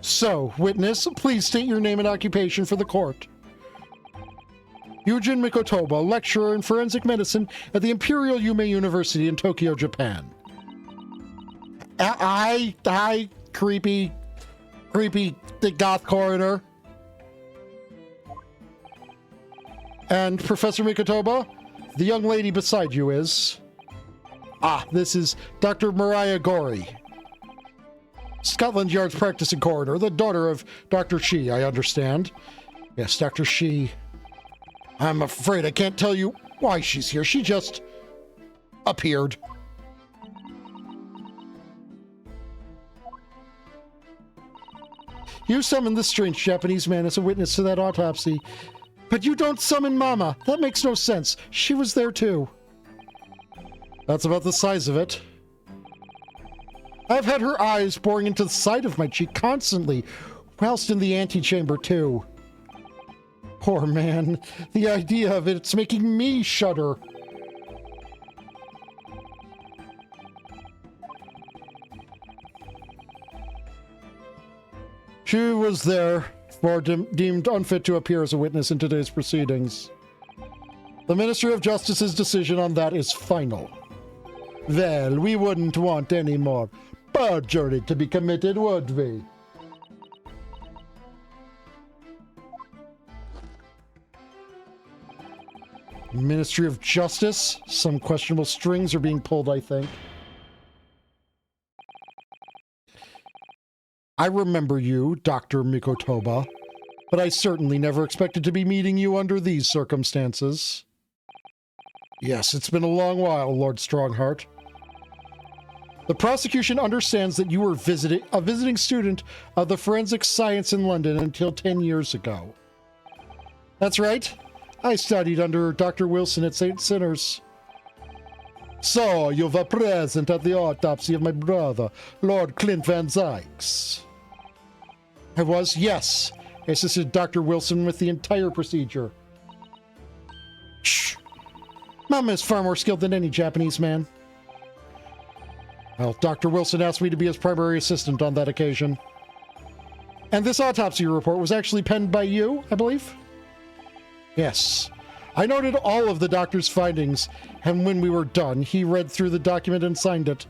So, witness, please state your name and occupation for the court. Yujin Mikotoba, lecturer in forensic medicine at the Imperial Yume University in Tokyo, Japan. Hi, creepy the goth coroner. And Professor Mikotoba, the young lady beside you is... Ah, this is Dr. Mariah Gorey, Scotland Yard's practicing coroner, the daughter of Dr. Shi, I understand. Yes, Dr. Shi. I'm afraid I can't tell you why she's here. She just appeared. You summoned this strange Japanese man as a witness to that autopsy. But you don't summon Mama. That makes no sense. She was there too. That's about the size of it. I've had her eyes boring into the side of my cheek constantly, whilst in the antechamber too. Poor man. The idea of it's making me shudder. She was there, or deemed unfit to appear as a witness in today's proceedings. The Ministry of Justice's decision on that is final. Well, we wouldn't want any more perjury to be committed, would we? Ministry of Justice? Some questionable strings are being pulled, I think. I remember you, Dr. Mikotoba, but I certainly never expected to be meeting you under these circumstances. Yes, it's been a long while, Lord Strongheart. The prosecution understands that you were a visiting student of the forensic science in London until 10 years ago. That's right. I studied under Dr. Wilson at St. Sinners. So, you were present at the autopsy of my brother, Lord Clint Van Zykes. I was, yes. I assisted Dr. Wilson with the entire procedure. Shh. Mama is far more skilled than any Japanese man. Well, Dr. Wilson asked me to be his primary assistant on that occasion. And this autopsy report was actually penned by you, I believe? Yes. I noted all of the doctor's findings, and when we were done, he read through the document and signed it.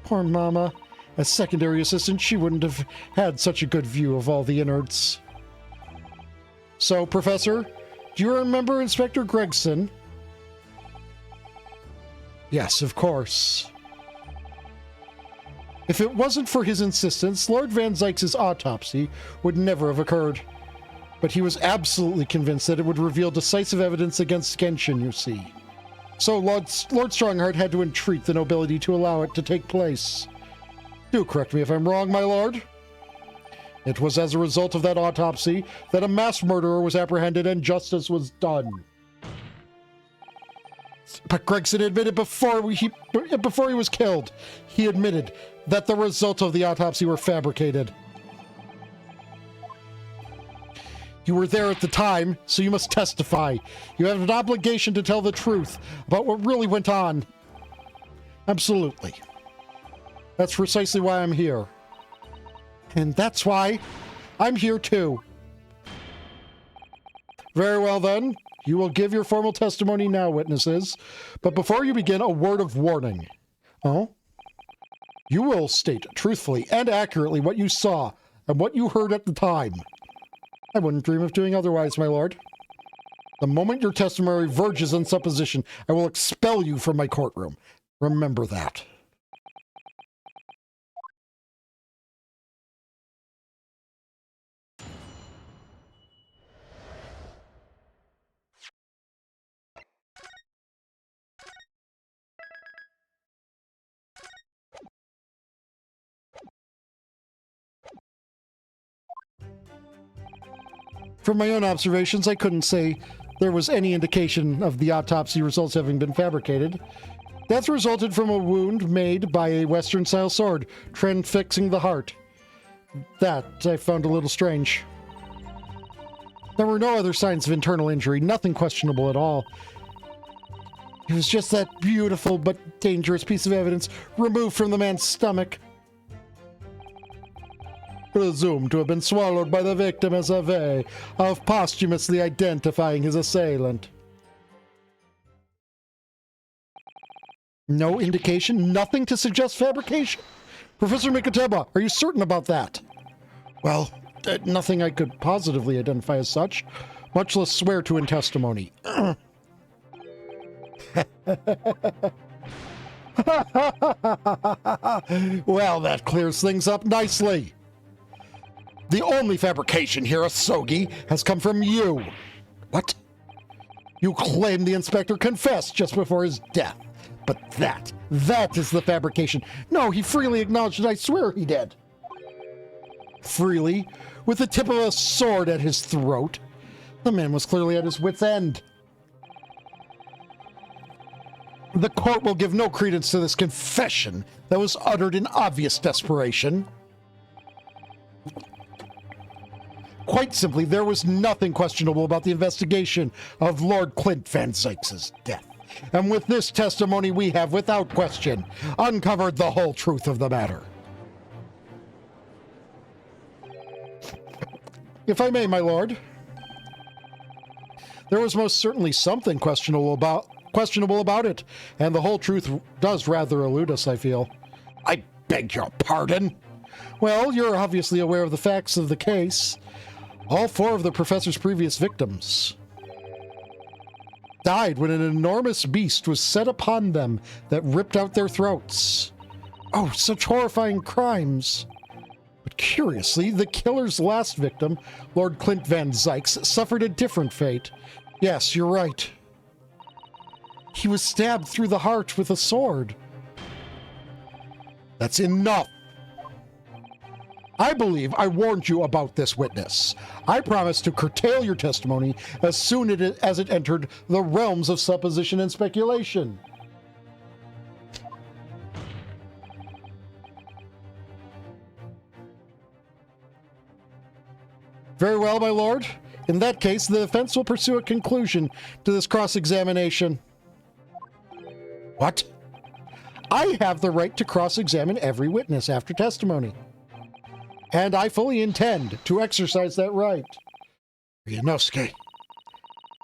Poor Mama. As secondary assistant, she wouldn't have had such a good view of all the innards. So, Professor, do you remember Inspector Gregson? Yes, of course. If it wasn't for his insistence, Lord Van Zykes' autopsy would never have occurred. But he was absolutely convinced that it would reveal decisive evidence against Genshin, you see. So Lord Strongheart had to entreat the nobility to allow it to take place. Do correct me if I'm wrong, my lord. It was as a result of that autopsy that a mass murderer was apprehended and justice was done. But Gregson admitted before he was killed, he admitted that the results of the autopsy were fabricated. You were there at the time, so you must testify. You have an obligation to tell the truth about what really went on. Absolutely. That's precisely why I'm here. And that's why I'm here too. Very well then. You will give your formal testimony now, witnesses. But before you begin, a word of warning. Oh? You will state truthfully and accurately what you saw and what you heard at the time. I wouldn't dream of doing otherwise, my lord. The moment your testimony verges on supposition, I will expel you from my courtroom. Remember that. From my own observations, I couldn't say there was any indication of the autopsy results having been fabricated. Death resulted from a wound made by a Western-style sword, transfixing the heart. That I found a little strange. There were no other signs of internal injury, nothing questionable at all. It was just that beautiful but dangerous piece of evidence removed from the man's stomach. Presumed to have been swallowed by the victim as a way of posthumously identifying his assailant. No indication, nothing to suggest fabrication? Professor Mikateba, are you certain about that? Well, nothing I could positively identify as such, much less swear to in testimony. Well, that clears things up nicely. The only fabrication here, Asogi, has come from you. What? You claim the inspector confessed just before his death. But that is the fabrication. No, he freely acknowledged it. I swear he did. Freely, with the tip of a sword at his throat. The man was clearly at his wit's end. The court will give no credence to this confession that was uttered in obvious desperation. Quite simply, there was nothing questionable about the investigation of Lord Clint Van Zykes' death. And with this testimony, we have, without question, uncovered the whole truth of the matter. If I may, my lord, there was most certainly something questionable about it, and the whole truth does rather elude us, I feel. I beg your pardon? Well, you're obviously aware of the facts of the case. All 4 of the professor's previous victims died when an enormous beast was set upon them that ripped out their throats. Oh, such horrifying crimes. But curiously, the killer's last victim, Lord Clint Van Zykes, suffered a different fate. Yes, you're right. He was stabbed through the heart with a sword. That's enough. I believe I warned you about this witness. I promised to curtail your testimony as soon as it entered the realms of supposition and speculation. Very well, my lord. In that case, the defense will pursue a conclusion to this cross-examination. What? I have the right to cross-examine every witness after testimony. And I fully intend to exercise that right. Ryunosuke,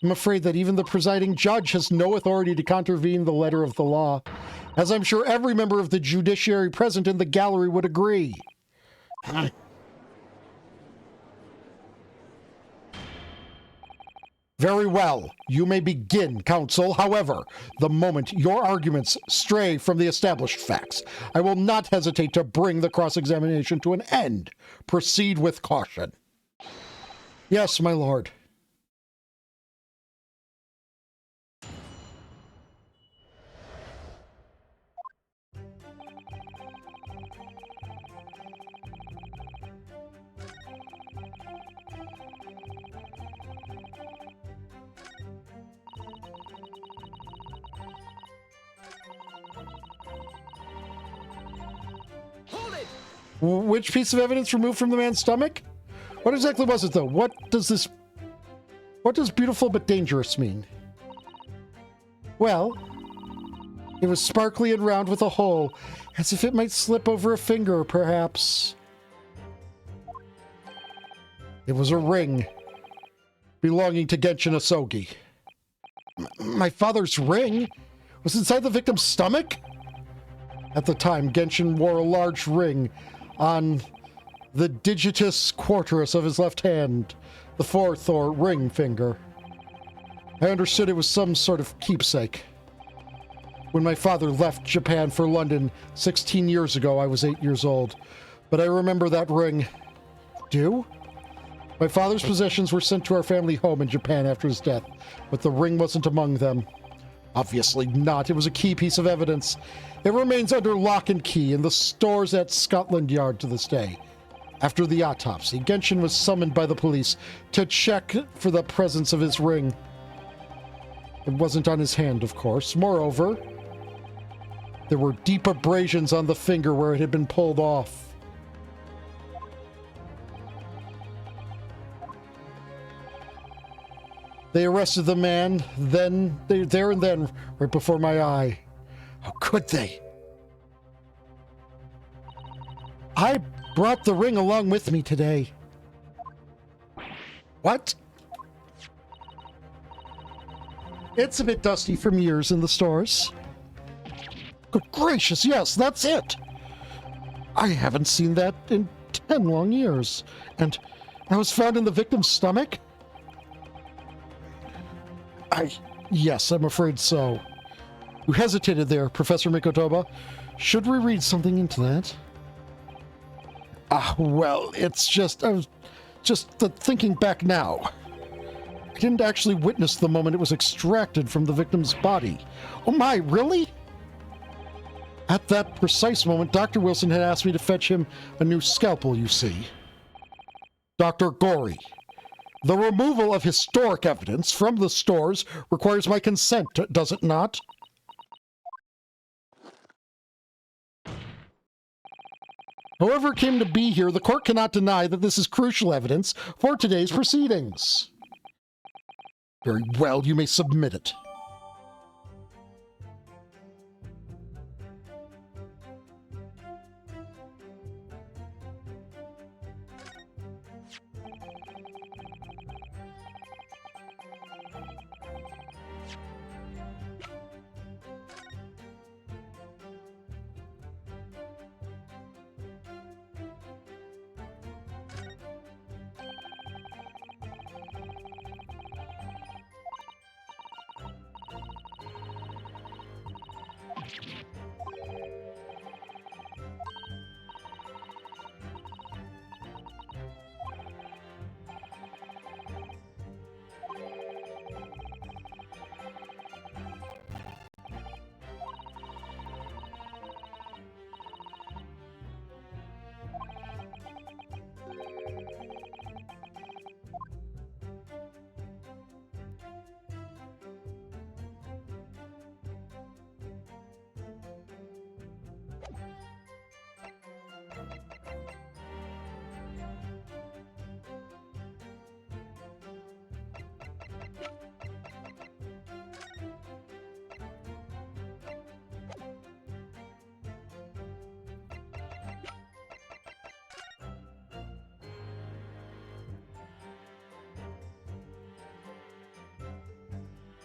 I'm afraid that even the presiding judge has no authority to contravene the letter of the law, as I'm sure every member of the judiciary present in the gallery would agree. Very well, you may begin, counsel. However, the moment your arguments stray from the established facts, I will not hesitate to bring the cross-examination to an end. Proceed with caution. Yes, my lord. Hold it! Which piece of evidence removed from the man's stomach? What exactly was it, though? What does beautiful but dangerous mean? Well, it was sparkly and round with a hole, as if it might slip over a finger, perhaps. It was a ring belonging to Genshin Asogi. My father's ring was inside the victim's stomach? At the time, Genshin wore a large ring on the digitus quartus of his left hand, the fourth or ring finger. I understood it was some sort of keepsake. When my father left Japan for London 16 years ago, I was 8 years old. But I remember that ring. Do? My father's possessions were sent to our family home in Japan after his death, but the ring wasn't among them. Obviously not. It was a key piece of evidence. It remains under lock and key in the stores at Scotland Yard to this day. After the autopsy, Genshin was summoned by the police to check for the presence of his ring. It wasn't on his hand, of course. Moreover, there were deep abrasions on the finger where it had been pulled off. They arrested the man there and then, right before my eye. How could they? I brought the ring along with me today. What? It's a bit dusty from years in the stores. Good gracious, yes, that's it. I haven't seen that in 10 long years. And that was found in the victim's stomach? Yes, I'm afraid so. You hesitated there, Professor Mikotoba. Should we read something into that? Ah, well, it's just... I was just thinking back now. I didn't actually witness the moment it was extracted from the victim's body. Oh my, really? At that precise moment, Dr. Wilson had asked me to fetch him a new scalpel, you see. Dr. Gory, the removal of historic evidence from the stores requires my consent, does it not? However it came to be here, the court cannot deny that this is crucial evidence for today's proceedings. Very well, you may submit it.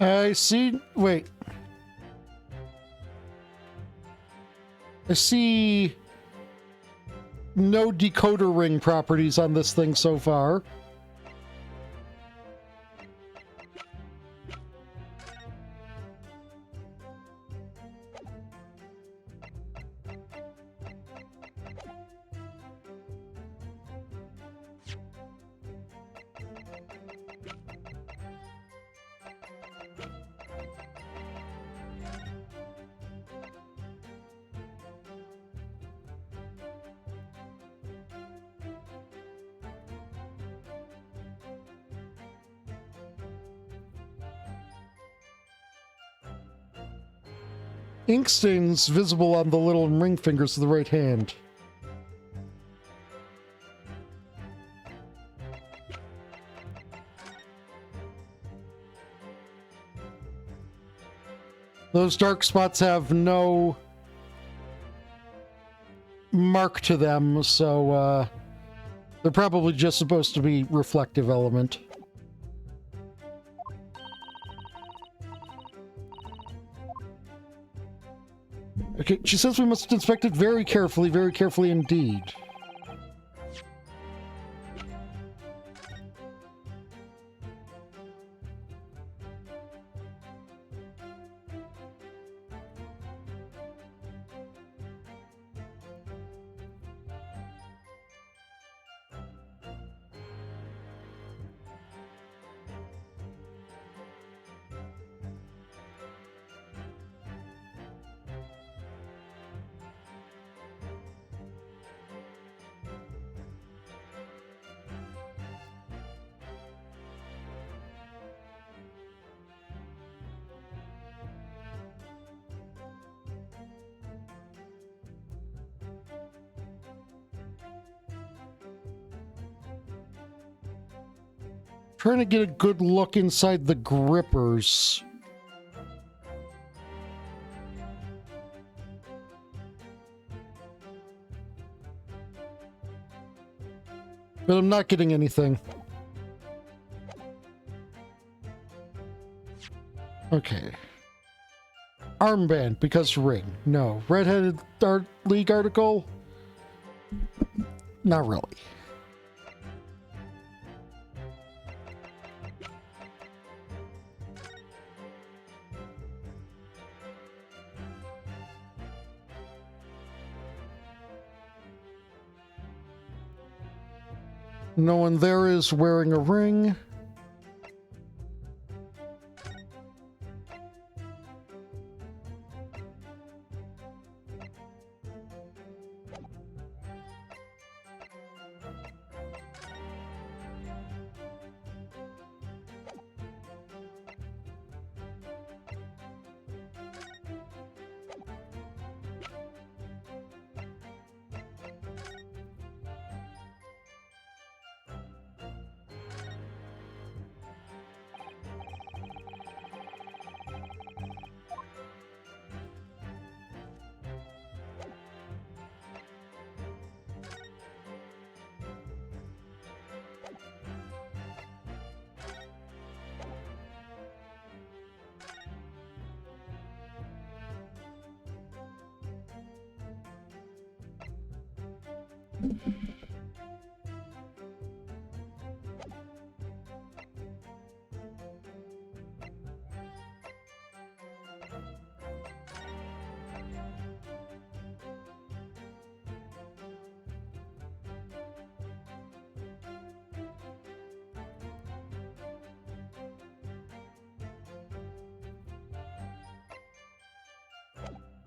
I see... Wait. I see no decoder ring properties on this thing so far. Ink stains visible on the little ring fingers of the right hand. Those dark spots have no mark to them, so they're probably just supposed to be reflective element. Okay, she says we must inspect it very carefully indeed. Trying to get a good look inside the grippers. But I'm not getting anything. Okay. Armband, because ring. No. Red-headed League article? Not really. No one there is wearing a ring.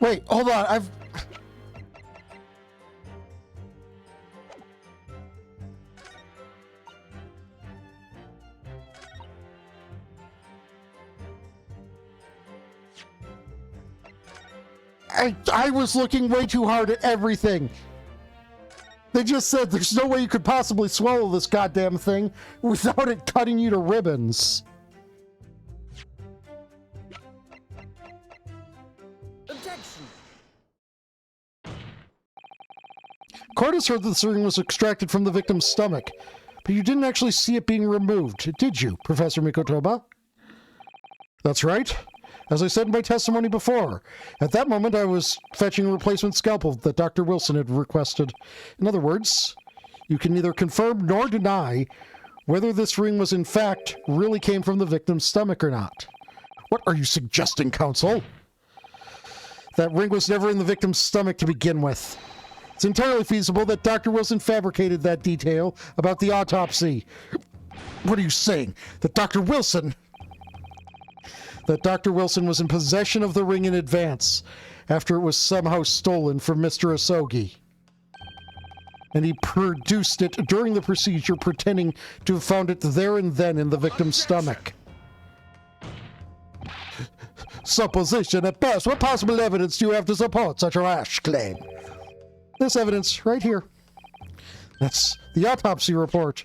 Wait, hold on. I was looking way too hard at everything. They just said there's no way you could possibly swallow this goddamn thing without it cutting you to ribbons. Objection. Cordes heard that the ring was extracted from the victim's stomach, but you didn't actually see it being removed, did you, Professor Mikotoba? That's right. As I said in my testimony before, at that moment I was fetching a replacement scalpel that Dr. Wilson had requested. In other words, you can neither confirm nor deny whether this ring was in fact really came from the victim's stomach or not. What are you suggesting, counsel? That ring was never in the victim's stomach to begin with. It's entirely feasible that Dr. Wilson fabricated that detail about the autopsy. What are you saying? That Dr. Wilson was in possession of the ring in advance, after it was somehow stolen from Mr. Asogi. And he produced it during the procedure, pretending to have found it there and then in the victim's stomach. Supposition at best. What possible evidence do you have to support such a rash claim? This evidence right here. That's the autopsy report.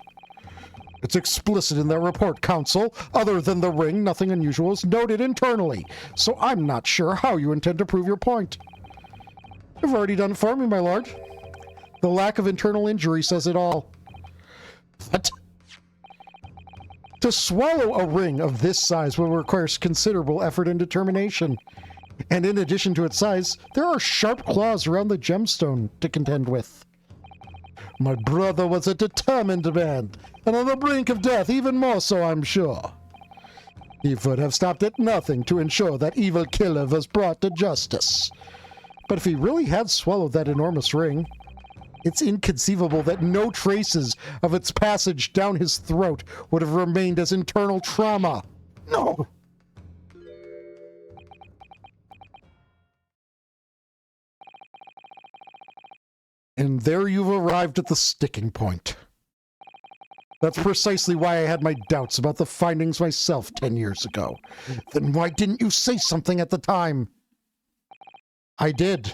It's explicit in that report, counsel. Other than the ring, nothing unusual is noted internally, so I'm not sure how you intend to prove your point. You've already done it for me, my lord. The lack of internal injury says it all. What? To swallow a ring of this size will require considerable effort and determination. And in addition to its size, there are sharp claws around the gemstone to contend with. My brother was a determined man, and on the brink of death even more so, I'm sure. He would have stopped at nothing to ensure that evil killer was brought to justice. But if he really had swallowed that enormous ring, it's inconceivable that no traces of its passage down his throat would have remained as internal trauma. No! And there you've arrived at the sticking point. That's precisely why I had my doubts about the findings myself 10 years ago. Then why didn't you say something at the time? I did.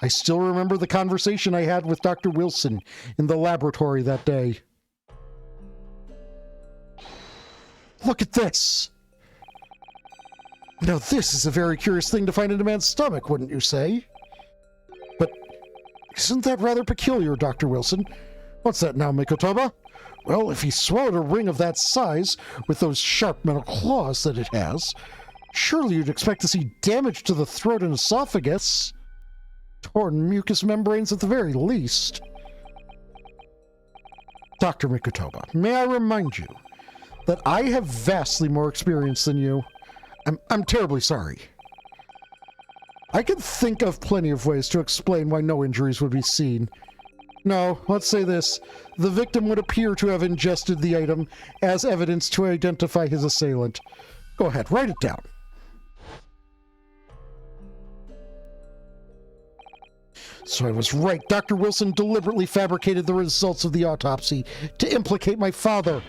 I still remember the conversation I had with Dr. Wilson in the laboratory that day. Look at this! Now this is a very curious thing to find in a man's stomach, wouldn't you say? But isn't that rather peculiar, Dr. Wilson? What's that now, Mikotoba? Well, if he swallowed a ring of that size, with those sharp metal claws that it has, surely you'd expect to see damage to the throat and esophagus. Torn mucous membranes at the very least. Dr. Mikotoba, may I remind you that I have vastly more experience than you. I'm terribly sorry. I can think of plenty of ways to explain why no injuries would be seen. No, let's say this. The victim would appear to have ingested the item as evidence to identify his assailant. Go ahead, write it down. So I was right. Dr. Wilson deliberately fabricated the results of the autopsy to implicate my father.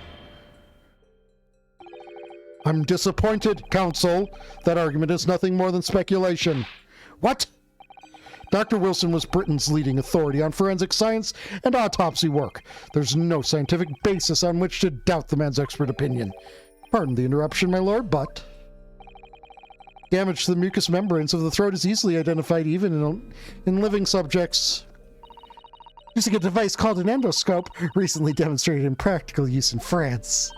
I'm disappointed, counsel. That argument is nothing more than speculation. What? Dr. Wilson was Britain's leading authority on forensic science and autopsy work. There's no scientific basis on which to doubt the man's expert opinion. Pardon the interruption, my lord, but... damage to the mucous membranes of the throat is easily identified even in living subjects. Using a device called an endoscope, recently demonstrated in practical use in France.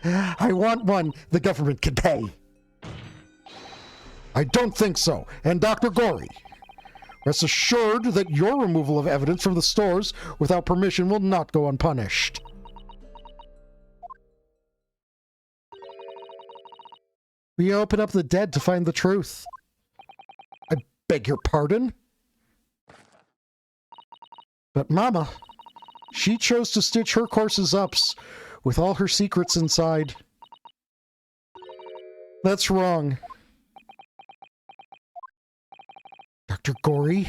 I want one the government can pay. I don't think so. And Dr. Gorey, rest assured that your removal of evidence from the stores without permission will not go unpunished. We open up the dead to find the truth. I beg your pardon? But Mama, she chose to stitch her corpses up with all her secrets inside. That's wrong. Dr. Gorey,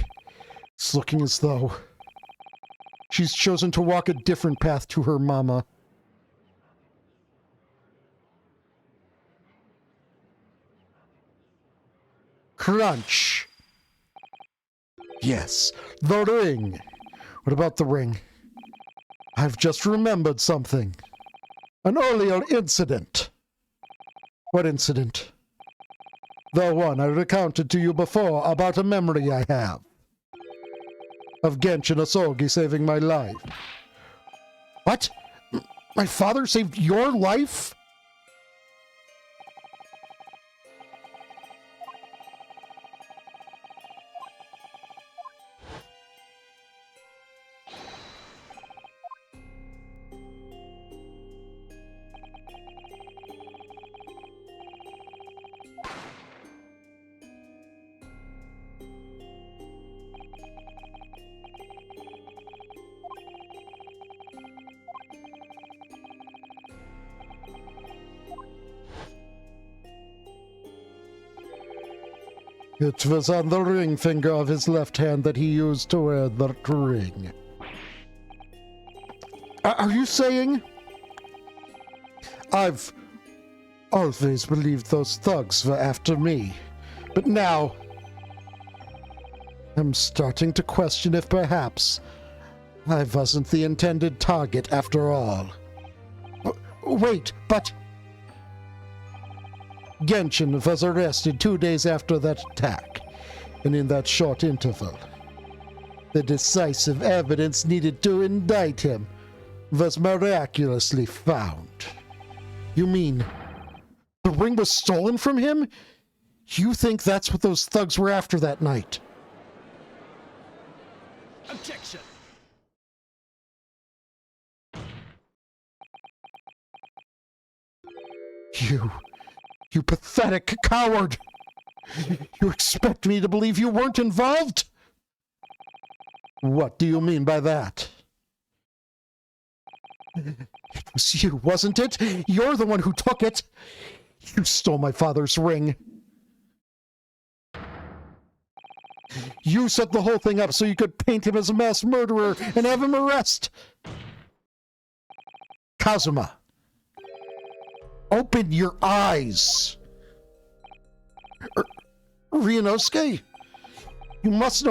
it's looking as though she's chosen to walk a different path to her Mama. Crunch. Yes, the ring. What about the ring? I've just remembered something. An earlier incident. What incident? The one I recounted to you before about a memory I have. Of Genshin Asogi saving my life. What? My father saved your life? It was on the ring finger of his left hand that he used to wear the ring. Are you saying? I've always believed those thugs were after me, but now I'm starting to question if perhaps I wasn't the intended target after all. Wait, but... Genshin was arrested 2 days after that attack, and in that short interval, the decisive evidence needed to indict him was miraculously found. You mean the ring was stolen from him? You think that's what those thugs were after that night? Objection! You pathetic coward! You expect me to believe you weren't involved? What do you mean by that? It was you, wasn't it? You're the one who took it. You stole my father's ring. You set the whole thing up so you could paint him as a mass murderer and have him arrest. Kazuma, open your eyes. Ryunosuke, you must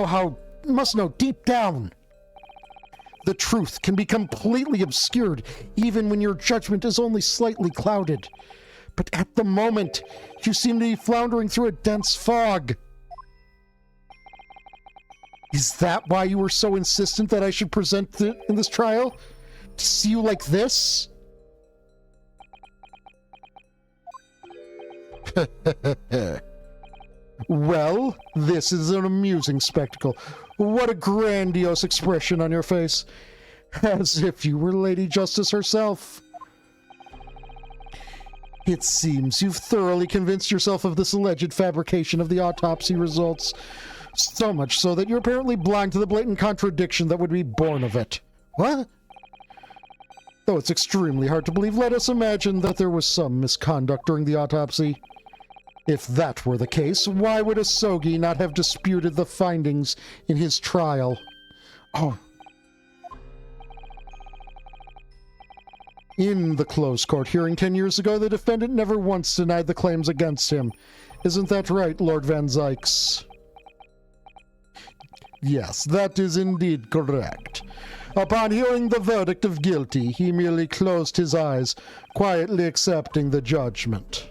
know deep down. The truth can be completely obscured even when your judgment is only slightly clouded. But at the moment, you seem to be floundering through a dense fog. Is that why you were so insistent that I should present in this trial? To see you like this? Well, this is an amusing spectacle. What a grandiose expression on your face. As if you were Lady Justice herself. It seems you've thoroughly convinced yourself of this alleged fabrication of the autopsy results. So much so that you're apparently blind to the blatant contradiction that would be born of it. What? Though it's extremely hard to believe, let us imagine that there was some misconduct during the autopsy. If that were the case, why would Asogi not have disputed the findings in his trial? Oh. In the closed court hearing 10 years ago, the defendant never once denied the claims against him. Isn't that right, Lord Van Zykes? Yes, that is indeed correct. Upon hearing the verdict of guilty, he merely closed his eyes, quietly accepting the judgment.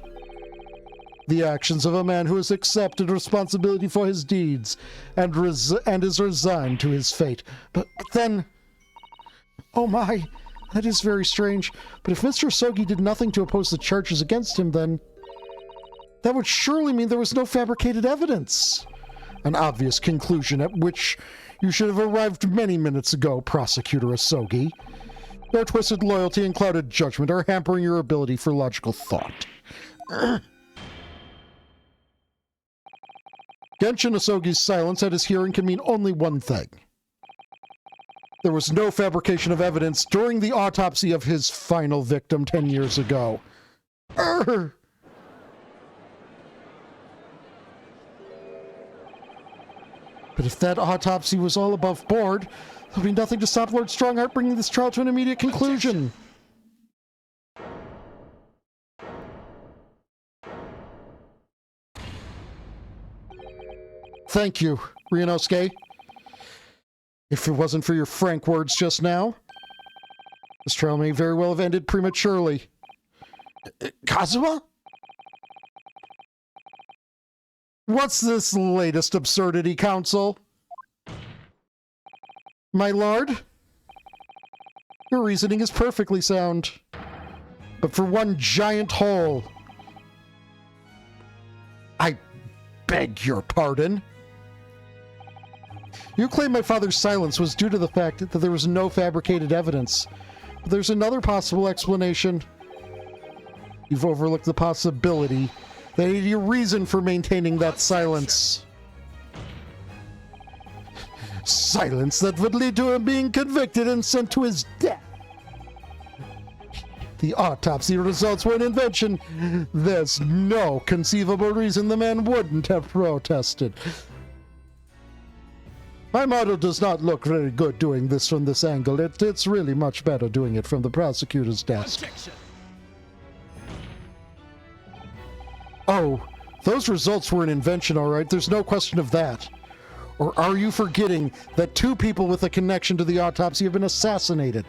The actions of a man who has accepted responsibility for his deeds and is resigned to his fate. But then... Oh my, that is very strange. But if Mr. Asogi did nothing to oppose the charges against him, then... that would surely mean there was no fabricated evidence. An obvious conclusion at which you should have arrived many minutes ago, Prosecutor Asogi. Your twisted loyalty and clouded judgment are hampering your ability for logical thought. Genshin Asogi's silence at his hearing can mean only one thing. There was no fabrication of evidence during the autopsy of his final victim 10 years ago. But if that autopsy was all above board, there'll be nothing to stop Lord Strongheart bringing this trial to an immediate conclusion. Thank you, Ryunosuke. If it wasn't for your frank words just now, this trial may very well have ended prematurely. Kazuma? What's this latest absurdity, Counsel? My lord? Your reasoning is perfectly sound. But for one giant hole... I beg your pardon? You claim my father's silence was due to the fact that there was no fabricated evidence. But there's another possible explanation. You've overlooked the possibility that he had a reason for maintaining that silence. Silence that would lead to him being convicted and sent to his death. The autopsy results were an invention. There's no conceivable reason the man wouldn't have protested. My model does not look very good doing this from this angle. It's really much better doing it from the prosecutor's desk. Objection. Oh, those results were an invention, all right. There's no question of that. Or are you forgetting that 2 people with a connection to the autopsy have been assassinated?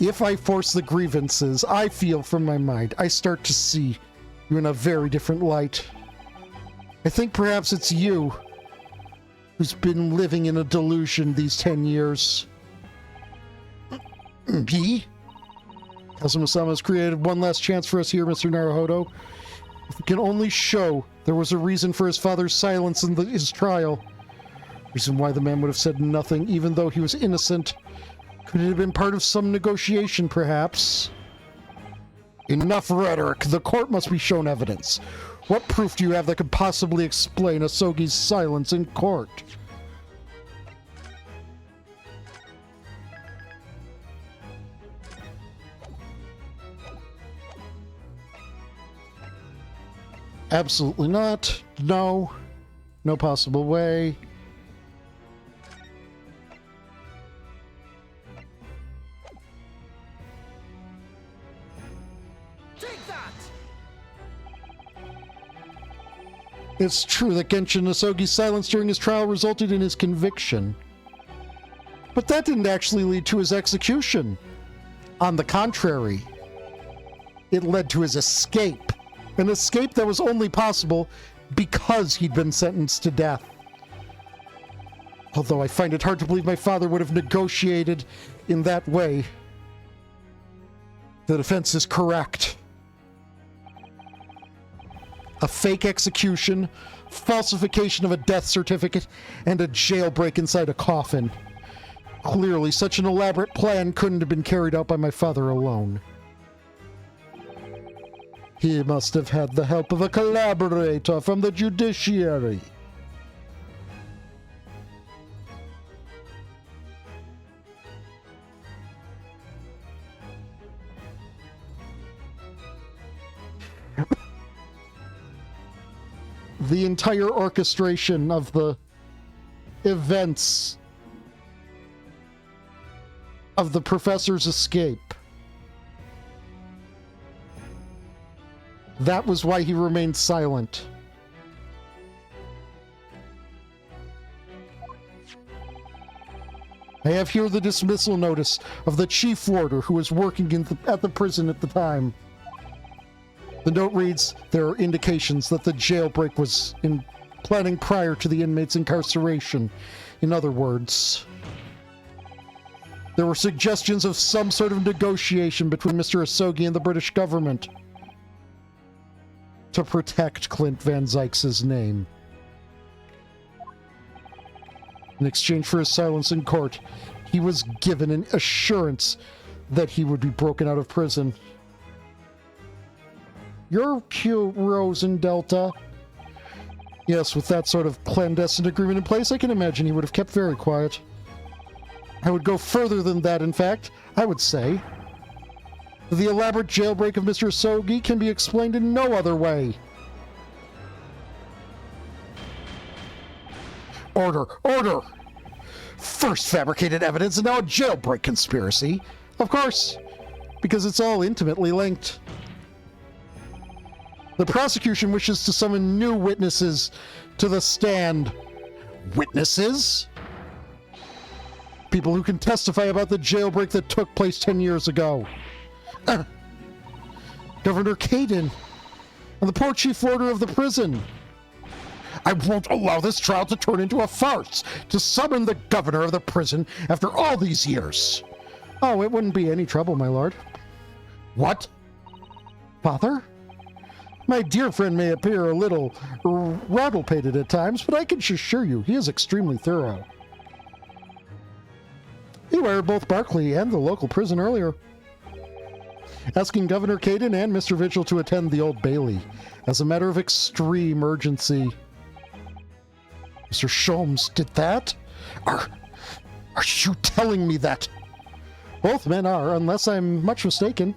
If I force the grievances I feel from my mind, I start to see you in a very different light. I think perhaps it's you who's been living in a delusion these 10 years. Me? Kazuma-sama has created one last chance for us here, Mr. Naruhodo. If we can only show there was a reason for his father's silence in his trial, reason why the man would have said nothing even though he was innocent. Could it have been part of some negotiation, perhaps? Enough rhetoric. The court must be shown evidence. What proof do you have that could possibly explain Asogi's silence in court? Absolutely not. No. No possible way. Take that! It's true that Genshin Asogi's silence during his trial resulted in his conviction. But that didn't actually lead to his execution. On the contrary, it led to his escape. An escape that was only possible because he'd been sentenced to death. Although I find it hard to believe my father would have negotiated in that way. The defense is correct. A fake execution, falsification of a death certificate, and a jailbreak inside a coffin. Clearly, such an elaborate plan couldn't have been carried out by my father alone. He must have had the help of a collaborator from the judiciary. the entire orchestration of the events of the professor's escape. That was why he remained silent. I have here the dismissal notice of the chief warder who was working at the prison at the time. The note reads, there are indications that the jailbreak was in planning prior to the inmate's incarceration. In other words, there were suggestions of some sort of negotiation between Mr. Asogi and the British government to protect Clint Van Zykes' name. In exchange for his silence in court, he was given an assurance that he would be broken out of prison. You're cute, Rose and Delta. Yes, with that sort of clandestine agreement in place, I can imagine he would have kept very quiet. I would go further than that, in fact. I would say the elaborate jailbreak of Mr. Asogi can be explained in no other way. Order! Order! First fabricated evidence and now a jailbreak conspiracy. Of course, because it's all intimately linked. The prosecution wishes to summon new witnesses to the stand. Witnesses? People who can testify about the jailbreak that took place 10 years ago. Governor Caden and the poor chief warder of the prison. I won't allow this trial to turn into a farce, to summon the governor of the prison after all these years. Oh, it wouldn't be any trouble, my lord. What? Father? My dear friend may appear a little rattle-pated at times, but I can assure you he is extremely thorough. He wired both Barclay and the local prison earlier, asking Governor Caden and Mr. Vigil to attend the Old Bailey as a matter of extreme urgency. Mr. Sholmes did that? Are you telling me that? Both men are, unless I'm much mistaken,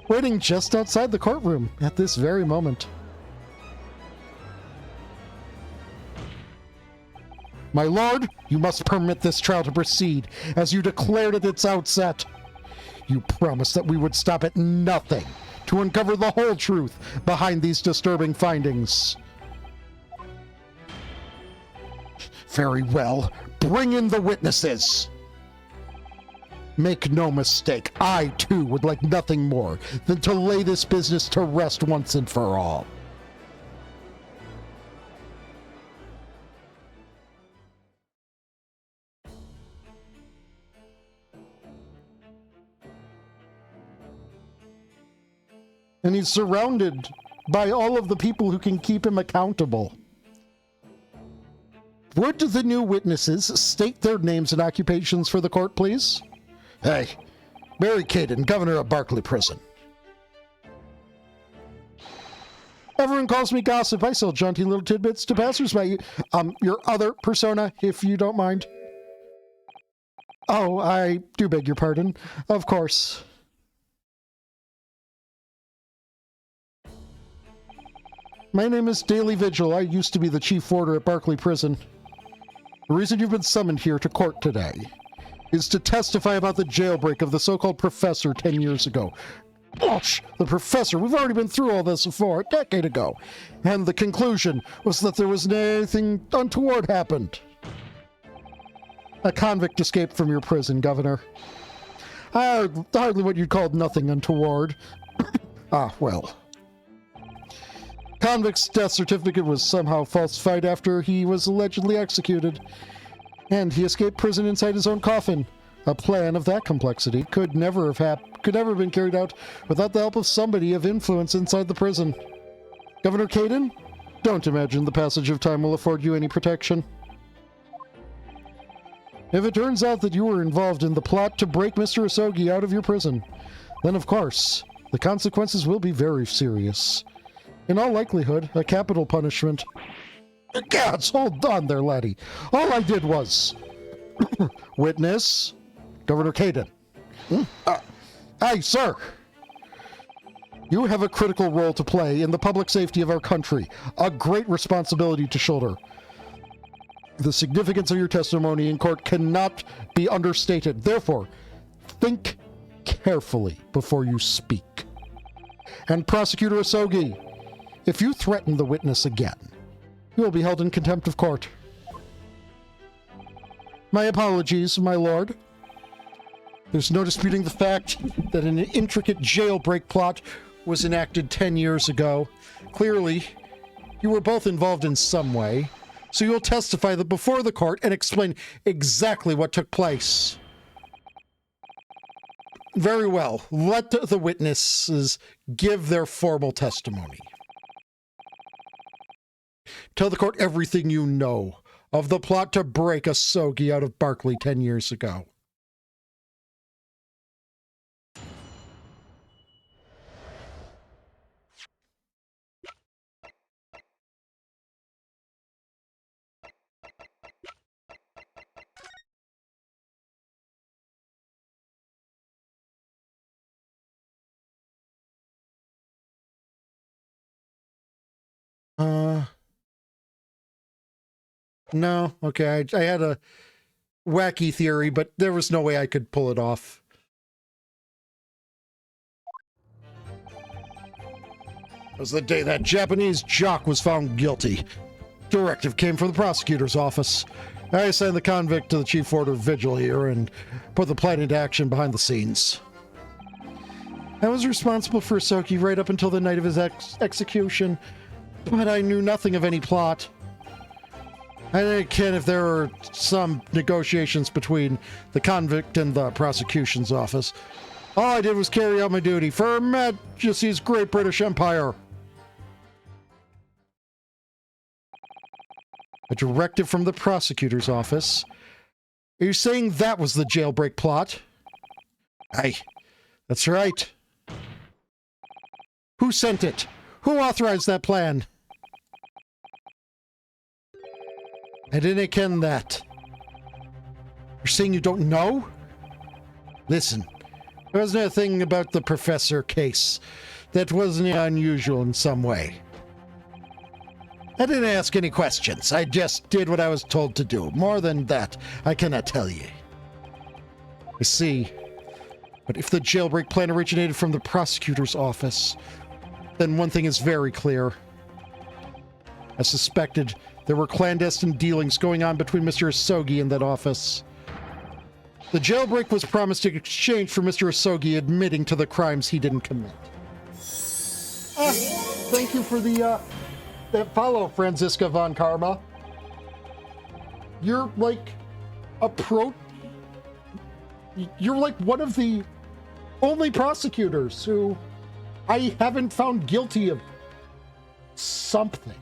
waiting just outside the courtroom at this very moment. My lord, you must permit this trial to proceed, as you declared at its outset. You promised that we would stop at nothing to uncover the whole truth behind these disturbing findings. Very well, bring in the witnesses. Make no mistake, I too would like nothing more than to lay this business to rest once and for all. And he's surrounded by all of the people who can keep him accountable. Would the new witnesses state their names and occupations for the court, please? Hey, Barry Caden, governor of Barclay Prison. Everyone calls me Gossip. I sell jaunty little tidbits to passersby. Your other persona, if you don't mind. Oh, I do beg your pardon. Of course. My name is Daily Vigil. I used to be the chief warder at Barclay Prison. The reason you've been summoned here to court today is to testify about the jailbreak of the so-called professor 10 years ago. Ouch! The professor, we've already been through all this before, a decade ago. And the conclusion was that there was nothing untoward happened. A convict escaped from your prison, Governor. Hardly what you'd call nothing untoward. Well. Convict's death certificate was somehow falsified after he was allegedly executed, and he escaped prison inside his own coffin. A plan of that complexity could never have been carried out without the help of somebody of influence inside the prison. Governor Caden, don't imagine the passage of time will afford you any protection. If it turns out that you were involved in the plot to break Mr. Asogi out of your prison, then of course, the consequences will be very serious. In all likelihood, a capital punishment. Gods, hold on there, laddie. All I did was... Witness, Governor Caden. Aye, sir. You have a critical role to play in the public safety of our country, a great responsibility to shoulder. The significance of your testimony in court cannot be understated. Therefore, think carefully before you speak. And Prosecutor Asogi, if you threaten the witness again, you will be held in contempt of court. My apologies, my lord. There's no disputing the fact that an intricate jailbreak plot was enacted 10 years ago. Clearly, you were both involved in some way, so you'll testify that before the court and explain exactly what took place. Very well. Let the witnesses give their formal testimony. Tell the court everything you know of the plot to break Asogi out of Barkley 10 years ago. No. Okay, I had a wacky theory, but there was no way I could pull it off. It was the day that Japanese jock was found guilty. Directive came from the prosecutor's office. I assigned the convict to the chief order of vigil here and put the plan into action behind the scenes. I was responsible for Asogi right up until the night of his execution, but I knew nothing of any plot. I didn't care if there were some negotiations between the convict and the prosecution's office. All I did was carry out my duty for Her Majesty's Great British Empire. A directive from the prosecutor's office. Are you saying that was the jailbreak plot? Aye, that's right. Who sent it? Who authorized that plan? I didn't ken that. You're saying you don't know? Listen, there wasn't a thing about the professor case that wasn't unusual in some way. I didn't ask any questions. I just did what I was told to do. More than that, I cannot tell you. I see. But if the jailbreak plan originated from the prosecutor's office, then one thing is very clear. As suspected, there were clandestine dealings going on between Mr. Asogi and that office. The jailbreak was promised in exchange for Mr. Asogi admitting to the crimes he didn't commit. Thank you for the that follow, Franziska von Karma. You're like you're like one of the only prosecutors who I haven't found guilty of something.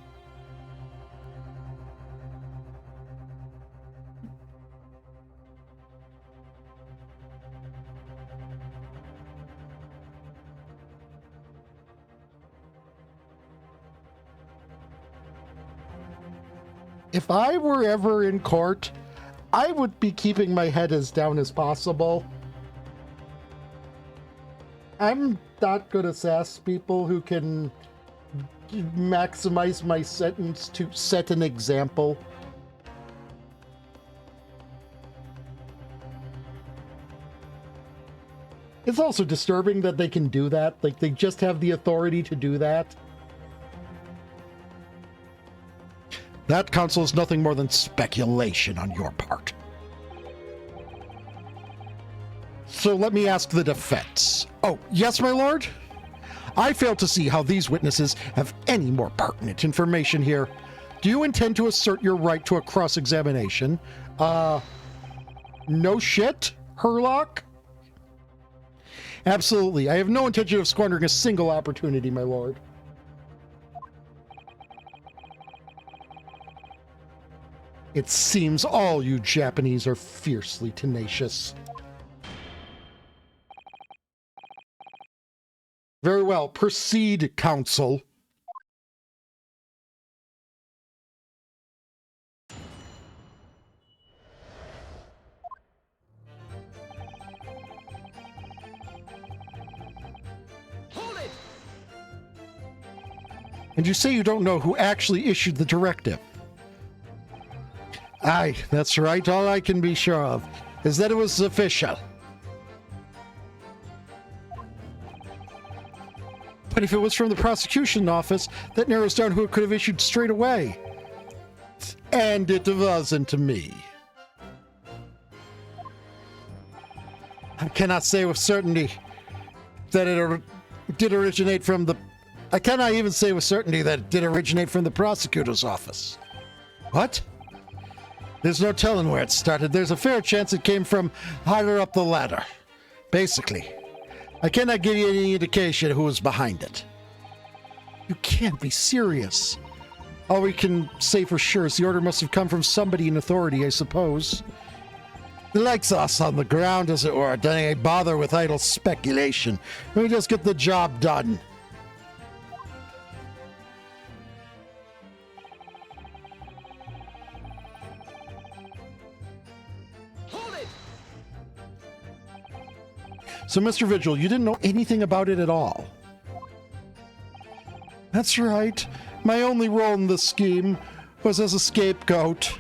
If I were ever in court, I would be keeping my head as down as possible. I'm not good at sass people who can maximize my sentence to set an example. It's also disturbing that they can do that. Like, they just have the authority to do that. That counsel is nothing more than speculation on your part. So let me ask the defense. Oh, yes, my lord? I fail to see how these witnesses have any more pertinent information here. Do you intend to assert your right to a cross-examination? No shit, Herlock? Absolutely. I have no intention of squandering a single opportunity, my lord. It seems all you Japanese are fiercely tenacious. Very well. Proceed, counsel. Hold it! And you say you don't know who actually issued the directive. Aye, that's right. All I can be sure of is that it was official. But if it was from the prosecution office, that narrows down who it could have issued straight away. And it wasn't me. I cannot say with certainty that it did originate from the... I cannot even say with certainty that it did originate from the prosecutor's office. What? There's no telling where it started. There's a fair chance it came from higher up the ladder. Basically, I cannot give you any indication who was behind it. You can't be serious. All we can say for sure is the order must have come from somebody in authority, I suppose. The likes us on the ground, as it were, don't ain't bother with idle speculation. We just get the job done. Hold it! So, Mr. Vigil, you didn't know anything about it at all? That's right. My only role in this scheme was as a scapegoat.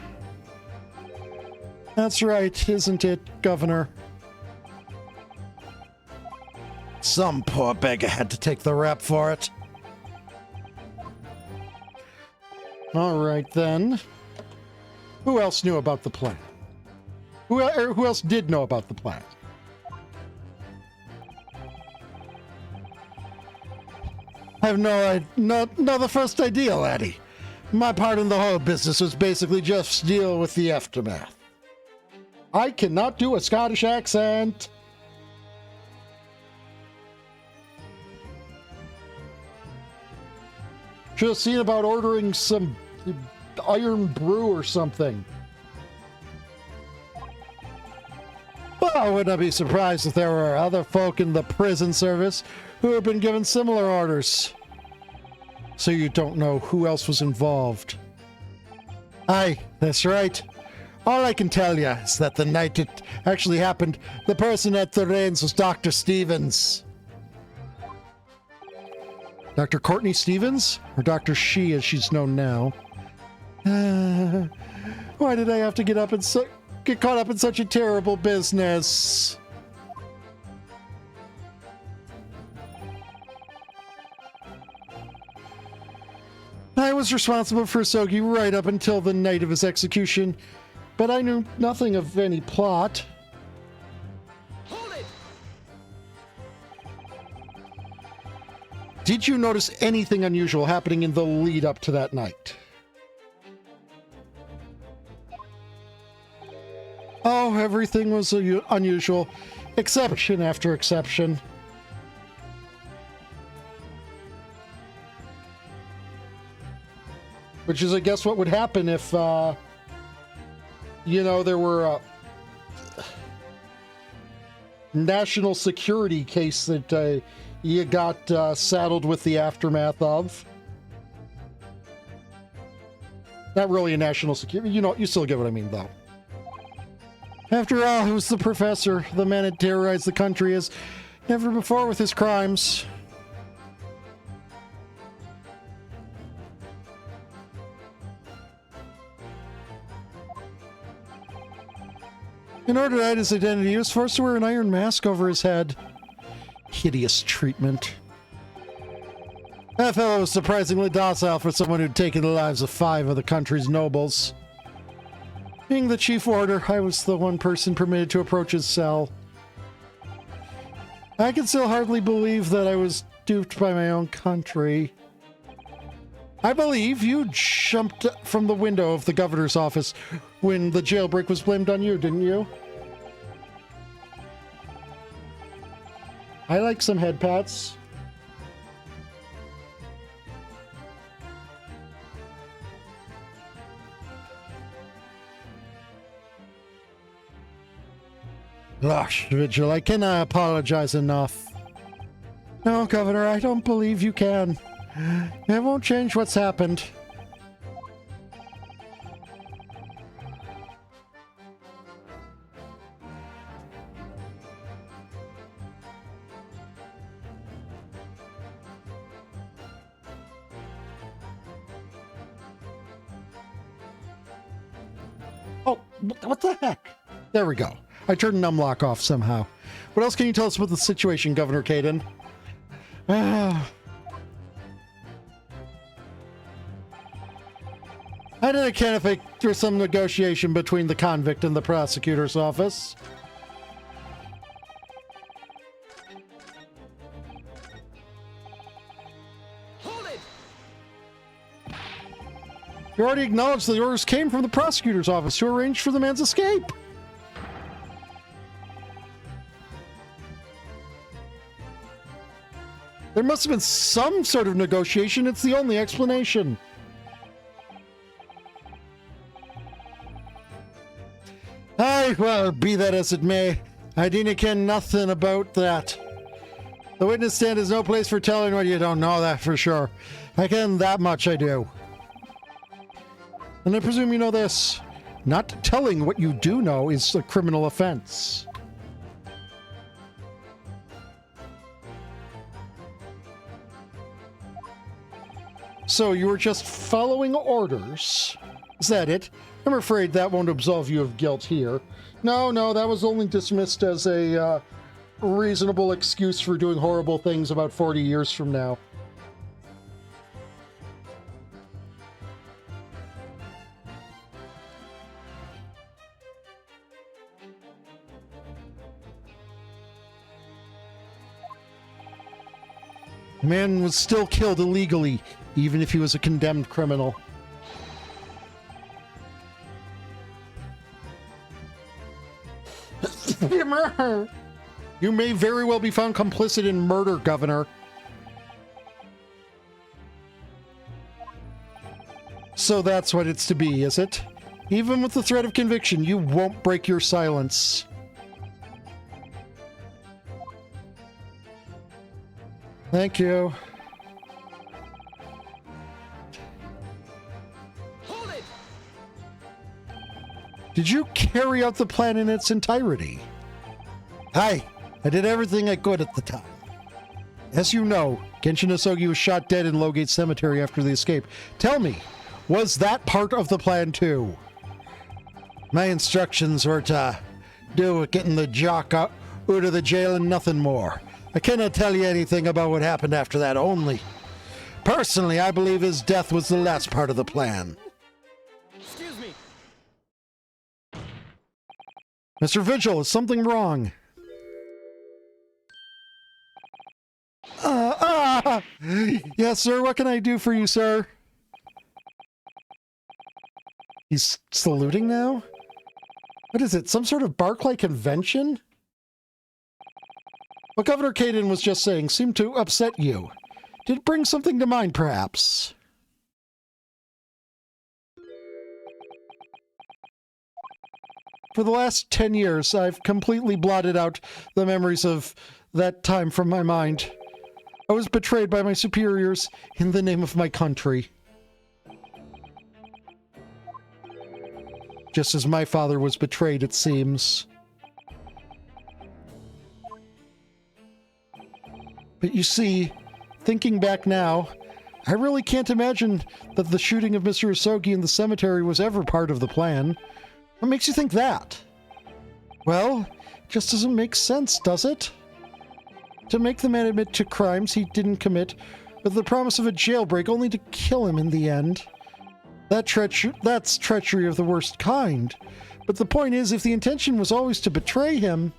That's right, isn't it, Governor? Some poor beggar had to take the rap for it. All right, then. Who else knew about the plan? Who else did know about the plan? I have not the first idea, laddie. My part in the whole business was basically just deal with the aftermath. I cannot do a Scottish accent. Should have seen about ordering some iron brew or something. Well, I would not be surprised if there were other folk in the prison service who have been given similar orders. So you don't know who else was involved. Aye, that's right. All I can tell you is that the night it actually happened, the person at the reins was Dr. Stevens. Dr. Courtney Stevens? Or Dr. She, as she's known now? Why did I have to get caught up in such a terrible business? I was responsible for Sogi right up until the night of his execution, but I knew nothing of any plot. Hold it! Did you notice anything unusual happening in the lead up to that night? Oh, everything was unusual, exception after exception. Which is, I guess, what would happen if, there were a national security case that you got saddled with the aftermath of. Not really a national security. You still get what I mean, though. After all, it was the professor, the man that terrorized the country as never before with his crimes. In order to hide his identity, he was forced to wear an iron mask over his head. Hideous treatment. That fellow was surprisingly docile for someone who'd taken the lives of 5 of the country's nobles. Being the chief warder, I was the one person permitted to approach his cell. I can still hardly believe that I was duped by my own country. I believe you jumped from the window of the governor's office when the jailbreak was blamed on you, didn't you? I like some head pats. Gosh, Vigil, I cannot apologize enough. No, Governor, I don't believe you can. It won't change what's happened. Oh, what the heck? There we go. I turned numlock off somehow. What else can you tell us about the situation, Governor Caden? I did a can if there's some negotiation between the convict and the prosecutor's office. Hold it! You already acknowledged the orders came from the prosecutor's office to arrange for the man's escape. There must have been some sort of negotiation. It's the only explanation. Aye, well, be that as it may, I dinna ken nothing about that. The witness stand is no place for telling what you don't know, that for sure. I ken that much, I do. And I presume you know this. Not telling what you do know is a criminal offense. So you were just following orders? Is that it? I'm afraid that won't absolve you of guilt here. No, that was only dismissed as a reasonable excuse for doing horrible things about 40 years from now. The man was still killed illegally, even if he was a condemned criminal. You may very well be found complicit in murder, Governor. So that's what it's to be, is it? Even with the threat of conviction, you won't break your silence. Thank you. Hold it! Did you carry out the plan in its entirety? Aye, I did everything I could at the time. As you know, Genshin Asogi was shot dead in Lowgate Cemetery after the escape. Tell me, was that part of the plan too? My instructions were to do with getting the jock out of the jail and nothing more. I cannot tell you anything about what happened after that, only. Personally, I believe his death was the last part of the plan. Excuse me. Mr. Vigil, is something wrong? Yes, sir, what can I do for you, sir? He's saluting now? What is it, some sort of Barclay convention? What Governor Caden was just saying seemed to upset you. Did it bring something to mind, perhaps? For the last 10 years, I've completely blotted out the memories of that time from my mind. I was betrayed by my superiors in the name of my country. Just as my father was betrayed, it seems. But you see, thinking back now, I really can't imagine that the shooting of Mr. Asogi in the cemetery was ever part of the plan. What makes you think that? Well, it just doesn't make sense, does it? To make the man admit to crimes he didn't commit, with the promise of a jailbreak only to kill him in the end. That's treachery of the worst kind. But the point is, if the intention was always to betray him,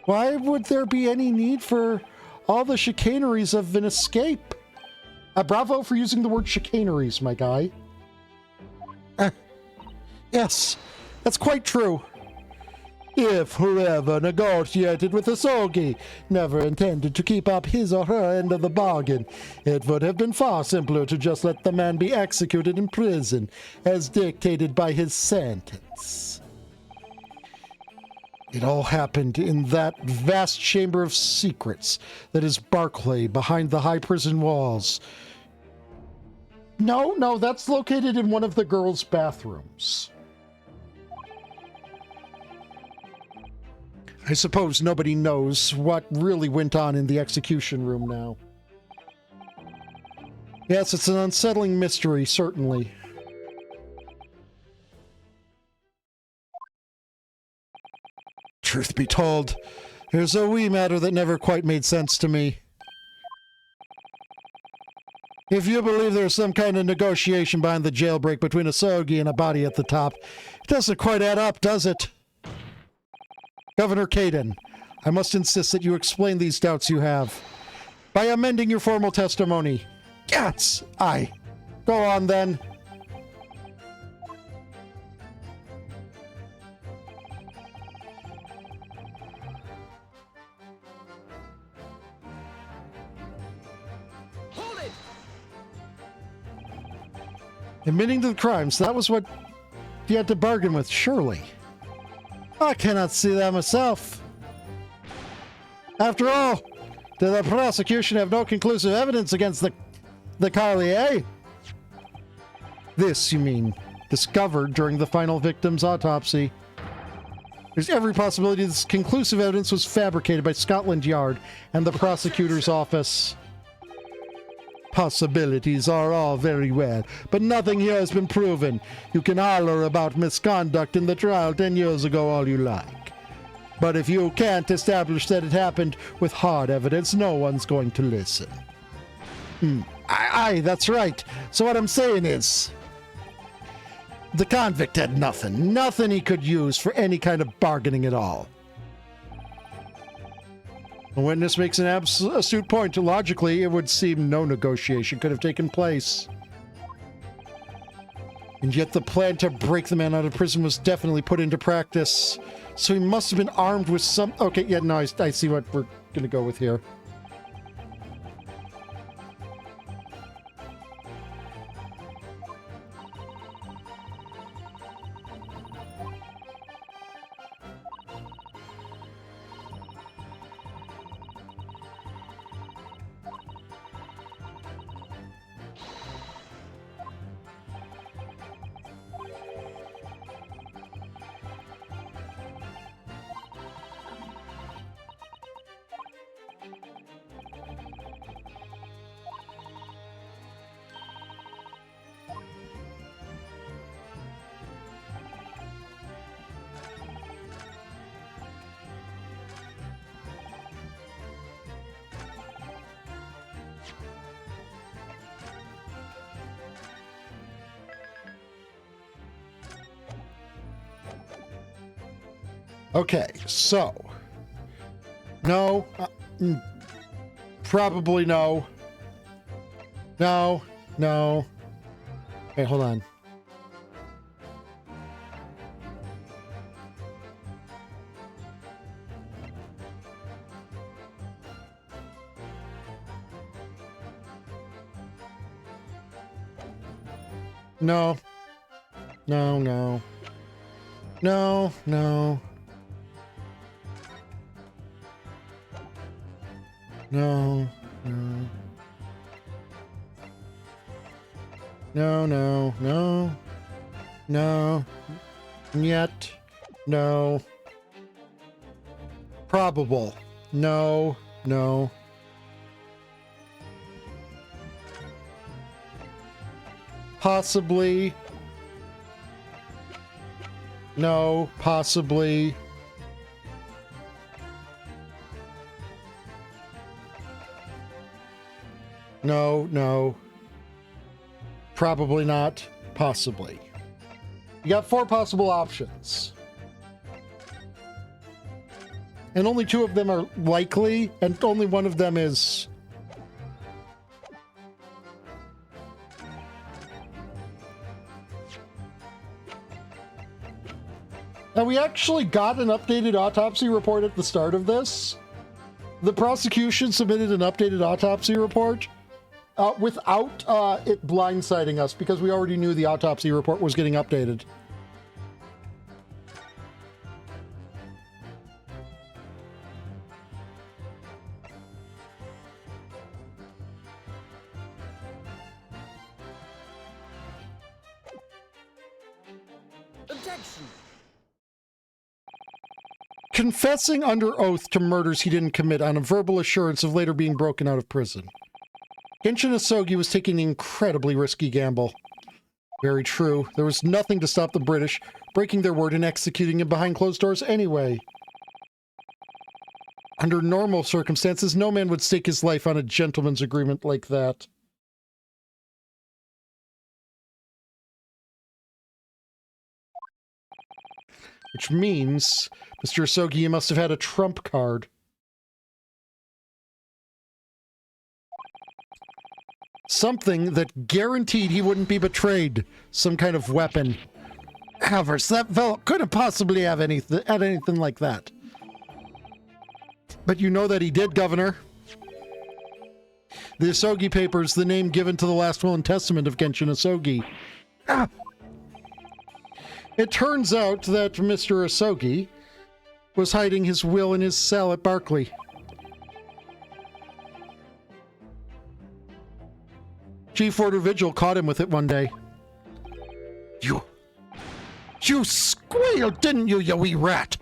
why would there be any need for all the chicaneries of an escape? Bravo for using the word chicaneries, my guy. Yes, that's quite true. If whoever negotiated with Asogi never intended to keep up his or her end of the bargain, it would have been far simpler to just let the man be executed in prison, as dictated by his sentence. It all happened in that vast chamber of secrets that is Barclay behind the high prison walls. No, that's located in one of the girls' bathrooms. I suppose nobody knows what really went on in the execution room now. Yes, it's an unsettling mystery, certainly. truth be told, there's a wee matter that never quite made sense to me. If you believe there's some kind of negotiation behind the jailbreak between a Sogi and a body at the top, it doesn't quite add up, does it? Governor Caden, I must insist that you explain these doubts you have by amending your formal testimony. Yes, aye. Go on then. Hold it! Admitting to the crimes, that was what you had to bargain with, surely. I cannot see that myself. After all, did the prosecution have no conclusive evidence against the Carlier? This, you mean, discovered during the final victim's autopsy. There's every possibility this conclusive evidence was fabricated by Scotland Yard and the prosecutor's office. Possibilities are all very well, but nothing here has been proven. You can holler about misconduct in the trial 10 years ago all you like. But if you can't establish that it happened with hard evidence, no one's going to listen. Aye, that's right. So what I'm saying is, the convict had nothing he could use for any kind of bargaining at all. The witness makes an astute point. Logically, it would seem no negotiation could have taken place. And yet the plan to break the man out of prison was definitely put into practice. So he must have been armed with some... Okay, yeah, no, I see what we're going to go with here. Okay, so... No. Probably no. No. No. Hey, hold on. No. No, no. No, no. No, no. No, no, no. No. Yet. No. Probable. No, no. Possibly. No, possibly. No, no. Probably not. Possibly. You got 4 possible options. And only 2 of them are likely, and only one of them is... Now, we actually got an updated autopsy report at the start of this. The prosecution submitted an updated autopsy report without it blindsiding us, because we already knew the autopsy report was getting updated. Objection! Confessing under oath to murders he didn't commit on a verbal assurance of later being broken out of prison. Genshin Asogi was taking an incredibly risky gamble. Very true. There was nothing to stop the British breaking their word and executing him behind closed doors anyway. Under normal circumstances, no man would stake his life on a gentleman's agreement like that. Which means, Mr. Asogi, you must have had a trump card. Something that guaranteed he wouldn't be betrayed. Some kind of weapon. Havers, that fellow couldn't possibly have anything like that. But you know that he did, Governor. The Asogi Papers, the name given to the last will and testament of Genshin Asogi. Ah! It turns out that Mr. Asogi was hiding his will in his cell at Barclay. Chief Warder Vigil caught him with it one day. You squealed, didn't you, you wee rat?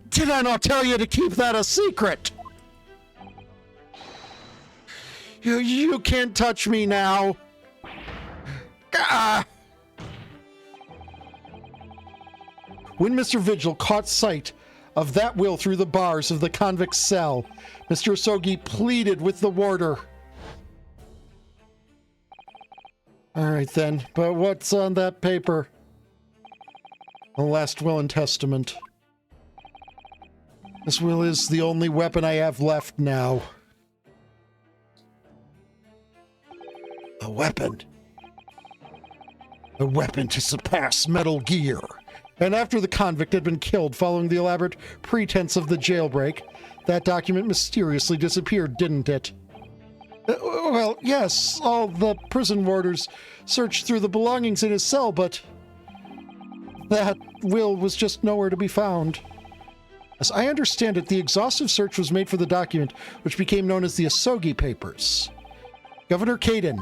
Did I not tell you to keep that a secret? You can't touch me now. Ah! When Mr. Vigil caught sight of that will through the bars of the convict's cell, Mr. Asogi pleaded with the warder. All right then, but what's on that paper? The last will and testament. This will is the only weapon I have left now. A weapon. A weapon to surpass Metal Gear. And after the convict had been killed following the elaborate pretense of the jailbreak, that document mysteriously disappeared, didn't it? Well, yes, all the prison warders searched through the belongings in his cell, but that will was just nowhere to be found. As I understand it, the exhaustive search was made for the document, which became known as the Asogi Papers. Governor Caden,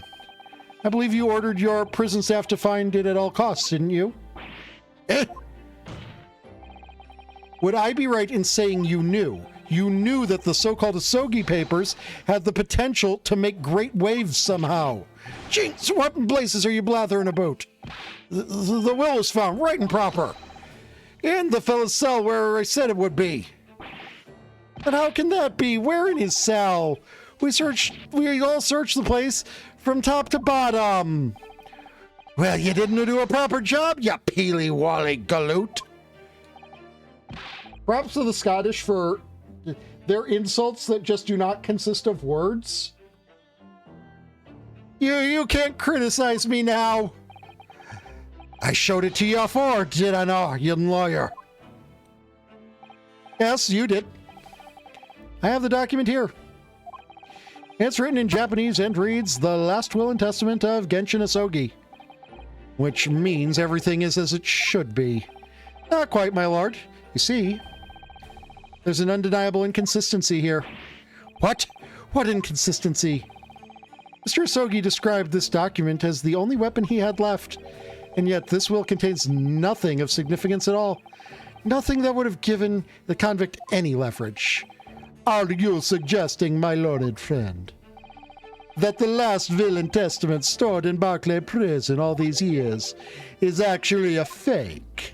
I believe you ordered your prison staff to find it at all costs, didn't you? Would I be right in saying you knew? You knew that the so-called Asogi Papers had the potential to make great waves somehow. Jinx, what in blazes are you blathering about? The will was found right and proper. In the fellow's cell where I said it would be. But how can that be? Where in his cell? We all searched the place from top to bottom. Well, you didn't do a proper job, you peely-wally galoot. Props to the Scottish for their insults that just do not consist of words. You can't criticize me now. I showed it to you afore, did I not, you lawyer? Yes, you did. I have the document here. It's written in Japanese and reads, The Last Will and Testament of Genshin Asogi. Which means everything is as it should be. Not quite, my lord. You see, there's an undeniable inconsistency here. What? What inconsistency? Mr. Asogi described this document as the only weapon he had left, and yet this will contains nothing of significance at all. Nothing that would have given the convict any leverage. Are you suggesting, my learned friend, that the last will and testament stored in Barclay prison all these years is actually a fake?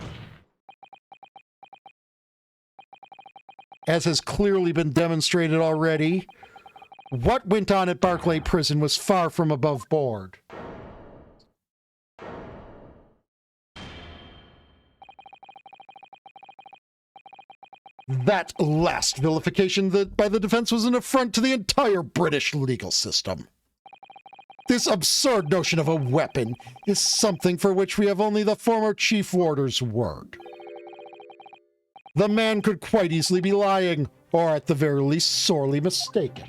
As has clearly been demonstrated already, what went on at Barclay prison was far from above board. That last vilification by the defense was an affront to the entire British legal system. This absurd notion of a weapon is something for which we have only the former chief warder's word. The man could quite easily be lying, or at the very least sorely mistaken.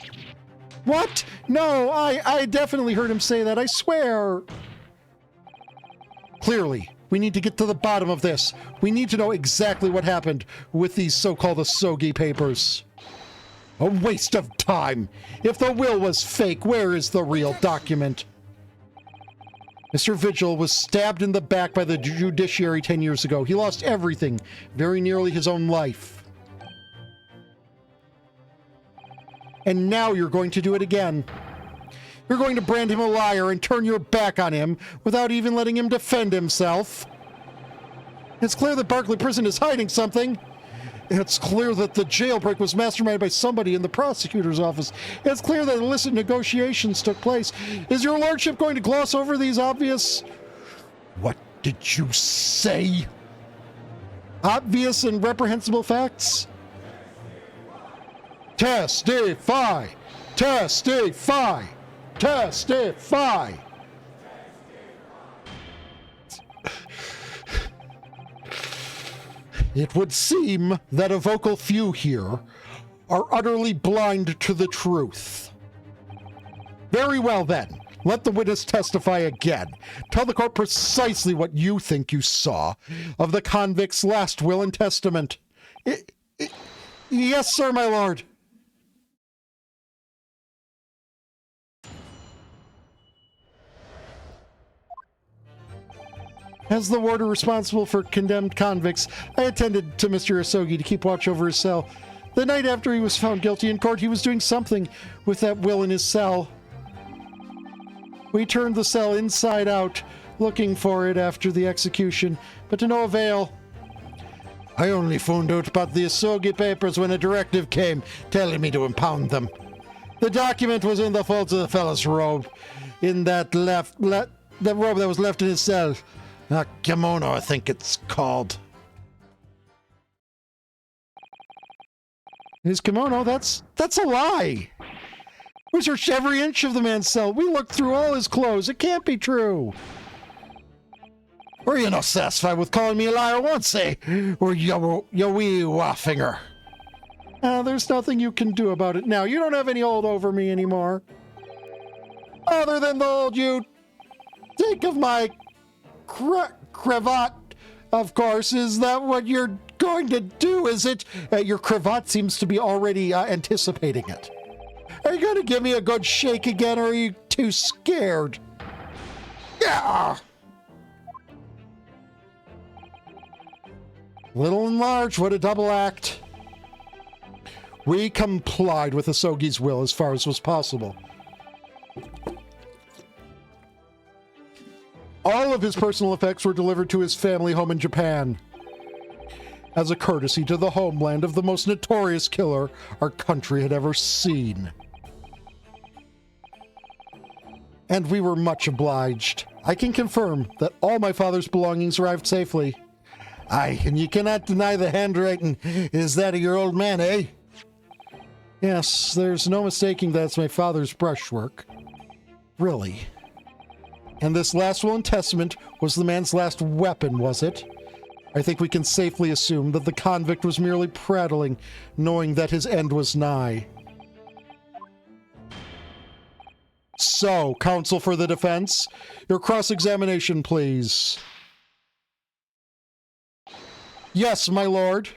What? No, I definitely heard him say that, I swear. Clearly, we need to get to the bottom of this. We need to know exactly what happened with these so-called Asogi Papers. A waste of time. If the will was fake, where is the real document? Mr. Vigil was stabbed in the back by the judiciary 10 years ago. He lost everything, very nearly his own life. And now you're going to do it again. You're going to brand him a liar and turn your back on him without even letting him defend himself. It's clear that Barclay Prison is hiding something. It's clear that the jailbreak was masterminded by somebody in the prosecutor's office. It's clear that illicit negotiations took place. Is your lordship going to gloss over these obvious... What did you say? Obvious and reprehensible facts? Testify! Testify! Testify! It would seem that a vocal few here are utterly blind to the truth. Very well then, let the witness testify again. Tell the court precisely what you think you saw of the convict's last will and testament. Yes, sir, my lord. As the warder responsible for condemned convicts, I attended to Mr. Asogi to keep watch over his cell. The night after he was found guilty in court, he was doing something with that will in his cell. We turned the cell inside out, looking for it after the execution, but to no avail. I only found out about the Asogi papers when a directive came, telling me to impound them. The document was in the folds of the fellow's robe, in that the robe that was left in his cell. A kimono, I think it's called. His kimono? That's a lie. We searched every inch of the man's cell. We looked through all his clothes. It can't be true. Were you not satisfied with calling me a liar once, eh? Or you wee waffinger? There's nothing you can do about it now. You don't have any hold over me anymore. Other than the hold you take of my cravat, of course. Is that what you're going to do, is it? Your cravat seems to be already anticipating it. Are you going to give me a good shake again, or are you too scared? Yeah! Little and large, what a double act. We complied with Asogi's will as far as was possible. All of his personal effects were delivered to his family home in Japan, as a courtesy to the homeland of the most notorious killer our country had ever seen. And we were much obliged. I can confirm that all my father's belongings arrived safely. Aye, and you cannot deny the handwriting is that of your old man, eh? Yes, there's no mistaking that's my father's brushwork. Really. And this last will and testament was the man's last weapon, was it? I think we can safely assume that the convict was merely prattling, knowing that his end was nigh. So, counsel for the defense, your cross-examination, please. Yes, my lord.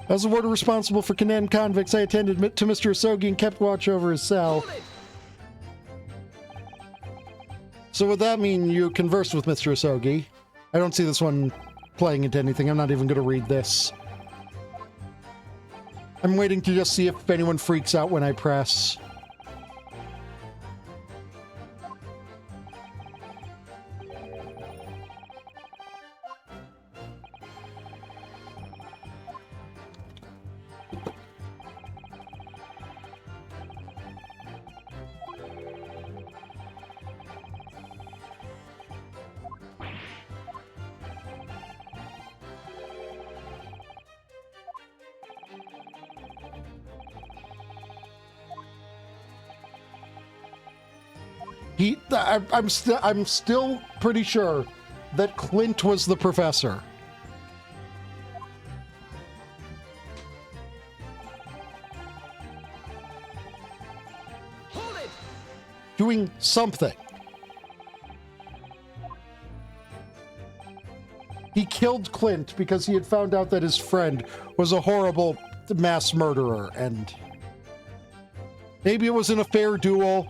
As the warder responsible for condemned convicts, I attended to Mr. Asogi and kept watch over his cell. So would that mean you conversed with Mr. Asogi? I don't see this one playing into anything. I'm not even going to read this. I'm waiting to just see if anyone freaks out when I press. I'm still pretty sure that Clint was the professor. Hold it! Doing something. He killed Clint because he had found out that his friend was a horrible mass murderer, and maybe it wasn't a fair duel.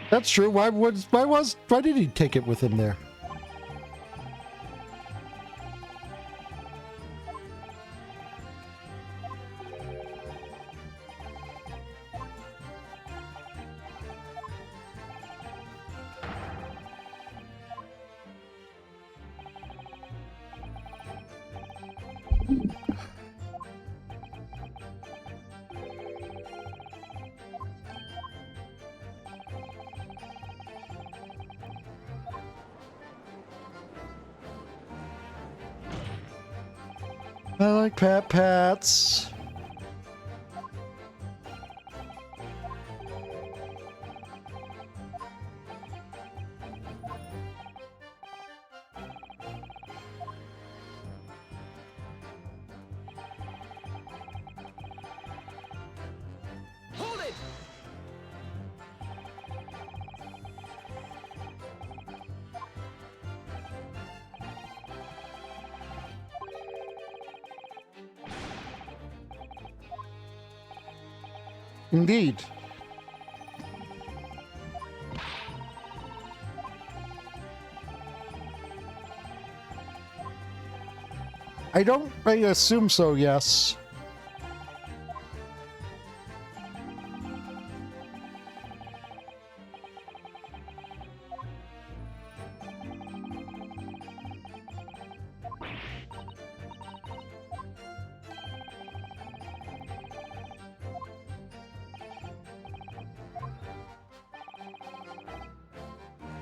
That's true. Why did he take it with him there? I like pats. Hold it! Indeed. I assume so, yes.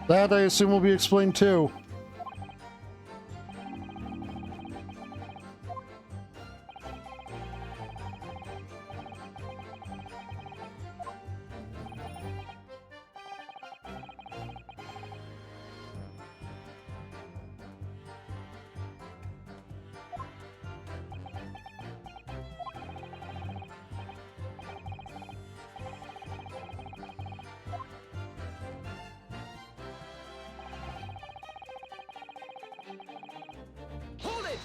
That, I assume, will be explained too. Hold it!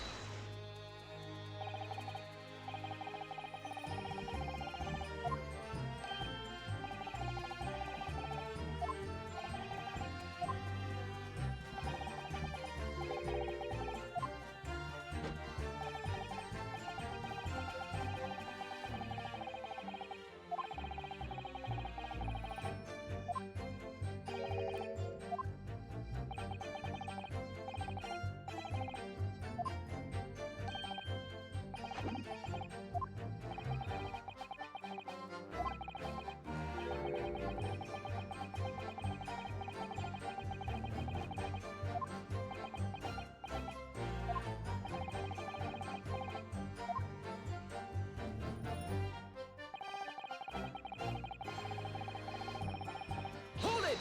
Hold it!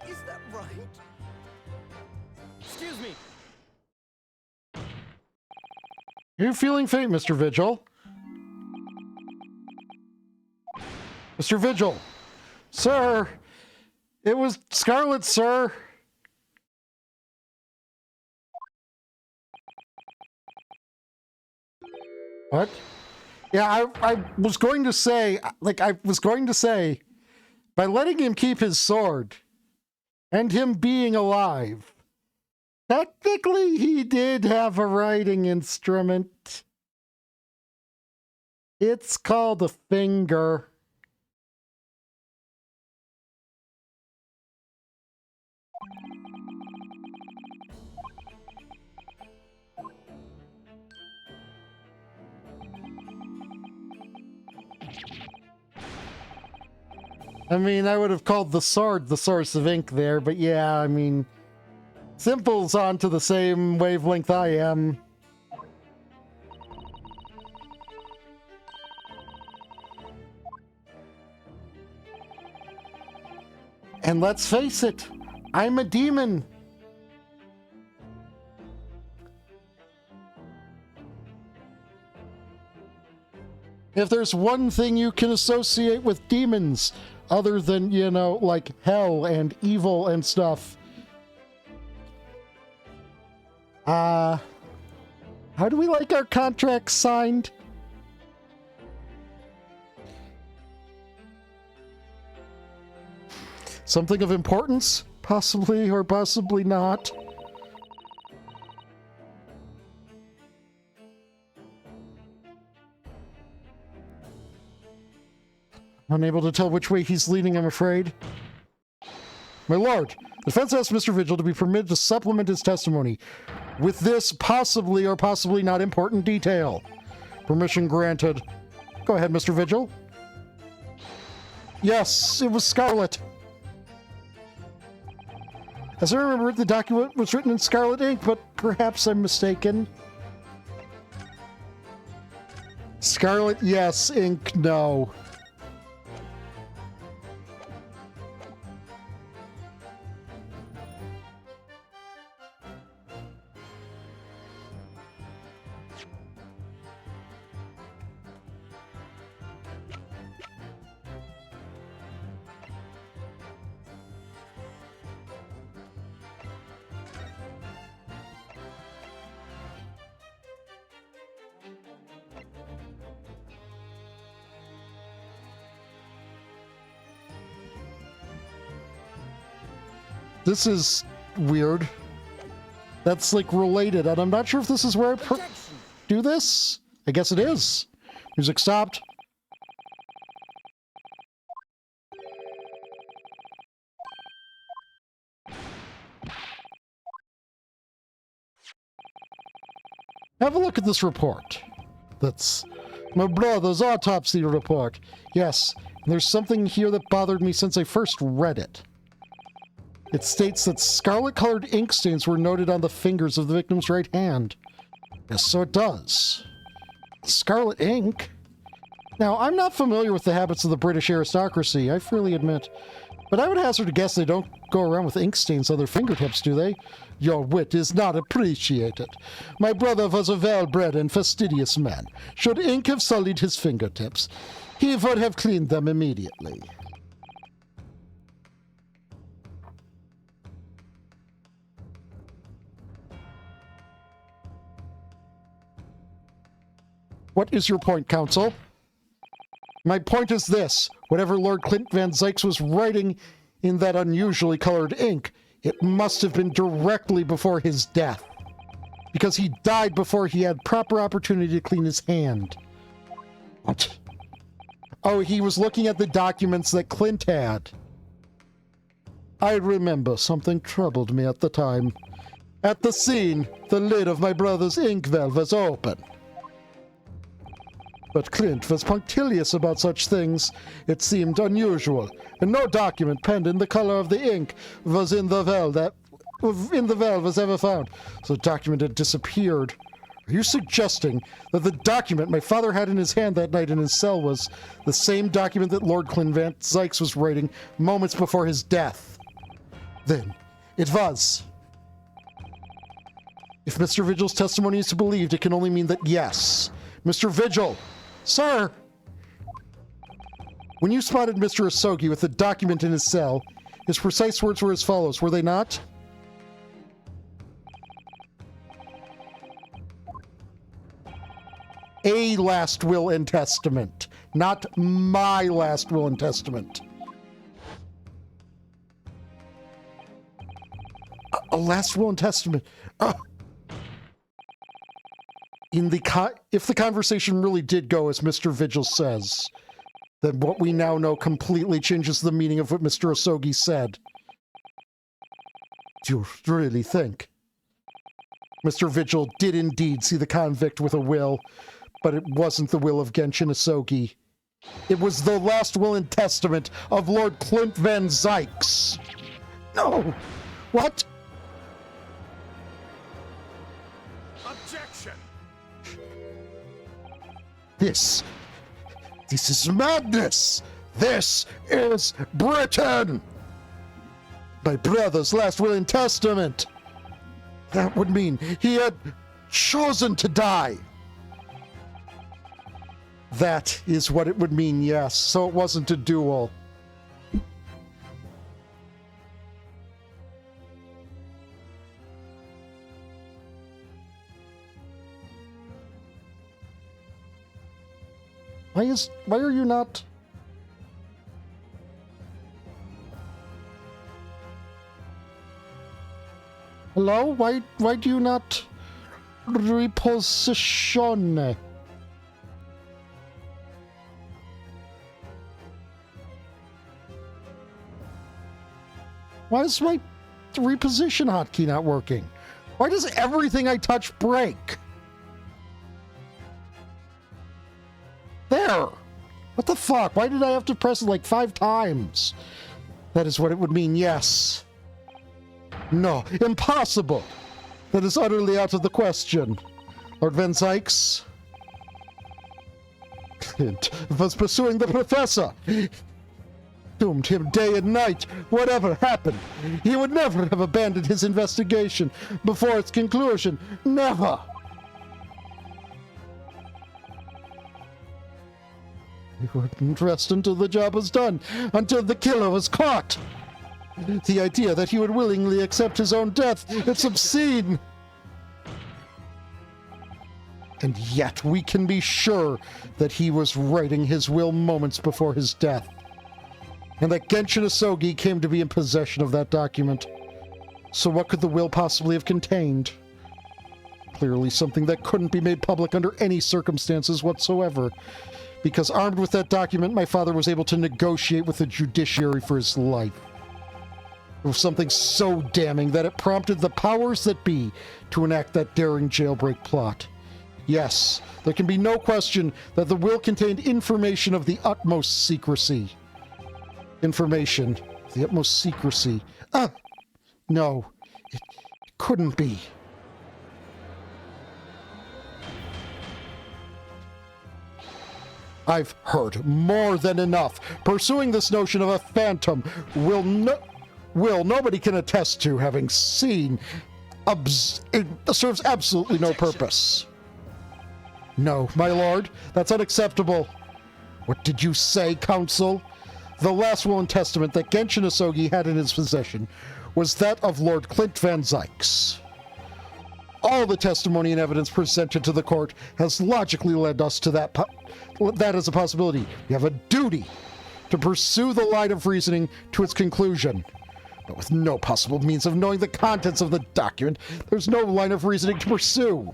Is that right? Excuse me. You're feeling faint, Mr. Vigil. Mr. Vigil. Sir! It was Scarlet, sir! What? Yeah, I was going to say, by letting him keep his sword and him being alive. Technically, he did have a writing instrument. It's called a finger. I mean, I would have called the sword the source of ink there, but yeah, I mean, Simple's onto the same wavelength I am. And let's face it, I'm a demon. If there's one thing you can associate with demons, other than, you know, like hell and evil and stuff. How do we like our contracts signed? Something of importance? Possibly or possibly not. Unable to tell which way he's leaning, I'm afraid. My lord, the defense asks Mr. Vigil to be permitted to supplement his testimony with this possibly or possibly not important detail. Permission granted. Go ahead, Mr. Vigil. Yes, it was Scarlet. As I remember, the document was written in scarlet ink, but perhaps I'm mistaken. Scarlet, yes. Ink, no. This is weird. That's like related, and I'm not sure if this is where I do this. I guess it is. Music stopped. Have a look at this report. That's my brother's autopsy report. Yes, and there's something here that bothered me since I first read it. It states that scarlet-colored ink stains were noted on the fingers of the victim's right hand. Yes, so it does. Scarlet ink? Now, I'm not familiar with the habits of the British aristocracy, I freely admit. But I would hazard to guess they don't go around with ink stains on their fingertips, do they? Your wit is not appreciated. My brother was a well-bred and fastidious man. Should ink have sullied his fingertips, he would have cleaned them immediately. What is your point, counsel? My point is this. Whatever Lord Clint Van Zykes was writing in that unusually colored ink, it must have been directly before his death. Because he died before he had proper opportunity to clean his hand. What? Oh, he was looking at the documents that Clint had. I remember something troubled me at the time. At the scene, the lid of my brother's ink valve was open. But Clint was punctilious about such things. It seemed unusual, and no document penned in the color of the ink was in the valve was ever found. So the document had disappeared. Are you suggesting that the document my father had in his hand that night in his cell was the same document that Lord Clint Van Zykes was writing moments before his death? Then, it was. If Mr. Vigil's testimony is to be believed, it can only mean that yes. Mr. Vigil! Sir! When you spotted Mr. Asogi with the document in his cell, his precise words were as follows, were they not? A last will and testament, not my last will and testament. last will and testament. If the conversation really did go as Mr. Vigil says, then what we now know completely changes the meaning of what Mr. Asogi said. Do you really think? Mr. Vigil did indeed see the convict with a will, but it wasn't the will of Genshin Asogi. It was the last will and testament of Lord Clint Van Zykes. No! What? Objection! This is madness! This is Britain! My brother's last will and testament! That would mean he had chosen to die. That is what it would mean, yes. So it wasn't a duel. Why are you not? Hello? Why do you not reposition? Why is my reposition hotkey not working? Why does everything I touch break? There! What the fuck? Why did I have to press it like 5 times? That is what it would mean, yes. No, impossible! That is utterly out of the question. Lord Van Zykes? Clint was pursuing the professor! Doomed him day and night, whatever happened. He would never have abandoned his investigation before its conclusion. Never! He wouldn't rest until the job was done, until the killer was caught. The idea that he would willingly accept his own death, it's obscene. And yet we can be sure that he was writing his will moments before his death, and that Genshin Asogi came to be in possession of that document. So what could the will possibly have contained? Clearly something that couldn't be made public under any circumstances whatsoever, because armed with that document, my father was able to negotiate with the judiciary for his life. It was something so damning that it prompted the powers that be to enact that daring jailbreak plot. Yes, there can be no question that the will contained information of the utmost secrecy. Information of the utmost secrecy. No, it couldn't be. I've heard more than enough. Pursuing this notion of a phantom will nobody can attest to having seen. It serves absolutely no purpose. No, my lord, that's unacceptable. What did you say, counsel? The last will and testament that Genshin Asogi had in his possession was that of Lord Clint Van Zykes. All the testimony and evidence presented to the court has logically led us to that as a possibility. We have a duty to pursue the line of reasoning to its conclusion. But with no possible means of knowing the contents of the document, there's no line of reasoning to pursue.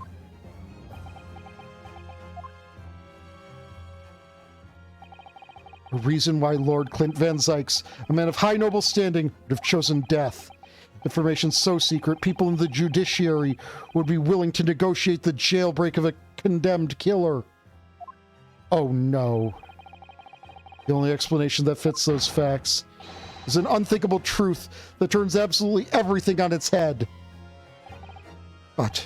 The reason why Lord Clint Van Zykes, a man of high noble standing, would have chosen death. Information so secret, people in the judiciary would be willing to negotiate the jailbreak of a condemned killer. Oh no. The only explanation that fits those facts is an unthinkable truth that turns absolutely everything on its head. But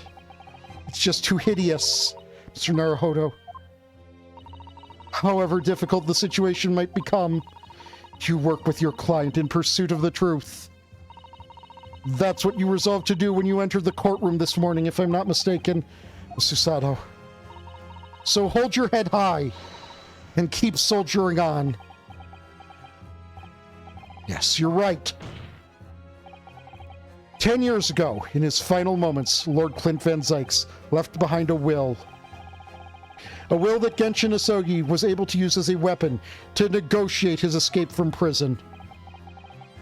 it's just too hideous, Mr. Naruhodo. However difficult the situation might become, you work with your client in pursuit of the truth. That's what you resolved to do when you entered the courtroom this morning, if I'm not mistaken, Mr. Sato. So hold your head high and keep soldiering on. Yes, you're right. 10 years ago, in his final moments, Lord Clint Van Zykes left behind a will. A will that Genshin Asogi was able to use as a weapon to negotiate his escape from prison.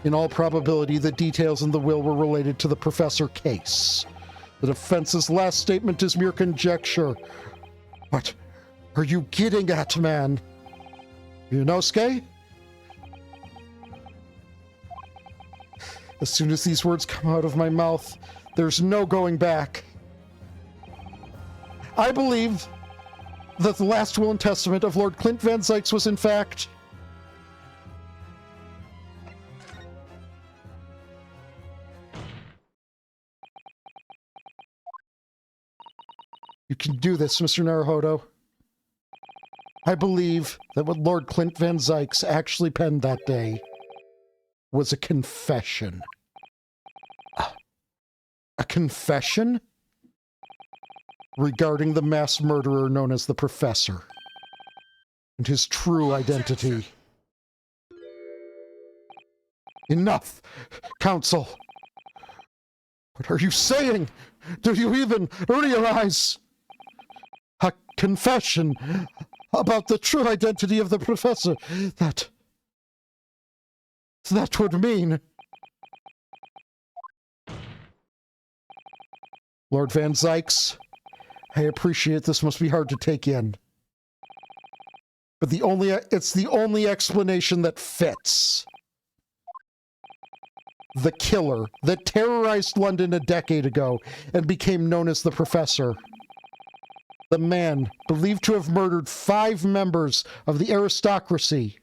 In all probability, the details in the will were related to the Professor case. The defense's last statement is mere conjecture. What are you getting at, man? Yunosuke? As soon as these words come out of my mouth, there's no going back. I believe that the last will and testament of Lord Clint Van Zykes was in fact... You can do this, Mr. Naruhodo. I believe that what Lord Clint Van Zykes actually penned that day was a confession. A confession? Regarding the mass murderer known as the Professor. And his true identity. Enough, Council! What are you saying? Do you even realize? A confession about the true identity of the Professor. That would mean... Lord Van Zykes, I appreciate this must be hard to take in. But it's the only explanation that fits. The killer that terrorized London a decade ago and became known as the Professor. The man believed to have murdered 5 members of the aristocracy.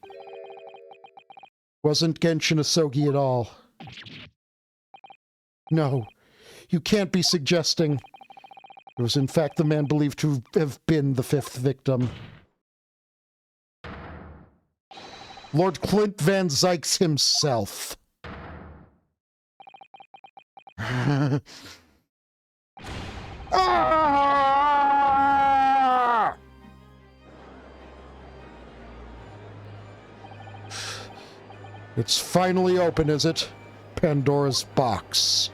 Wasn't Genshin Asogi at all. No, you can't be suggesting it was in fact the man believed to have been the 5th victim. Lord Clint Van Zykes himself. Ah! It's finally open, is it? Pandora's box.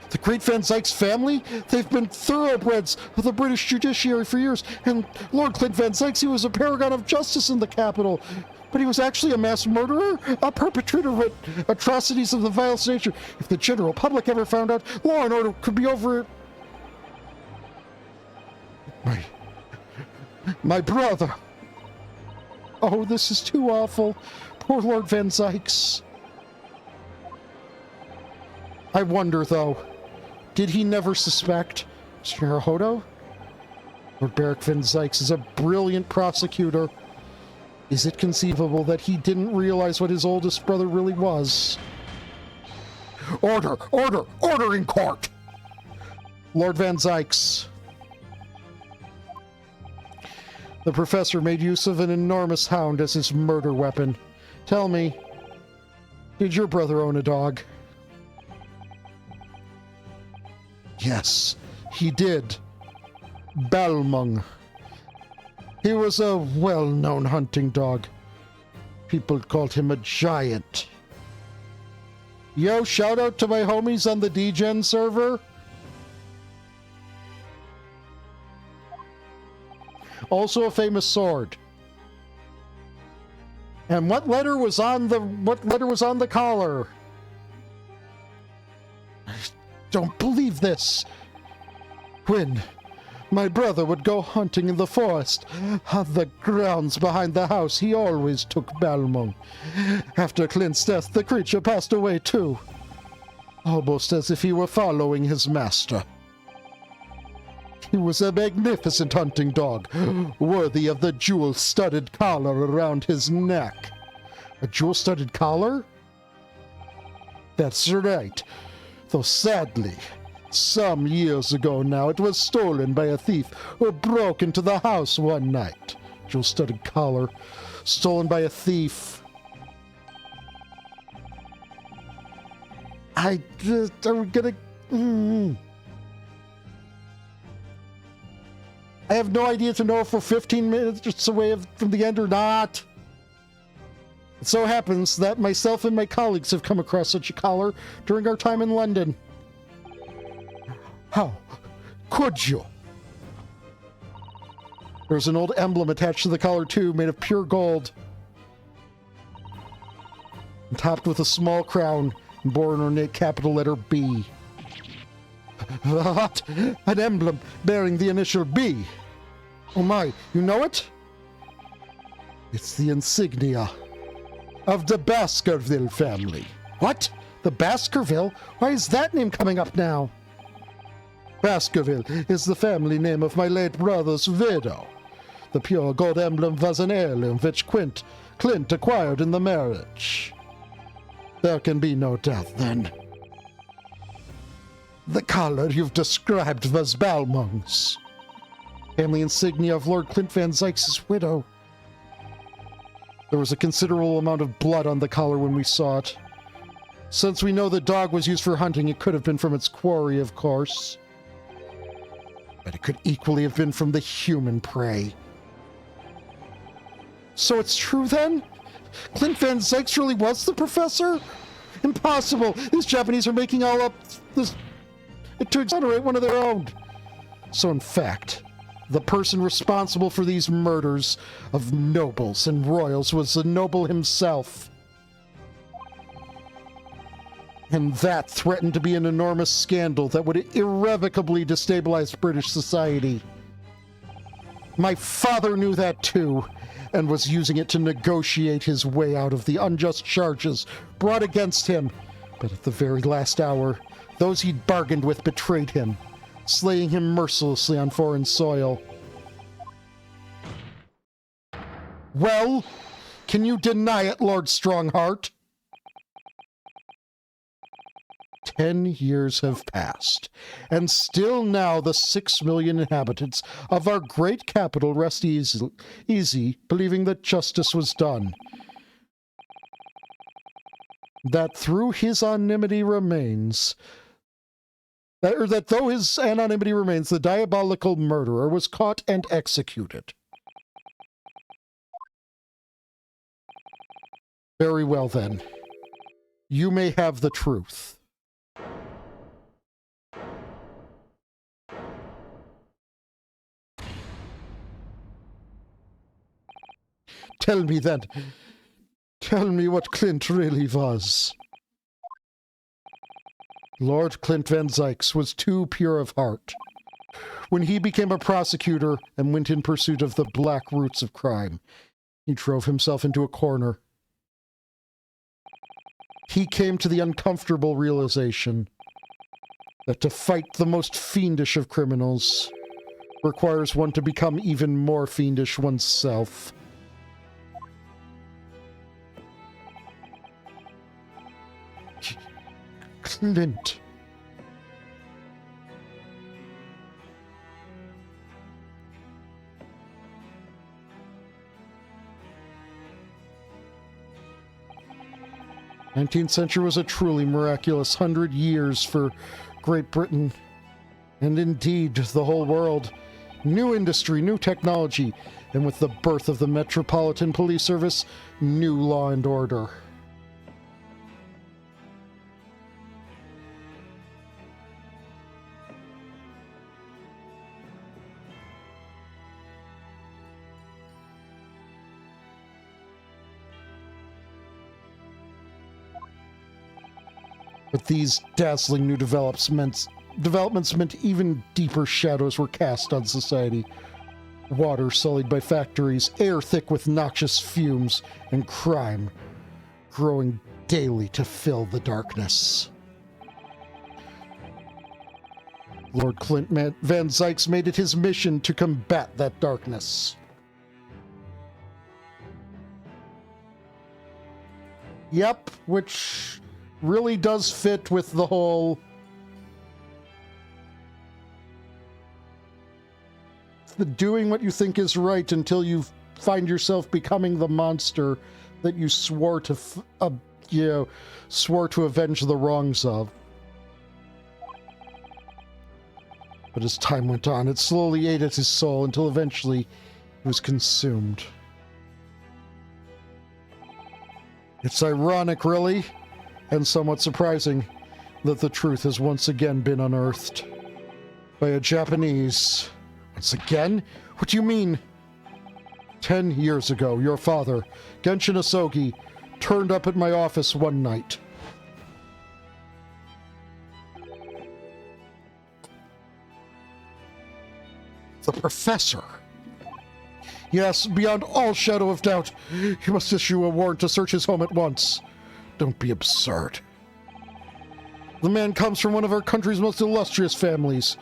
The great Van Zykes family? They've been thoroughbreds of the British judiciary for years, and Lord Clint Van Zykes, he was a paragon of justice in the capital. But he was actually a mass murderer, a perpetrator of atrocities of the vilest nature. If the general public ever found out, law and order could be over... My brother. Oh, this is too awful. Poor Lord Van Zykes. I wonder, though, did he never suspect Mr. Naruhodo? Lord Barrick Van Zykes is a brilliant prosecutor. Is it conceivable that he didn't realize what his oldest brother really was? Order! Order! Order in court! Lord Van Zykes. The Professor made use of an enormous hound as his murder weapon. Tell me, did your brother own a dog? Yes, he did. Balmung. He was a well-known hunting dog. People called him a giant. Yo, shout out to my homies on the DGen server. Also a famous sword. And what letter was on the collar? I don't believe this. When my brother would go hunting in the forest, on the grounds behind the house, he always took Balmung. After Clint's death, the creature passed away too. Almost as if he were following his master. He was a magnificent hunting dog, worthy of the jewel-studded collar around his neck. A jewel-studded collar? That's right. Though sadly, some years ago now, it was stolen by a thief who broke into the house one night. Jewel-studded collar, stolen by a thief. I'm gonna... I have no idea to know if we're 15 minutes away from the end or not. It so happens that myself and my colleagues have come across such a collar during our time in London. How could you? There's an old emblem attached to the collar too, made of pure gold. topped with a small crown, and bore an ornate capital letter B. What? An emblem bearing the initial B. Oh my, you know it? It's the insignia of the Baskerville family. What? The Baskerville? Why is that name coming up now? Baskerville is the family name of my late brother's widow. The pure gold emblem was an heirloom which Clint acquired in the marriage. There can be no doubt, then. The collar you've described was Balmung's, family insignia of Lord Clint Van Zykes' widow. There was a considerable amount of blood on the collar when we saw it. Since we know the dog was used for hunting, it could have been from its quarry, of course. But it could equally have been from the human prey. So it's true then? Clint Van Zykes really was the professor? Impossible! These Japanese are making all up this to exonerate one of their own. So in fact, the person responsible for these murders of nobles and royals was the noble himself. And that threatened to be an enormous scandal that would irrevocably destabilize British society. My father knew that too, and was using it to negotiate his way out of the unjust charges brought against him. But at the very last hour, those he'd bargained with betrayed him, slaying him mercilessly on foreign soil. Well, can you deny it, Lord Strongheart? 10 years have passed, and still now the 6 million inhabitants of our great capital rest easy, believing that justice was done. That through his anonymity remains, that though his anonymity remains, the diabolical murderer was caught and executed. Very well then. You may have the truth. Tell me then. Tell me what Clint really was. Lord Clint Van Zykes was too pure of heart. When he became a prosecutor and went in pursuit of the black roots of crime, he drove himself into a corner. He came to the uncomfortable realization that to fight the most fiendish of criminals requires one to become even more fiendish oneself. Clint. The 19th century was a truly miraculous 100 years for Great Britain, and indeed the whole world. New industry, new technology, and with the birth of the Metropolitan Police Service, new law and order. But these dazzling new developments meant even deeper shadows were cast on society. Water sullied by factories, air thick with noxious fumes, and crime growing daily to fill the darkness. Lord Clint Van Zykes made it his mission to combat that darkness. Yep, which really does fit with the whole the doing what you think is right until you find yourself becoming the monster that you swore to avenge the wrongs of. But as time went on, it slowly ate at his soul until eventually it was consumed. It's ironic, really, and somewhat surprising, that the truth has once again been unearthed by a Japanese. Once again? What do you mean? 10 years ago, your father, Genshin Asogi, turned up at my office one night. The professor. Yes, beyond all shadow of doubt, you must issue a warrant to search his home at once. Don't be absurd. The man comes from one of our country's most illustrious families.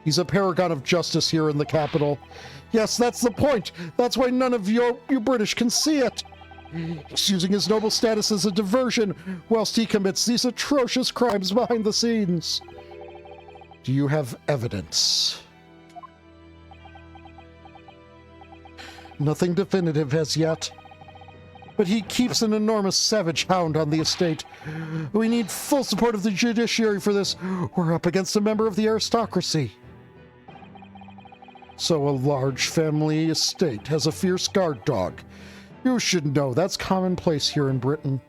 He's a paragon of justice here in the capital. Yes, that's the point. That's why none of you British can see it. He's using his noble status as a diversion whilst he commits these atrocious crimes behind the scenes. Do you have evidence? Nothing definitive as yet. But he keeps an enormous savage hound on the estate. We need full support of the judiciary for this. We're up against a member of the aristocracy. So a large family estate has a fierce guard dog. You should know that's commonplace here in Britain.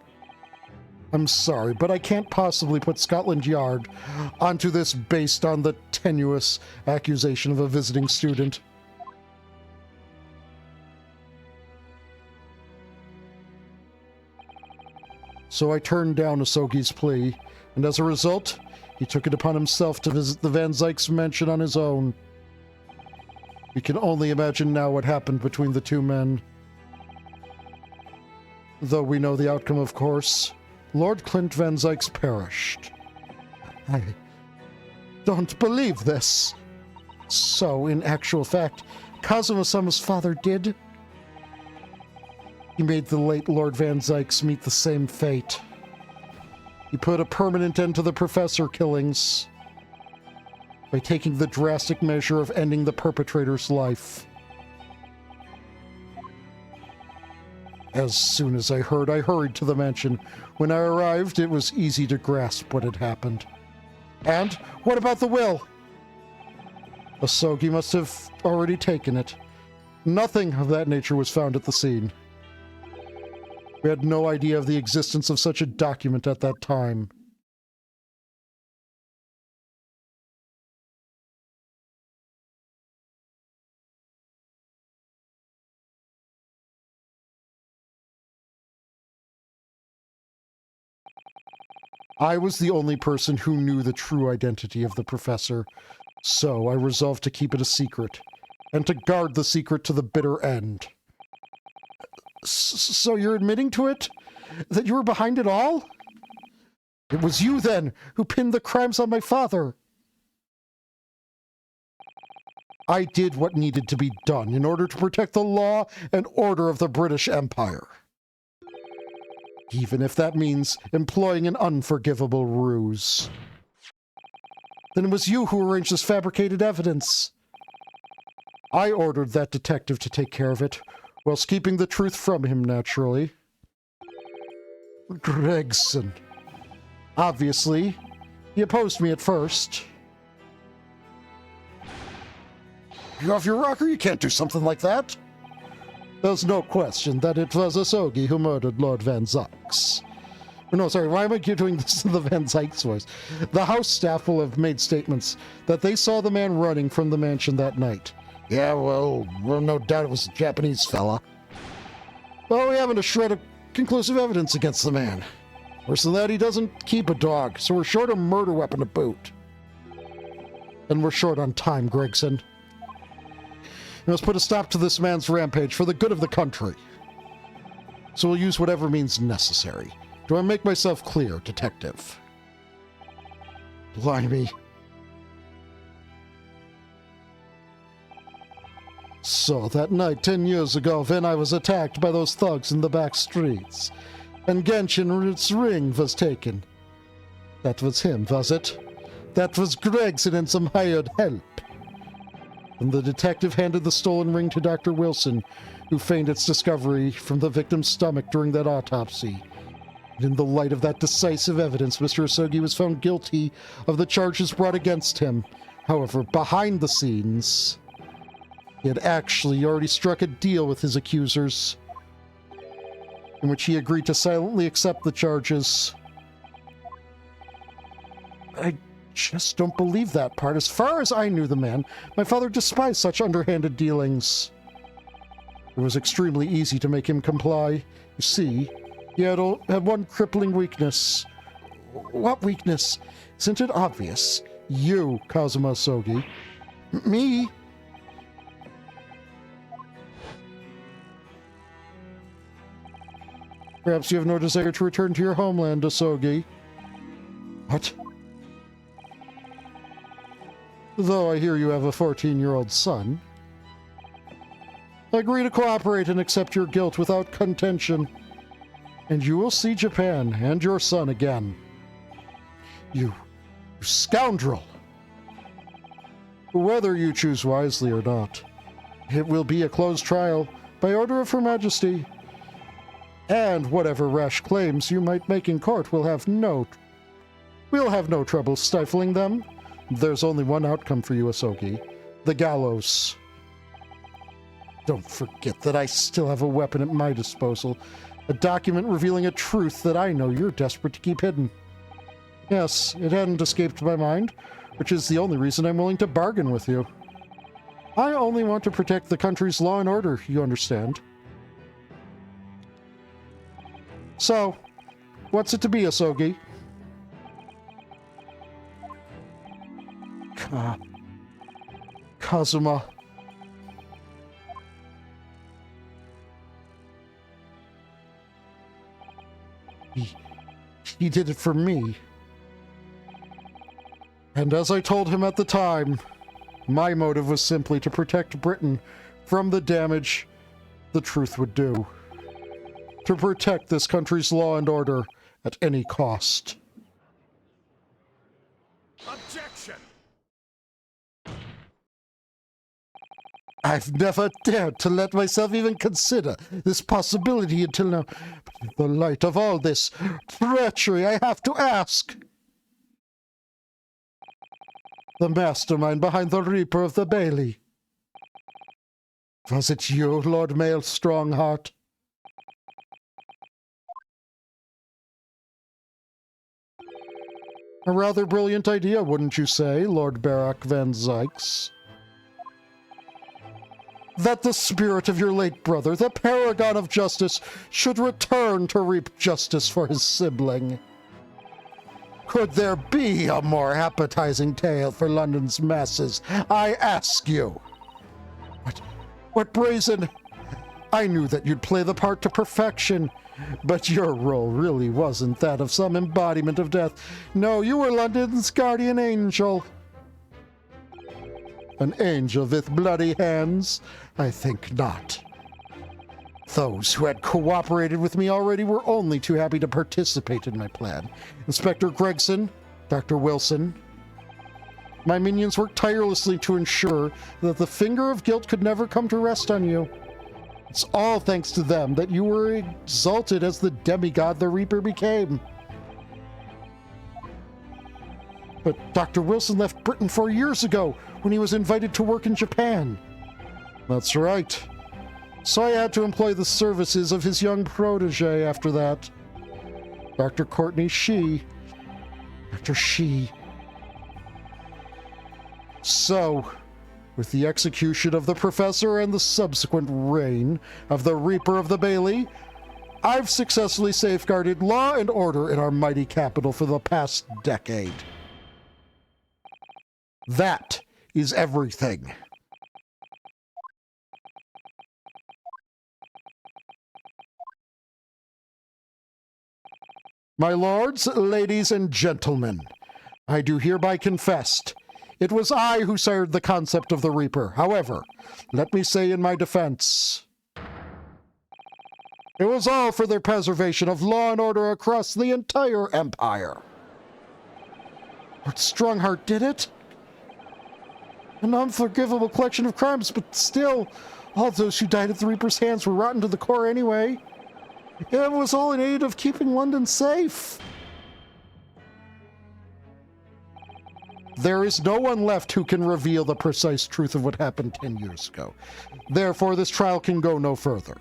I'm sorry, but I can't possibly put Scotland Yard onto this based on the tenuous accusation of a visiting student. So I turned down Asogi's plea, and as a result, he took it upon himself to visit the Van Zykes mansion on his own. We can only imagine now what happened between the two men. Though we know the outcome, of course, Lord Clint Van Zykes perished. I don't believe this. So, in actual fact, Kazuma-sama's father did. He made the late Lord Van Zykes meet the same fate. He put a permanent end to the professor killings by taking the drastic measure of ending the perpetrator's life. As soon as I hurried to the mansion. When I arrived, it was easy to grasp what had happened. And what about the will? Asogi must have already taken it. Nothing of that nature was found at the scene. We had no idea of the existence of such a document at that time. I was the only person who knew the true identity of the professor, so I resolved to keep it a secret, and to guard the secret to the bitter end. So you're admitting to it? That you were behind it all? It was you, then, who pinned the crimes on my father. I did what needed to be done in order to protect the law and order of the British Empire. Even if that means employing an unforgivable ruse. Then it was you who arranged this fabricated evidence. I ordered that detective to take care of it, whilst keeping the truth from him, naturally. Gregson. Obviously, he opposed me at first. You off your rocker? You can't do something like that. There's no question that it was Asogi who murdered Lord Van Zykes. No, sorry, why am I doing this in the Van Zykes voice? The house staff will have made statements that they saw the man running from the mansion that night. Yeah, well, no doubt it was a Japanese fella. Well, we haven't a shred of conclusive evidence against the man. Worse than that, he doesn't keep a dog, so we're short a murder weapon to boot. And we're short on time, Gregson. We must put a stop to this man's rampage for the good of the country. So we'll use whatever means necessary. Do I make myself clear, Detective? Blimey. So, that night 10 years ago, when I was attacked by those thugs in the back streets, and Genshin's ring was taken. That was him, was it? That was Gregson and some hired help. And the detective handed the stolen ring to Dr. Wilson, who feigned its discovery from the victim's stomach during that autopsy. And in the light of that decisive evidence, Mr. Asogi was found guilty of the charges brought against him. However, behind the scenes, he had actually already struck a deal with his accusers, in which he agreed to silently accept the charges. I just don't believe that part. As far as I knew the man, my father despised such underhanded dealings. It was extremely easy to make him comply. You see, He had one crippling weakness. What weakness? Isn't it obvious? You, Kazuma Sogi. Me? Perhaps you have no desire to return to your homeland, Asogi. What? Though I hear you have a 14-year-old son. Agree to cooperate and accept your guilt without contention, and you will see Japan and your son again. You scoundrel! Whether you choose wisely or not, it will be a closed trial by order of Her Majesty, and whatever rash claims you might make in court we'll have no trouble stifling them. There's only one outcome for you, Asogi. The gallows. Don't forget that I still have a weapon at my disposal. A document revealing a truth that I know you're desperate to keep hidden. Yes, it hadn't escaped my mind, which is the only reason I'm willing to bargain with you. I only want to protect the country's law and order, you understand. So, what's it to be, Asogi? Kazuma. He did it for me. And as I told him at the time, my motive was simply to protect Britain from the damage the truth would do. To protect this country's law and order at any cost. Objection! I've never dared to let myself even consider this possibility until now. But in the light of all this treachery, I have to ask. The mastermind behind the Reaper of the Bailey. Was it you, Lord Mail Strongheart? A rather brilliant idea, wouldn't you say, Lord Barak Van Zykes? That the spirit of your late brother, the paragon of justice, should return to reap justice for his sibling. Could there be a more appetizing tale for London's masses? I ask you. What brazen... I knew that you'd play the part to perfection, but your role really wasn't that of some embodiment of death. No, you were London's guardian angel. An angel with bloody hands? I think not. Those who had cooperated with me already were only too happy to participate in my plan. Inspector Gregson, Dr. Wilson. My minions worked tirelessly to ensure that the finger of guilt could never come to rest on you. It's all thanks to them that you were exalted as the demigod the Reaper became. But Dr. Wilson left Britain 4 years ago when he was invited to work in Japan. That's right. So I had to employ the services of his young protege after that. Dr. Courtney Shee. Dr. Shee. So, with the execution of the professor and the subsequent reign of the Reaper of the Bailey, I've successfully safeguarded law and order in our mighty capital for the past decade. That is everything. My lords, ladies, and gentlemen, I do hereby confess, it was I who sired the concept of the Reaper. However, let me say in my defense, it was all for the preservation of law and order across the entire empire. Lord Strongheart did it? An unforgivable collection of crimes, but still, all those who died at the Reaper's hands were rotten to the core anyway. It was all in aid of keeping London safe. There is no one left who can reveal the precise truth of what happened 10 years ago. Therefore, this trial can go no further.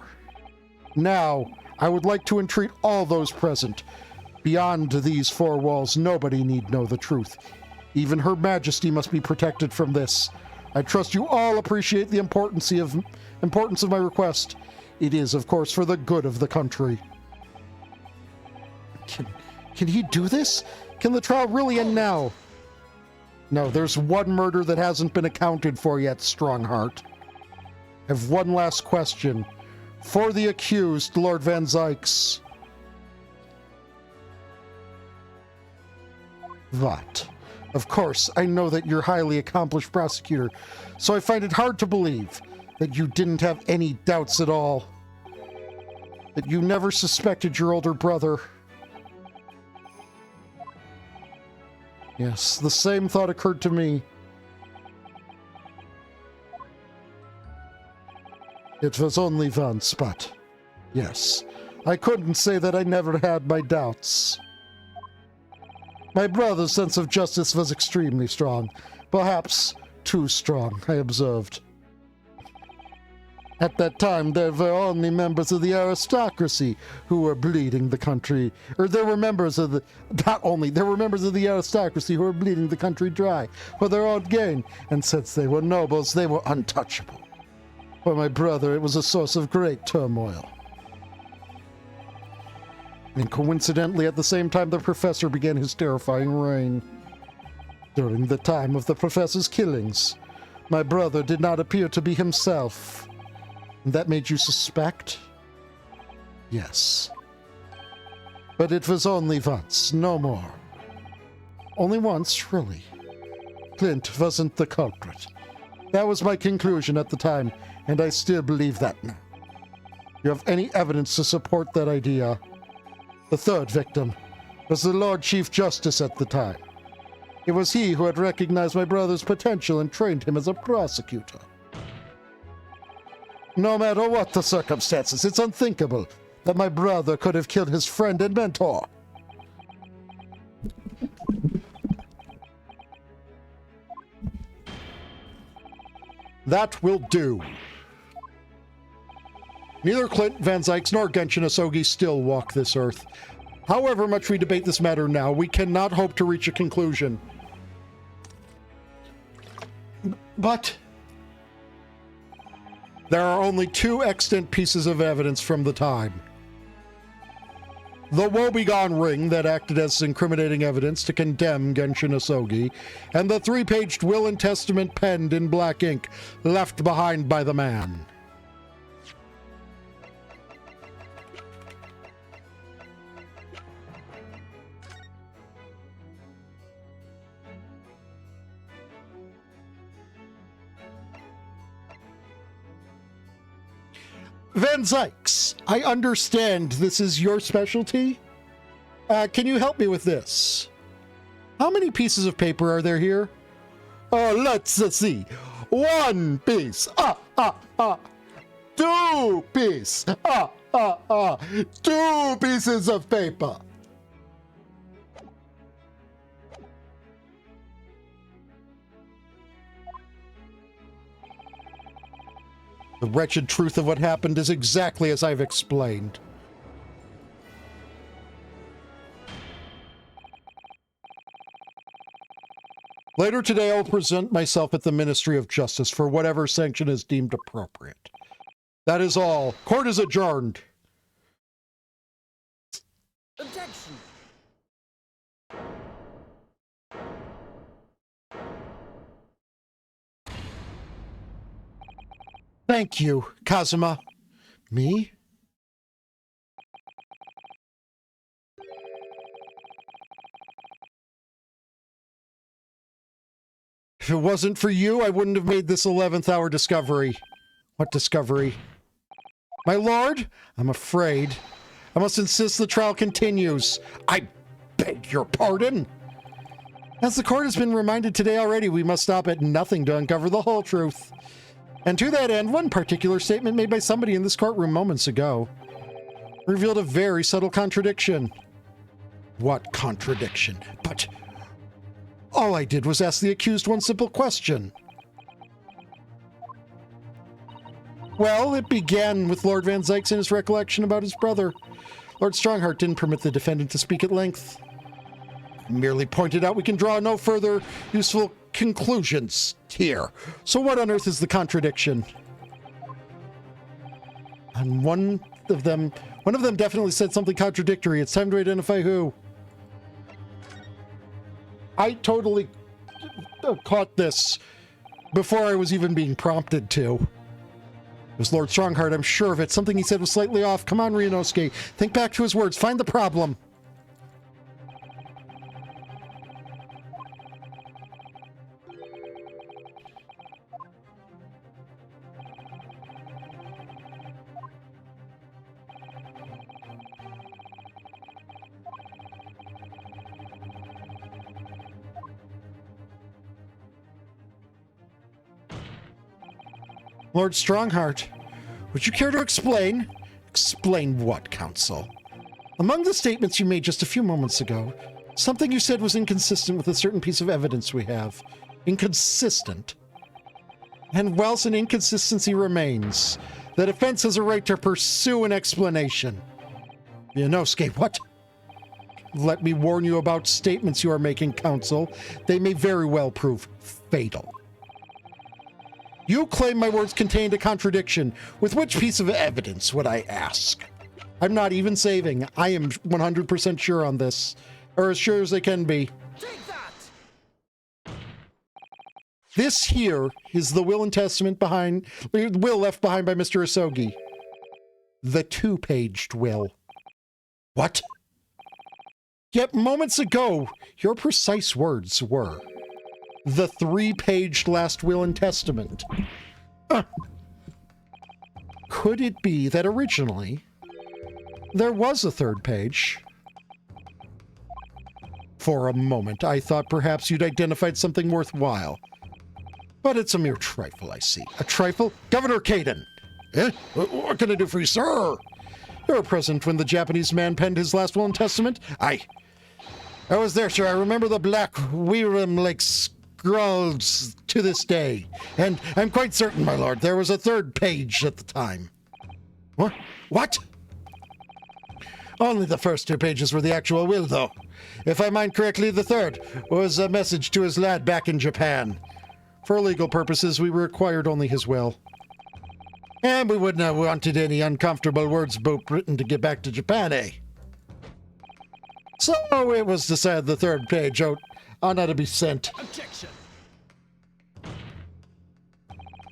Now, I would like to entreat all those present. Beyond these four walls, nobody need know the truth. Even Her Majesty must be protected from this. I trust you all appreciate the importance of my request. It is, of course, for the good of the country. Can he do this? Can the trial really end now? No, there's one murder that hasn't been accounted for yet, Strongheart. I have one last question. For the accused, Lord Van Zykes. What? Of course, I know that you're a highly accomplished prosecutor, so I find it hard to believe that you didn't have any doubts at all. That you never suspected your older brother. Yes, the same thought occurred to me. It was only once, but yes, I couldn't say that I never had my doubts. My brother's sense of justice was extremely strong, perhaps too strong, I observed. At that time, there were only members of the aristocracy who were bleeding the country. Or there were members of the... Not only, there were members of the aristocracy who were bleeding the country dry for their own gain. And since they were nobles, they were untouchable. For my brother, it was a source of great turmoil. And coincidentally, at the same time, the professor began his terrifying reign. During the time of the professor's killings, my brother did not appear to be himself. And that made you suspect? Yes. But it was only once, no more. Only once, really. Clint wasn't the culprit. That was my conclusion at the time, and I still believe that now. You have any evidence to support that idea? The third victim was the Lord Chief Justice at the time. It was he who had recognized my brother's potential and trained him as a prosecutor. No matter what the circumstances, it's unthinkable that my brother could have killed his friend and mentor. That will do. Neither Clint Van Zykes nor Genshin Asogi still walk this earth. However much we debate this matter now, we cannot hope to reach a conclusion. But there are only two extant pieces of evidence from the time. The woebegone ring that acted as incriminating evidence to condemn Genshin Asogi, and the 3-paged will and testament penned in black ink left behind by the man. Van Zykes, I understand this is your specialty. Can you help me with this? How many pieces of paper are there here? Let's see. 1 piece. 2 piece. 2 pieces of paper. The wretched truth of what happened is exactly as I've explained. Later today, I will present myself at the Ministry of Justice for whatever sanction is deemed appropriate. That is all. Court is adjourned. Objection! Thank you, Kazuma. Me? If it wasn't for you, I wouldn't have made this 11th hour discovery. What discovery? My lord, I'm afraid I must insist the trial continues. I beg your pardon. As the court has been reminded today already, we must stop at nothing to uncover the whole truth. And to that end, one particular statement made by somebody in this courtroom moments ago revealed a very subtle contradiction. What contradiction? But all I did was ask the accused one simple question. Well, it began with Lord Van Zykes and his recollection about his brother. Lord Strongheart didn't permit the defendant to speak at length. He merely pointed out we can draw no further useful conclusions here. So what on earth is the contradiction? And one of them definitely said something contradictory. It's time to identify who. I totally caught this before I was even being prompted to. It was Lord Strongheart, I'm sure of it. Something he said was slightly off. Come on, Ryunosuke. Think back to his words. Find the problem. Lord Strongheart, would you care to explain? Explain what, Counsel? Among the statements you made just a few moments ago, something you said was inconsistent with a certain piece of evidence we have. Inconsistent. And whilst an inconsistency remains, the defense has a right to pursue an explanation. Ryunosuke, what? Let me warn you about statements you are making, Counsel. They may very well prove fatal. You claim my words contained a contradiction. With which piece of evidence, would I ask? I'm not even saving. I am 100% sure on this. Or as sure as I can be. Take that! This here is the will and testament will left behind by Mr. Asogi. The 2-paged will. What? Yet moments ago, your precise words were the 3-paged last will and testament. Could it be that originally there was a 3rd page? For a moment, I thought perhaps you'd identified something worthwhile. But it's a mere trifle, I see. A trifle? Governor Caden! Eh? What can I do for you, sir? You were present when the Japanese man penned his last will and testament? I was there, sir. I remember the black Weeram Lake scrawls to this day. And I'm quite certain, my lord, there was a 3rd page at the time. What? What? Only the first 2 pages were the actual will, though. If I mind correctly, the 3rd was a message to his lad back in Japan. For legal purposes, we required only his will. And we wouldn't have wanted any uncomfortable words about Britain to get back to Japan, eh? So it was decided the 3rd page ought not to be sent. Objection!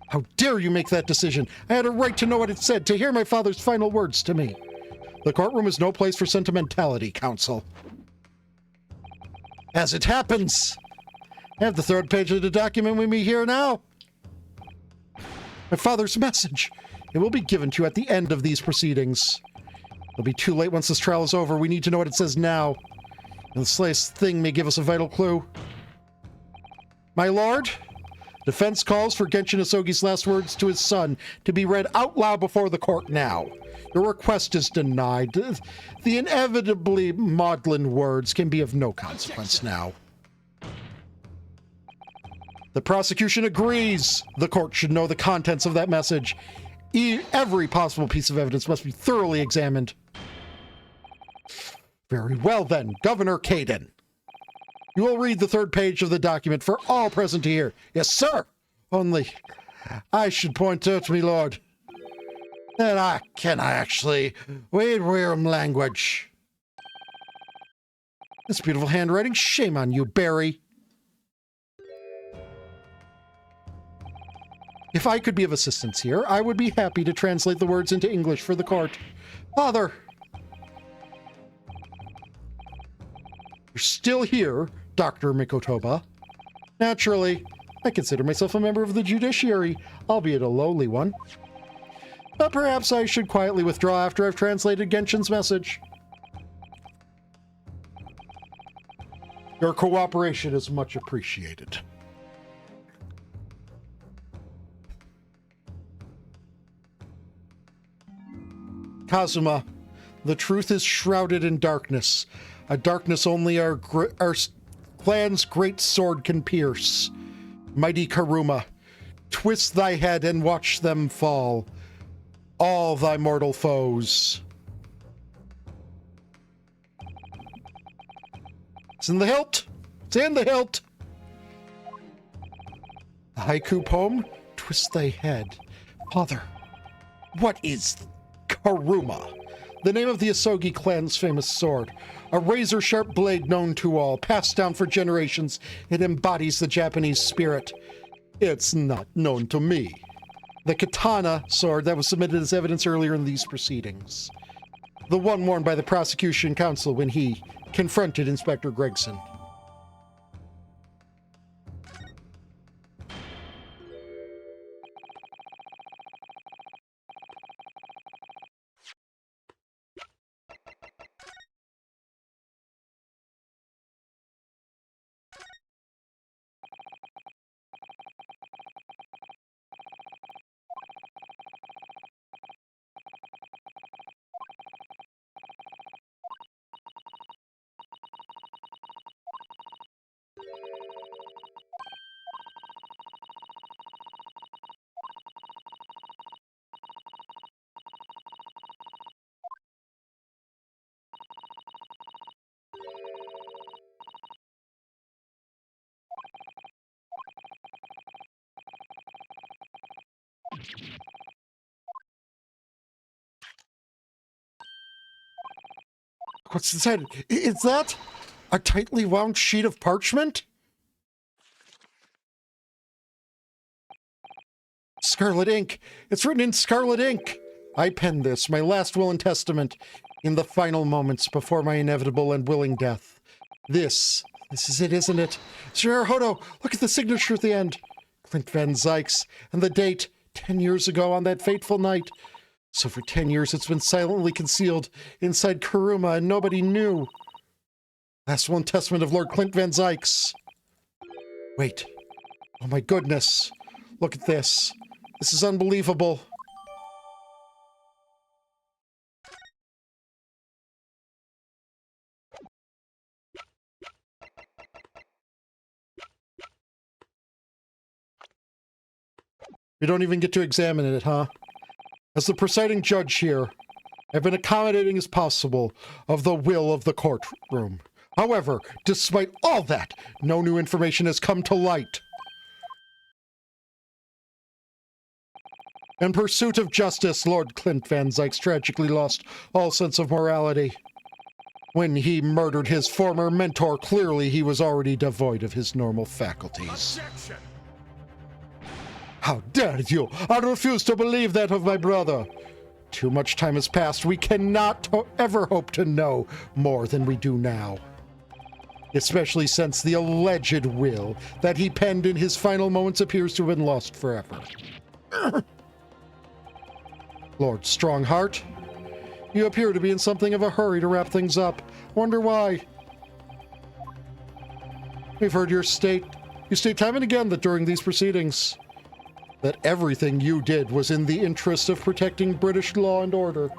How dare you make that decision? I had a right to know what it said, to hear my father's final words to me. The courtroom is no place for sentimentality, Counsel. As it happens, I have the 3rd page of the document with me here now. My father's message. It will be given to you at the end of these proceedings. It'll be too late once this trial is over. We need to know what it says now. And the slightest thing may give us a vital clue. My lord, defense calls for Genshin Asogi's last words to his son to be read out loud before the court now. Your request is denied. The inevitably maudlin words can be of no consequence now. The prosecution agrees the court should know the contents of that message. Every possible piece of evidence must be thoroughly examined. Very well then, Governor Caden. You will read the 3rd page of the document for all present to hear. Yes, sir. Only, I should point out, me lord, that I can actually read Weeram language. This beautiful handwriting. Shame on you, Barry. If I could be of assistance here, I would be happy to translate the words into English for the court. Father! You're still here, Dr. Mikotoba. Naturally, I consider myself a member of the judiciary, albeit a lowly one. But perhaps I should quietly withdraw after I've translated Genshin's message. Your cooperation is much appreciated. Kazuma, the truth is shrouded in darkness, a darkness only our clan's great sword can pierce. Mighty Karuma, twist thy head and watch them fall, all thy mortal foes. It's in the hilt! It's in the hilt! The haiku poem, twist thy head. Father, what is Karuma? The name of the Asogi clan's famous sword. A razor-sharp blade known to all, passed down for generations. It embodies the Japanese spirit. It's not known to me. The katana sword that was submitted as evidence earlier in these proceedings. The one worn by the prosecution counsel when he confronted Inspector Gregson. What's inside? Is that a tightly wound sheet of parchment? Scarlet ink. It's written in scarlet ink. I penned this, my last will and testament, in the final moments before my inevitable and willing death. This is it, isn't it? Sir Hodo, look at the signature at the end. Clint Van Zykes, and the date, 10 years ago on that fateful night. So for 10 years it's been silently concealed inside Kuruma and nobody knew. Last will and testament of Lord Clint Van Zykes. Wait. Oh my goodness. Look at this. This is unbelievable. We don't even get to examine it, huh? As the presiding judge here, I've been accommodating as possible of the will of the courtroom. However, despite all that, no new information has come to light. In pursuit of justice, Lord Clint Van Zykes tragically lost all sense of morality. When he murdered his former mentor, clearly he was already devoid of his normal faculties. Objection! How dare you! I refuse to believe that of my brother. Too much time has passed. We cannot ever hope to know more than we do now. Especially since the alleged will that he penned in his final moments appears to have been lost forever. Lord Strongheart, you appear to be in something of a hurry to wrap things up. Wonder why? We've heard you state time and again that during these proceedings, that everything you did was in the interest of protecting British law and order.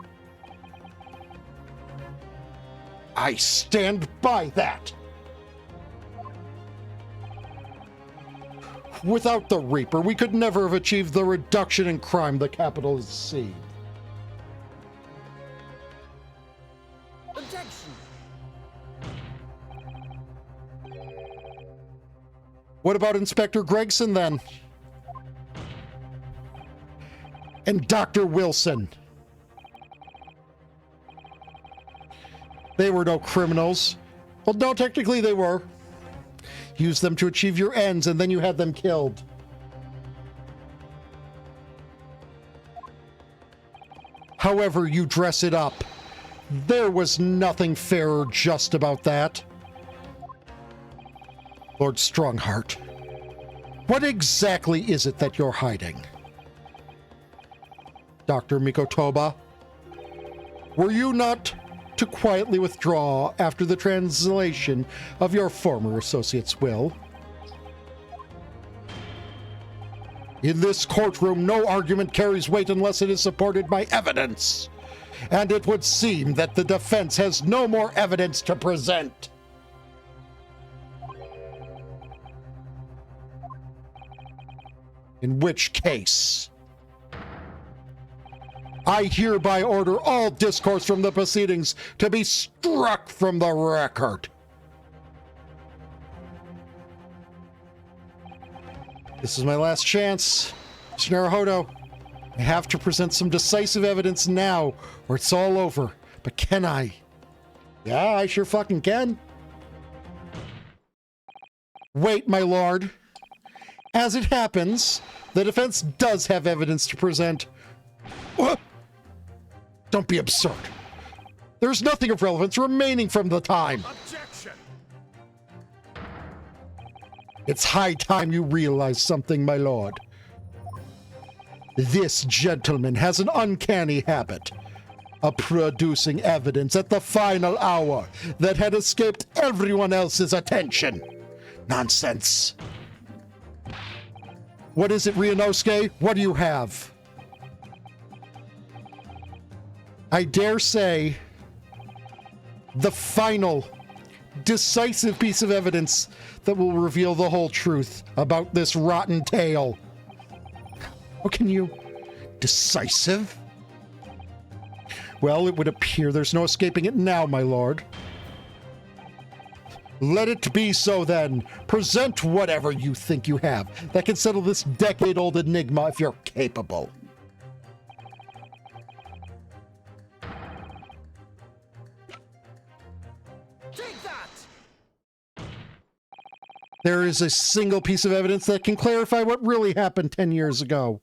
I stand by that! Without the Reaper, we could never have achieved the reduction in crime the capital has seen. Objection! What about Inspector Gregson, then? And Dr. Wilson. They were no criminals. Well, no, technically they were. Use them to achieve your ends, and then you had them killed. However you dress it up, there was nothing fair or just about that. Lord Strongheart, what exactly is it that you're hiding? Dr. Mikotoba, were you not to quietly withdraw after the translation of your former associate's will? In this courtroom, no argument carries weight unless it is supported by evidence. And it would seem that the defense has no more evidence to present. In which case, I hereby order all discourse from the proceedings to be struck from the record. This is my last chance. Mr. Naruhodo, I have to present some decisive evidence now, or it's all over. But can I? Yeah, I sure fucking can. Wait, my lord. As it happens, the defense does have evidence to present. What? Don't be absurd. There's nothing of relevance remaining from the time. Objection! It's high time you realize something, my lord. This gentleman has an uncanny habit of producing evidence at the final hour that had escaped everyone else's attention. Nonsense. What is it, Ryunosuke? What do you have? I dare say the final, decisive piece of evidence that will reveal the whole truth about this rotten tale. How can you? Decisive? Well, it would appear there's no escaping it now, my lord. Let it be so then. Present whatever you think you have that can settle this decade-old enigma if you're capable. Take that! There is a single piece of evidence that can clarify what really happened 10 years ago.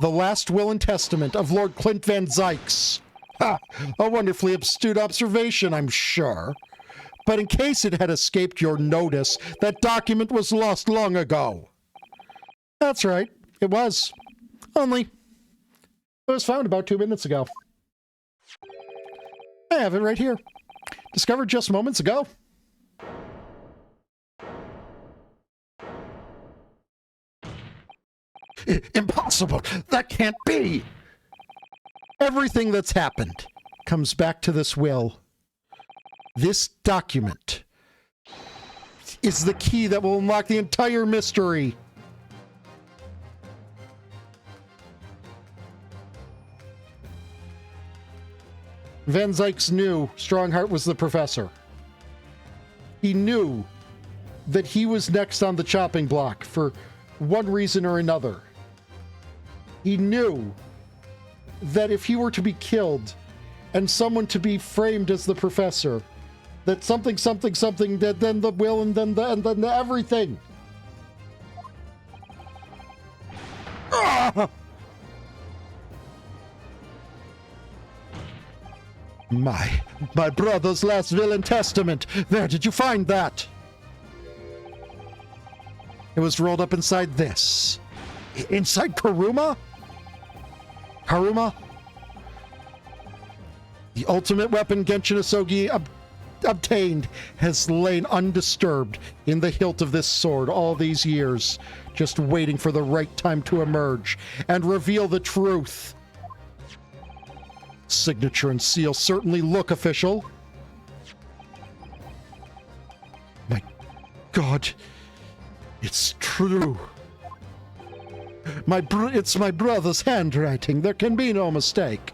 The last will and testament of Lord Clint Van Zykes. Ha! A wonderfully astute observation, I'm sure. But in case it had escaped your notice, that document was lost long ago. That's right, it was. Only, it was found about 2 minutes ago. I have it right here. Discovered just moments ago. Impossible! That can't be! Everything that's happened comes back to this will. This document is the key that will unlock the entire mystery. Van Zykes knew Strongheart was the professor. He knew that he was next on the chopping block for one reason or another. He knew that if he were to be killed and someone to be framed as the professor, that something, that then the will, and then the everything. Ah! My brother's last will and testament. Where did you find that? It was rolled up inside this. Inside Karuma? Karuma? The ultimate weapon Genshin Asogi obtained has lain undisturbed in the hilt of this sword all these years, just waiting for the right time to emerge and reveal the truth. Signature and seal certainly look official. My God, it's true. It's my brother's handwriting. There can be no mistake.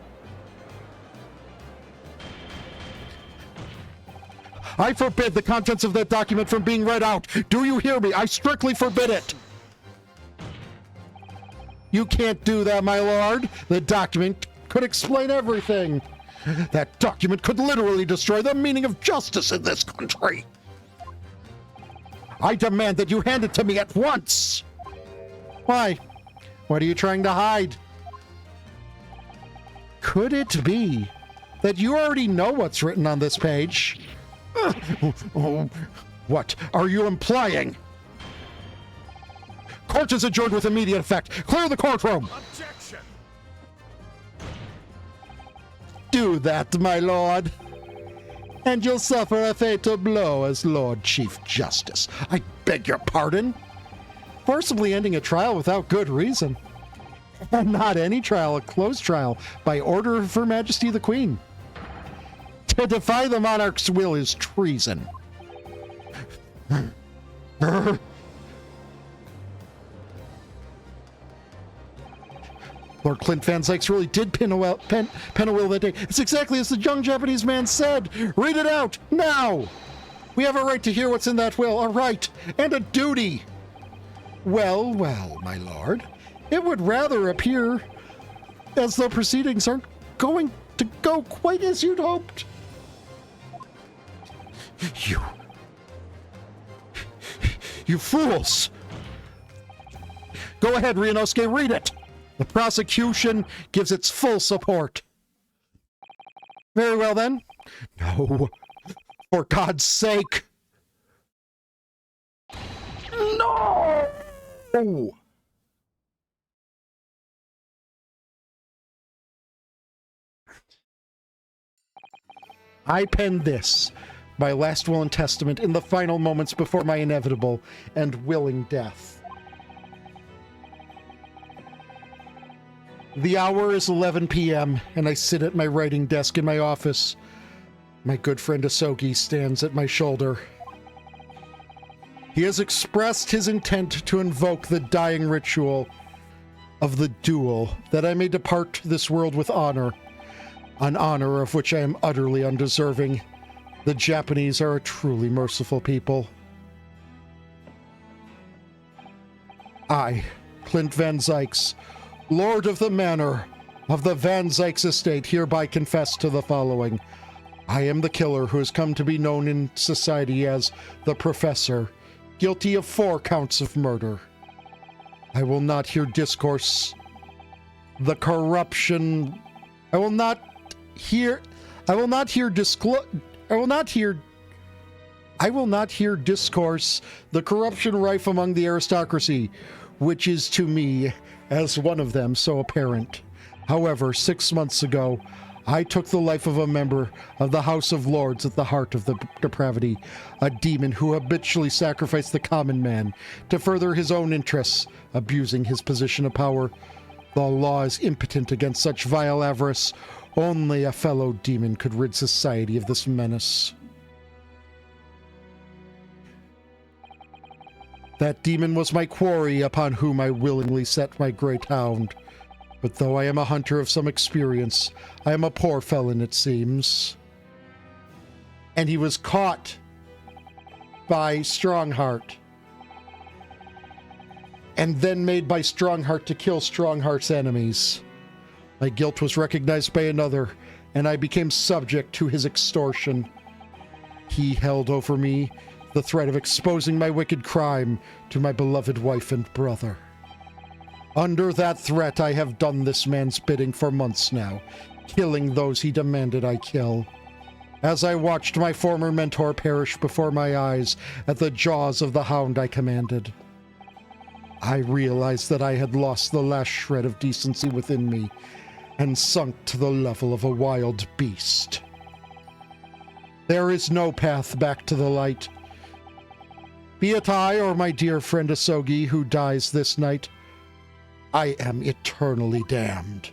I forbid the contents of that document from being read out. Do you hear me? I strictly forbid it. You can't do that, my lord. The document could explain everything. That document could literally destroy the meaning of justice in this country. I demand that you hand it to me at once. Why? What are you trying to hide? Could it be that you already know what's written on this page? What are you implying? Court is adjourned with immediate effect. Clear the courtroom. Objection! Do that, my lord, and you'll suffer a fatal blow as Lord Chief Justice. I beg your pardon? Forcibly ending a trial without good reason. And not any trial, a closed trial, by order of Her Majesty the Queen. To defy the monarch's will is treason. Lord Clint Van Zykes really did pen a will that day. It's exactly as the young Japanese man said. Read it out, now! We have a right to hear what's in that will, a right, and a duty. Well, my lord, it would rather appear as though proceedings aren't going to go quite as you'd hoped. You fools! Go ahead, Ryunosuke, read it! The prosecution gives its full support. Very well, then. No. For God's sake. No! I penned this, my last will and testament, in the final moments before my inevitable and willing death. The hour is 11 p.m., and I sit at my writing desk in my office. My good friend Asogi stands at my shoulder. He has expressed his intent to invoke the dying ritual of the duel, that I may depart this world with honor, an honor of which I am utterly undeserving. The Japanese are a truly merciful people. I, Clint Van Zykes, Lord of the Manor of the Van Zykes estate, hereby confess to the following. I am the killer who has come to be known in society as the Professor, guilty of 4 counts of murder. I will not hear discourse. The corruption... I will not hear discourse the corruption rife among the aristocracy, which is to me, as one of them, so apparent. However, 6 months ago, I took the life of a member of the House of Lords at the heart of the depravity, a demon who habitually sacrificed the common man to further his own interests, abusing his position of power. The law is impotent against such vile avarice. Only a fellow demon could rid society of this menace. That demon was my quarry, upon whom I willingly set my great hound. But though I am a hunter of some experience, I am a poor felon, it seems. And he was caught by Strongheart, and then made by Strongheart to kill Strongheart's enemies. My guilt was recognized by another, and I became subject to his extortion. He held over me the threat of exposing my wicked crime to my beloved wife and brother. Under that threat, I have done this man's bidding for months now, killing those he demanded I kill. As I watched my former mentor perish before my eyes at the jaws of the hound I commanded, I realized that I had lost the last shred of decency within me and sunk to the level of a wild beast. There is no path back to the light. Be it I or my dear friend Asogi who dies this night, I am eternally damned.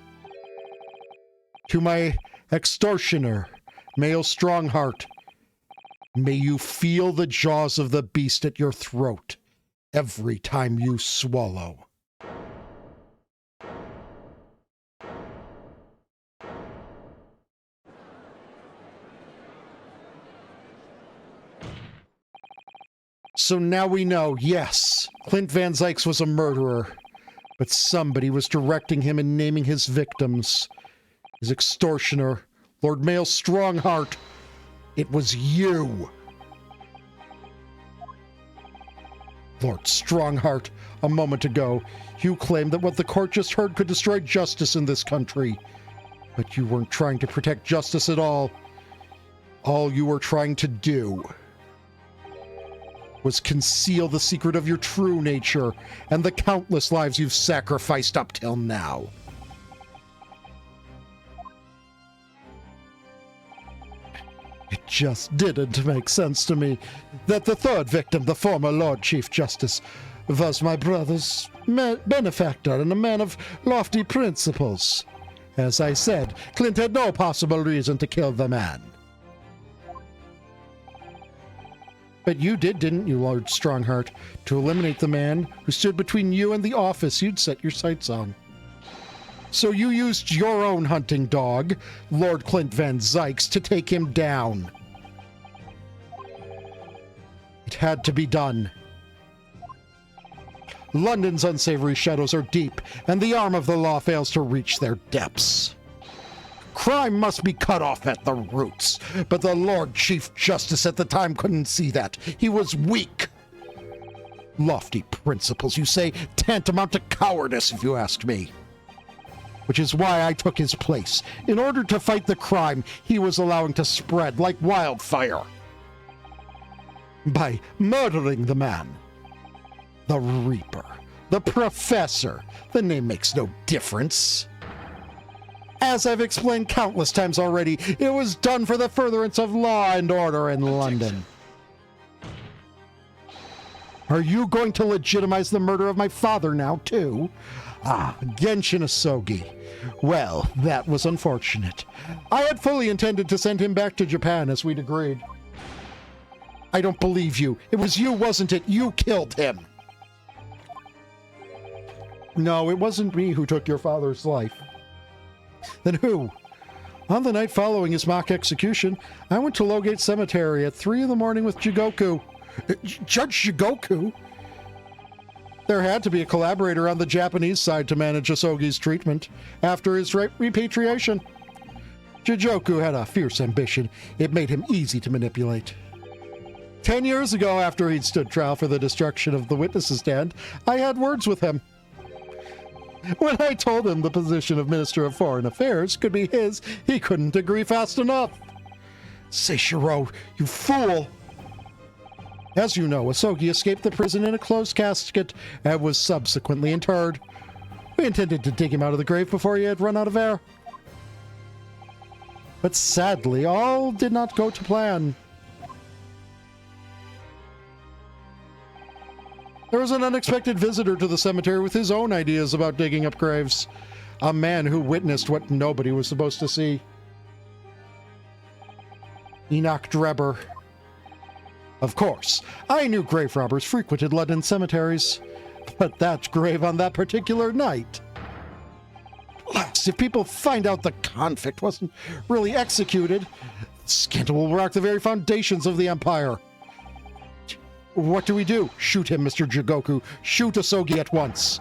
To my extortioner, male Strongheart, may you feel the jaws of the beast at your throat every time you swallow. So now we know, yes, Clint Van Zykes was a murderer, but somebody was directing him and naming his victims. His extortioner, Lord Mail Strongheart, it was you. Lord Strongheart, a moment ago, you claimed that what the court just heard could destroy justice in this country. But you weren't trying to protect justice at all. All you were trying to do was conceal the secret of your true nature and the countless lives you've sacrificed up till now. It just didn't make sense to me that the third victim, the former Lord Chief Justice, was my brother's benefactor and a man of lofty principles. As I said, Clint had no possible reason to kill the man. But you did, didn't you, Lord Strongheart, to eliminate the man who stood between you and the office you'd set your sights on. So you used your own hunting dog, Lord Clint Van Zykes, to take him down. It had to be done. London's unsavory shadows are deep, and the arm of the law fails to reach their depths. Crime must be cut off at the roots. But the Lord Chief Justice at the time couldn't see that. He was weak. Lofty principles, you say, tantamount to cowardice, if you ask me. Which is why I took his place, in order to fight the crime he was allowing to spread like wildfire. By murdering the man. The Reaper. The Professor. The name makes no difference. As I've explained countless times already, it was done for the furtherance of law and order in London. Are you going to legitimize the murder of my father now, too? Ah, Genshin Asogi. Well, that was unfortunate. I had fully intended to send him back to Japan as we'd agreed. I don't believe you. It was you, wasn't it? You killed him. No, it wasn't me who took your father's life. Then who? On the night following his mock execution, I went to Lowgate Cemetery at 3 in the morning with Jigoku. Judge Jigoku? There had to be a collaborator on the Japanese side to manage Asogi's treatment after his repatriation. Jigoku had a fierce ambition. It made him easy to manipulate. 10 years ago, after he'd stood trial for the destruction of the witnesses' stand, I had words with him. When I told him the position of Minister of Foreign Affairs could be his, he couldn't agree fast enough. Seishiro, you fool! As you know, Asogi escaped the prison in a closed casket and was subsequently interred. We intended to dig him out of the grave before he had run out of air. But sadly, all did not go to plan. There was an unexpected visitor to the cemetery with his own ideas about digging up graves. A man who witnessed what nobody was supposed to see. Enoch Drebber. Of course, I knew grave robbers frequented London cemeteries, but that grave on that particular night. Alas, if people find out the convict wasn't really executed, the scandal will rock the very foundations of the Empire. What do we do? Shoot him, Mr. Jigoku. Shoot Asogi at once.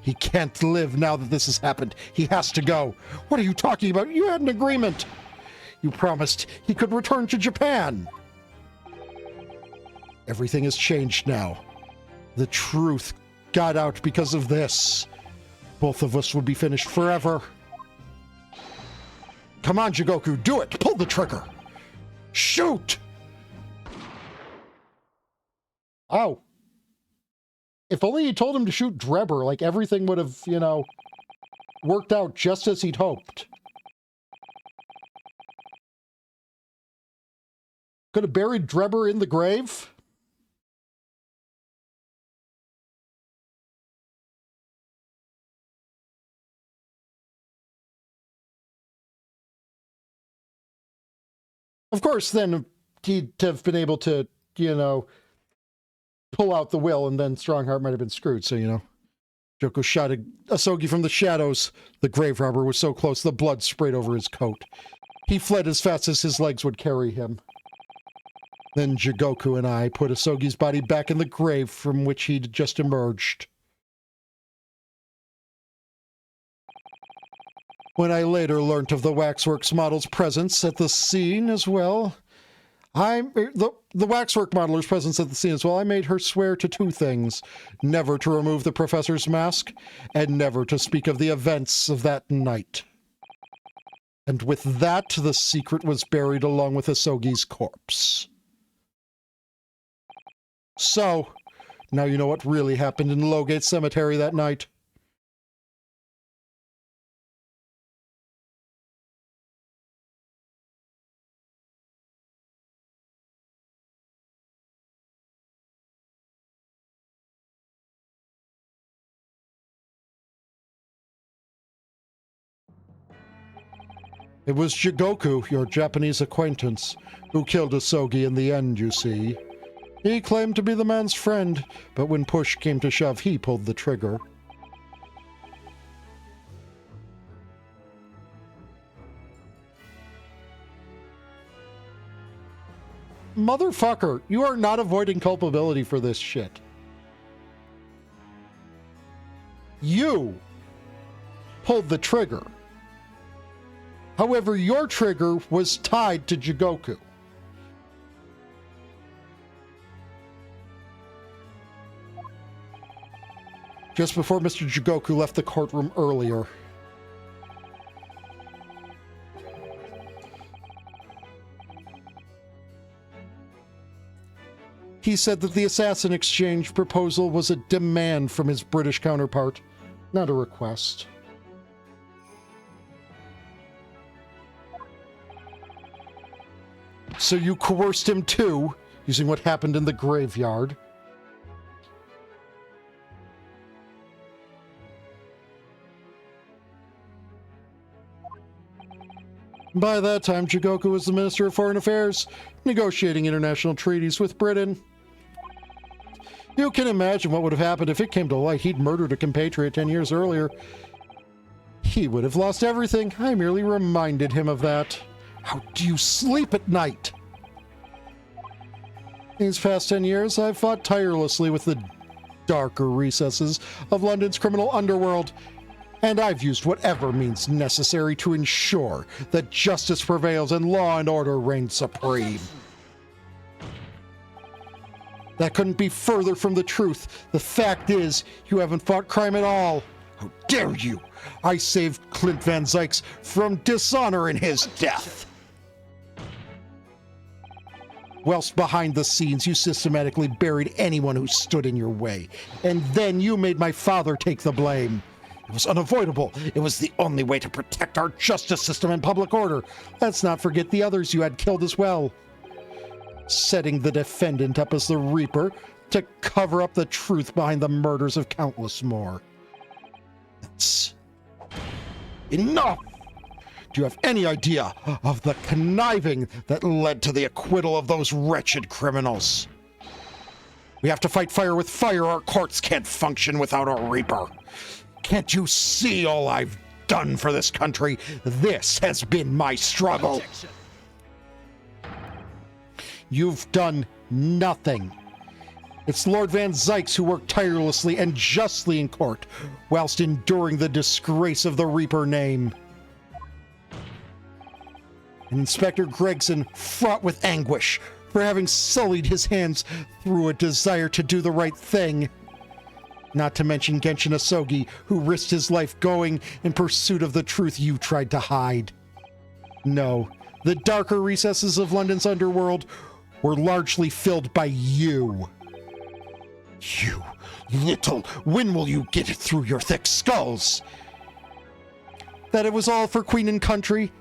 He can't live now that this has happened. He has to go. What are you talking about? You had an agreement. You promised he could return to Japan. Everything has changed now. The truth got out because of this. Both of us would be finished forever. Come on, Jigoku, do it! Pull the trigger! Shoot! Oh. If only he told him to shoot Drebber, like everything would have, you know, worked out just as he'd hoped. Could have buried Drebber in the grave? Of course, then he'd have been able to, you know, pull out the will, and then Strongheart might have been screwed, so, you know. Joko shot Asogi from the shadows. The grave robber was so close, the blood sprayed over his coat. He fled as fast as his legs would carry him. Then Jigoku and I put Asogi's body back in the grave from which he'd just emerged. When I later learnt of the Waxworks model's presence at the scene as well, the Waxwork modeler's presence at the scene as well, I made her swear to two things: never to remove the professor's mask, and never to speak of the events of that night. And with that, the secret was buried along with Asogi's corpse. So, now you know what really happened in Lowgate Cemetery that night. It was Jigoku, your Japanese acquaintance, who killed Asogi in the end, you see. He claimed to be the man's friend, but when push came to shove, he pulled the trigger. Motherfucker, you are not avoiding culpability for this shit. You pulled the trigger. However, your trigger was tied to Jigoku. Just before Mr. Jigoku left the courtroom earlier. He said that the assassin exchange proposal was a demand from his British counterpart, not a request. So you coerced him too, using what happened in the graveyard. By that time, Jigoku was the Minister of Foreign Affairs, negotiating international treaties with Britain. You can imagine what would have happened if it came to light he'd murdered a compatriot 10 years earlier. He would have lost everything. I merely reminded him of that. How do you sleep at night? These past 10 years, I've fought tirelessly with the darker recesses of London's criminal underworld, and I've used whatever means necessary to ensure that justice prevails and law and order reign supreme. That couldn't be further from the truth. The fact is, you haven't fought crime at all. How dare you! I saved Clint Van Zykes from dishonor in his death. Whilst behind the scenes, you systematically buried anyone who stood in your way. And then you made my father take the blame. It was unavoidable. It was the only way to protect our justice system and public order. Let's not forget the others you had killed as well. Setting the defendant up as the Reaper to cover up the truth behind the murders of countless more. That's enough! Do you have any idea of the conniving that led to the acquittal of those wretched criminals? We have to fight fire with fire. Our courts can't function without a Reaper. Can't you see all I've done for this country? This has been my struggle. You've done nothing. It's Lord Van Zykes who worked tirelessly and justly in court, whilst enduring the disgrace of the Reaper name. And Inspector Gregson fraught with anguish for having sullied his hands through a desire to do the right thing. Not to mention Genshin Asogi, who risked his life going in pursuit of the truth you tried to hide. No, the darker recesses of London's underworld were largely filled by you. You little, when will you get it through your thick skulls? That it was all for Queen and country?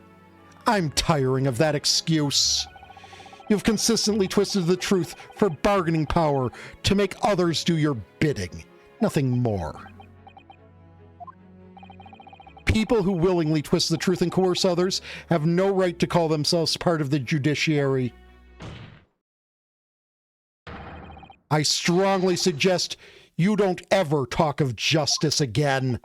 I'm tiring of that excuse. You've consistently twisted the truth for bargaining power to make others do your bidding. Nothing more. People who willingly twist the truth and coerce others have no right to call themselves part of the judiciary. I strongly suggest you don't ever talk of justice again.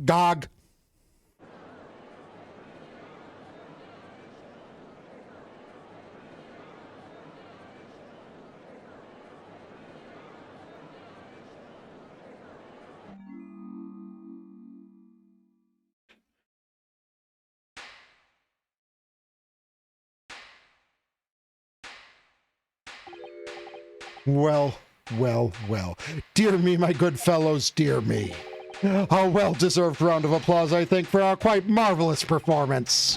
Gog. Well, well, well. Dear me, my good fellows, dear me. A well-deserved round of applause, I think, for our quite marvelous performance.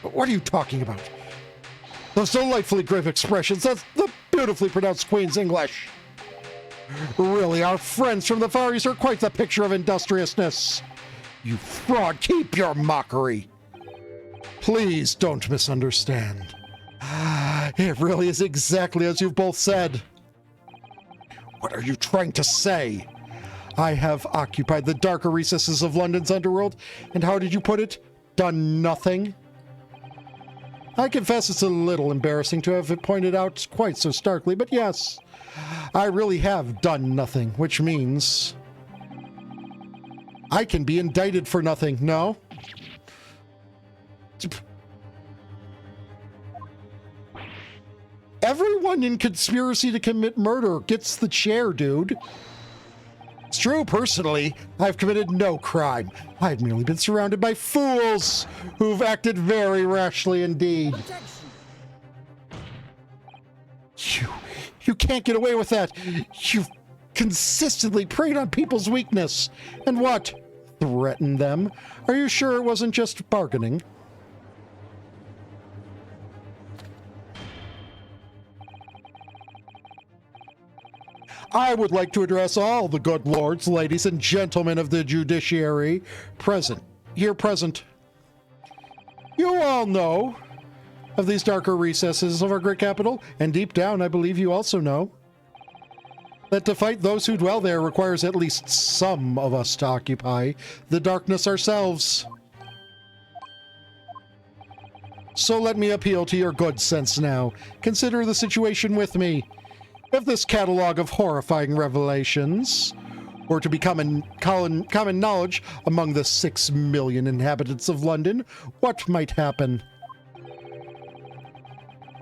What are you talking about? Those delightfully grave expressions, that's the beautifully pronounced Queen's English. Really, our friends from the Far East are quite the picture of industriousness. You fraud, keep your mockery. Please don't misunderstand. It really is exactly as you've both said. What are you trying to say? I have occupied the darker recesses of London's underworld, and how did you put it? Done nothing? I confess it's a little embarrassing to have it pointed out quite so starkly, but yes, I really have done nothing, which means I can be indicted for nothing, no? Everyone in conspiracy to commit murder gets the chair, dude. It's true, personally, I've committed no crime. I've merely been surrounded by fools who've acted very rashly indeed. You can't get away with that. You've consistently preyed on people's weakness. And what? Threatened them? Are you sure it wasn't just bargaining? I would like to address all the good lords, ladies, and gentlemen of the judiciary here present. You all know of these darker recesses of our great capital, and deep down, I believe you also know that to fight those who dwell there requires at least some of us to occupy the darkness ourselves. So let me appeal to your good sense now. Consider the situation with me. If this catalog of horrifying revelations were to become common knowledge among the 6 million inhabitants of London, what might happen?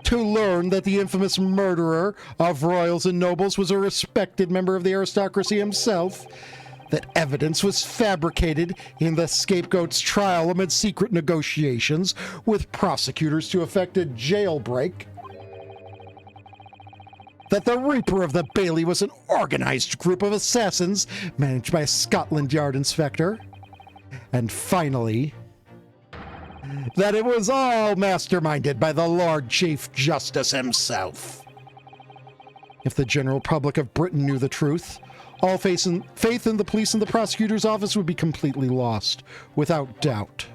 To learn that the infamous murderer of royals and nobles was a respected member of the aristocracy himself, that evidence was fabricated in the scapegoat's trial amid secret negotiations with prosecutors to effect a jailbreak, that the Reaper of the Bailey was an organized group of assassins managed by a Scotland Yard inspector, and finally, that it was all masterminded by the Lord Chief Justice himself. If the general public of Britain knew the truth, all faith in the police and the prosecutor's office would be completely lost, without doubt.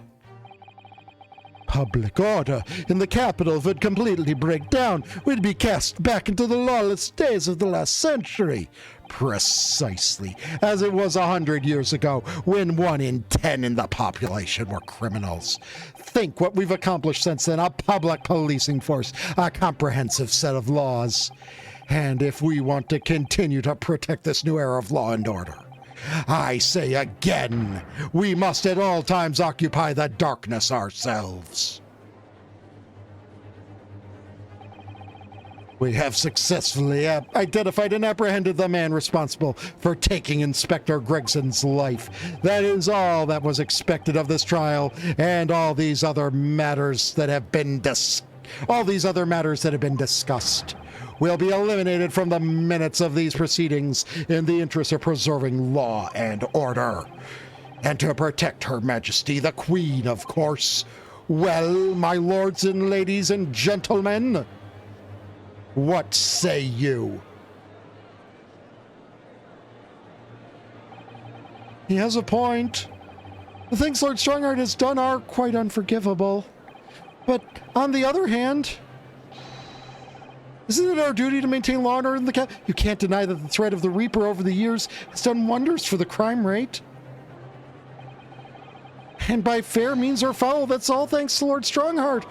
Public order in the capital would completely break down. We'd be cast back into the lawless days of the last century. Precisely as it was 100 years ago, when 1 in 10 in the population were criminals. Think what we've accomplished since then: a public policing force, a comprehensive set of laws. And if we want to continue to protect this new era of law and order, I say again, we must at all times occupy the darkness ourselves. We have successfully identified and apprehended the man responsible for taking Inspector Gregson's life. That is all that was expected of this trial, and all these other matters that have been discussed will be eliminated from the minutes of these proceedings in the interest of preserving law and order, and to protect Her Majesty the Queen, of course. Well, my lords and ladies and gentlemen, what say you? He has a point. The things Lord Strongheart has done are quite unforgivable. But on the other hand, isn't it our duty to maintain law and order in the capital? You can't deny that the threat of the Reaper over the years has done wonders for the crime rate. And by fair means or foul, that's all thanks to Lord Strongheart.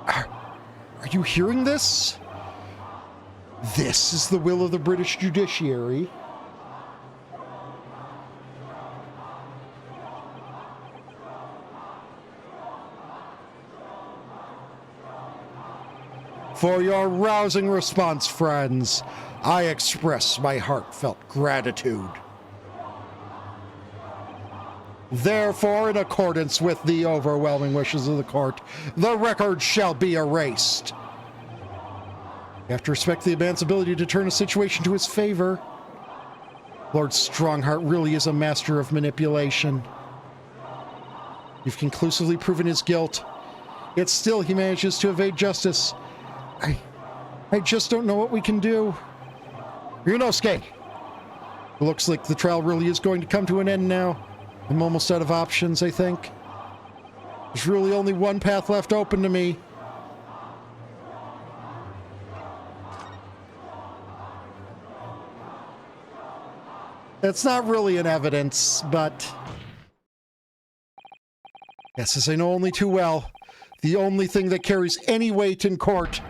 Are you hearing this? This is the will of the British judiciary. For your rousing response, friends, I express my heartfelt gratitude. Therefore, in accordance with the overwhelming wishes of the court, the record shall be erased. You have to respect the man's ability to turn a situation to his favor. Lord Strongheart really is a master of manipulation. You've conclusively proven his guilt, yet still he manages to evade justice. I just don't know what we can do. Ryunosuke! It looks like the trial really is going to come to an end now. I'm almost out of options, I think. There's really only one path left open to me. It's not really an evidence, but... yes, as I know only too well, the only thing that carries any weight in court: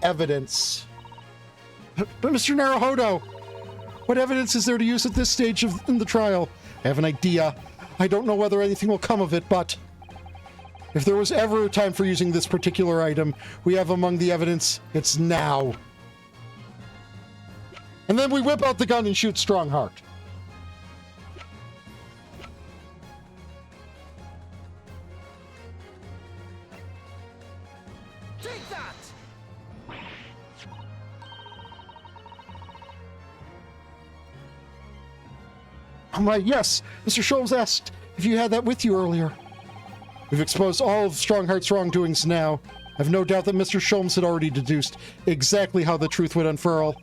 evidence. But Mr. Naruhodo, what evidence is there to use at this stage in the trial? I have an idea. I don't know whether anything will come of it, but If there was ever a time for using this particular item we have among the evidence, it's now. And then we whip out the gun and shoot Strongheart. Take that! I'm like, yes, Mr. Sholmes asked if you had that with you earlier. We've exposed all of Strongheart's wrongdoings now. I've no doubt that Mr. Sholmes had already deduced exactly how the truth would unfurl.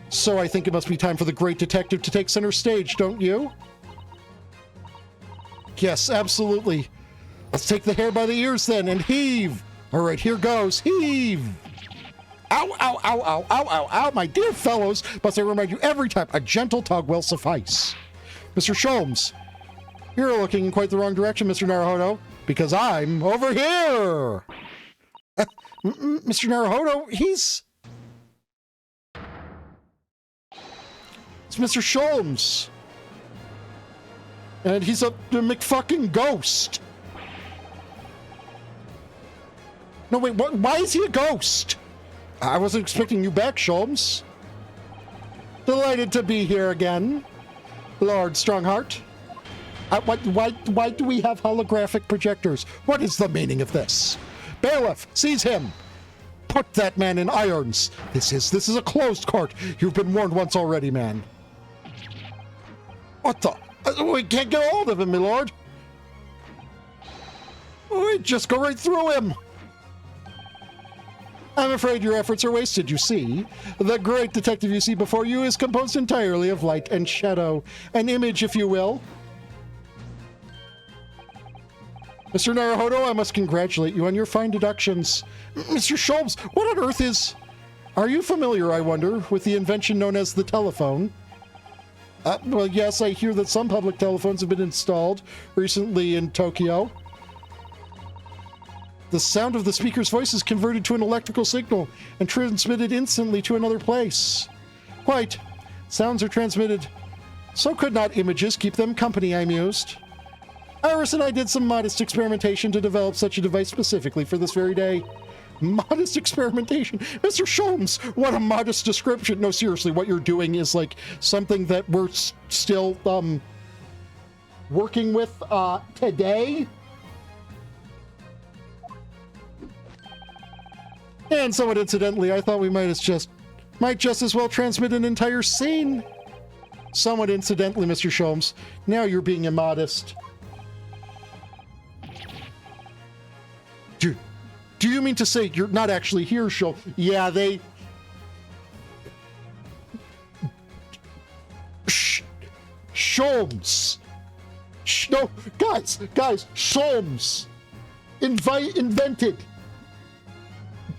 So I think it must be time for the great detective to take center stage, don't you? Yes, absolutely. Let's take the hair by the ears then and heave. All right, here goes. Heave. Ow, ow, ow, ow, ow, ow, ow. My dear fellows, must I remind you every time, a gentle tug will suffice. Mr. Sholmes, you're looking in quite the wrong direction, Mr. Naruhodo, because I'm over here. Mr. Naruhodo, it's Mr. Sholmes. And he's a McFucking ghost. No, wait, what? Why is he a ghost? I wasn't expecting you back, Sholmes. Delighted to be here again, Lord Strongheart. Why do we have holographic projectors? What is the meaning of this? Bailiff, seize him. Put that man in irons. This is a closed court. You've been warned once already, man. What the? We can't get a hold of him, my lord. We just go right through him. I'm afraid your efforts are wasted, you see. The great detective you see before you is composed entirely of light and shadow. An image, if you will. Mr. Naruhodo, I must congratulate you on your fine deductions. Mr. Sholmes, what on earth is... Are you familiar, I wonder, with the invention known as the telephone? Well, yes, I hear that some public telephones have been installed recently in Tokyo. The sound of the speaker's voice is converted to an electrical signal and transmitted instantly to another place. Quite. Sounds are transmitted. So could not images keep them company, I mused. Iris and I did some modest experimentation to develop such a device specifically for this very day. Modest experimentation? Mr. Sholmes, what a modest description. No, seriously, what you're doing is like something that we're still working with today. And somewhat incidentally, I thought we might just as well transmit an entire scene. Somewhat incidentally, Mr. Sholmes, now you're being immodest. Do you mean to say you're not actually here, Sholmes? Yeah, they... Sholmes. No, guys, Sholmes invented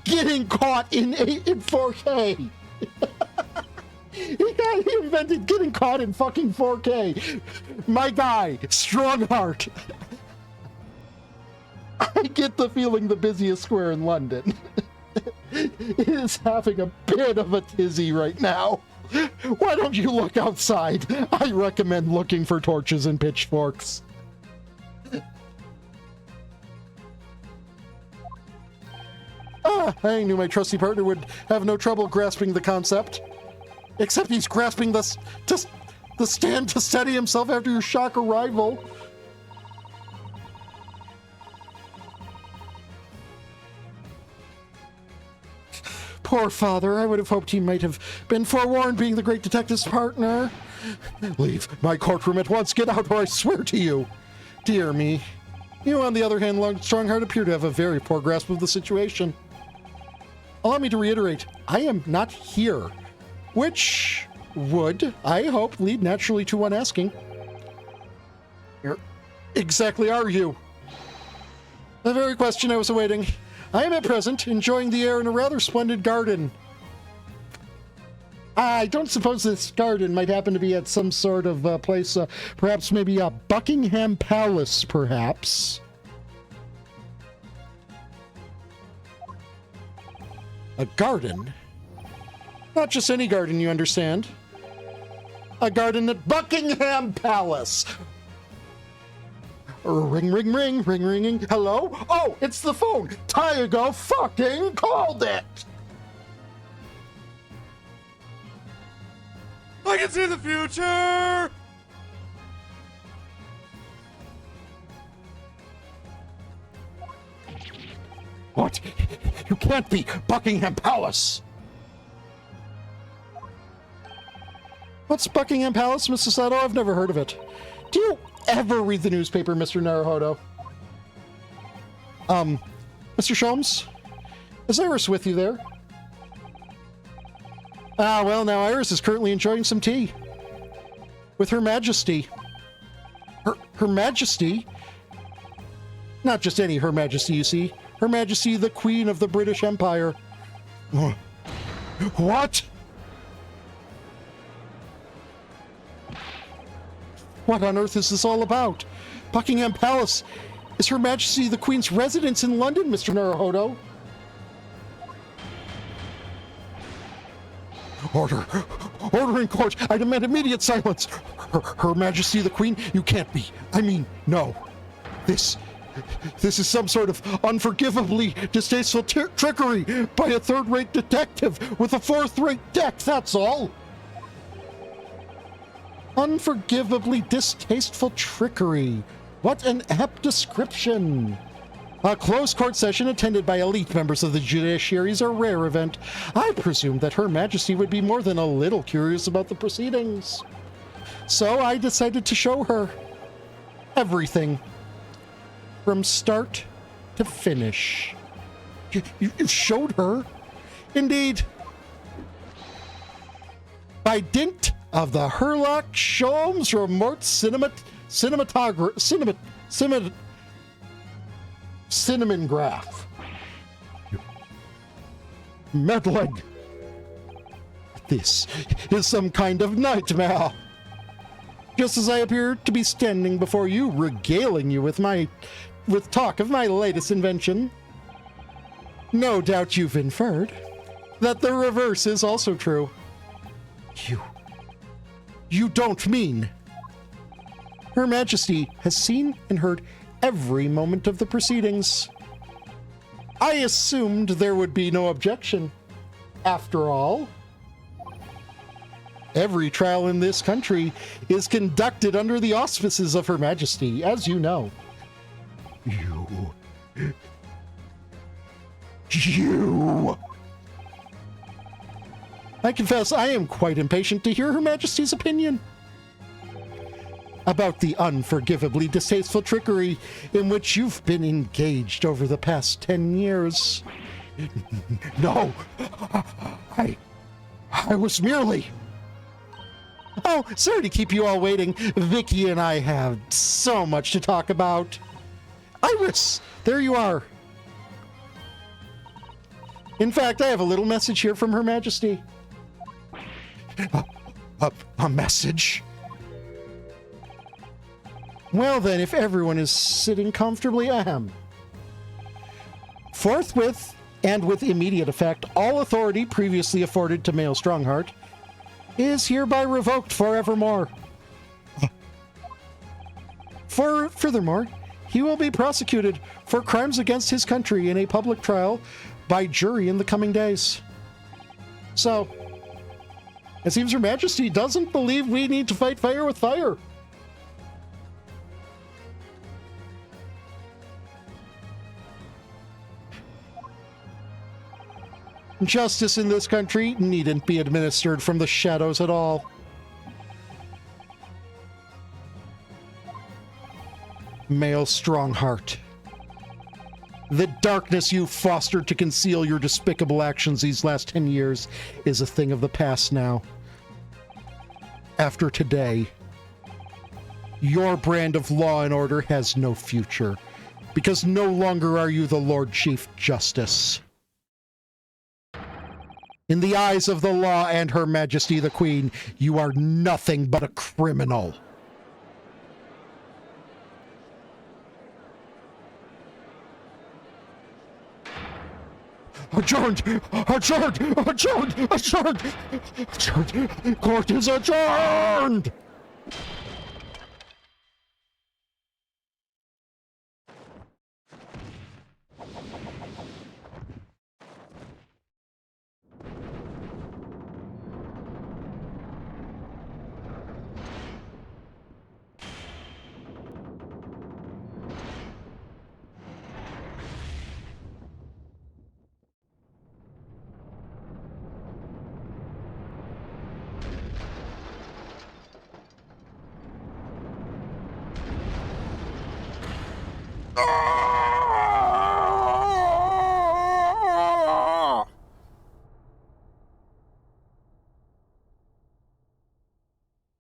getting caught in 4K. He invented getting caught in fucking 4K. My guy, Strongheart. I get the feeling the busiest square in London is having a bit of a tizzy right now. Why don't you look outside? I recommend looking for torches and pitchforks. I knew my trusty partner would have no trouble grasping the concept. Except he's grasping the stand to steady himself after your shock arrival. Poor father, I would have hoped he might have been forewarned, being the great detective's partner. Leave my courtroom at once. Get out, or I swear to you. Dear me. You, on the other hand, Strongheart, appear to have a very poor grasp of the situation. Allow me to reiterate, I am not here. Which would, I hope, lead naturally to one asking, where exactly are you? The very question I was awaiting. I am at present enjoying the air in a rather splendid garden. I don't suppose this garden might happen to be at some sort of place, perhaps maybe a Buckingham Palace, perhaps. A garden? Not just any garden, you understand. A garden at Buckingham Palace. Ring, ring, ring, ring, ringing. Hello? Oh, it's the phone. Tiger fucking called it. I can see the future! What? You can't be Buckingham Palace. What's Buckingham Palace, Mr. Sato? I've never heard of it. Do you ever read the newspaper, Mr. Naruhodo? Mr. Sholmes? Is Iris with you there? Ah, well, now Iris is currently enjoying some tea. With Her Majesty. Her Majesty? Not just any Her Majesty, you see. Her Majesty, the Queen of the British Empire. What? What on earth is this all about? Buckingham Palace is Her Majesty the Queen's residence in London, Mr. Naruhodo. Order! Order in court! I demand immediate silence! Her Majesty the Queen, you can't be. I mean, no. This is some sort of unforgivably distasteful trickery by a third-rate detective with a fourth-rate deck, that's all! Unforgivably distasteful trickery. What an apt description. A closed court session attended by elite members of the judiciary is a rare event. I presumed that Her Majesty would be more than a little curious about the proceedings. So I decided to show her everything. From start to finish. You showed her? Indeed. By dint of the Herlock Sholmes remote cinnamon graph. Meddling. This is some kind of nightmare. Just as I appear to be standing before you, regaling you with talk of my latest invention. No doubt you've inferred that the reverse is also true. You don't mean. Her Majesty has seen and heard every moment of the proceedings. I assumed there would be no objection. After all, every trial in this country is conducted under the auspices of Her Majesty, as you know. You! I confess I am quite impatient to hear Her Majesty's opinion about the unforgivably distasteful trickery in which you've been engaged over the past 10 years. No, I was merely... Oh, sorry to keep you all waiting. Vicky and I have so much to talk about. Iris, there you are. In fact, I have a little message here from Her Majesty. A message? Well then, if everyone is sitting comfortably, ahem. Forthwith, and with immediate effect, all authority previously afforded to Male Strongheart is hereby revoked forevermore. Furthermore, he will be prosecuted for crimes against his country in a public trial by jury in the coming days. So, it seems Her Majesty doesn't believe we need to fight fire with fire. Justice in this country needn't be administered from the shadows at all. Male Strongheart. The darkness you fostered to conceal your despicable actions these last 10 years is a thing of the past now. After today, your brand of law and order has no future, because no longer are you the Lord Chief Justice. In the eyes of the law and Her Majesty the Queen, you are nothing but a criminal. Adjourned! Adjourned! Adjourned! Adjourned! Adjourned! Court is adjourned!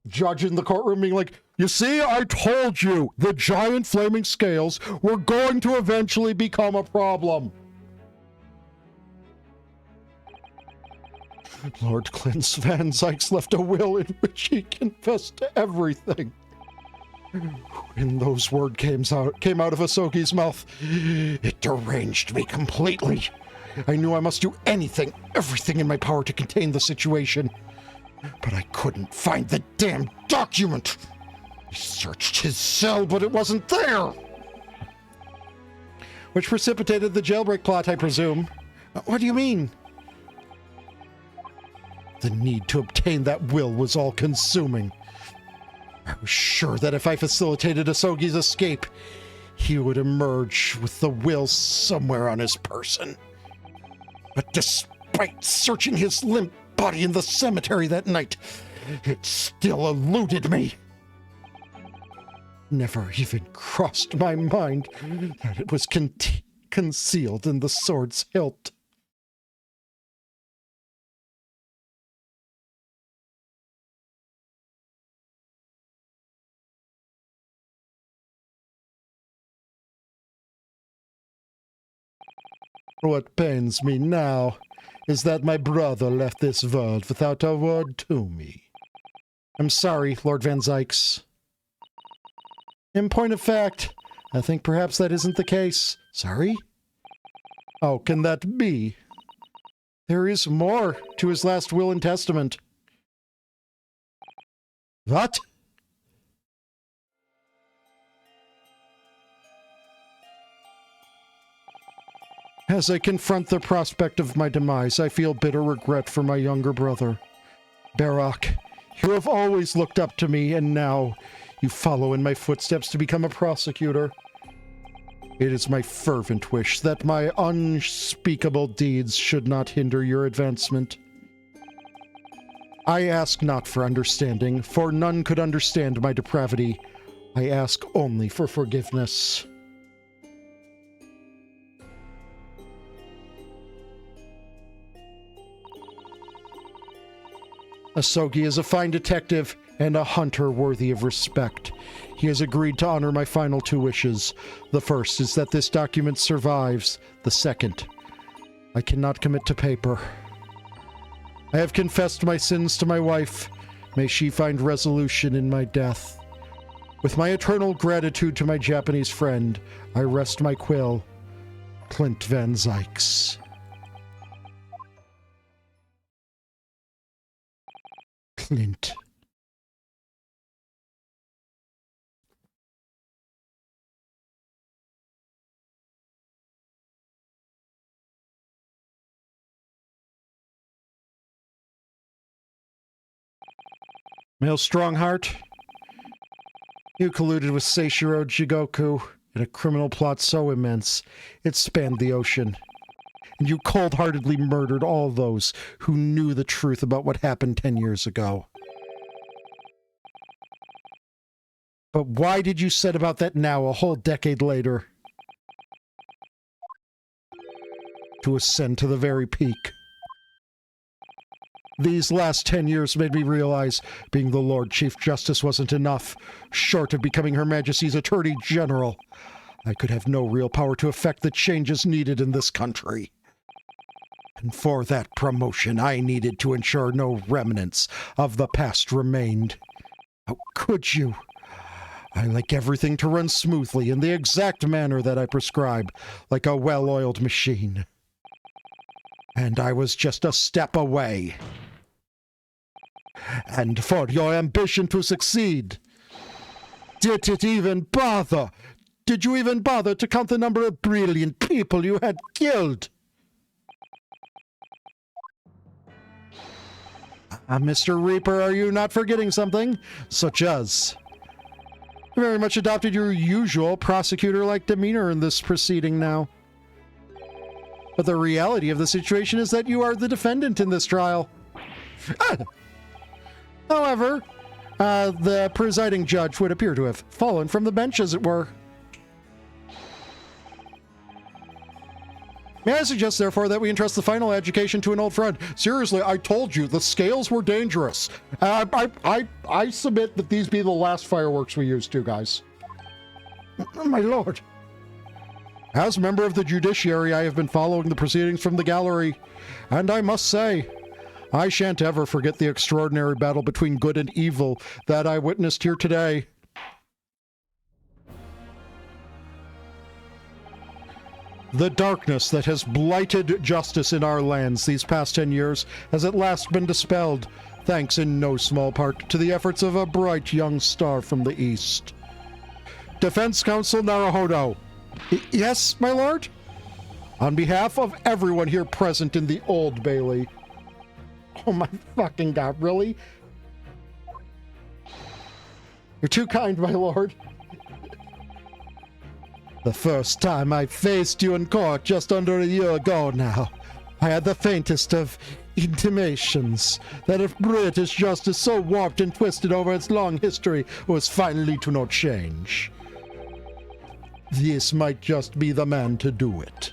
Judge in the courtroom being like, you see, I told you the giant flaming scales were going to eventually become a problem. Lord Clint Van Zykes left a will in which he confessed to everything. When those words came out of Asogi's mouth, it deranged me completely. I knew I must do everything in my power to contain the situation. But I couldn't find the damn document. I searched his cell, but it wasn't there. Which precipitated the jailbreak plot, I presume. What do you mean? The need to obtain that will was all-consuming. I was sure that if I facilitated Asogi's escape, he would emerge with the will somewhere on his person. But despite searching his limp body in the cemetery that night, it still eluded me. Never even crossed my mind that it was concealed in the sword's hilt. What pains me now is that my brother left this world without a word to me. I'm sorry, Lord Van Zykes. In point of fact, I think perhaps that isn't the case. Sorry? How can that be? There is more to his last will and testament. What? As I confront the prospect of my demise, I feel bitter regret for my younger brother. Barak, you have always looked up to me, and now you follow in my footsteps to become a prosecutor. It is my fervent wish that my unspeakable deeds should not hinder your advancement. I ask not for understanding, for none could understand my depravity. I ask only for forgiveness. Asogi is a fine detective and a hunter worthy of respect. He has agreed to honor my final two wishes. The first is that this document survives. The second, I cannot commit to paper. I have confessed my sins to my wife. May she find resolution in my death. With my eternal gratitude to my Japanese friend, I rest my quill. Clint Van Zykes. Clint. Male Strongheart, you colluded with Seishiro Jigoku in a criminal plot so immense it spanned the ocean. And you cold-heartedly murdered all those who knew the truth about what happened 10 years ago. But why did you set about that now, a whole decade later? To ascend to the very peak. These last 10 years made me realize being the Lord Chief Justice wasn't enough. Short of becoming Her Majesty's Attorney General, I could have no real power to effect the changes needed in this country. And for that promotion, I needed to ensure no remnants of the past remained. How could you? I like everything to run smoothly in the exact manner that I prescribe, like a well-oiled machine. And I was just a step away. And for your ambition to succeed, did it even bother? Did you even bother to count the number of brilliant people you had killed? Mr. Reaper, are you not forgetting something? Such as... You very much adopted your usual prosecutor-like demeanor in this proceeding now. But the reality of the situation is that you are the defendant in this trial. However, the presiding judge would appear to have fallen from the bench, as it were. May I suggest, therefore, that we entrust the final education to an old friend? Seriously, I told you, the scales were dangerous. I submit that these be the last fireworks we use too, guys. My lord. As member of the judiciary, I have been following the proceedings from the gallery, and I must say, I shan't ever forget the extraordinary battle between good and evil that I witnessed here today. The darkness that has blighted justice in our lands these past 10 years has at last been dispelled, thanks in no small part to the efforts of a bright young star from the east. Defense Counsel Naruhodo. Yes, my lord? On behalf of everyone here present in the Old Bailey. Oh my fucking god, really? You're too kind, my lord. The first time I faced you in court just under a year ago now, I had the faintest of intimations that if British justice so warped and twisted over its long history was finally to no change, this might just be the man to do it.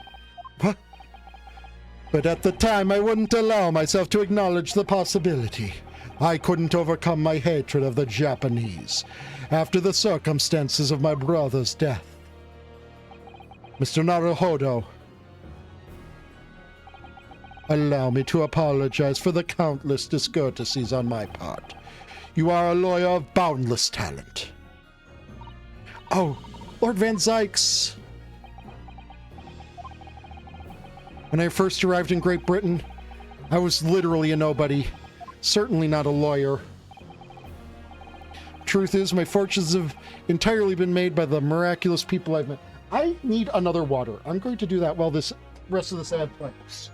But at the time, I wouldn't allow myself to acknowledge the possibility. I couldn't overcome my hatred of the Japanese after the circumstances of my brother's death. Mr. Naruhodo, allow me to apologize for the countless discourtesies on my part. You are a lawyer of boundless talent. Oh, Lord Van Zykes. When I first arrived in Great Britain, I was literally a nobody, certainly not a lawyer. Truth is, my fortunes have entirely been made by the miraculous people I've met. I need another water. I'm going to do that while this rest of this ad plays.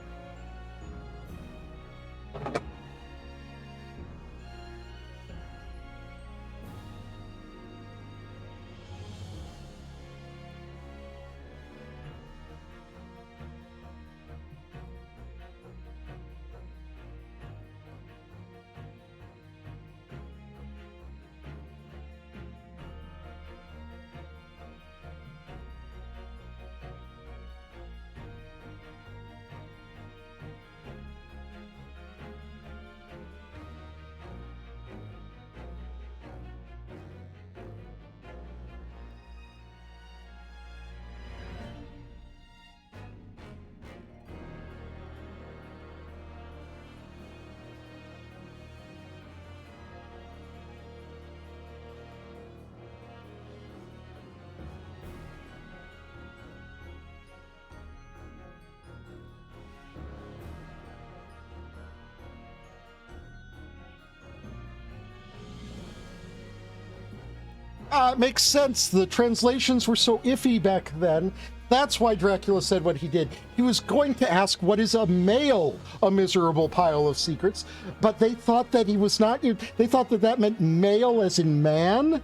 It makes sense. The translations were so iffy back then. That's why Dracula said what he did. He was going to ask, what is a male? A miserable pile of secrets. But they thought that he was not. They thought that that meant male as in man.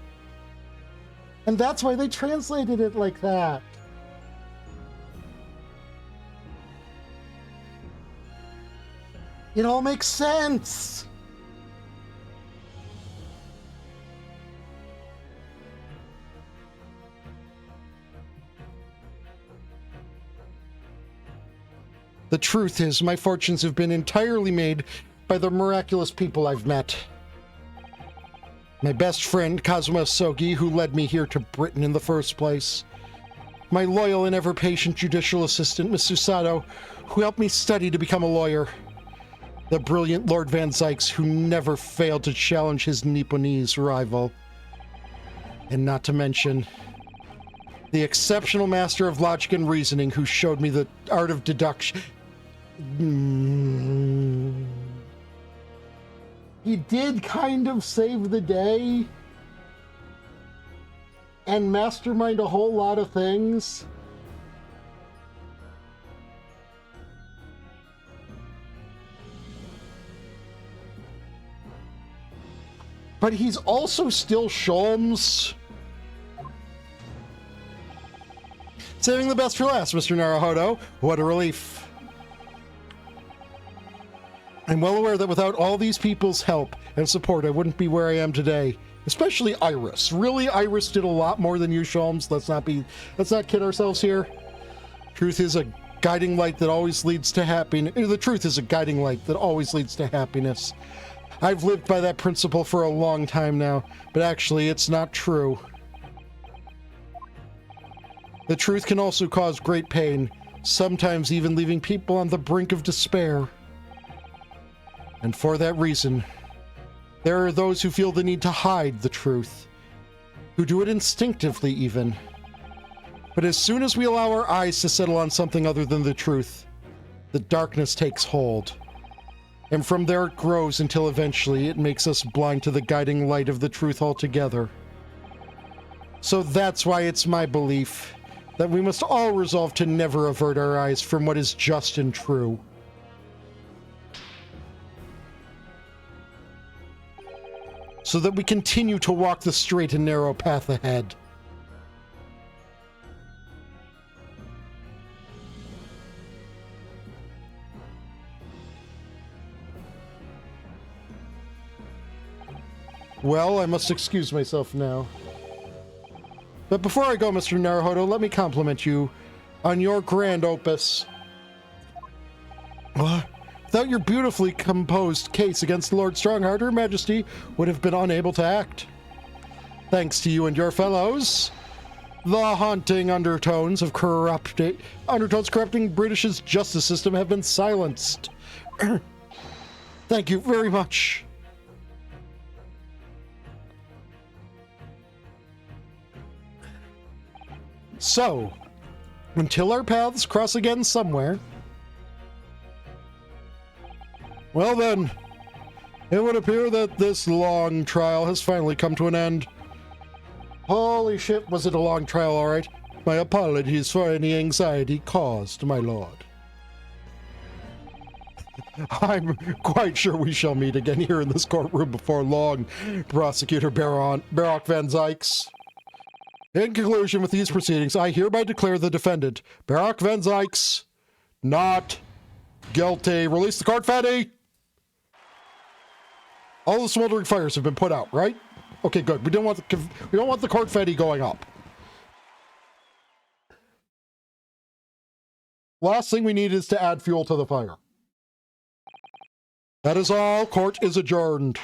And that's why they translated it like that. It all makes sense. The truth is, my fortunes have been entirely made by the miraculous people I've met. My best friend, Kazuma Sogi, who led me here to Britain in the first place. My loyal and ever-patient judicial assistant, Miss Susato, who helped me study to become a lawyer. The brilliant Lord Van Zykes, who never failed to challenge his Nipponese rival. And not to mention, the exceptional master of logic and reasoning who showed me the art of deduction. He did kind of save the day and mastermind a whole lot of things. But he's also still Sholmes. Saving the best for last, Mr. Naruhodo. What a relief. I'm well aware that without all these people's help and support, I wouldn't be where I am today. Especially Iris. Really, Iris did a lot more than you, Sholmes. Let's not kid ourselves here. Truth is, a guiding light that always leads to happiness. The truth is a guiding light that always leads to happiness. I've lived by that principle for a long time now, but actually it's not true. The truth can also cause great pain, sometimes even leaving people on the brink of despair. And for that reason, there are those who feel the need to hide the truth, who do it instinctively even. But as soon as we allow our eyes to settle on something other than the truth, the darkness takes hold. And from there it grows until eventually it makes us blind to the guiding light of the truth altogether. So that's why it's my belief that we must all resolve to never avert our eyes from what is just and true. So that we continue to walk the straight and narrow path ahead. Well, I must excuse myself now. But before I go, Mr. Naruhodo, let me compliment you on your grand opus. Without your beautifully composed case against Lord Strongheart, Her Majesty would have been unable to act. Thanks to you and your fellows, the haunting undertones corrupting British's justice system have been silenced. Thank you very much. So, until our paths cross again somewhere, well then, it would appear that this long trial has finally come to an end. Holy shit, was it a long trial, alright? My apologies for any anxiety caused, my lord. I'm quite sure we shall meet again here in this courtroom before long, Prosecutor Baroque Van Zykes. In conclusion with these proceedings, I hereby declare the defendant, Baroque Van Zykes, not guilty. Release the confetti! All the smoldering fires have been put out, right? Okay, good. We don't want the confetti going up. Last thing we need is to add fuel to the fire. That is all. Court is adjourned.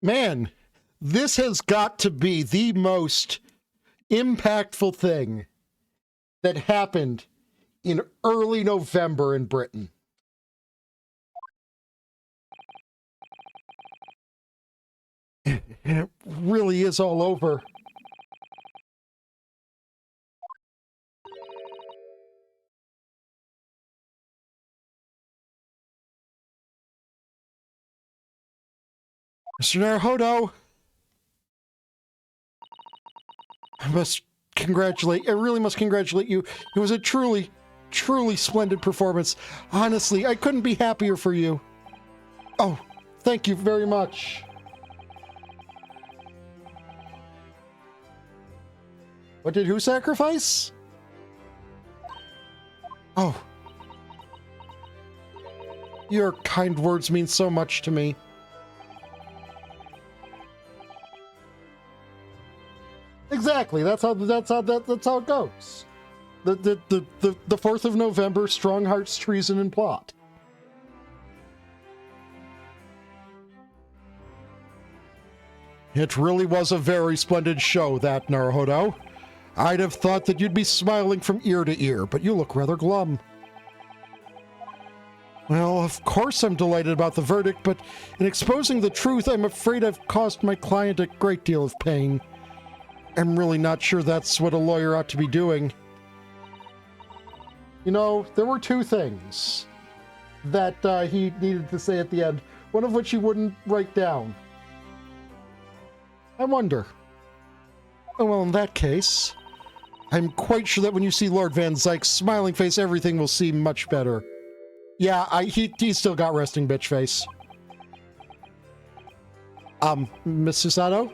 Man, this has got to be the most impactful thing that happened in early November in Britain. It really is all over. Mr. Naruhodo, I really must congratulate you. It was a truly splendid performance. Honestly, I couldn't be happier for you. Oh, thank you very much. What did who sacrifice? Oh. Your kind words mean so much to me. Exactly. That's how it goes. The 4th of November, Strongheart's treason and plot. It really was a very splendid show, that, Naruhodo. I'd have thought that you'd be smiling from ear to ear, but you look rather glum. Well, of course I'm delighted about the verdict, but in exposing the truth, I'm afraid I've caused my client a great deal of pain. I'm really not sure that's what a lawyer ought to be doing. You know, there were two things that he needed to say at the end, one of which he wouldn't write down. I wonder. Oh, well, in that case, I'm quite sure that when you see Lord Van Zyke's smiling face, everything will seem much better. Yeah, he's still got resting bitch face. Mr. Sato?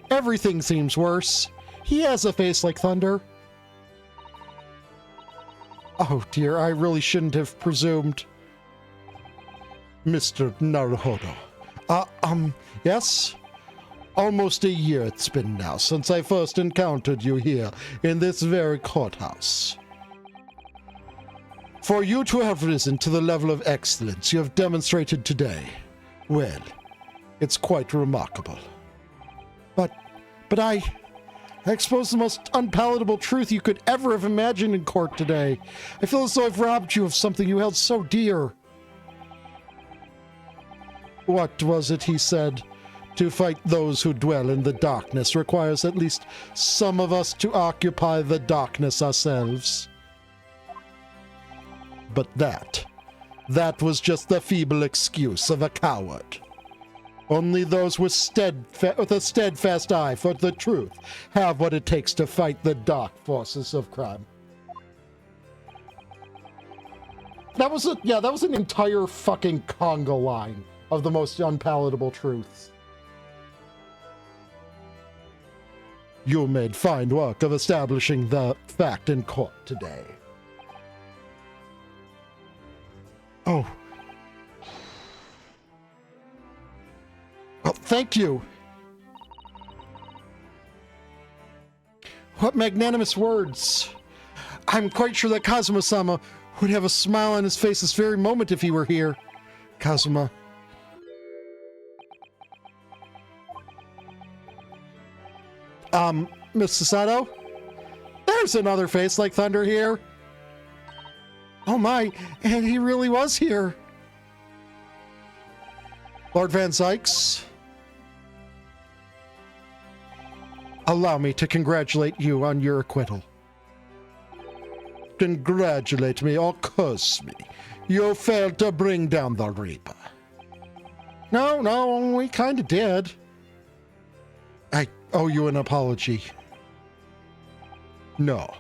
Everything seems worse. He has a face like thunder. Oh dear, I really shouldn't have presumed. Mr. Naruhodo. Yes? Almost a year it's been now since I first encountered you here in this very courthouse. For you to have risen to the level of excellence you have demonstrated today, well, it's quite remarkable. But I exposed the most unpalatable truth you could ever have imagined in court today. I feel as though I've robbed you of something you held so dear. What was it he said? To fight those who dwell in the darkness requires at least some of us to occupy the darkness ourselves. But that was just the feeble excuse of a coward. Only those with a steadfast eye for the truth have what it takes to fight the dark forces of crime. That was an entire fucking conga line of the most unpalatable truths. You made fine work of establishing the fact in court today. Oh. Well, thank you. What magnanimous words. I'm quite sure that Kazuma-sama would have a smile on his face this very moment if he were here. Kazuma. Mr. Sato? There's another face like thunder here. Oh my, and he really was here. Lord Van Zykes? Allow me to congratulate you on your acquittal. Congratulate me or curse me. You failed to bring down the Reaper. No, we kinda did. I owe you an apology. No,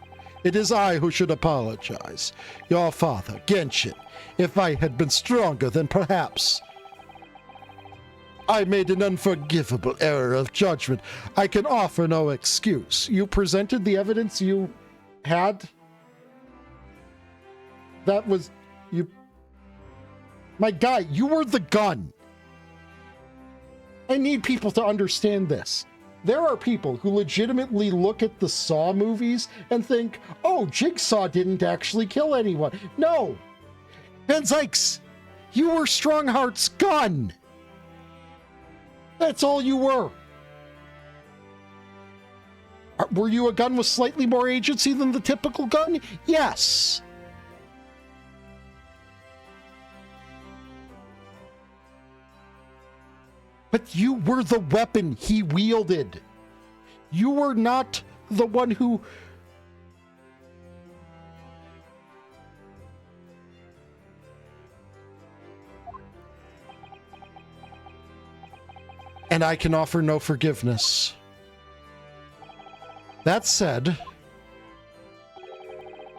it is I who should apologize. Your father, Genshin. If I had been stronger, then perhaps. I made an unforgivable error of judgment. I can offer no excuse. You presented the evidence you had? That was... you... My guy, you were the gun. I need people to understand this. There are people who legitimately look at the Saw movies and think, oh, Jigsaw didn't actually kill anyone. No! Van Zykes, you were Strongheart's gun! That's all you were. Were you a gun with slightly more agency than the typical gun? Yes. But you were the weapon he wielded. You were not the one who... And I can offer no forgiveness. That said,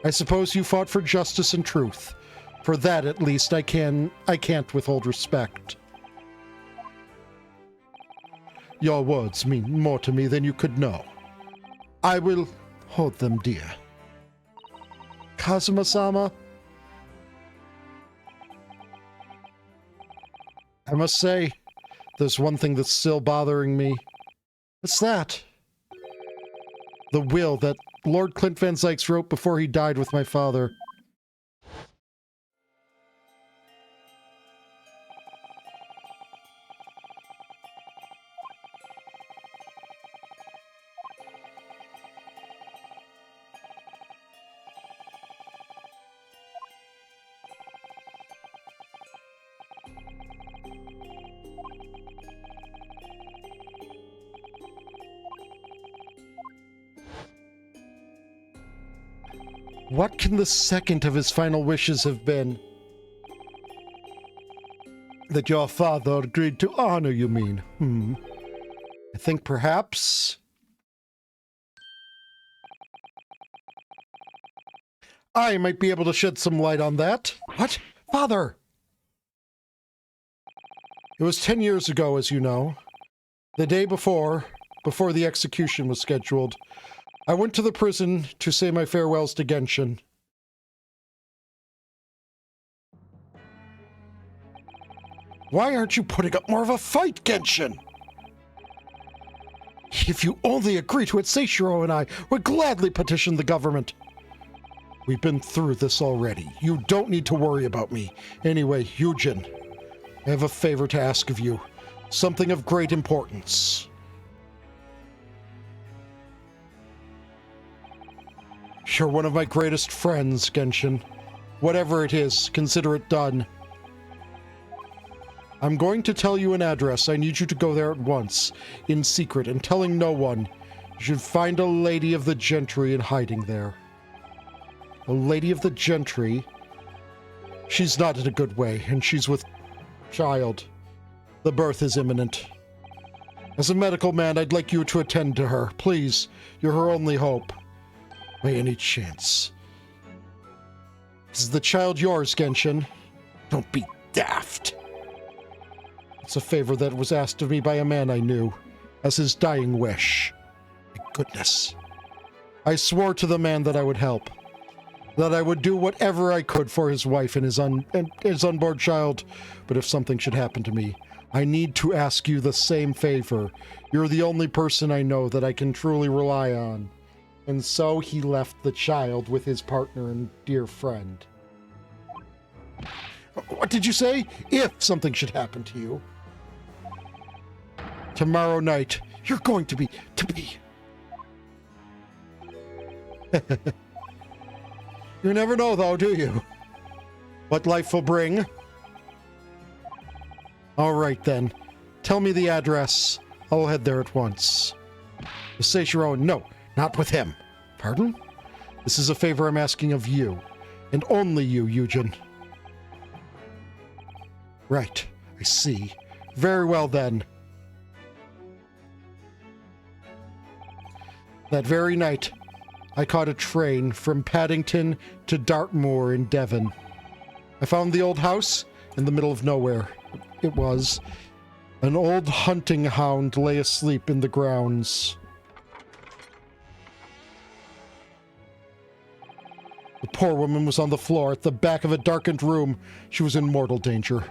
I suppose you fought for justice and truth. For that, at least, I can't withhold respect. Your words mean more to me than you could know. I will hold them dear. Kazuma-sama, I must say, there's one thing that's still bothering me. What's that? The will that Lord Clint Van Zykes wrote before he died with my father. What can the second of his final wishes have been? That your father agreed to honor, you mean? I think perhaps... I might be able to shed some light on that. What? Father! It was 10 years ago, as you know. The day before the execution was scheduled, I went to the prison to say my farewells to Genshin. Why aren't you putting up more of a fight, Genshin? If you only agree to it, Seishiro and I would gladly petition the government. We've been through this already. You don't need to worry about me. Anyway, Yujin, I have a favor to ask of you. Something of great importance. You're one of my greatest friends, Genshin. Whatever it is, consider it done. I'm going to tell you an address. I need you to go there at once, in secret, and telling no one. You should find a lady of the gentry in hiding there. A lady of the gentry? She's not in a good way, and she's with child. The birth is imminent. As a medical man, I'd like you to attend to her. Please, you're her only hope. By any chance. Is the child yours, Genshin? Don't be daft. It's a favor that was asked of me by a man I knew, as his dying wish. My goodness. I swore to the man that I would help. That I would do whatever I could for his wife and his unborn child. But if something should happen to me, I need to ask you the same favor. You're the only person I know that I can truly rely on. And so he left the child with his partner and dear friend. What did you say? If something should happen to you. Tomorrow night, you're going to be... You never know, though, do you? What life will bring. All right, then. Tell me the address. I'll head there at once. Seishiro, no, not with him. Pardon? This is a favor I'm asking of you, and only you, Yujin. Right, I see. Very well, then. That very night, I caught a train from Paddington to Dartmoor in Devon. I found the old house in the middle of nowhere. It was. An old hunting hound lay asleep in the grounds. The poor woman was on the floor at the back of a darkened room. She was in mortal danger.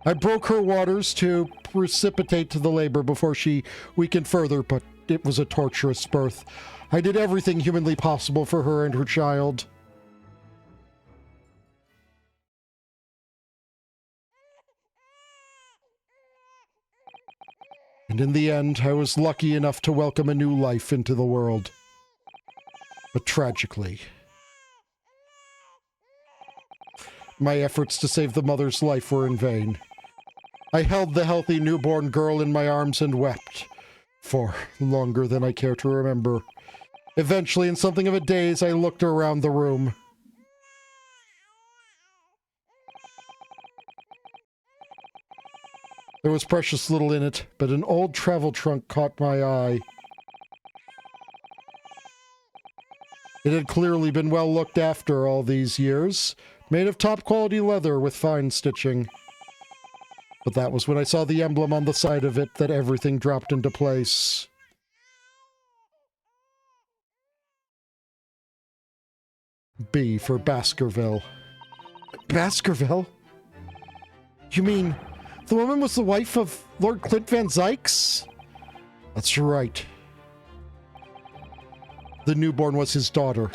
I broke her waters to precipitate to the labor before she weakened further, but it was a torturous birth. I did everything humanly possible for her and her child. And in the end, I was lucky enough to welcome a new life into the world. But tragically, my efforts to save the mother's life were in vain. I held the healthy newborn girl in my arms and wept for longer than I care to remember. Eventually, in something of a daze, I looked around the room. There was precious little in it, but an old travel trunk caught my eye. It had clearly been well looked after all these years, made of top-quality leather with fine stitching. But that was when I saw the emblem on the side of it that everything dropped into place. B for Baskerville. Baskerville? You mean the woman was the wife of Lord Clint Van Zykes? That's right. The newborn was his daughter.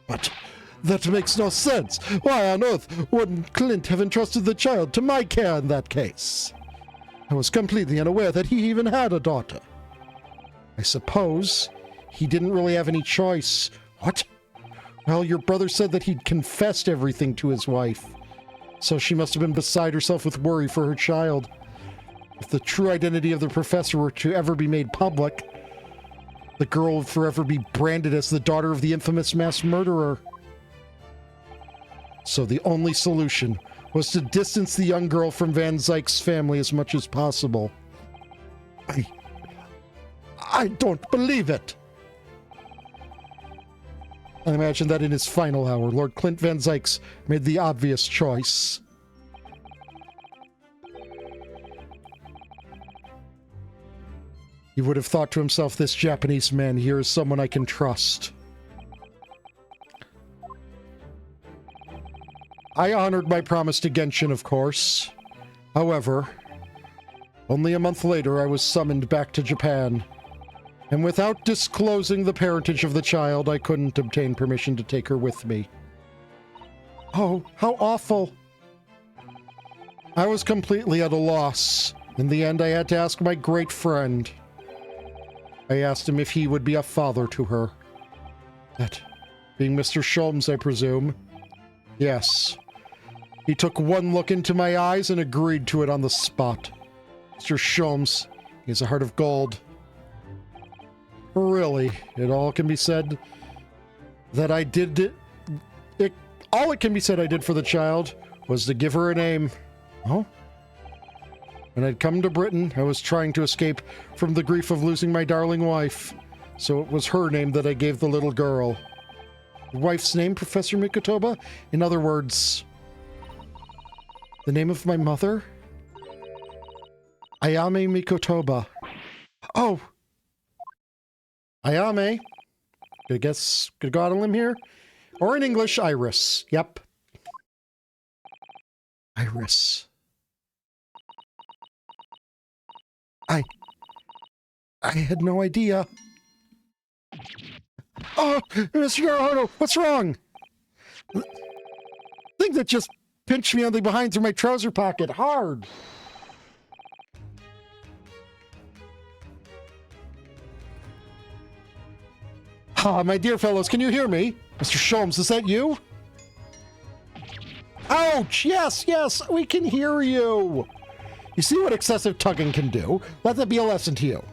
But that makes no sense. Why on earth wouldn't Clint have entrusted the child to my care in that case? I was completely unaware that he even had a daughter. I suppose he didn't really have any choice. What? Well, your brother said that he'd confessed everything to his wife. So she must have been beside herself with worry for her child. If the true identity of the professor were to ever be made public, the girl would forever be branded as the daughter of the infamous mass murderer. So the only solution was to distance the young girl from Van Zyk's family as much as possible. I don't believe it. I imagine that in his final hour, Lord Clint Van Zykes made the obvious choice. He would have thought to himself, this Japanese man here is someone I can trust. I honored my promise to Genshin, of course. However, only a month later I was summoned back to Japan. And without disclosing the parentage of the child, I couldn't obtain permission to take her with me. Oh, how awful. I was completely at a loss. In the end, I had to ask my great friend. I asked him if he would be a father to her. That being Mr. Sholmes, I presume. Yes. He took one look into my eyes and agreed to it on the spot. Mr. Sholmes, he has a heart of gold. Really, it all can be said that I did it. All it can be said I did for the child was to give her a name. Oh? When I'd come to Britain, I was trying to escape from the grief of losing my darling wife. So it was her name that I gave the little girl. The wife's name, Professor Mikotoba? In other words, the name of my mother? Ayame Mikotoba. Oh! Ayame. Could go out on a limb here? Or in English, Iris. Yep. Iris. I had no idea. Oh, Mr. Naruhodo, what's wrong? Thing that just pinched me on the behind through my trouser pocket hard. Ah, my dear fellows, can you hear me? Mr. Sholmes, is that you? Ouch! Yes, yes, we can hear you. You see what excessive tugging can do? Let that be a lesson to you.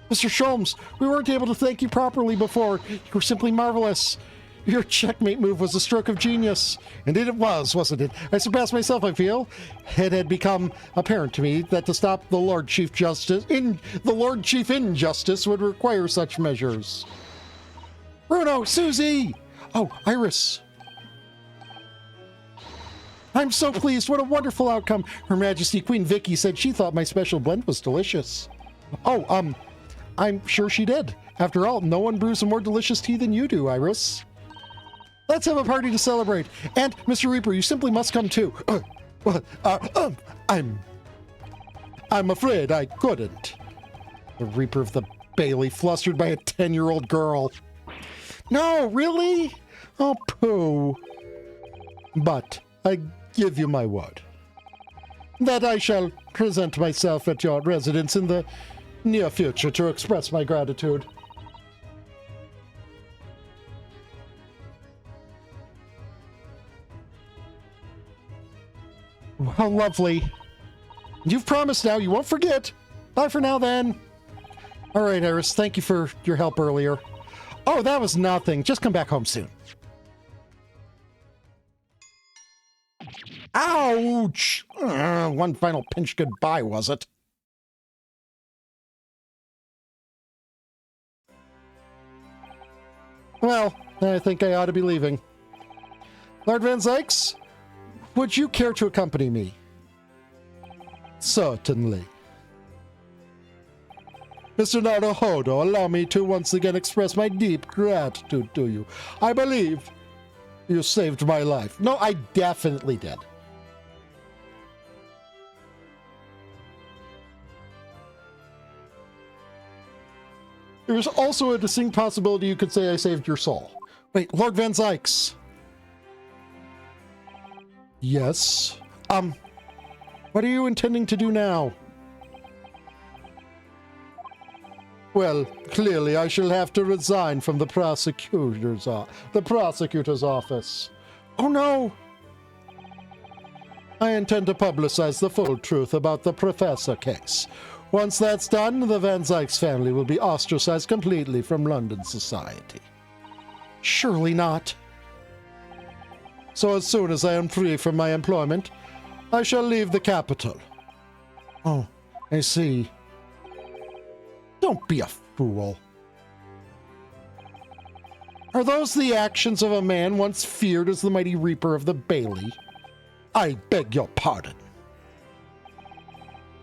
Mr. Sholmes, we weren't able to thank you properly before. You were simply marvelous. Your checkmate move was a stroke of genius. Indeed it was, wasn't it? I surpassed myself, I feel. It had become apparent to me that to stop the Lord Chief Injustice would require such measures. Bruno, Susie! Oh, Iris. I'm so pleased. What a wonderful outcome. Her Majesty Queen Vicky said she thought my special blend was delicious. Oh, I'm sure she did. After all, no one brews a more delicious tea than you do, Iris. Let's have a party to celebrate. And, Mr. Reaper, you simply must come too. I'm afraid I couldn't. The Reaper of the Bailey, flustered by a 10-year-old girl. No, really? Oh, pooh. But I give you my word that I shall present myself at your residence in the near future to express my gratitude. How lovely. You've promised now, you won't forget. Bye for now, then. All right, Iris, thank you for your help earlier. Oh, that was nothing. Just come back home soon. Ouch! One final pinch goodbye, was it? Well, I think I ought to be leaving. Lord Van Zykes, would you care to accompany me? Certainly. Mr. Naruhodo, allow me to once again express my deep gratitude to you. I believe you saved my life. No, I definitely did. There's also a distinct possibility you could say I saved your soul. Wait, Lord Van Zykes. Yes? What are you intending to do now? Well, clearly I shall have to resign from the prosecutor's office. Oh no! I intend to publicize the full truth about the Professor case. Once that's done, the Van Zykes family will be ostracized completely from London society. Surely not. So as soon as I am free from my employment, I shall leave the capital. Oh, I see. Don't be a fool. Are those the actions of a man once feared as the mighty Reaper of the Bailey? I beg your pardon.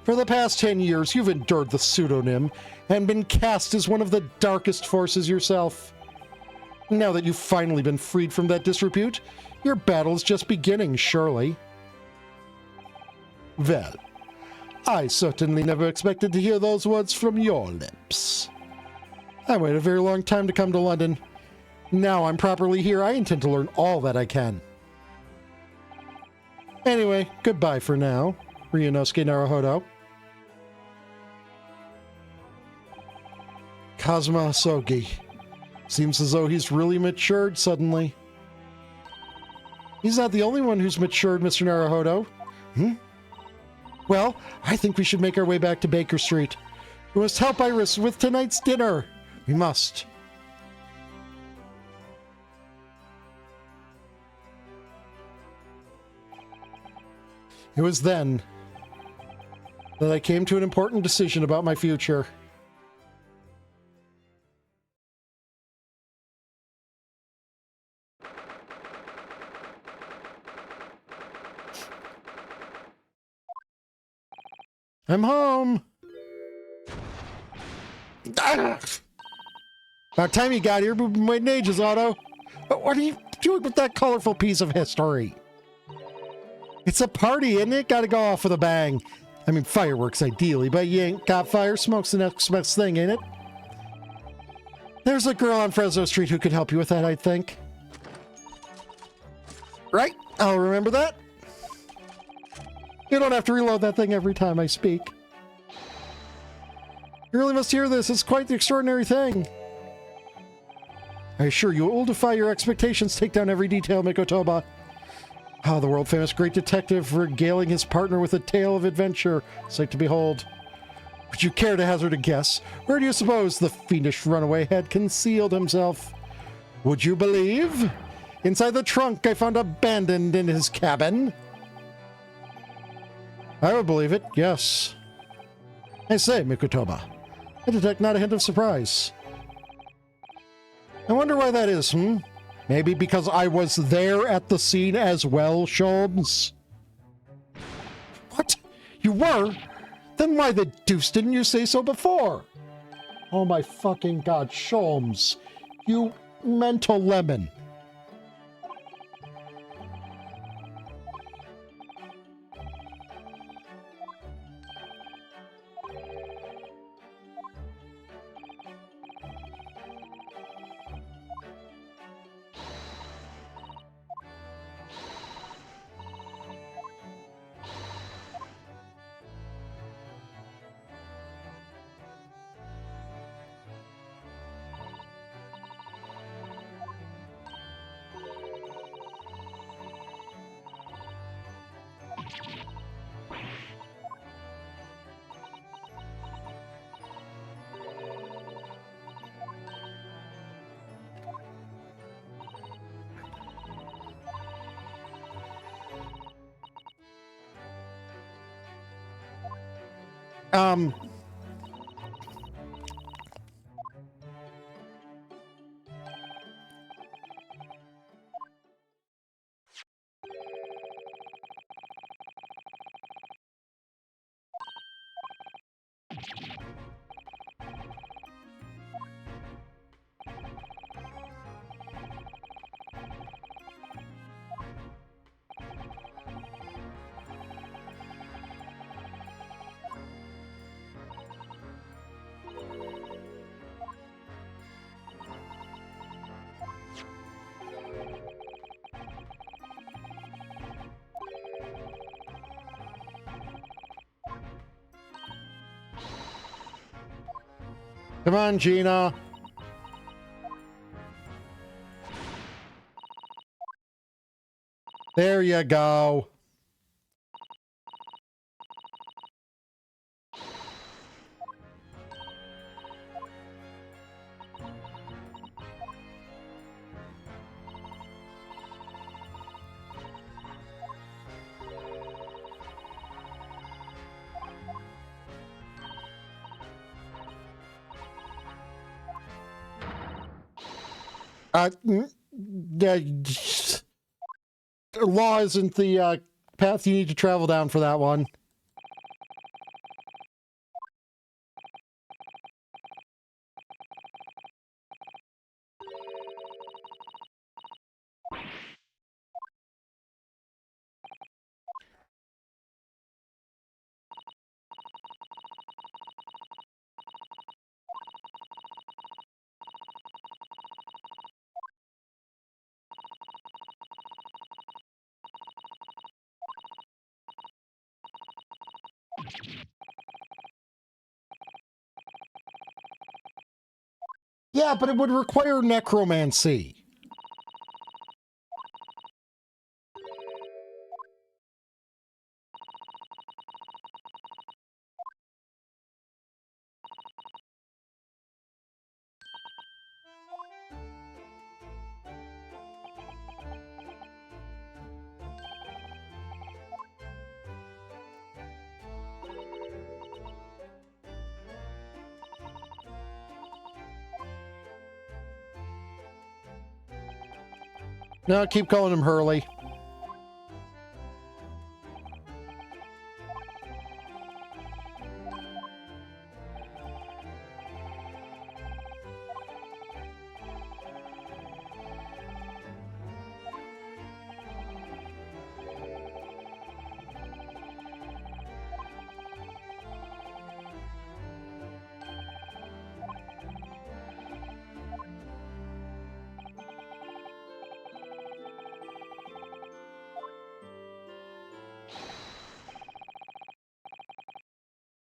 For the past 10 years, you've endured the pseudonym and been cast as one of the darkest forces yourself. Now that you've finally been freed from that disrepute, your battle is just beginning, surely. Well, I certainly never expected to hear those words from your lips. I waited a very long time to come to London. Now I'm properly here, I intend to learn all that I can. Anyway, goodbye for now, Ryunosuke Naruhodo. Kazuma Asogi. Seems as though he's really matured suddenly. He's not the only one who's matured, Mr. Naruhodo. Well, I think we should make our way back to Baker Street. We must help Iris with tonight's dinner. We must. It was then that I came to an important decision about my future. I'm home. About time you got here, we've been waiting ages, Otto. But what are you doing with that colorful piece of history? It's a party, isn't it? Gotta go off with a bang. I mean, fireworks ideally, but you ain't got fire. Smoke's the next best thing, ain't it? There's a girl on Fresno Street who could help you with that, I think. Right? I'll remember that. You don't have to reload that thing every time I speak. You really must hear this. It's quite the extraordinary thing. I assure you, it will defy your expectations. Take down every detail, Mikotoba. Ah, the world-famous great detective regaling his partner with a tale of adventure. Sight to behold. Would you care to hazard a guess? Where do you suppose the fiendish runaway had concealed himself? Would you believe? Inside the trunk I found abandoned in his cabin. I would believe it, yes. I say, Mikotoba, I detect not a hint of surprise. I wonder why that is, Maybe because I was there at the scene as well, Sholmes? What? You were? Then why the deuce didn't you say so before? Oh my fucking god, Sholmes. You mental lemon. Um, come on, Gina. There you go. Law isn't the path you need to travel down for that one. Yeah, but it would require necromancy. No, keep calling him Hurley.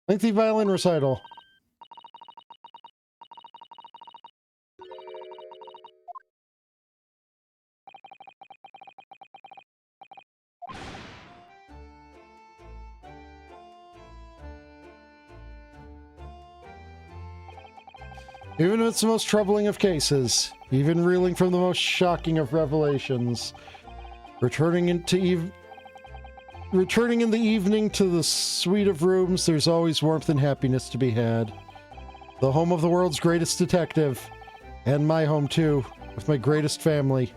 Lengthy violin recital. Even if it's the most troubling of cases, even reeling from the most shocking of revelations, returning in the evening to the suite of rooms, there's always warmth and happiness to be had. The home of the world's greatest detective, and my home too, with my greatest family.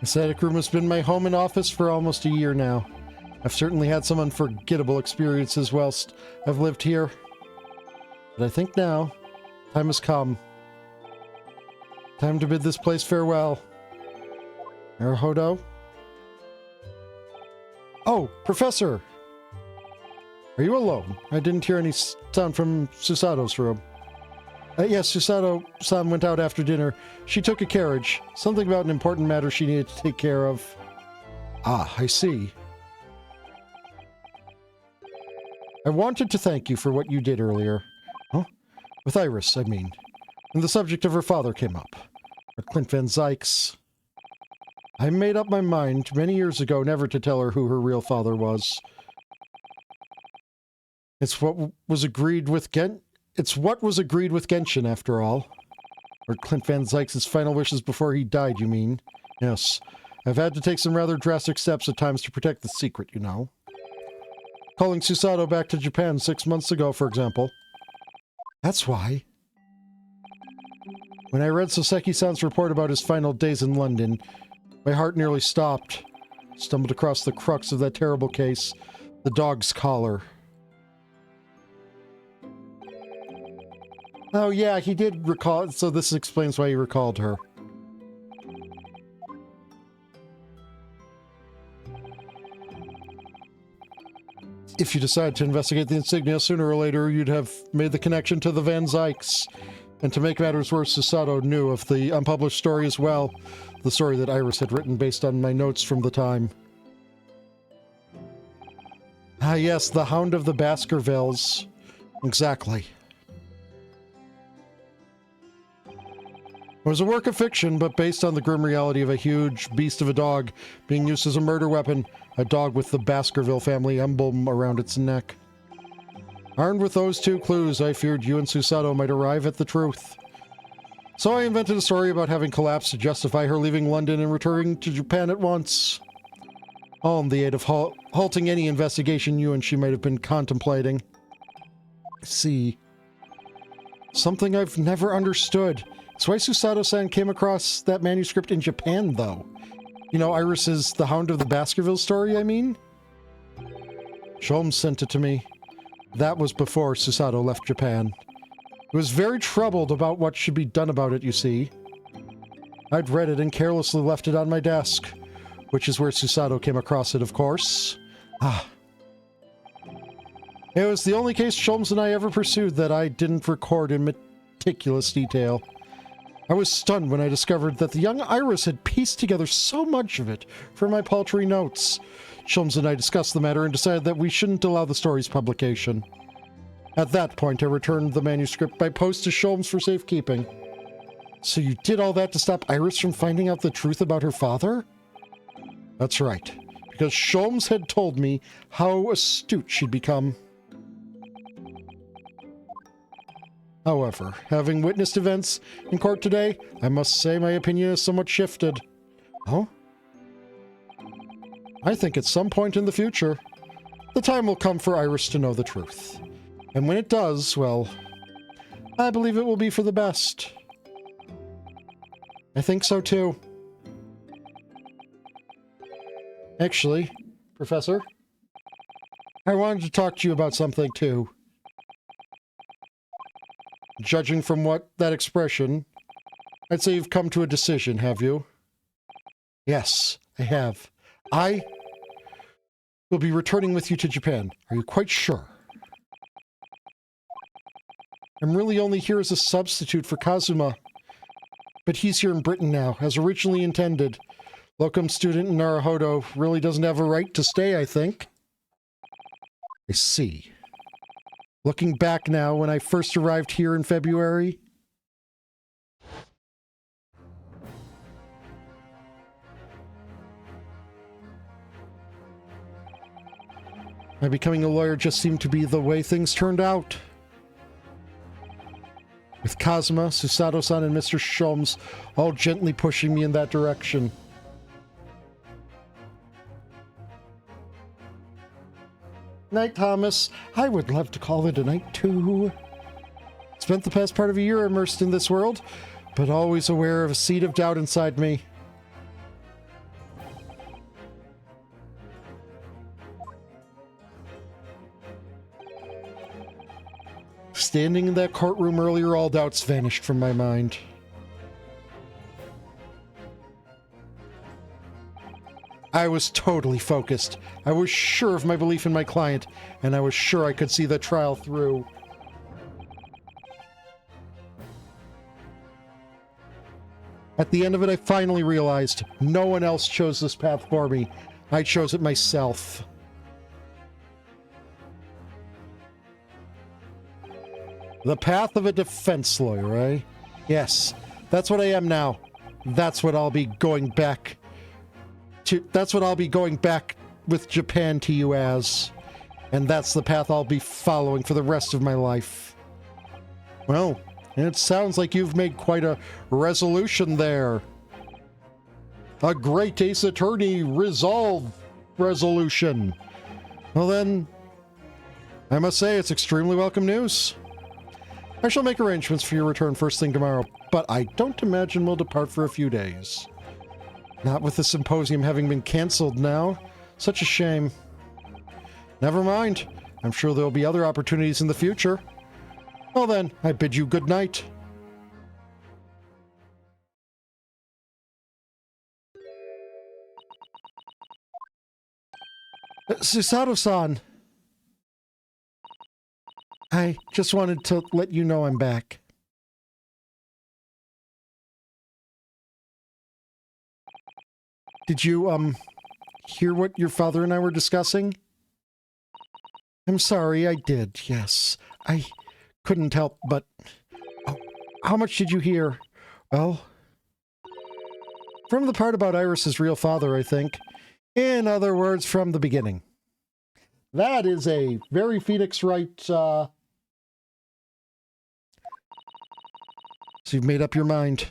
This attic room has been my home and office for almost a year now. I've certainly had some unforgettable experiences whilst I've lived here. But I think now, time has come. Time to bid this place farewell. Naruhodo? Oh, Professor! Are you alone? I didn't hear any sound from Susato's room. Yes, Susato-san went out after dinner. She took a carriage. Something about an important matter she needed to take care of. Ah, I see. I wanted to thank you for what you did earlier. Huh? With Iris, I mean. And the subject of her father came up. Or Clint Van Zykes. I made up my mind many years ago never to tell her who her real father was. It's what was agreed with Genshin, after all. Or Clint Van Zykes' final wishes before he died, you mean? Yes. I've had to take some rather drastic steps at times to protect the secret, you know. Calling Susato back to Japan 6 months ago, for example. That's why. When I read Soseki-san's report about his final days in London, my heart nearly stopped. Stumbled across the crux of that terrible case, the dog's collar. Oh yeah, he did recall, so this explains why he recalled her. If you decide to investigate the insignia sooner or later, you'd have made the connection to the Van Zykes. And to make matters worse, Susato knew of the unpublished story as well. The story that Iris had written based on my notes from the time. Ah yes, the Hound of the Baskervilles. Exactly. It was a work of fiction, but based on the grim reality of a huge beast of a dog being used as a murder weapon, a dog with the Baskerville family emblem around its neck. Armed with those two clues, I feared you and Susato might arrive at the truth. So I invented a story about having collapsed to justify her leaving London and returning to Japan at once. All in the aid of halting any investigation you and she might have been contemplating. See, something I've never understood. It's why Susato-san came across that manuscript in Japan, though. You know, Iris's The Hound of the Baskerville story, I mean? Sholmes sent it to me. That was before Susato left Japan. He was very troubled about what should be done about it, you see. I'd read it and carelessly left it on my desk, which is where Susato came across it, of course. It was the only case Sholmes and I ever pursued that I didn't record in meticulous detail. I was stunned when I discovered that the young Iris had pieced together so much of it for my paltry notes. Sholmes and I discussed the matter and decided that we shouldn't allow the story's publication. At that point, I returned the manuscript by post to Sholmes for safekeeping. So you did all that to stop Iris from finding out the truth about her father? That's right, because Sholmes had told me how astute she'd become. However, having witnessed events in court today, I must say my opinion is somewhat shifted. Oh? I think at some point in the future, the time will come for Iris to know the truth. And when it does, well, I believe it will be for the best. I think so too. Actually, Professor, I wanted to talk to you about something too. Judging from that expression, I'd say you've come to a decision, have you? Yes, I have. I will be returning with you to Japan. Are you quite sure? I'm really only here as a substitute for Kazuma. But he's here in Britain now, as originally intended. Locum student in Naruhodo really doesn't have a right to stay, I think. I see. Looking back now, when I first arrived here in February, my becoming a lawyer just seemed to be the way things turned out. With Kazuma, Susato-san, and Mr. Sholmes all gently pushing me in that direction. Night, Thomas. I would love to call it a night, too. Spent the past part of a year immersed in this world, but always aware of a seed of doubt inside me. Standing in that courtroom earlier, all doubts vanished from my mind. I was totally focused. I was sure of my belief in my client, and I was sure I could see the trial through. At the end of it, I finally realized no one else chose this path for me. I chose it myself. The path of a defense lawyer, eh? Yes, that's what I am now. That's what I'll be going back to. That's what I'll be going back with Japan to you as. And that's the path I'll be following for the rest of my life. Well, it sounds like you've made quite a resolution there. A great Ace Attorney resolve resolution. Well then, I must say it's extremely welcome news. I shall make arrangements for your return first thing tomorrow, but I don't imagine we'll depart for a few days. Not with the symposium having been cancelled now. Such a shame. Never mind. I'm sure there'll be other opportunities in the future. Well then, I bid you good night. Susato-san. I just wanted to let you know I'm back. Did you, hear what your father and I were discussing? I'm sorry, I did, yes. I couldn't help but... Oh, how much did you hear? Well... From the part about Iris's real father, I think. In other words, from the beginning. That is a very Phoenix Wright, So you've made up your mind.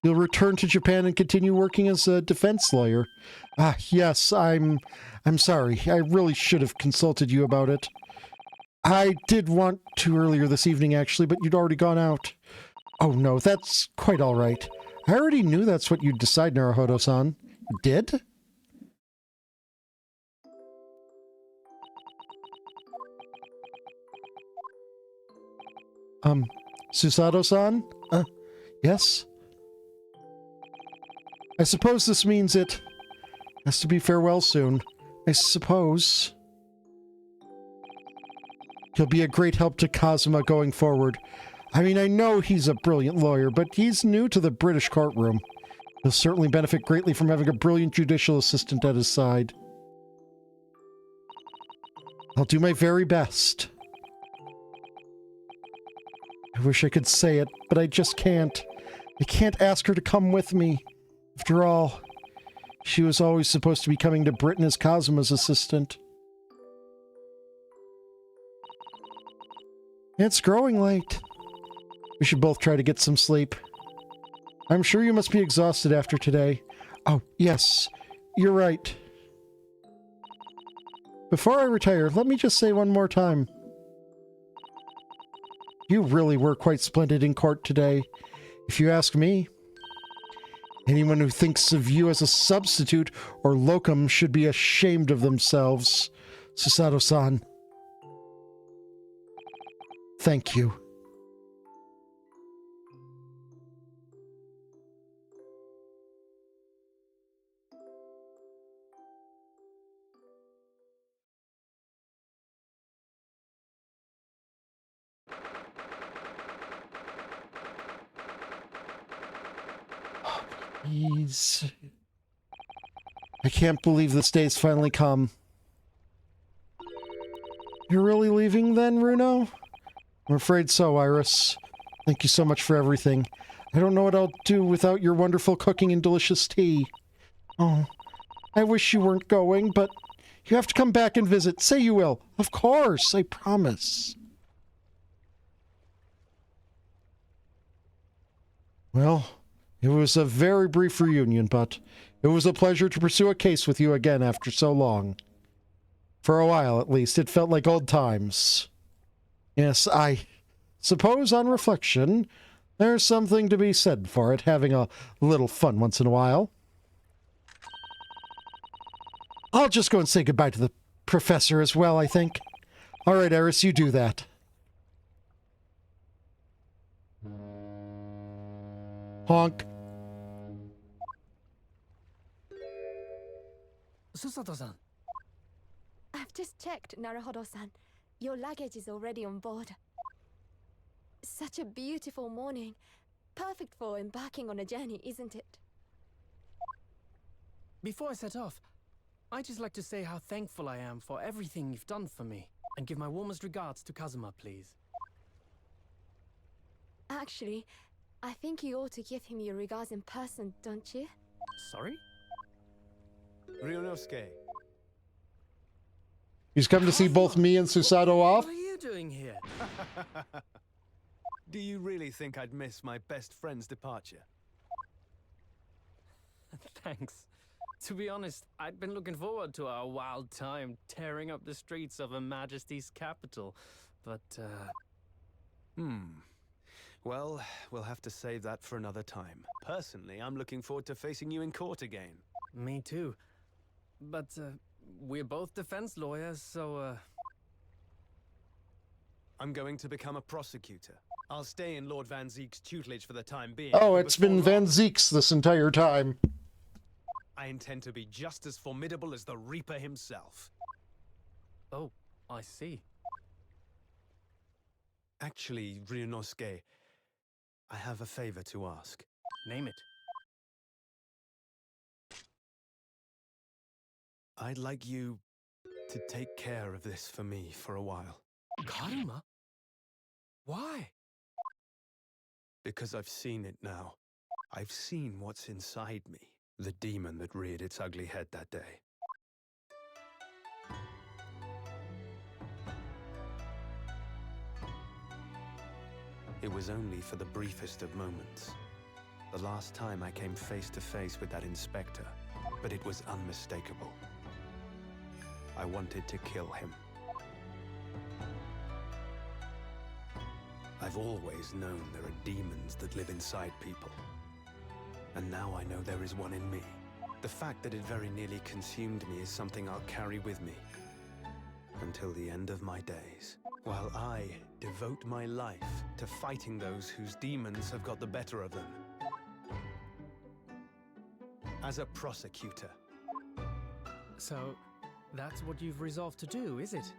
You'll return to Japan and continue working as a defense lawyer. Ah, yes, I'm sorry. I really should have consulted you about it. I did want to earlier this evening, actually, but you'd already gone out. Oh, no, that's quite all right. I already knew that's what you'd decide, Naruhodo-san. You did? Susato-san? Yes? I suppose this means it has to be farewell soon. I suppose. He'll be a great help to Kazuma going forward. I mean, I know he's a brilliant lawyer, but he's new to the British courtroom. He'll certainly benefit greatly from having a brilliant judicial assistant at his side. I'll do my very best. I wish I could say it, but I just can't. I can't ask her to come with me. After all, she was always supposed to be coming to Britain as Kazuma's assistant. It's growing late. We should both try to get some sleep. I'm sure you must be exhausted after today. Oh, yes, you're right. Before I retire, let me just say one more time. You really were quite splendid in court today, if you ask me. Anyone who thinks of you as a substitute or locum should be ashamed of themselves. Susato-san. Thank you. Please. I can't believe this day's finally come. You're really leaving then, Runo? I'm afraid so, Iris. Thank you so much for everything. I don't know what I'll do without your wonderful cooking and delicious tea. Oh, I wish you weren't going, but you have to come back and visit. Say you will. Of course, I promise. Well, it was a very brief reunion, but it was a pleasure to pursue a case with you again after so long. For a while, at least, it felt like old times. Yes, I suppose on reflection, there's something to be said for it, having a little fun once in a while. I'll just go and say goodbye to the professor as well, I think. All right, Iris, you do that. Honk. Susato-san. I've just checked, Naruhodo-san. Your luggage is already on board. Such a beautiful morning. Perfect for embarking on a journey, isn't it? Before I set off, I'd just like to say how thankful I am for everything you've done for me, and give my warmest regards to Kazuma, please. Actually, I think you ought to give him your regards in person, don't you? Sorry? Ryunosuke. He's come to see both me and Susato off. What are you doing here? Do you really think I'd miss my best friend's departure? Thanks. To be honest, I'd been looking forward to our wild time tearing up the streets of Her Majesty's capital, but, Well, we'll have to save that for another time. Personally, I'm looking forward to facing you in court again. Me too. But, we're both defense lawyers, so, I'm going to become a prosecutor. I'll stay in Lord Van Zeek's tutelage for the time being. Oh, but it's before been long, Van Zeek's this entire time. I intend to be just as formidable as the Reaper himself. oh, I see. Actually, Ryunosuke, I have a favor to ask. Name it. I'd like you to take care of this for me for a while. Karuma? Why? Because I've seen it now. I've seen what's inside me. The demon that reared its ugly head that day. It was only for the briefest of moments. The last time I came face to face with that inspector, but it was unmistakable. I wanted to kill him. I've always known there are demons that live inside people. And now I know there is one in me. The fact that it very nearly consumed me is something I'll carry with me until the end of my days, while I devote my life to fighting those whose demons have got the better of them. As a prosecutor. So, that's what you've resolved to do, is it?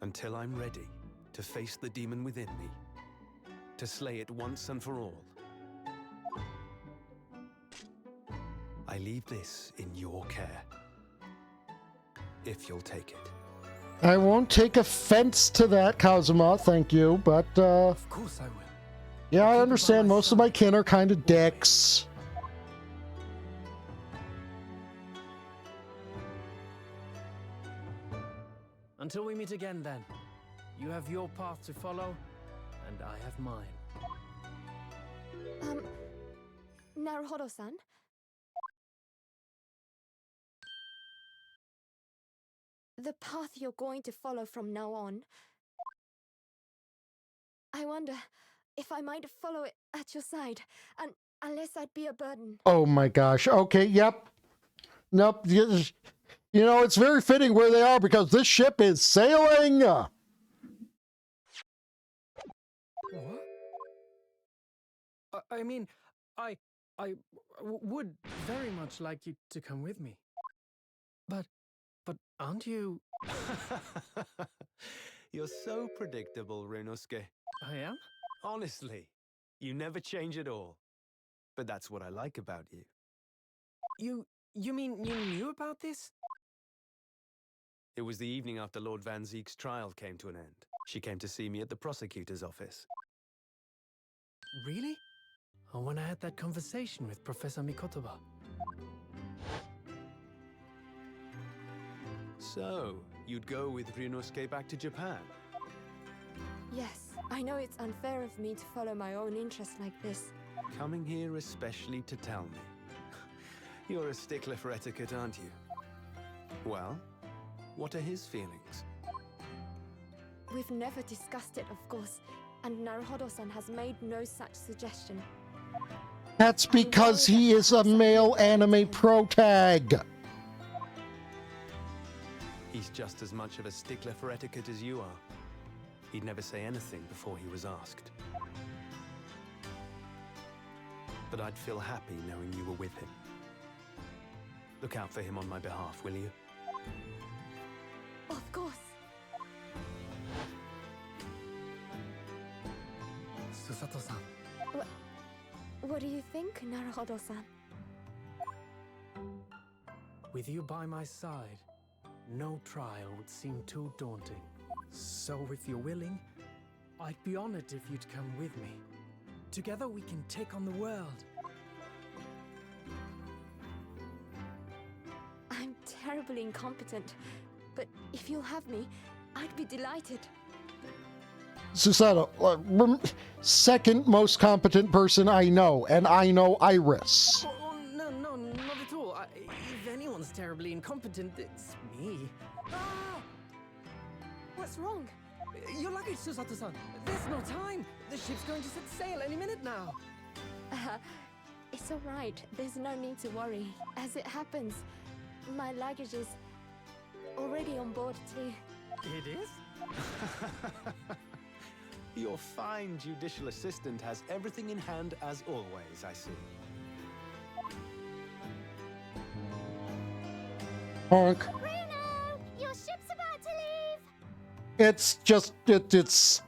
Until I'm ready to face the demon within me, to slay it once and for all. I leave this in your care, if you'll take it. I won't take offense to that, Kazuma, thank you, but, Of course I will. yeah, I understand most of my kin are kind of dicks. Until we meet again, then. You have your path to follow, and I have mine. Naruhodo-san? The path you're going to follow from now on, I wonder if I might follow it at your side, and unless I'd be a burden. Oh my gosh. Okay, yep. Nope. You know, it's very fitting where they are because this ship is sailing. What? I mean, I would very much like you to come with me. But aren't you... You're so predictable, Ryunosuke. I am? Honestly, you never change at all. But that's what I like about you. You mean you knew about this? It was the evening after Lord Van Zeek's trial came to an end. She came to see me at the prosecutor's office. Really? Or when I had that conversation with Professor Mikotoba? So, you'd go with Ryunosuke back to Japan? Yes, I know it's unfair of me to follow my own interests like this. Coming here especially to tell me. You're a stickler for etiquette, aren't you? Well, what are his feelings? We've never discussed it, of course, and Naruhodo-san has made no such suggestion. That's because he is a male anime protag. He's just as much of a stickler for etiquette as you are. He'd never say anything before he was asked. But I'd feel happy knowing you were with him. Look out for him on my behalf, will you? Of course. Susato-san. What do you think, Naruhodo-san? With you by my side, no trial would seem too daunting. So if you're willing, I'd be honored if you'd come with me. Together we can take on the world. I'm terribly incompetent, but if you'll have me, I'd be delighted. Susato, second most competent person I know, and I know Iris. Oh, no, not at all. If anyone's terribly incompetent, it's me. Ah! What's wrong? Your luggage, Susato-san. There's no time. The ship's going to set sail any minute now. It's all right. There's no need to worry. As it happens, my luggage is already on board too. It is? Your fine judicial assistant has everything in hand as always, I see. Honk. Bruno! Your ship's about to leave! It's just, it's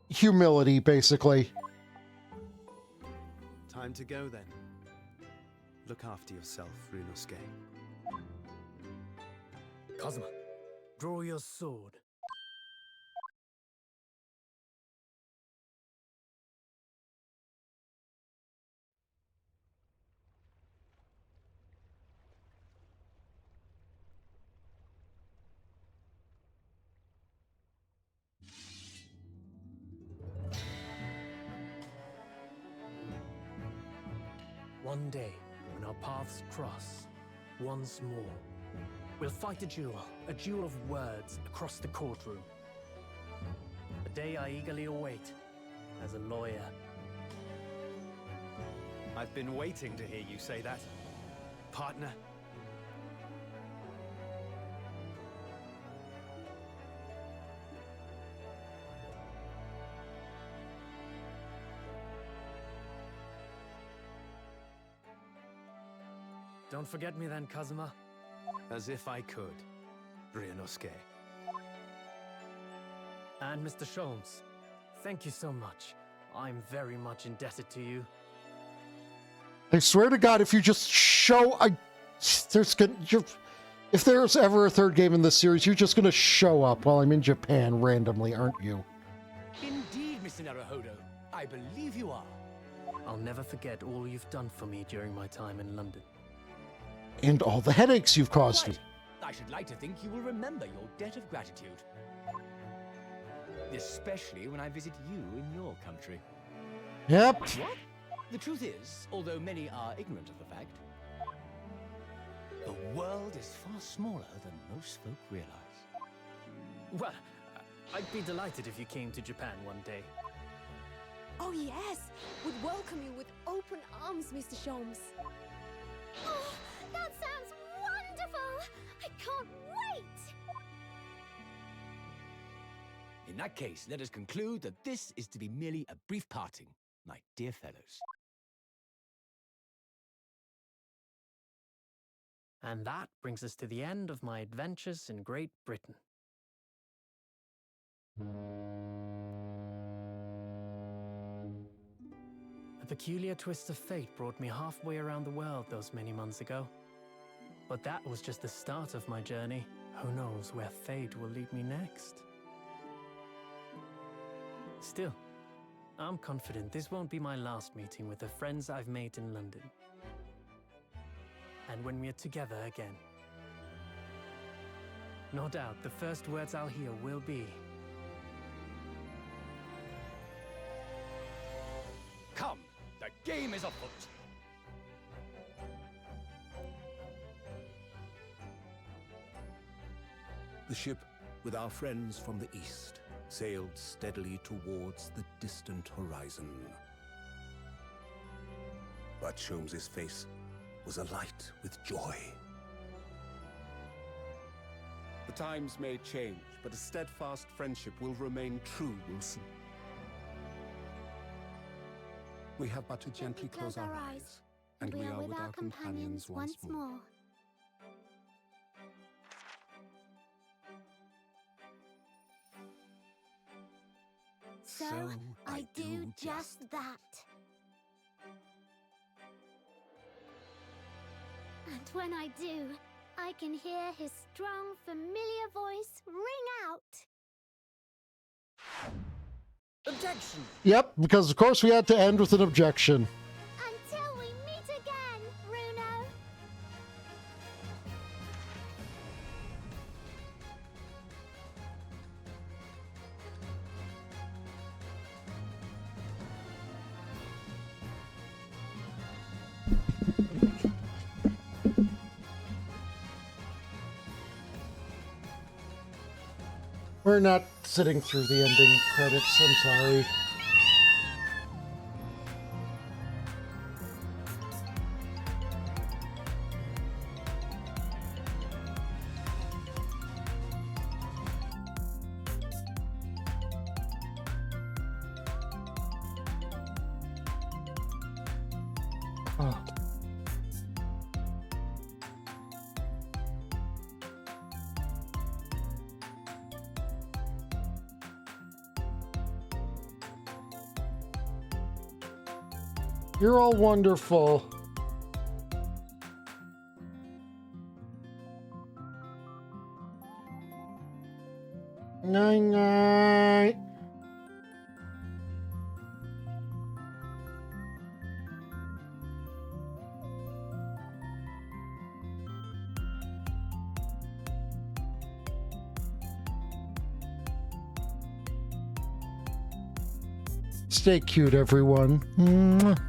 humility, basically. Time to go then. Look after yourself, Ryunosuke. Kazuma, draw your sword. One day, when our paths cross, once more, we'll fight a duel of words across the courtroom. A day I eagerly await as a lawyer. I've been waiting to hear you say that, partner. Don't forget me then, Kazuma. As if I could, Ryunosuke. And Mr. Sholmes, thank you so much. I'm very much indebted to you. I swear to God, if you just show, if there's ever a third game in this series, you're just gonna show up while I'm in Japan randomly, aren't you? Indeed, Mr. Naruhodo. I believe you are. I'll never forget all you've done for me during my time in London. And all the headaches you've caused me. I should like to think you will remember your debt of gratitude. Especially when I visit you in your country. Yep. What? The truth is, although many are ignorant of the fact, the world is far smaller than most folk realize. Well, I'd be delighted if you came to Japan one day. Oh yes, would welcome you with open arms, Mr. Sholmes. Oh, that sounds wonderful! I can't wait! In that case, let us conclude that this is to be merely a brief parting, my dear fellows. And that brings us to the end of my adventures in Great Britain. A peculiar twist of fate brought me halfway around the world those many months ago. But that was just the start of my journey. Who knows where fate will lead me next? Still, I'm confident this won't be my last meeting with the friends I've made in London. And when we're together again, no doubt the first words I'll hear will be, Come, the game is afoot. The ship, with our friends from the east, sailed steadily towards the distant horizon. But Sholmes's face was alight with joy. The times may change, but a steadfast friendship will remain true, Wilson. We have but to gently close our eyes, and we are with our companions once more. So, I do just that. And when I do, I can hear his strong, familiar voice ring out. Objection! Yep, because of course we had to end with an objection. Until we meet again, Bruno. We're not sitting through the ending credits, I'm sorry. Oh. You're all wonderful. Night night. Stay cute, everyone. Mwah.